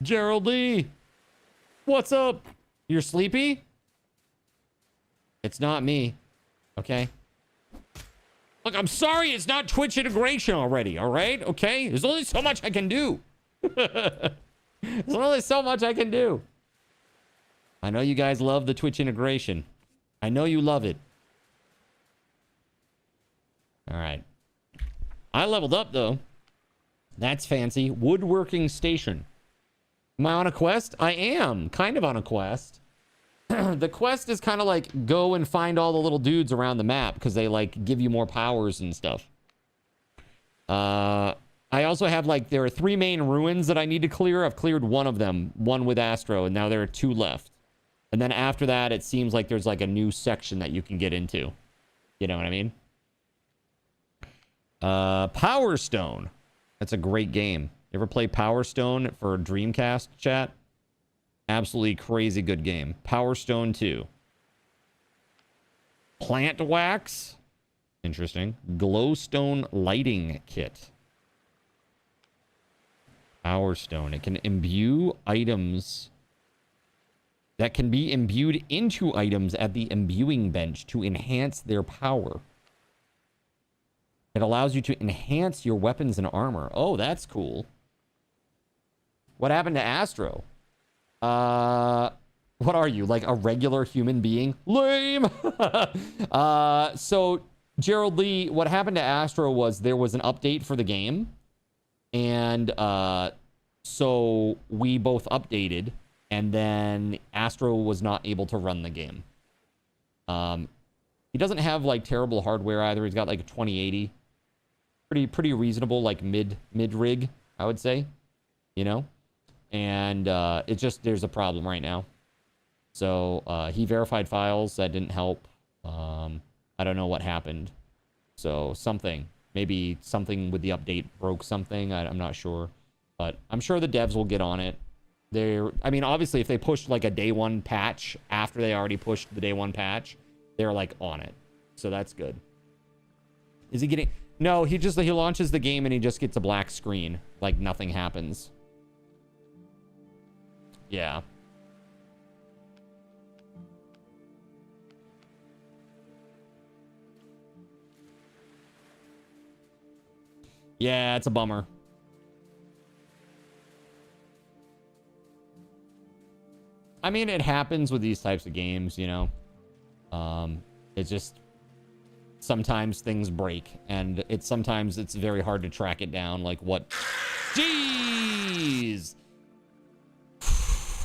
Gerald Lee, what's up? You're sleepy? It's not me. Okay. Look, I'm sorry it's not Twitch integration already, all right? Okay? There's only so much I can do. There's only so much I can do. I know you guys love the Twitch integration. I know you love it. All right. I leveled up, though. That's fancy. Woodworking station. Am I on a quest? I am kind of on a quest. The quest is kind of like go and find all the little dudes around the map because they like give you more powers and stuff. I also have like there are 3 main ruins that I need to clear. I've cleared one of them, one with Astro, and now there are 2 left. And then after that, it seems like there's like a new section that you can get into. You know what I mean? Power Stone. That's a great game. You ever play Power Stone for Dreamcast, chat? Absolutely crazy good game. Power Stone 2. Plant Wax. Interesting. Glowstone Lighting Kit. Power Stone. It can imbue items that can be imbued into items at the imbuing bench to enhance their power. It allows you to enhance your weapons and armor. Oh, that's cool. What happened to Astro? What are you, like a regular human being? Lame! So, Gerald Lee, what happened to Astro was there was an update for the game. And so we both updated. And then Astro was not able to run the game. He doesn't have like terrible hardware either. He's got like a 2080. Pretty reasonable, like mid rig, I would say. You know? And it's just there's a problem right now. So he verified files. That didn't help. I don't know what happened. So maybe something with the update broke something. I'm not sure. But I'm sure the devs will get on it. I mean, obviously, if they pushed like a day 1 patch after they already pushed the day 1 patch, they're like on it. So that's good. Is he getting... No, he launches the game and he just gets a black screen. Like nothing happens. Yeah. Yeah, it's a bummer. I mean, it happens with these types of games, you know. It's just sometimes things break, and sometimes it's very hard to track it down. Like what? Jeez.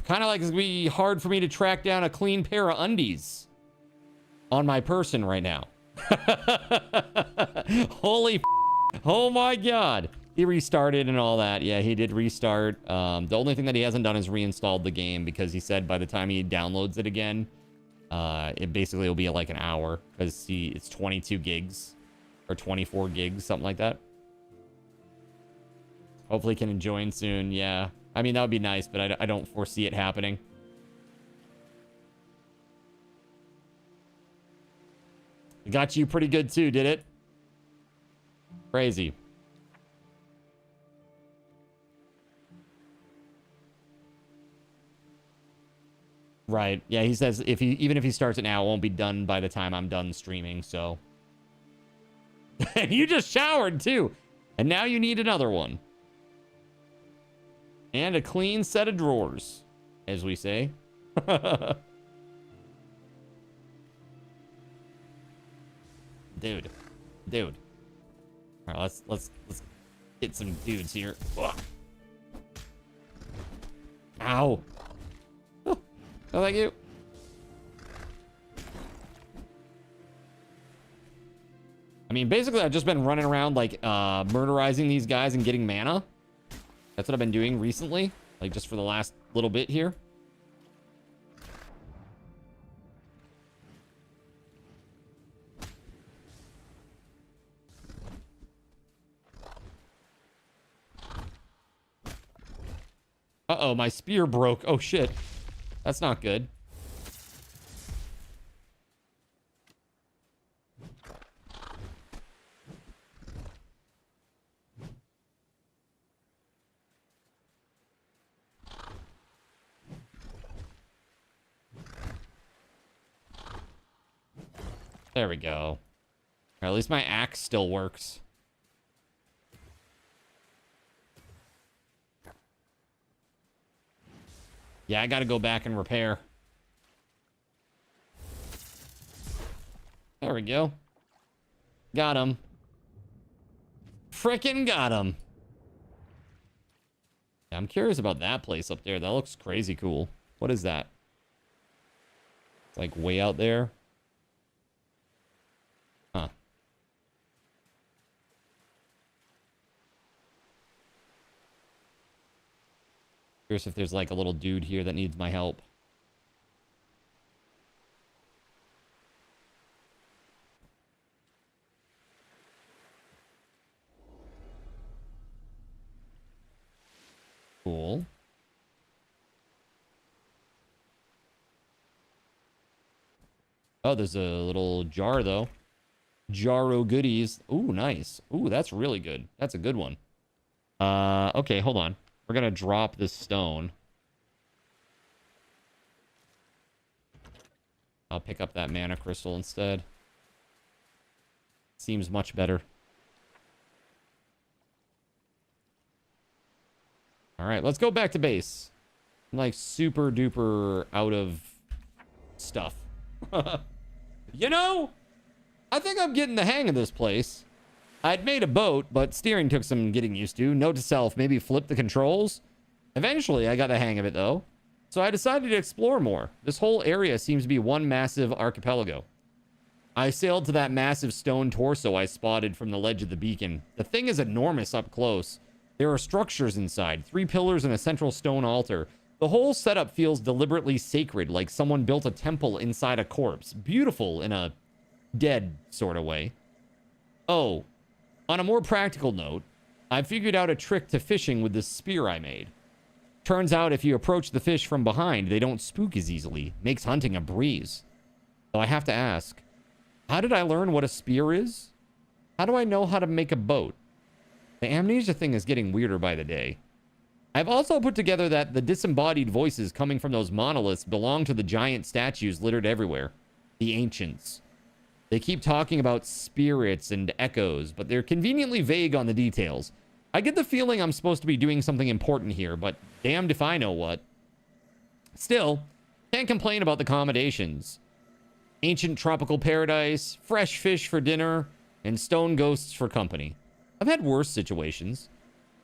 Kind of like it's gonna be hard for me to track down a clean pair of undies on my person right now. Holy oh my god. He restarted and all that. Yeah, he did restart. The only thing that he hasn't done is reinstalled the game because he said by the time he downloads it again, it basically will be like an hour because it's 22 gigs or 24 gigs, something like that. Hopefully he can join soon. Yeah. I mean, that would be nice, but I don't foresee it happening. It got you pretty good too, did it? Crazy. Right. Yeah, he says even if he starts it now, it won't be done by the time I'm done streaming, so. You just showered too. And now you need another one. And a clean set of drawers, as we say. Dude. All right, let's get some dudes here. Ugh. Ow. Oh, thank you. I mean, basically, I've just been running around, like, murderizing these guys and getting mana. That's what I've been doing recently, like, just for the last little bit here. Uh-oh, my spear broke. Oh, shit. That's not good. There we go. Or at least my axe still works. Yeah, I gotta go back and repair. There we go. Got him. Frickin' got him. Yeah, I'm curious about that place up there. That looks crazy cool. What is that? It's like way out there. Huh. Curious if there's like a little dude here that needs my help. Cool. Oh, there's a little jar though. Jar o' goodies. Ooh, nice. Ooh, that's really good. That's a good one. Okay, hold on. We're gonna drop this stone. I'll pick up that mana crystal instead. Seems much better. All right, let's go back to base. I'm like super duper out of stuff. You know, I think I'm getting the hang of this place. I'd made a boat, but steering took some getting used to. Note to self, maybe flip the controls. Eventually, I got the hang of it, though. So I decided to explore more. This whole area seems to be one massive archipelago. I sailed to that massive stone torso I spotted from the ledge of the beacon. The thing is enormous up close. There are structures inside, 3 pillars and a central stone altar. The whole setup feels deliberately sacred, like someone built a temple inside a corpse. Beautiful in a dead sort of way. Oh. On a more practical note, I figured out a trick to fishing with this spear I made. Turns out if you approach the fish from behind, they don't spook as easily. Makes hunting a breeze. So I have to ask, how did I learn what a spear is? How do I know how to make a boat? The amnesia thing is getting weirder by the day. I've also put together that the disembodied voices coming from those monoliths belong to the giant statues littered everywhere. The ancients. They keep talking about spirits and echoes, but they're conveniently vague on the details. I get the feeling I'm supposed to be doing something important here, but damned if I know what. Still, can't complain about the accommodations. Ancient tropical paradise, fresh fish for dinner, and stone ghosts for company. I've had worse situations.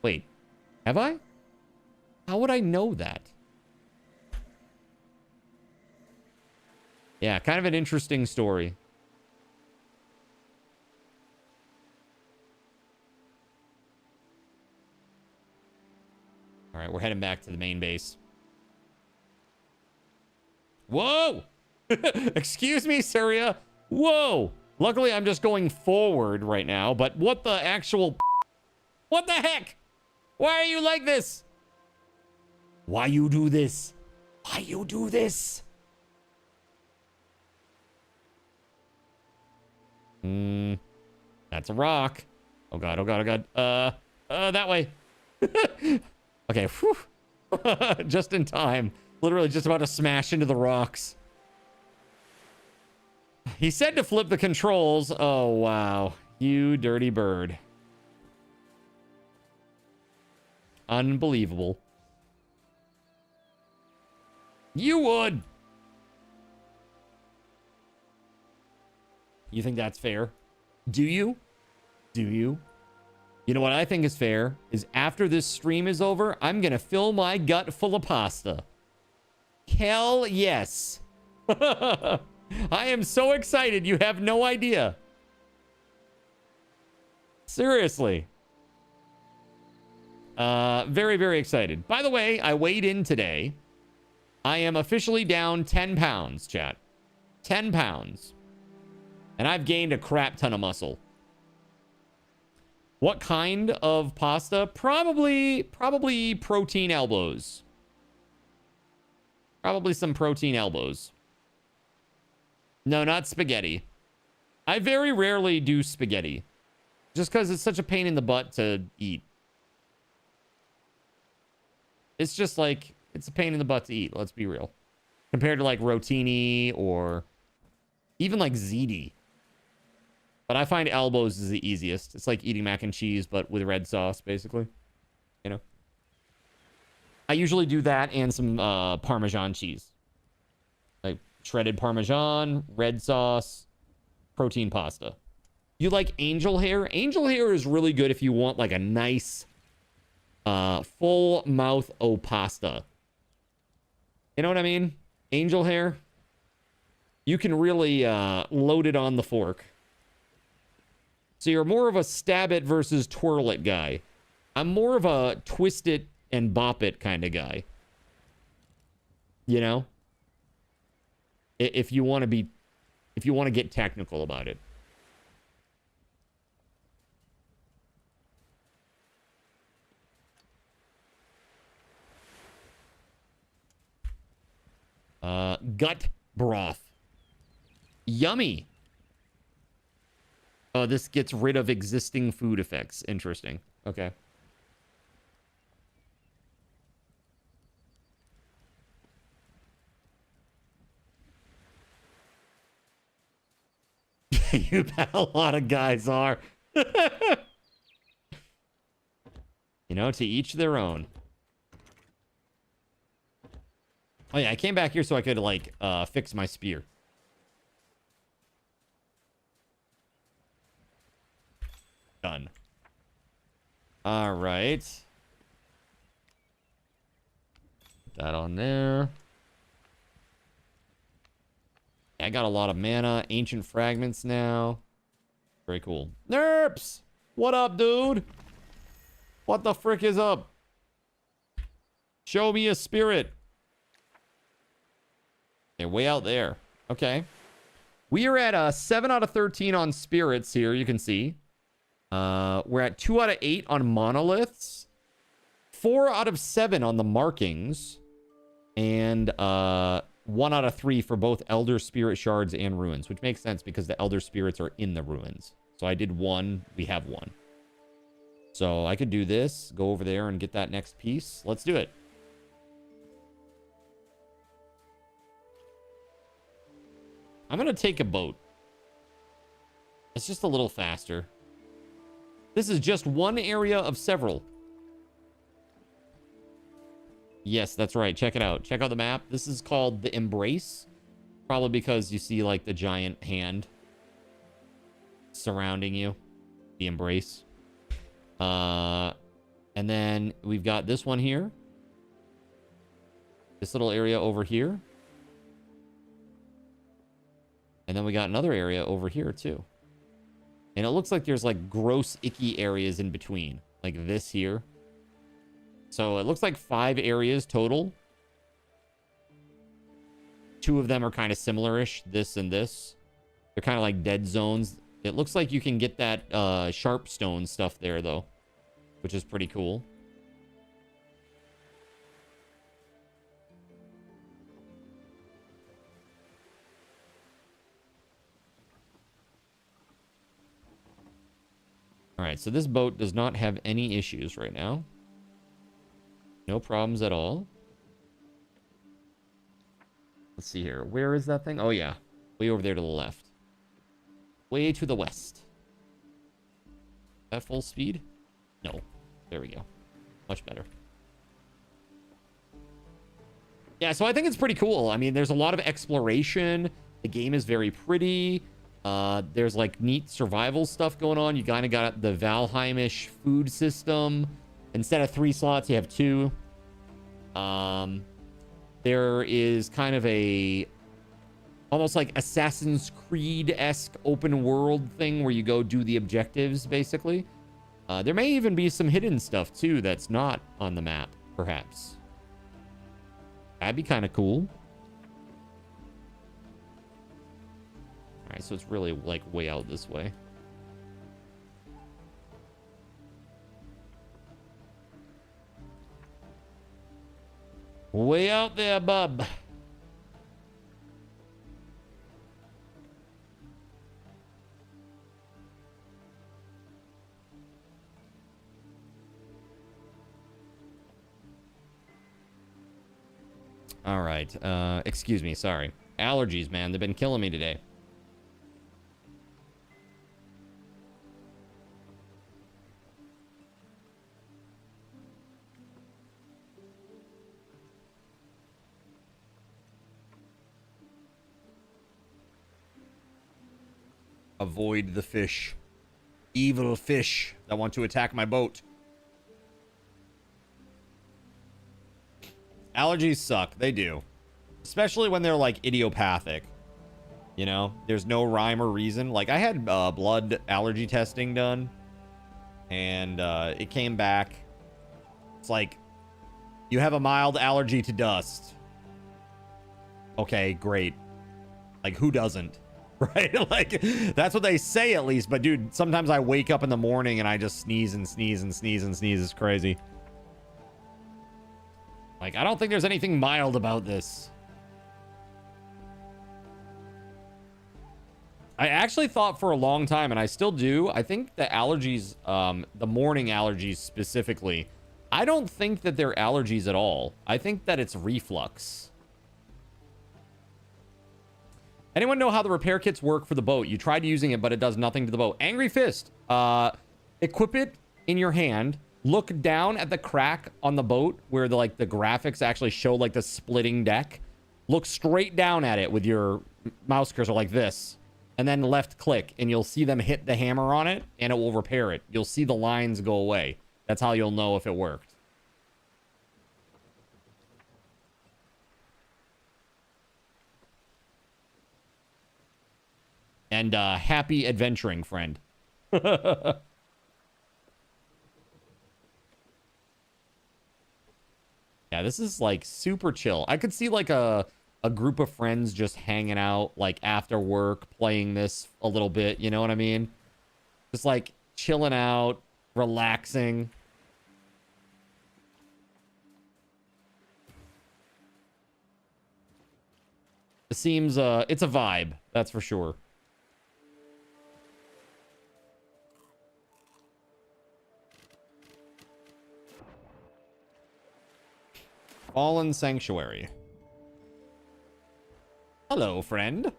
Wait, have I? How would I know that? Yeah, kind of an interesting story. All right, we're heading back to the main base. Whoa! Excuse me, Surya. Whoa! Luckily, I'm just going forward right now, but what the actual... What the heck? Why are you like this? Why you do this? Why you do this? That's a rock. Oh god, oh god, oh god. That way. Okay, whew. Just in time. Literally just about to smash into the rocks. He said to flip the controls. Oh, wow. You dirty bird. Unbelievable. You would. You think that's fair? Do you? Do you? You know what I think is fair is after this stream is over, I'm going to fill my gut full of pasta. Hell yes. I am so excited. You have no idea. Seriously. Very, very excited. By the way, I weighed in today. I am officially down 10 pounds, chat. 10 pounds. And I've gained a crap ton of muscle. What kind of pasta? Probably protein elbows. Probably some protein elbows. No, not spaghetti. I very rarely do spaghetti. Just because it's such a pain in the butt to eat. It's just like, it's a pain in the butt to eat, let's be real. Compared to like rotini or even like ziti. But I find elbows is the easiest. It's like eating mac and cheese, but with red sauce, basically. You know? I usually do that and some Parmesan cheese. Like shredded Parmesan, red sauce, protein pasta. You like angel hair? Angel hair is really good if you want like a nice full mouth o pasta. You know what I mean? Angel hair. You can really load it on the fork. So you're more of a stab it versus twirl it guy. I'm more of a twist it and bop it kind of guy. You know? If you want to get technical about it. Gut broth. Yummy. Oh, this gets rid of existing food effects. Interesting. Okay. You bet a lot of guys are. You know, to each their own. Oh yeah, I came back here so I could like fix my spear. Done. All right. Put that on there. I got a lot of mana, ancient fragments now. Very cool. Nerps! What up, dude? What the frick is up? Show me a spirit. They're way out there. Okay. We are at 7 out of 13 on spirits here, you can see. We're at 2 out of 8 on monoliths. 4 out of 7 on the markings. And 1 out of 3 for both Elder Spirit Shards and Ruins, which makes sense because the Elder Spirits are in the Ruins. So I did 1. We have 1. So I could do this, go over there and get that next piece. Let's do it. I'm going to take a boat. It's just a little faster. This is just one area of several. Yes, that's right. Check it out. Check out the map. This is called the Embrace. Probably because you see like the giant hand surrounding you. The Embrace. And then we've got this one here. This little area over here. And then we got another area over here too. And it looks like there's like gross, icky areas in between. Like this here. So it looks like 5 areas total. 2 of them are kind of similar-ish, this and this. They're kind of like dead zones. It looks like you can get that sharp stone stuff there, though, which is pretty cool. All right, so this boat does not have any issues right now. No problems at all. Let's see here. Where is that thing? Oh, yeah. Way over there to the left. Way to the west. At full speed? No. There we go. Much better. Yeah, so I think it's pretty cool. I mean, there's a lot of exploration. The game is very pretty. There's like neat survival stuff going on. You kind of got the Valheimish food system. Instead of 3 slots, you have 2. There is kind of a almost like Assassin's Creed-esque open world thing where you go do the objectives, basically. There may even be some hidden stuff, too, that's not on the map, perhaps. That'd be kind of cool. All right, so it's really, like, way out this way. Way out there, bub. All right. Excuse me. Sorry. Allergies, man. They've been killing me today. Avoid the fish. Evil fish that want to attack my boat. Allergies suck. They do. Especially when they're, like, idiopathic. You know? There's no rhyme or reason. Like, I had blood allergy testing done. And it came back. It's like, you have a mild allergy to dust. Okay, great. Like, who doesn't? Right? Like, that's what they say at least. But, dude, sometimes I wake up in the morning and I just sneeze and sneeze and sneeze and sneeze. It's crazy. Like, I don't think there's anything mild about this. I actually thought for a long time, and I still do, I think the allergies, the morning allergies specifically, I don't think that they're allergies at all. I think that it's reflux. Anyone know how the repair kits work for the boat? You tried using it, but it does nothing to the boat. Angry Fist. Equip it in your hand. Look down at the crack on the boat where the graphics actually show like the splitting deck. Look straight down at it with your mouse cursor like this. And then left click and you'll see them hit the hammer on it and it will repair it. You'll see the lines go away. That's how you'll know if it worked. And happy adventuring, friend. Yeah, this is like super chill. I could see like a group of friends just hanging out like after work, playing this a little bit. You know what I mean? Just like chilling out, relaxing. It seems it's a vibe, that's for sure. Fallen Sanctuary. Hello, friend.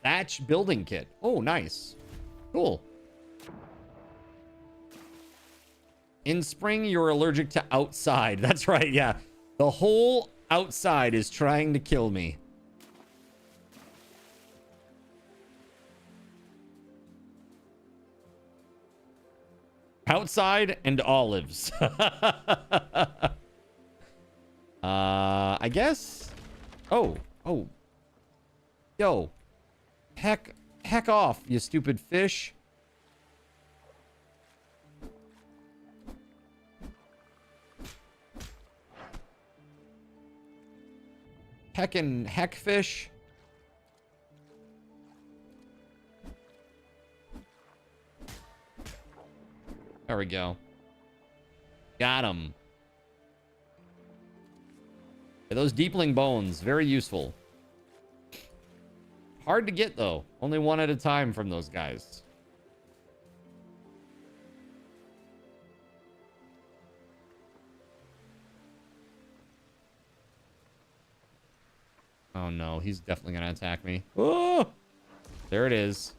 Thatch building kit. Oh, nice. Cool. In spring, you're allergic to outside. That's right, yeah. The whole outside is trying to kill me. Outside and olives. I guess Oh. Yo. Heck off, you stupid fish. Heckin' heckfish. There we go. Got him. Those deepling bones, very useful. Hard to get, though. Only one at a time from those guys. Oh, no. He's definitely going to attack me. Oh! There it is.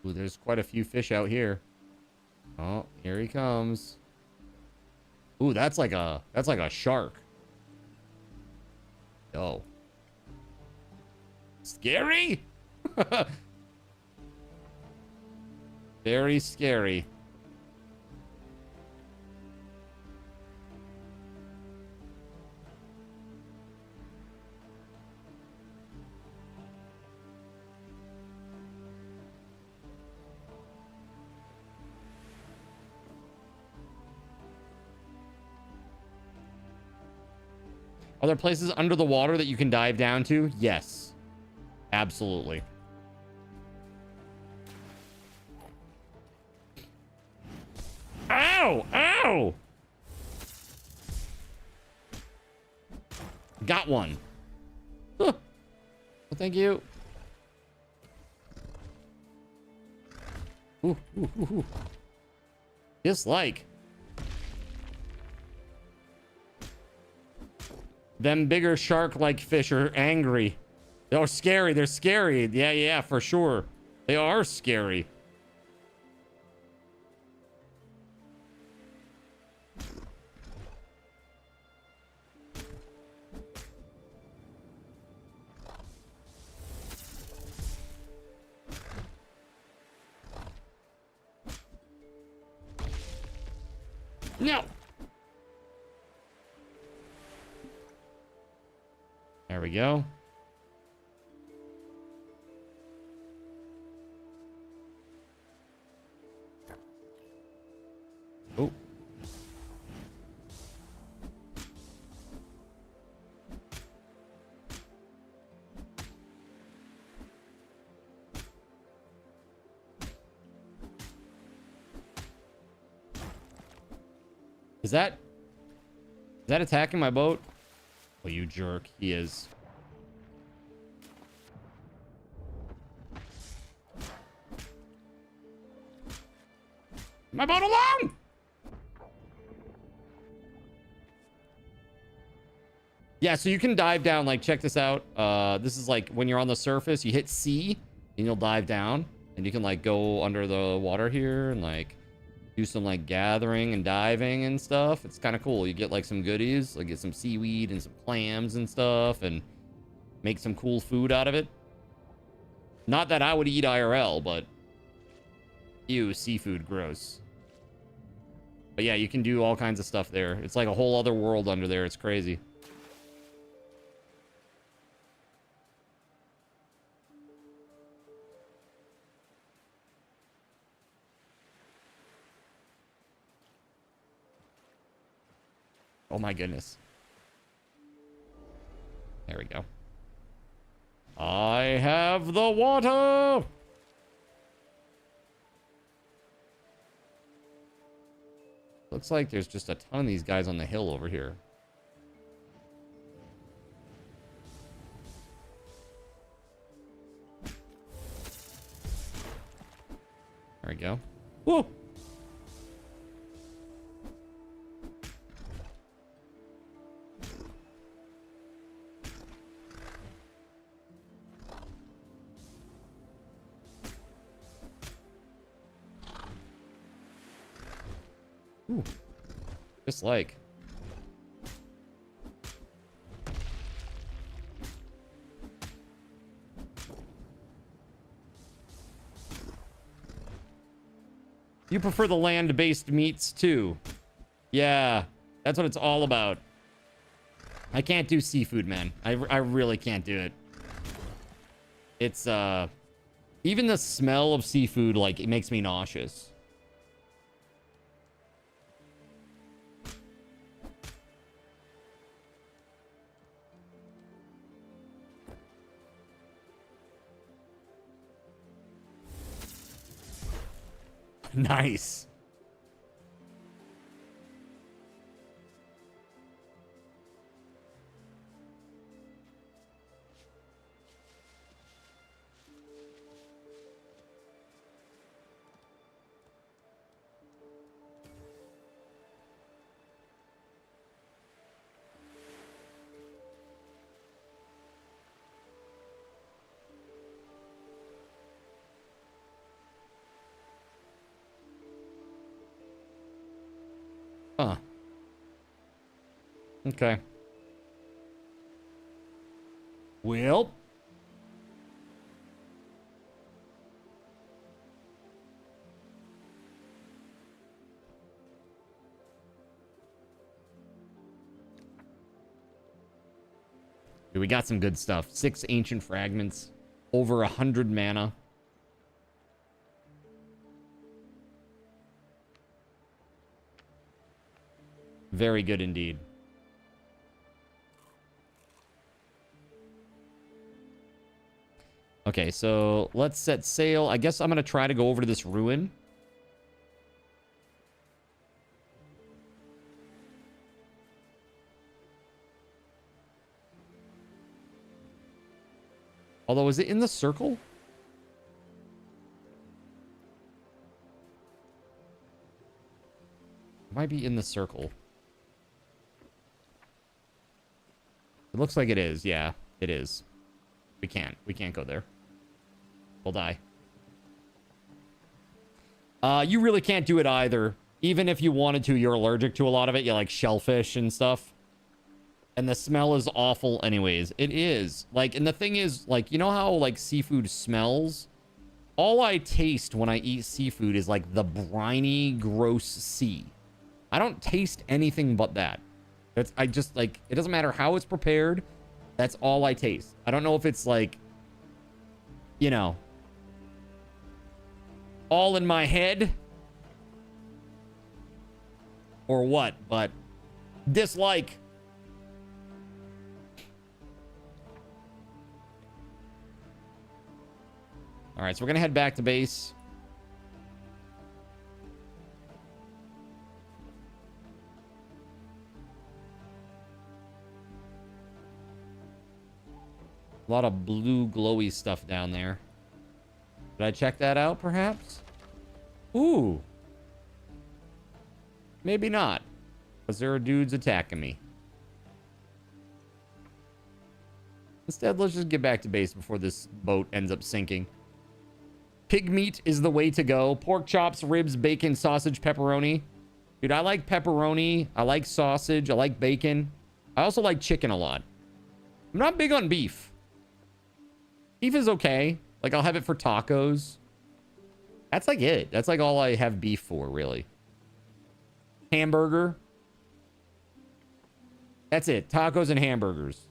Ooh, there's quite a few fish out here. Oh, here he comes. Ooh, that's like a shark. Oh. Scary? Very scary. Are there places under the water that you can dive down to? Yes. Absolutely. Ow! Ow! Got one. Huh. Well, thank you. Ooh, ooh, ooh, ooh. Dislike. Them bigger shark-like fish are angry. They're scary. They're scary. Yeah, for sure. They are scary. No. There we go. Oh. Is that attacking my boat? Oh, you jerk. He is. My boat alone! Yeah, so you can dive down. Like, check this out. This is like when you're on the surface, you hit C and you'll dive down, and you can like go under the water here and like do some like gathering and diving and stuff. It's kind of cool. You get like some goodies, like get some seaweed and some clams and stuff, and make some cool food out of it. Not that I would eat IRL, but ew, seafood, gross. But yeah, you can do all kinds of stuff there. It's like a whole other world under there. It's crazy. Oh my goodness. There we go. I have the water! Looks like there's just a ton of these guys on the hill over here. There we go. Whoa! Ooh. Just like. You prefer the land-based meats too. Yeah, that's what it's all about. I can't do seafood, man. I really can't do it. It's, even the smell of seafood, like, it makes me nauseous. Nice. Huh. Okay. Well. We got some good stuff. 6 ancient fragments. Over 100 mana. Very good indeed. Okay, so let's set sail. I guess I'm going to try to go over to this ruin. Although, is it in the circle? It might be in the circle. It looks like it is. Yeah, it is. We can't go there. We'll die. You really can't do it either. Even if you wanted to, you're allergic to a lot of it. You like shellfish and stuff. And the smell is awful anyways. It is. Like, and the thing is, like, you know how, like, seafood smells? All I taste when I eat seafood is, like, the briny, gross sea. I don't taste anything but that. I just, like, it doesn't matter how it's prepared. That's all I taste. I don't know if it's, like, you know, all in my head or what, but dislike. All right, so we're going to head back to base. A lot of blue glowy stuff down there. Did I check that out, perhaps? Ooh. Maybe not. Because there are dudes attacking me. Instead, let's just get back to base before this boat ends up sinking. Pig meat is the way to go. Pork chops, ribs, bacon, sausage, pepperoni. Dude, I like pepperoni. I like sausage. I like bacon. I also like chicken a lot. I'm not big on beef. Beef is okay. Like, I'll have it for tacos. That's like it. That's like all I have beef for, really. Hamburger. That's it. Tacos and hamburgers.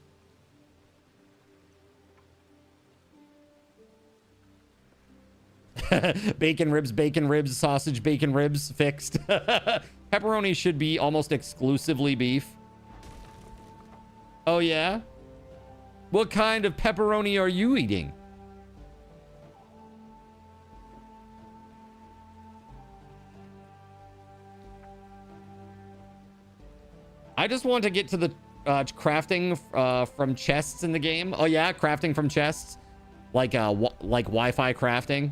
Bacon ribs, sausage, bacon ribs, fixed. Pepperoni should be almost exclusively beef. Oh, yeah? What kind of pepperoni are you eating? I just want to get to the crafting from chests in the game. Oh, yeah, crafting from chests. Like Wi-Fi crafting.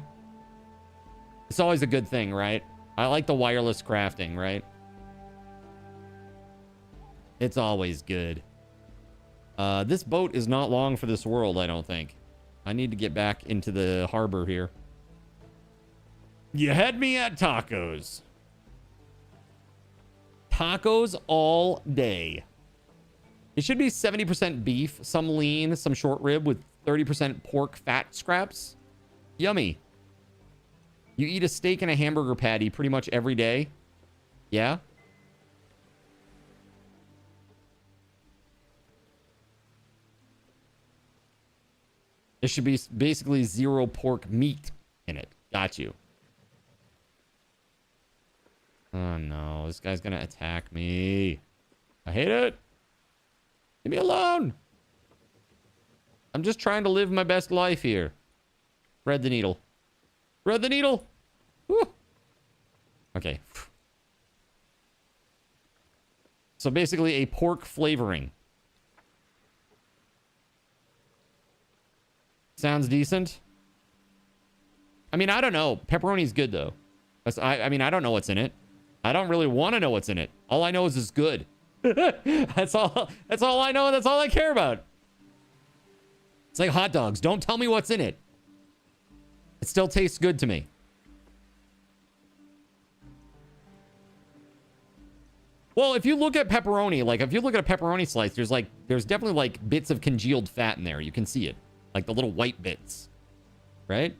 It's always a good thing, right? I like the wireless crafting, right? It's always good. This boat is not long for this world, I don't think. I need to get back into the harbor here. You had me at tacos. Tacos all day. It should be 70% beef, some lean, some short rib with 30% pork fat scraps. Yummy. You eat a steak and a hamburger patty pretty much every day? Yeah? There should be basically zero pork meat in it. Got you. Oh no, this guy's gonna attack me. I hate it. Leave me alone. I'm just trying to live my best life here. Thread the needle. Thread the needle. Woo. Okay. So basically a pork flavoring. Sounds decent. I mean, I don't know. Pepperoni's good though. I mean, I don't know what's in it. I don't really want to know what's in it. All I know is it's good. That's all I know. That's all I care about. It's like hot dogs. Don't tell me what's in it. It still tastes good to me. Well, if you look at pepperoni, like if you look at a pepperoni slice, there's definitely like bits of congealed fat in there. You can see it. Like the little white bits. Right?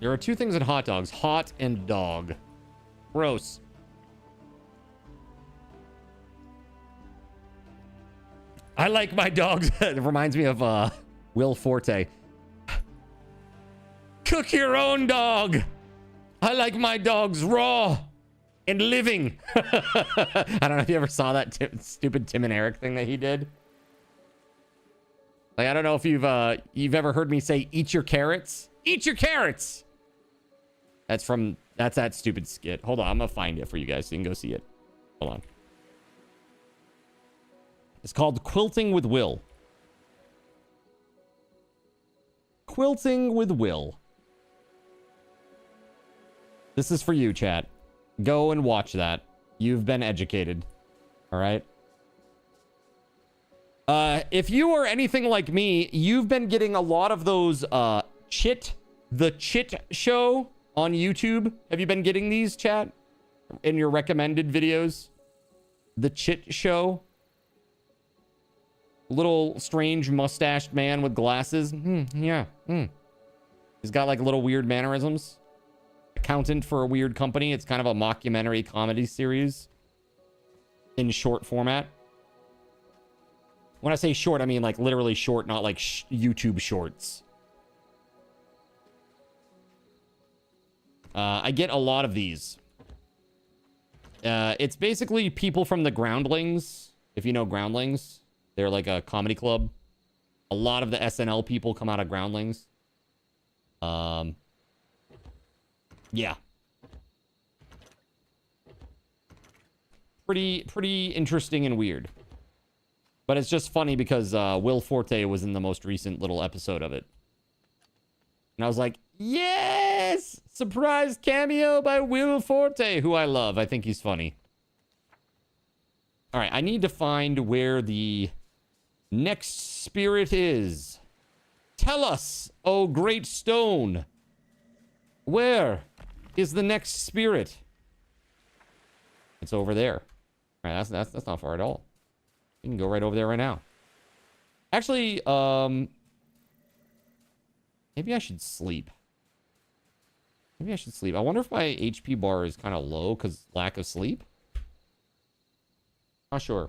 There are two things in hot dogs. Hot and dog. Gross. I like my dogs. It reminds me of Will Forte. Cook your own dog. I like my dogs raw and living. I don't know if you ever saw that stupid Tim and Eric thing that he did. Like, I don't know if you've ever heard me say, eat your carrots. Eat your carrots. That's that stupid skit. Hold on, I'm gonna find it for you guys so you can go see it. Hold on. It's called Quilting with Will. Quilting with Will. This is for you, chat. Go and watch that. You've been educated. All right? If you are anything like me, you've been getting a lot of those The Chit Show on YouTube. Have you been getting these, chat? In your recommended videos? The Chit Show? Little strange mustached man with glasses. Yeah. He's got like little weird mannerisms. Accountant for a weird company. It's kind of a mockumentary comedy series in short format. When I say short, I mean like literally short, not like YouTube shorts. I get a lot of these. It's basically people from the Groundlings. If you know Groundlings, they're like a comedy club. A lot of the SNL people come out of Groundlings. Yeah. Pretty interesting and weird. But it's just funny because Will Forte was in the most recent little episode of it. And I was like, yes! Surprise cameo by Will Forte, who I love. I think he's funny. All right, I need to find where the next spirit is. Tell us, oh great stone. Where is the next spirit? It's over there. All right, that's not far at all. You can go right over there right now. Actually, maybe I should sleep. Maybe I should sleep. I wonder if my HP bar is kind of low because lack of sleep. Not sure.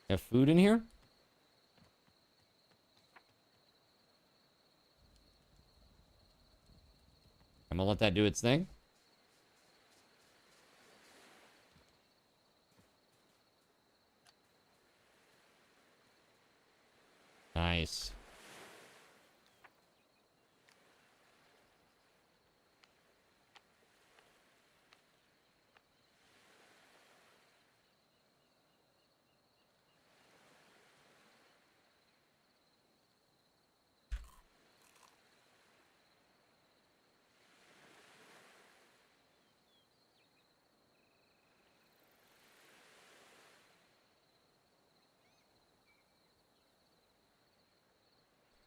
Have food in here? I'm gonna let that do its thing. Nice.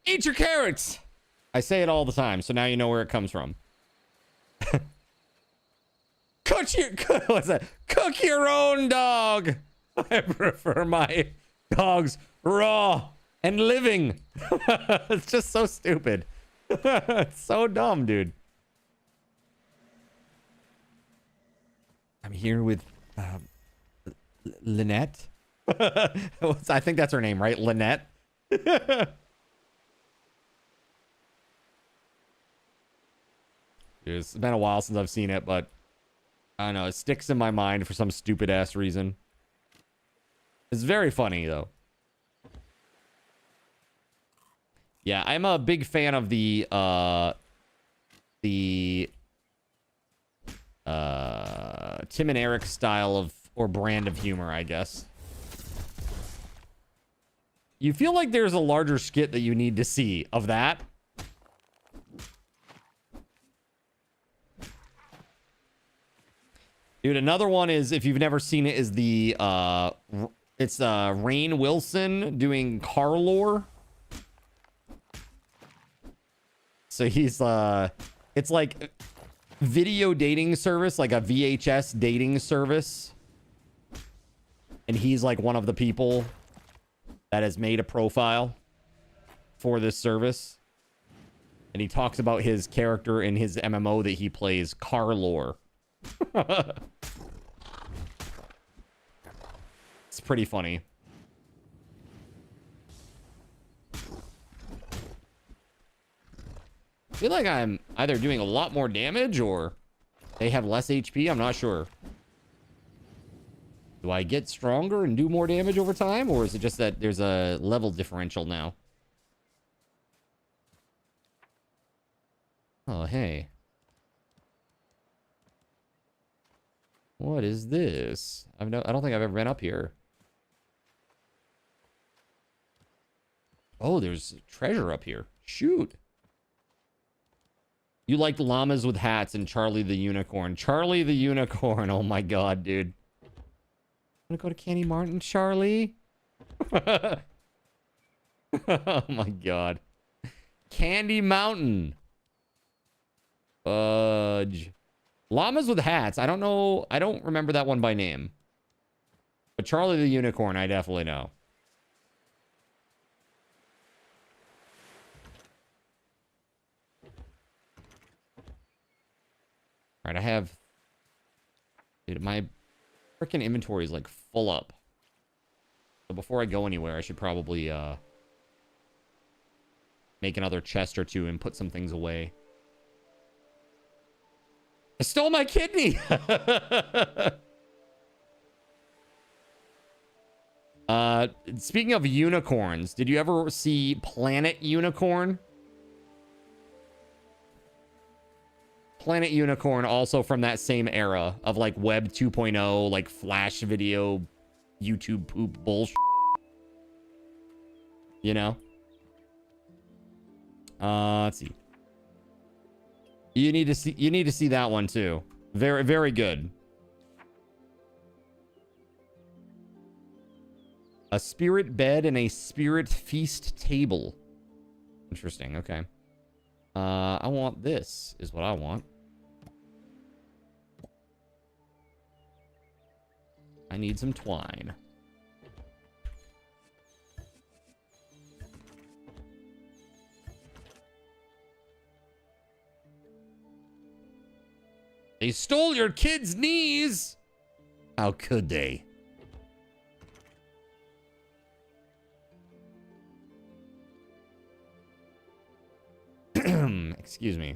Eat your carrots. I say it all the time, so now you know where it comes from. What's that? Cook your own dog. I prefer my dogs raw and living. It's just so stupid. It's so dumb, dude. I'm here with Lynette. I think that's her name, right? Lynette. It's been a while since I've seen it, but I don't know. It sticks in my mind for some stupid ass reason. It's very funny though. Yeah, I'm a big fan of the Tim and Eric style of or brand of humor, I guess. You feel like there's a larger skit that you need to see of that. Dude, another one is, if you've never seen it, is the it's Rainn Wilson doing car lore. So he's it's like video dating service, like a VHS dating service. And he's like one of the people that has made a profile for this service. And he talks about his character in his MMO that he plays, car lore. It's pretty funny. I feel like I'm either doing a lot more damage or they have less HP. I'm not sure. Do I get stronger and do more damage over time, or is it just that there's a level differential now? Oh, hey. What is this? I don't think I've ever been up here. Oh, there's treasure up here. Shoot. You liked llamas with hats and Charlie the Unicorn. Charlie the Unicorn. Oh my god, dude. Wanna go to Candy Martin, Charlie? Oh my god. Candy Mountain. Fudge. Llamas with hats. I don't know. I don't remember that one by name. But Charlie the Unicorn, I definitely know. All right, I have... Dude, my freaking inventory is like full up. So before I go anywhere, I should probably make another chest or two and put some things away. I stole my kidney! Speaking of unicorns, did you ever see Planet Unicorn? Planet Unicorn, also from that same era of like Web 2.0, like Flash video, YouTube poop bullshit. You know? Let's see. You need to see that one too. Very, very good. A spirit bed and a spirit feast table. Interesting, okay. I want this, is what I want. I need some twine. They stole your kid's knees! How could they? Excuse me.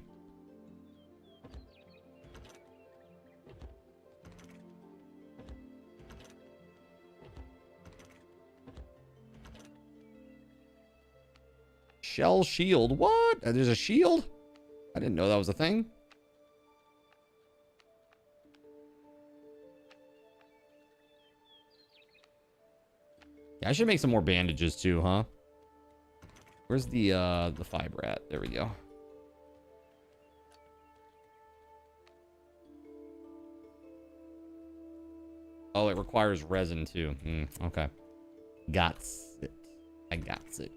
Shell shield. What? There's a shield? I didn't know that was a thing. Yeah, I should make some more bandages too, huh? Where's the fiber at? There we go. Oh, it requires resin too. Okay. Got it. I got it.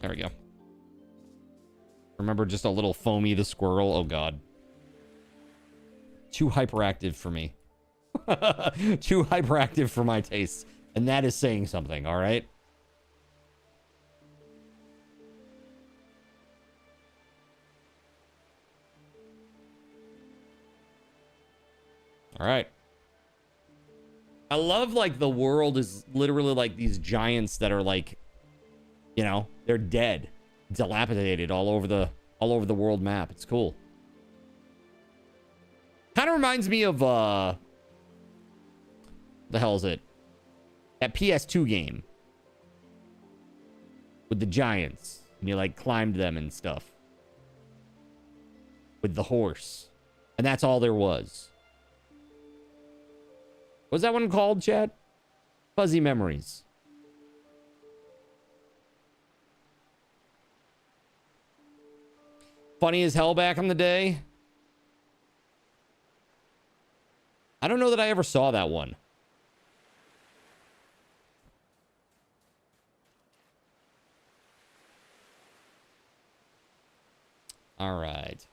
There we go. Remember just a little Foamy the squirrel? Oh, God. Too hyperactive for me. Too hyperactive for my tastes. And that is saying something, all right? All right. I love, like, the world is literally like these giants that are like, you know, they're dead, dilapidated all over the world map. It's cool. Kind of reminds me of the hell is it? That PS2 game with the giants, and you like climbed them and stuff with the horse, and that's all there was. What's that one called, Chad? Fuzzy Memories. Funny as hell back in the day. I don't know that I ever saw that one. All right.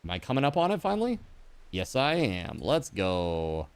Am I coming up on it finally? Yes, I am. Let's go.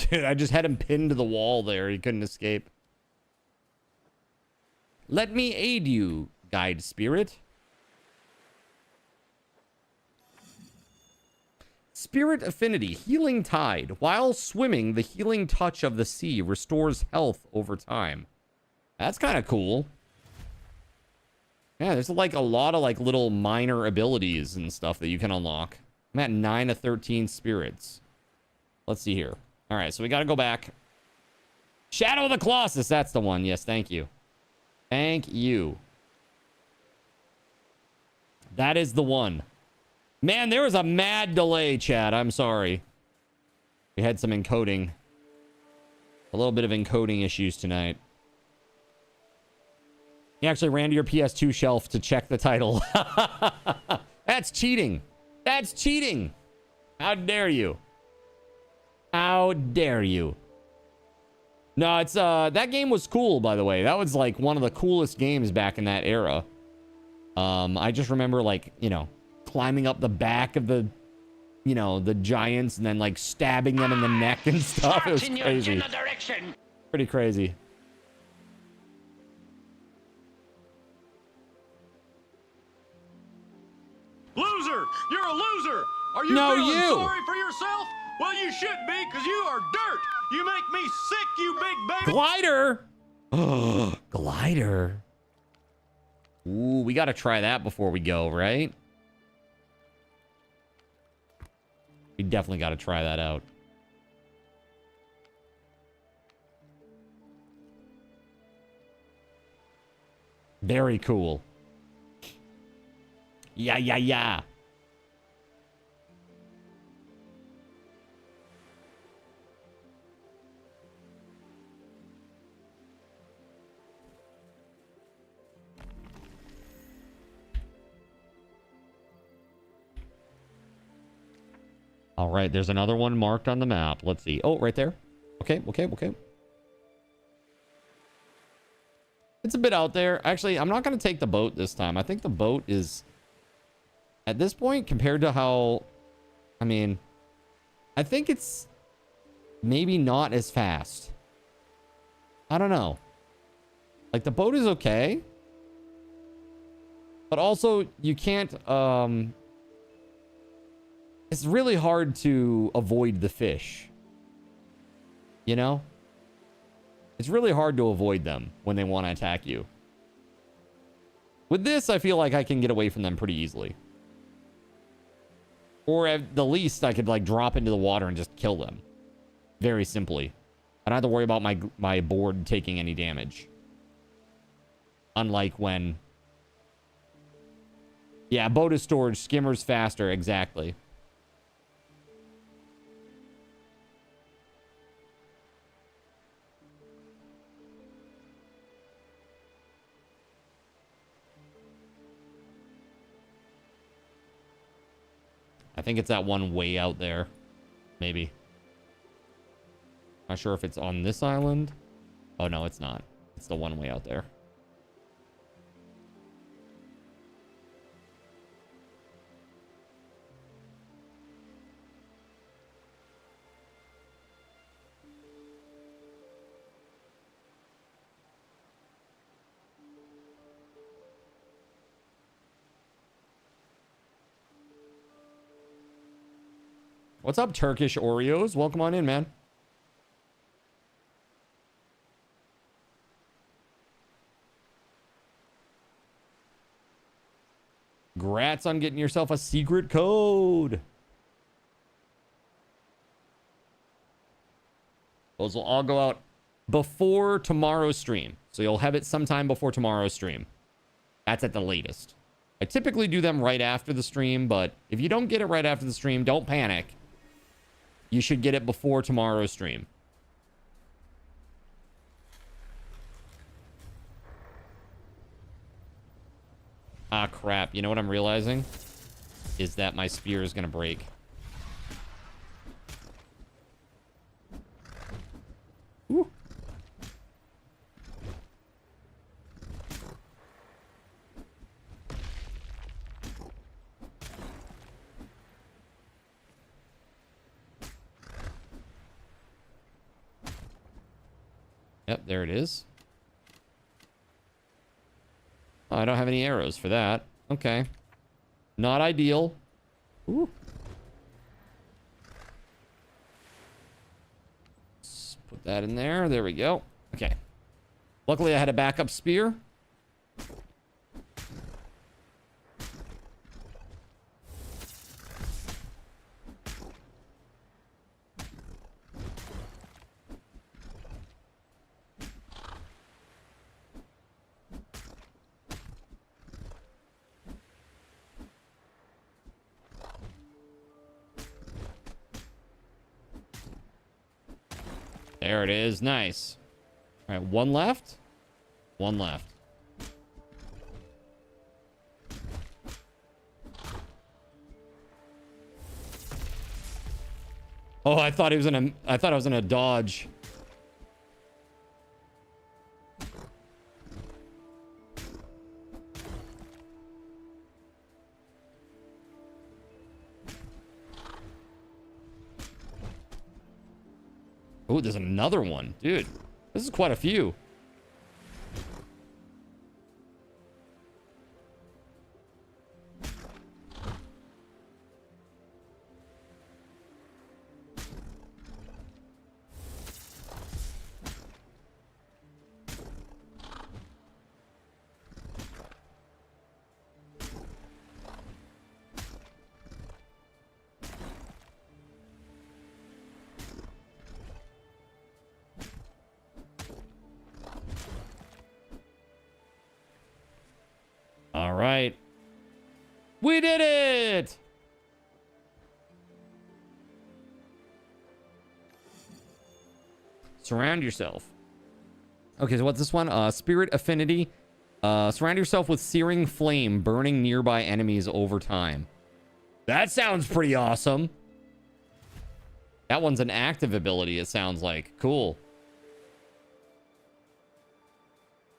Dude, I just had him pinned to the wall there. He couldn't escape. Let me aid you, guide spirit. Spirit affinity, healing tide. While swimming, the healing touch of the sea restores health over time. That's kind of cool. Yeah, there's like a lot of like little minor abilities and stuff that you can unlock. I'm at 9 of 13 spirits. Let's see here. All right, so we got to go back. Shadow of the Colossus. That's the one. Yes, thank you. Thank you. That is the one. Man, there was a mad delay, Chad. I'm sorry. We had some encoding. A little bit of encoding issues tonight. You actually ran to your PS2 shelf to check the title. That's cheating. That's cheating. How dare you? How dare you? No, it's that game was cool, by the way. That was like one of the coolest games back in that era. I just remember, like, you know, climbing up the back of the, you know, the giants and then like stabbing them in the neck and stuff. It was crazy. Pretty crazy. Loser! You're a loser! Are you feeling sorry for yourself? Well, you should be, because you are dirt! You make me sick, you big baby! Glider! Oh, glider. Ooh, we got to try that before we go, right? We definitely got to try that out. Very cool. Yeah, yeah, yeah. All right, there's another one marked on the map. Let's see. Oh, right there. Okay, okay, okay. It's a bit out there. Actually, I'm not going to take the boat this time. I think the boat is, at this point, compared to how, I mean, I think it's maybe not as fast. I don't know. Like, the boat is okay. But also, you can't, it's really hard to avoid the fish. You know? It's really hard to avoid them when they want to attack you. With this, I feel like I can get away from them pretty easily. Or at the least, I could like drop into the water and just kill them. Very simply. I don't have to worry about my board taking any damage. Unlike when... Yeah, boat is storage, skimmer's faster, exactly. I think it's that one way out there. Maybe. Not sure if it's on this island. Oh, no, it's not. It's the one way out there. What's up, Turkish Oreos? Welcome on in, man. Grats on getting yourself a secret code. Those will all go out before tomorrow's stream. So you'll have it sometime before tomorrow's stream. That's at the latest. I typically do them right after the stream, but if you don't get it right after the stream, don't panic. You should get it before tomorrow's stream. Ah, crap. You know what I'm realizing? Is that my spear is going to break. Woo. Yep, there it is. Oh, I don't have any arrows for that. Okay. Not ideal. Ooh. Let's put that in there. There we go. Okay. Luckily, I had a backup spear. There it is. Nice. All right, one left. One left. Oh, I thought I was in a dodge. Oh, there's another one. Dude, this is quite a few. All right. We did it! Surround yourself. Okay, so what's this one? Spirit Affinity. Surround yourself with searing flame, burning nearby enemies over time. That sounds pretty awesome. That one's an active ability, it sounds like. Cool.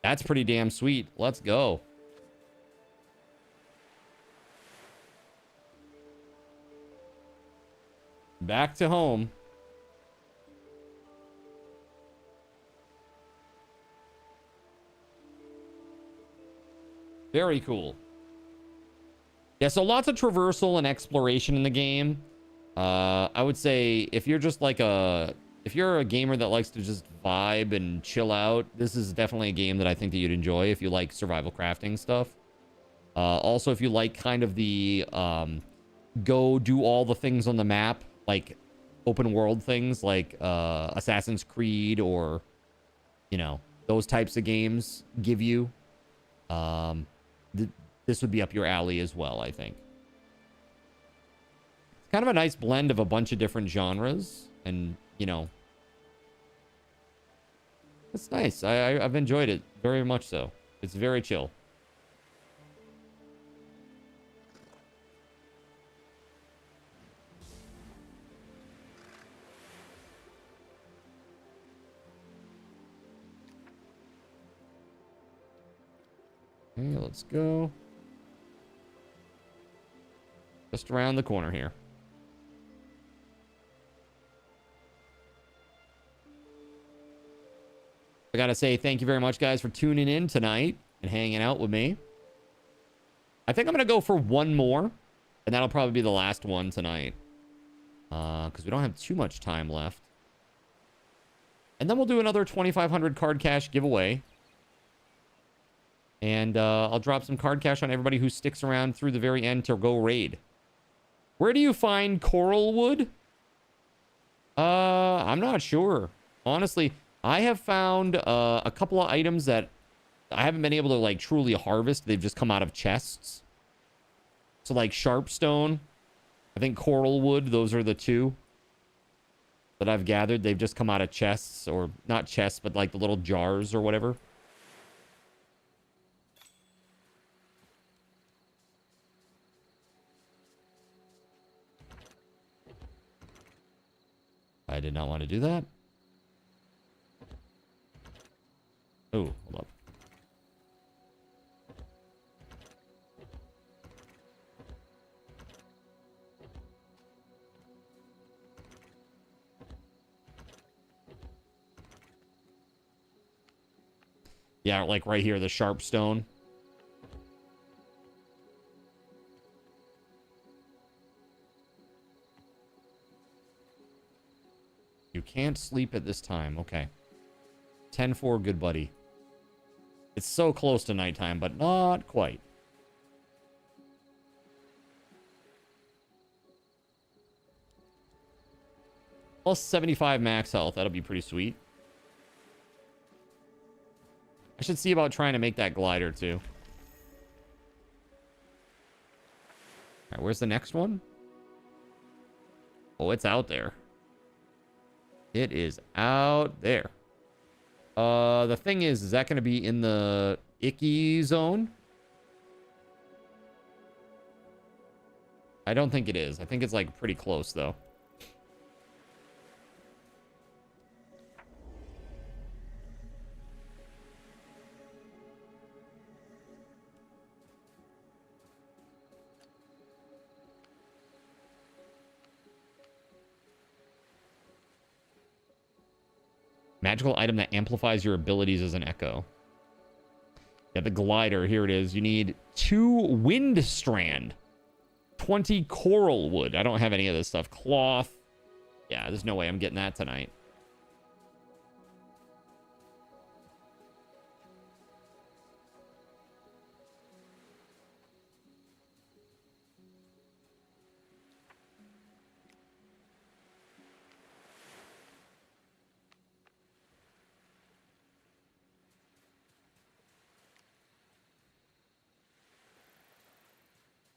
That's pretty damn sweet. Let's go. Back to home. Very cool. Yeah, so lots of traversal and exploration in the game. I would say if you're just like if you're a gamer that likes to just vibe and chill out, this is definitely a game that I think that you'd enjoy if you like survival crafting stuff. Also, if you like kind of the go do all the things on the map, like open world things like Assassin's Creed or, you know, those types of games give you, this would be up your alley as well, I think. It's kind of a nice blend of a bunch of different genres, and, you know, it's nice. I've enjoyed it very much so. It's very chill. Okay, let's go. Just around the corner here. I gotta say thank you very much, guys, for tuning in tonight and hanging out with me. I think I'm gonna go for one more, and that'll probably be the last one tonight. Because we don't have too much time left. And then we'll do another 2,500 card cash giveaway. And I'll drop some card cash on everybody who sticks around through the very end to go raid. Where do you find coral wood? I'm not sure. Honestly, I have found a couple of items that I haven't been able to, like, truly harvest. They've just come out of chests. So, like, sharpstone, I think coral wood, those are the two that I've gathered. They've just come out of chests, or not chests, but like the little jars or whatever. I did not want to do that. Oh, hold up. Yeah, like right here, the sharpstone. You can't sleep at this time. Okay. 10-4, good buddy. It's so close to nighttime, but not quite. Plus 75 max health. That'll be pretty sweet. I should see about trying to make that glider, too. All right, where's the next one? Oh, it's out there. It is out there. The thing is that going to be in the icky zone? I don't think it is. I think it's, like, pretty close, though. Magical item that amplifies your abilities as an echo. Yeah, the glider. Here it is. You need 2 wind strand. 20 coral wood. I don't have any of this stuff. Cloth. Yeah, there's no way I'm getting that tonight.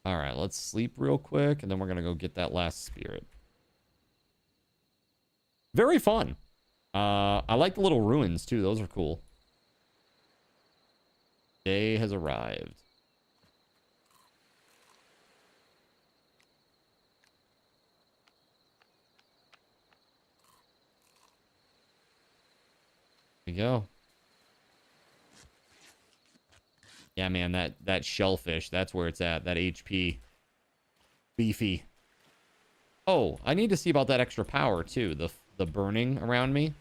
All right, let's sleep real quick, and then we're going to go get that last spirit. Very fun. I like the little ruins, too. Those are cool. Day has arrived. Here we go. Yeah, man, that shellfish, that's where it's at. That HP. Beefy. Oh, I need to see about that extra power, too. The burning around me.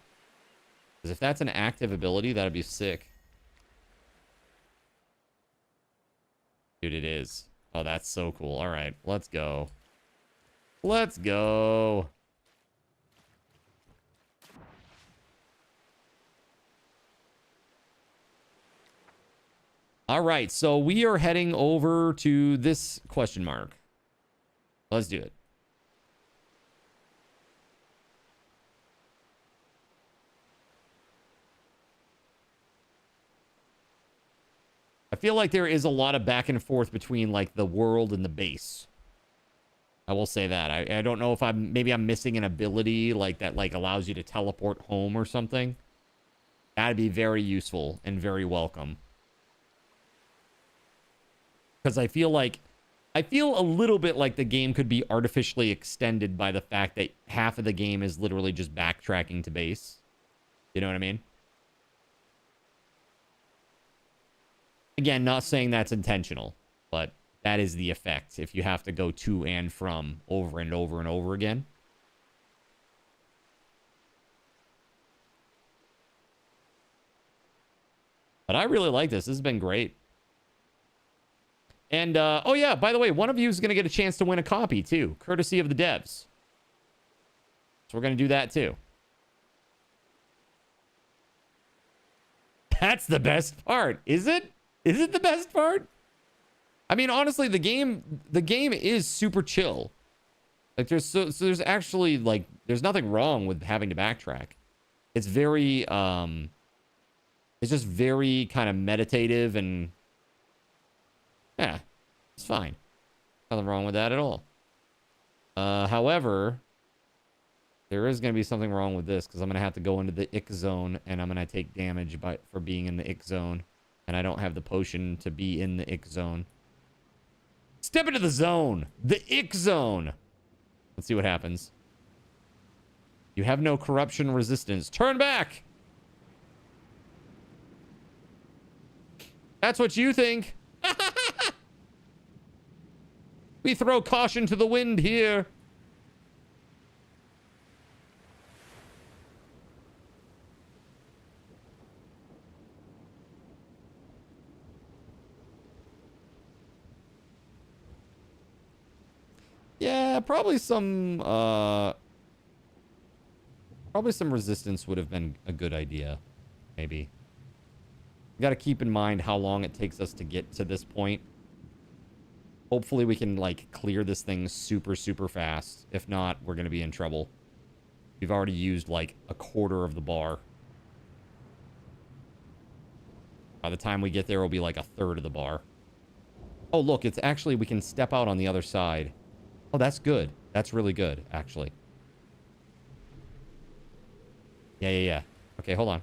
Because if that's an active ability, that'd be sick. Dude, it is. Oh, that's so cool. All right, let's go. Let's go. All right, so we are heading over to this question mark. Let's do it. I feel like there is a lot of back and forth between like the world and the base. I will say that. I don't know if maybe I'm missing an ability like that like allows you to teleport home or something. That'd be very useful and very welcome. Because I feel a little bit like the game could be artificially extended by the fact that half of the game is literally just backtracking to base. You know what I mean? Again, not saying that's intentional, but that is the effect if you have to go to and from over and over and over again. But I really like this. This has been great. And, oh yeah, by the way, one of you is going to get a chance to win a copy, too, courtesy of the devs. So we're going to do that, too. That's the best part, is it? Is it the best part? I mean, honestly, the game is super chill. Like, there's actually, like, there's nothing wrong with having to backtrack. It's very, it's just very kind of meditative and, yeah, it's fine. Nothing wrong with that at all. However, there is going to be something wrong with this because I'm going to have to go into the ick zone and I'm going to take damage for being in the ick zone. And I don't have the potion to be in the ick zone. Step into the zone. The ick zone. Let's see what happens. You have no corruption resistance. Turn back. That's what you think. We throw caution to the wind here. Yeah, probably some resistance would have been a good idea. Maybe. We got to keep in mind how long it takes us to get to this point. Hopefully we can, like, clear this thing super, super fast. If not, we're going to be in trouble. We've already used, like, a quarter of the bar. By the time we get there, it'll be, like, a third of the bar. Oh, look, it's actually, we can step out on the other side. Oh, that's good. That's really good, actually. Yeah. Okay, hold on.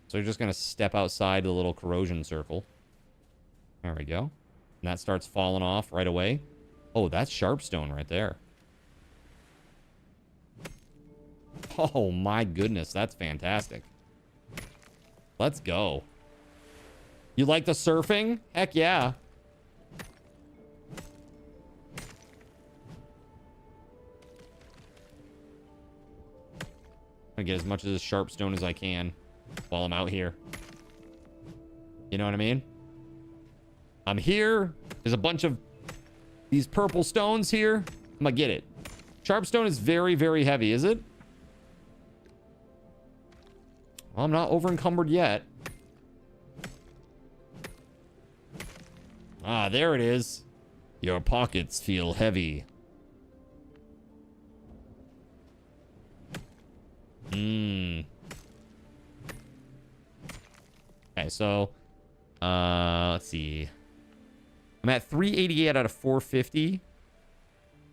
So you're just going to step outside the little corrosion circle. There we go. And that starts falling off right away. Oh, that's sharpstone right there. Oh, my goodness. That's fantastic. Let's go. You like the surfing? Heck yeah. I'm gonna get as much of this sharpstone as I can while I'm out here. You know what I mean? I'm here. There's a bunch of these purple stones here. I'm gonna get it. Sharpstone is very, very heavy, is it? Well, I'm not over encumbered yet. Ah, there it is. Your pockets feel heavy. Okay, so let's see. I'm at 388 out of 450.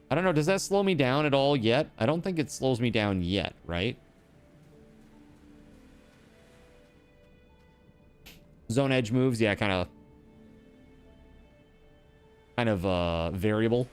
I don't know, does that slow me down at all yet? I don't think it slows me down yet, right? Zone edge moves, yeah, kind of variable.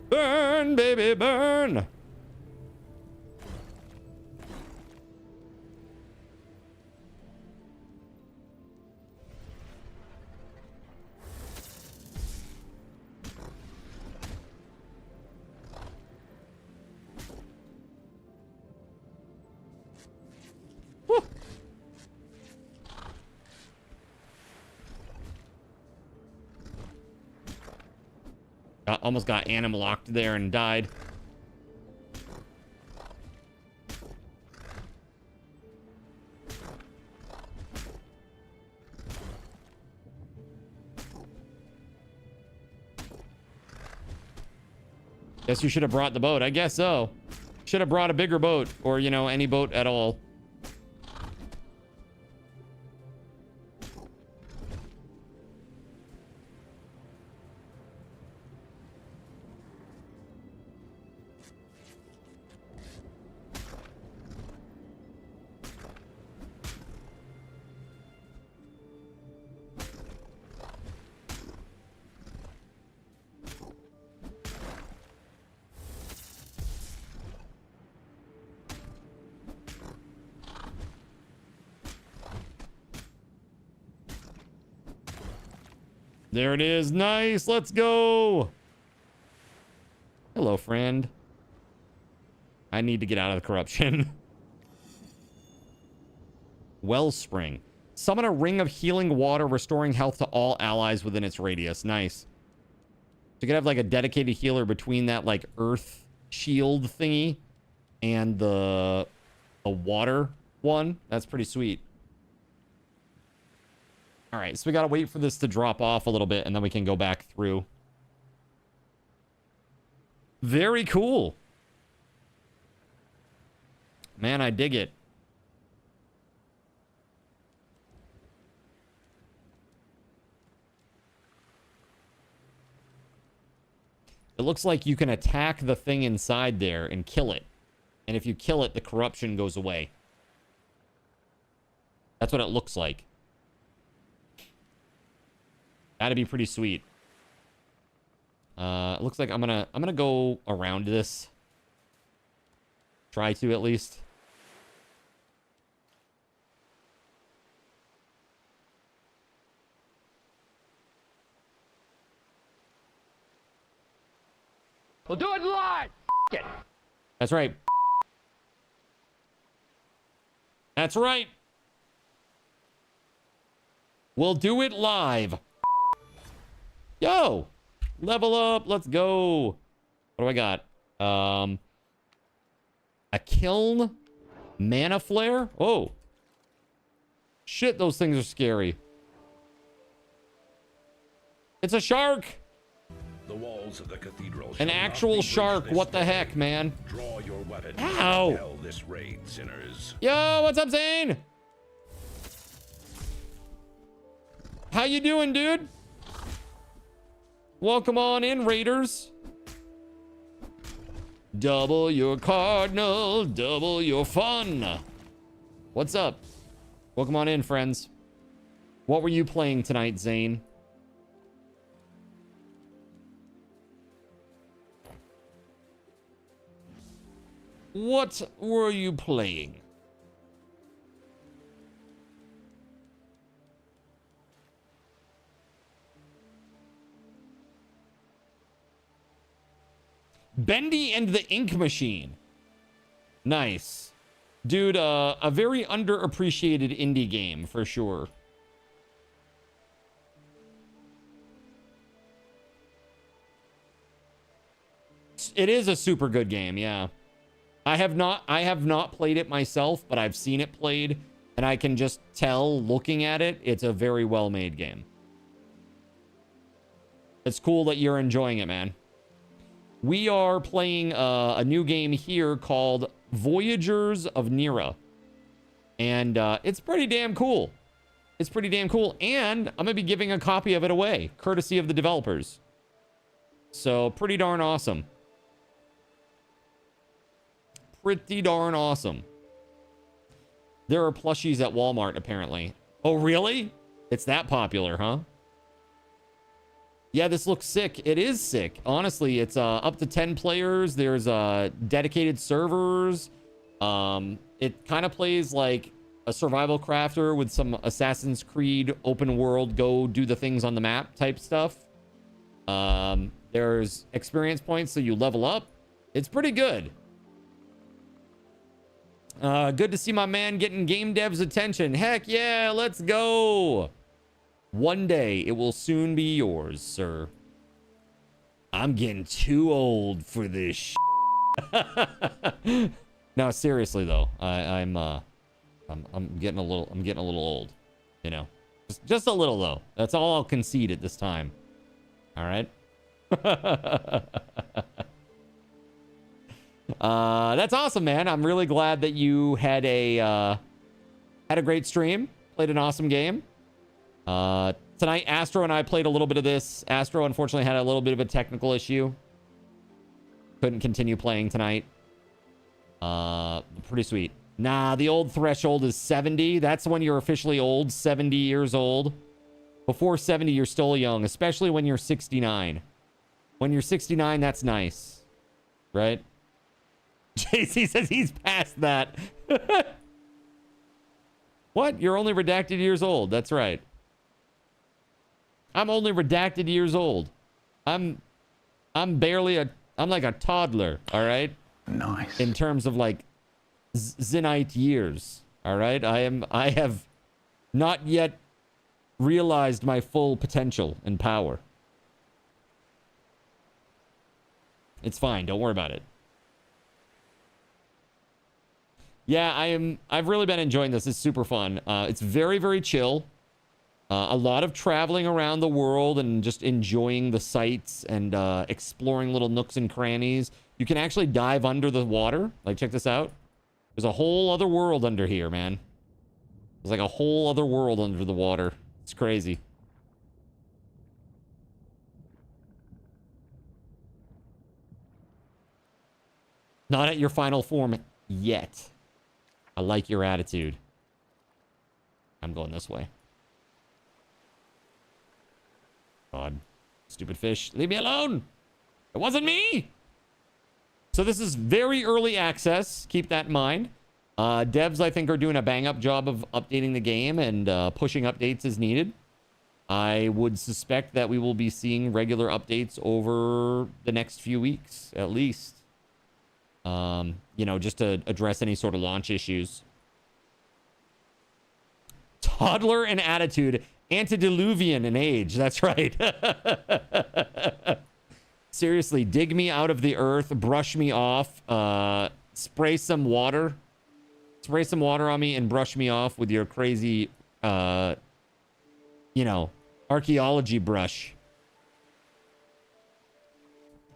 Burn, baby. Almost got animal-locked there and died. Guess you should have brought the boat. I guess so. Should have brought a bigger boat, or, you know, any boat at all. There it is. Nice. Let's go. Hello, friend. I need to get out of the corruption. Wellspring. Summon a ring of healing water, restoring health to all allies within its radius. Nice. So you could have like a dedicated healer between that like earth shield thingy and the water one. That's pretty sweet. All right, so we got to wait for this to drop off a little bit, and then we can go back through. Very cool. Man, I dig it. It looks like you can attack the thing inside there and kill it. And if you kill it, the corruption goes away. That's what it looks like. That'd be pretty sweet. It looks like I'm gonna go around this. Try to, at least. We'll do it live. It. That's right. That's right. We'll do it live. Yo, level up. Let's go. What do I got? A kiln, mana flare. Oh, shit! Those things are scary. It's a shark. The walls of the cathedral. An actual shark. What the heck, man? Draw your weapon. Ow! Hell this raid, sinners. Yo, what's up, Zane? How you doing, dude? Welcome on in, Raiders. Double your cardinal, double your fun. What's up? Welcome on in, friends. What were you playing tonight, Zane? What were you playing? Bendy and the Ink Machine. Nice. Dude, a very underappreciated indie game, for sure. It is a super good game, yeah. I have not played it myself, but I've seen it played, and I can just tell, looking at it, it's a very well-made game. It's cool that you're enjoying it, man. We are playing a new game here called Voyagers of Nira. And it's pretty damn cool. It's pretty damn cool. And I'm going to be giving a copy of it away, courtesy of the developers. So, pretty darn awesome. Pretty darn awesome. There are plushies at Walmart, apparently. Oh, really? It's that popular, huh? Yeah, this looks sick. It is sick. Honestly, it's up to 10 players. There's dedicated servers. It kind of plays like a survival crafter with some Assassin's Creed open world, go do the things on the map type stuff. There's experience points, so you level up. It's pretty good. Good to see my man getting game devs' attention. Heck yeah, let's go. One day, it will soon be yours, sir. I'm getting too old for this. No, seriously though, I'm getting a little old. You know, just a little though. That's all I'll concede at this time. All right. That's awesome, man. I'm really glad that you had a great stream. Played an awesome game. Tonight, Astro and I played a little bit of this. Astro, unfortunately, had a little bit of a technical issue. Couldn't continue playing tonight. Pretty sweet. Nah, the old threshold is 70. That's when you're officially old, 70 years old. Before 70, you're still young, especially when you're 69. When you're 69, that's nice. Right? JC says he's past that. What? You're only redacted years old. That's right. I'm only redacted years old. I'm like a toddler, all right? Nice. In terms of like Zenite years, all right? I have not yet realized my full potential and power. It's fine. Don't worry about it. Yeah, I've really been enjoying this. It's super fun. It's very, very chill. A lot of traveling around the world and just enjoying the sights and exploring little nooks and crannies. You can actually dive under the water. Like, check this out. There's a whole other world under here, man. There's like a whole other world under the water. It's crazy. Not at your final form yet. I like your attitude. I'm going this way. God. Stupid fish. Leave me alone. It wasn't me. So this is very early access. Keep that in mind. Devs, I think, are doing a bang-up job of updating the game and pushing updates as needed. I would suspect that we will be seeing regular updates over the next few weeks, at least. You know, just to address any sort of launch issues. Toddler in attitude, antediluvian in age. That's right. Seriously, dig me out of the earth, brush me off, spray some water. Spray some water on me and brush me off with your crazy, you know, archaeology brush.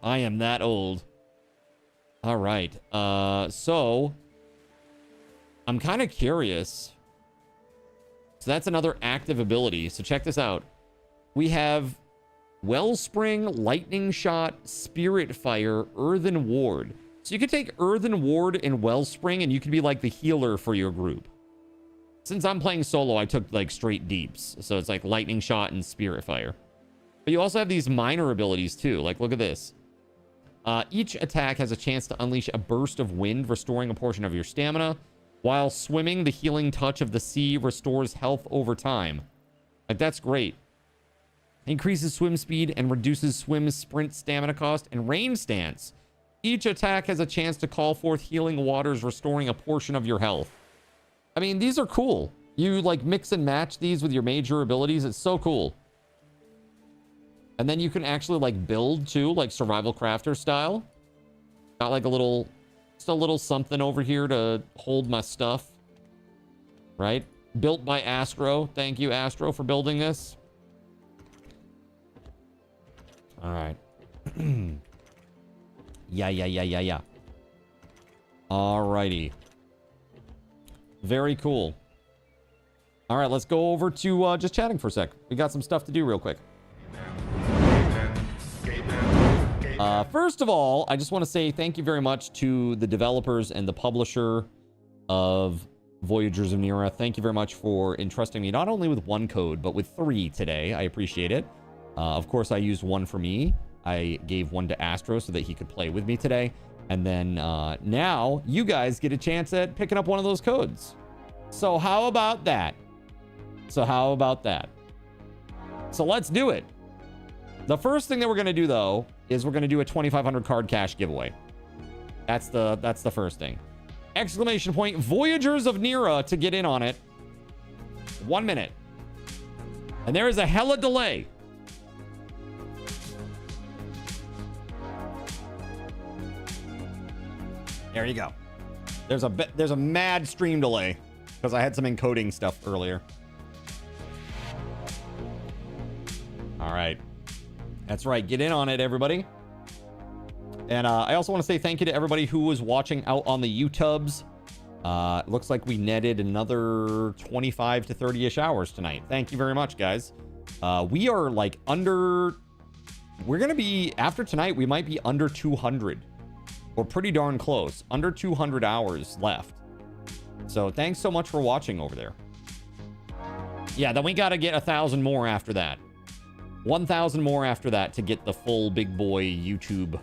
I am that old. All right. So I'm kind of curious. So that's another active ability. So check this out. We have Wellspring, Lightning Shot, Spirit Fire, Earthen Ward. So you could take Earthen Ward and Wellspring and you could be like the healer for your group. Since I'm playing solo, I took like straight deeps. So it's like Lightning Shot and Spirit Fire. But you also have these minor abilities too. Like, look at this. Each attack has a chance to unleash a burst of wind, restoring a portion of your stamina. While swimming, the healing touch of the sea restores health over time. Like, that's great. Increases swim speed and reduces swim sprint stamina cost and range stance. Each attack has a chance to call forth healing waters, restoring a portion of your health. I mean, these are cool. You, like, mix and match these with your major abilities. It's so cool. And then you can actually, like, build, too, like survival crafter style. Got, like, a little... Just a little something over here to hold my stuff. Right? Built by Astro. Thank you, Astro, for building this. All right. Yeah. Alrighty. Very cool. All right, let's go over to just chatting for a sec. We got some stuff to do real quick. First of all, I just want to say thank you very much to the developers and the publisher of Voyagers of Nira. Thank you very much for entrusting me not only with one code, but with 3 today. I appreciate it. Of course, I used one for me. I gave one to Astro so that he could play with me today. And then now you guys get a chance at picking up one of those codes. So how about that? So let's do it. The first thing that we're going to do, though, is we're going to do a 2,500 card cash giveaway. That's the first thing. Exclamation point, Voyagers of Nira to get in on it. 1 minute. And there is a hella delay. There you go. There's a mad stream delay because I had some encoding stuff earlier. All right. That's right. Get in on it, everybody. And I also want to say thank you to everybody who was watching out on the YouTubes. It looks like we netted another 25 to 30-ish hours tonight. Thank you very much, guys. We are like under... We're going to be... After tonight, we might be under 200. We're pretty darn close. Under 200 hours left. So thanks so much for watching over there. Yeah, then we got to get 1,000 more after that. 1,000 more after that to get the full big boy YouTube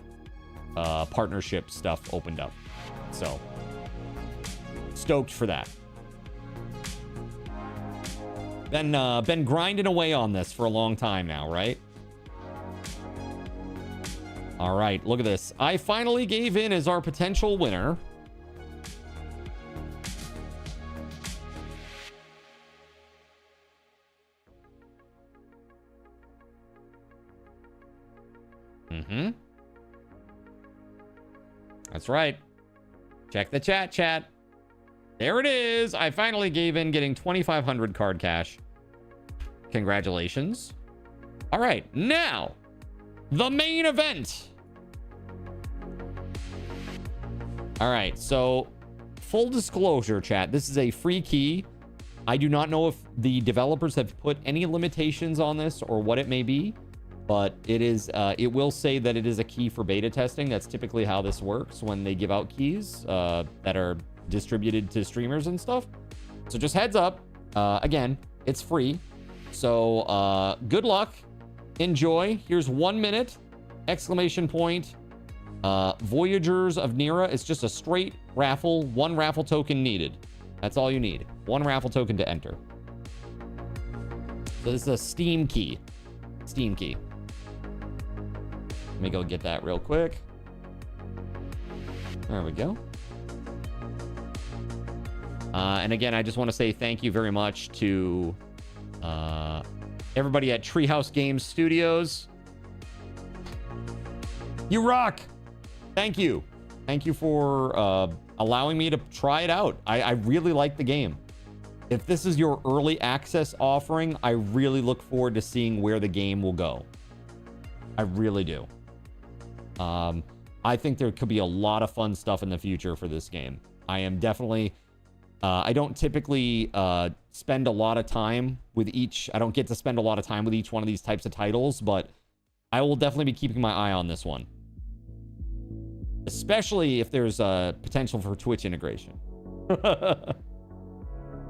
partnership stuff opened up. So stoked for that. Been grinding away on this for a long time now, right? All right, look at this. I finally gave in as our potential winner. That's right. Check the chat. There it is. I finally gave in, getting 2,500 card cash. Congratulations. All right, now the main event. All right, so full disclosure, chat. This is a free key. I do not know if the developers have put any limitations on this or what it may be, but it is. It will say that it is a key for beta testing. That's typically how this works when they give out keys that are distributed to streamers and stuff. So just heads up. Again, it's free. So good luck. Enjoy. Here's 1 minute. Exclamation point. Voyagers of Nira. It's just a straight raffle. 1 raffle token needed. That's all you need. 1 raffle token to enter. So this is a Steam key. Steam key. Let me go get that real quick. There we go. And again, I just want to say thank you very much to everybody at Treehouse Games Studios. You rock! Thank you. Thank you for allowing me to try it out. I really like the game. If this is your early access offering, I really look forward to seeing where the game will go. I really do. I think there could be a lot of fun stuff in the future for this game. I am definitely... I don't typically spend a lot of time with each... I don't get to spend a lot of time with each one of these types of titles, but I will definitely be keeping my eye on this one. Especially if there's a potential for Twitch integration.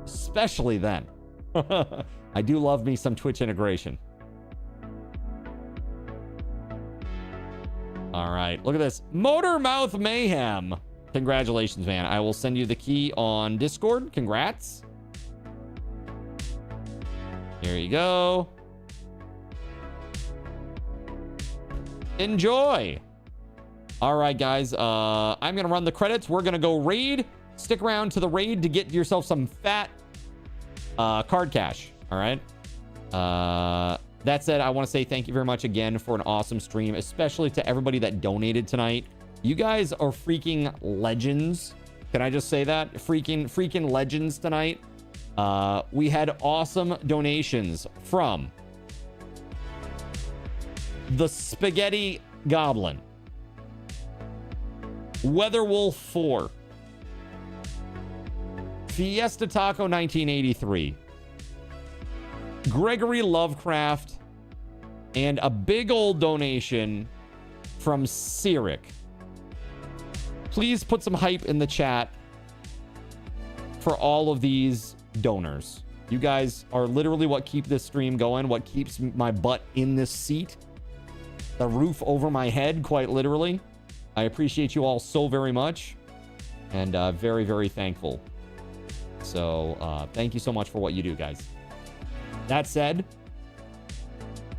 Especially then. I do love me some Twitch integration. All right, look at this. Motormouth Mayhem. Congratulations, man. I will send you the key on Discord. Congrats. Here you go. Enjoy. All right, guys. I'm going to run the credits. We're going to go raid. Stick around to the raid to get yourself some fat card cash. All right. That said, I want to say thank you very much again for an awesome stream, especially to everybody that donated tonight. You guys are freaking legends. Can I just say that? Freaking legends tonight. We had awesome donations from the Spaghetti Goblin, WeatherWolf4, Fiesta Taco 1983, Gregory Lovecraft, and a big old donation from Cyric. Please put some hype in the chat for all of these donors. You guys are literally what keep this stream going, what keeps my butt in this seat, the roof over my head, quite literally. I appreciate you all so very much, and very, very thankful. So thank you so much for what you do, guys. That said,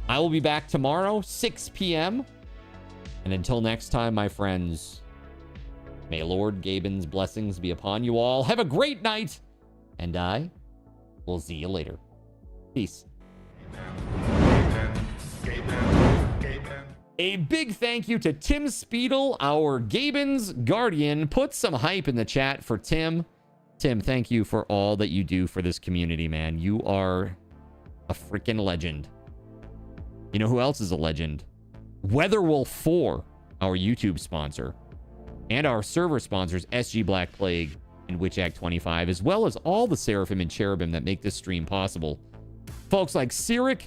I will be back tomorrow, 6 p.m. And until next time, my friends, may Lord Gaben's blessings be upon you all. Have a great night, and I will see you later. Peace. A big thank you to TimSpeedle, our Gaben's guardian. Put some hype in the chat for Tim. Tim, thank you for all that you do for this community, man. You are a freaking legend. You know who else is a legend? WeatherWolf4, our YouTube sponsor, and our server sponsors, SG Black Plague and WitchAct25, as well as all the Seraphim and Cherubim that make this stream possible. Folks like Cyric,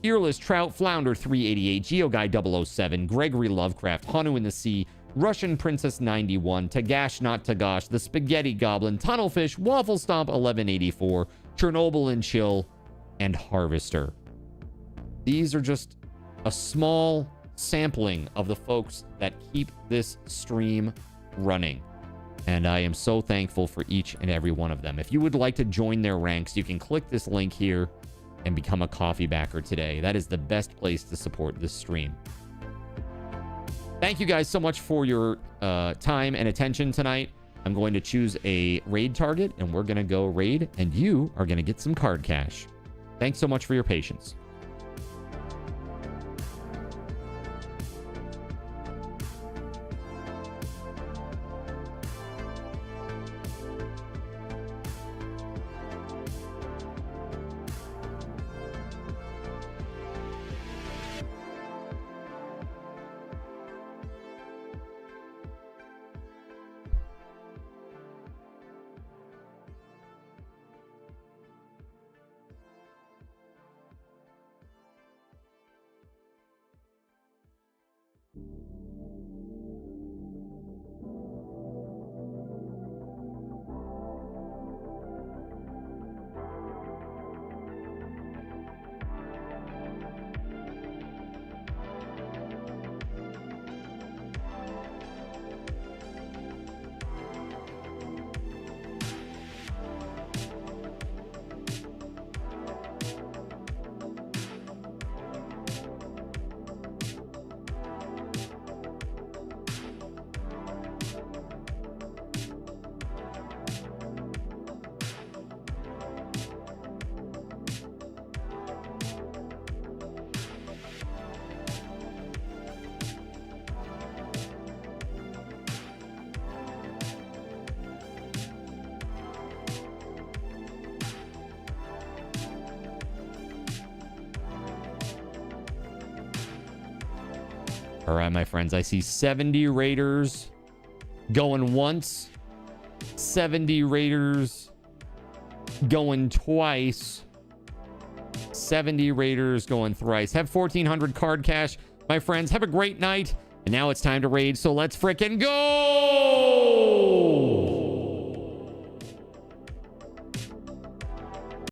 Fearless Trout, Flounder 388, GeoGuy 007, Gregory Lovecraft, Hanu in the Sea, Russian Princess 91, Tagash Not Tagash, The Spaghetti Goblin, Tunnelfish, Waffle Stomp 1184, Chernobyl and Chill, and Harvester. These are just a small sampling of the folks that keep this stream running. And I am so thankful for each and every one of them. If you would like to join their ranks, you can click this link here and become a coffee backer today. That is the best place to support this stream. Thank you guys so much for your time and attention tonight. I'm going to choose a raid target, and we're going to go raid, and you are going to get some card cash. Thanks so much for your patience. All right, my friends, I see 70 raiders going once, 70 raiders going twice, 70 raiders going thrice. Have 1,400 card cash. My friends, have a great night. And now it's time to raid, so let's frickin' go!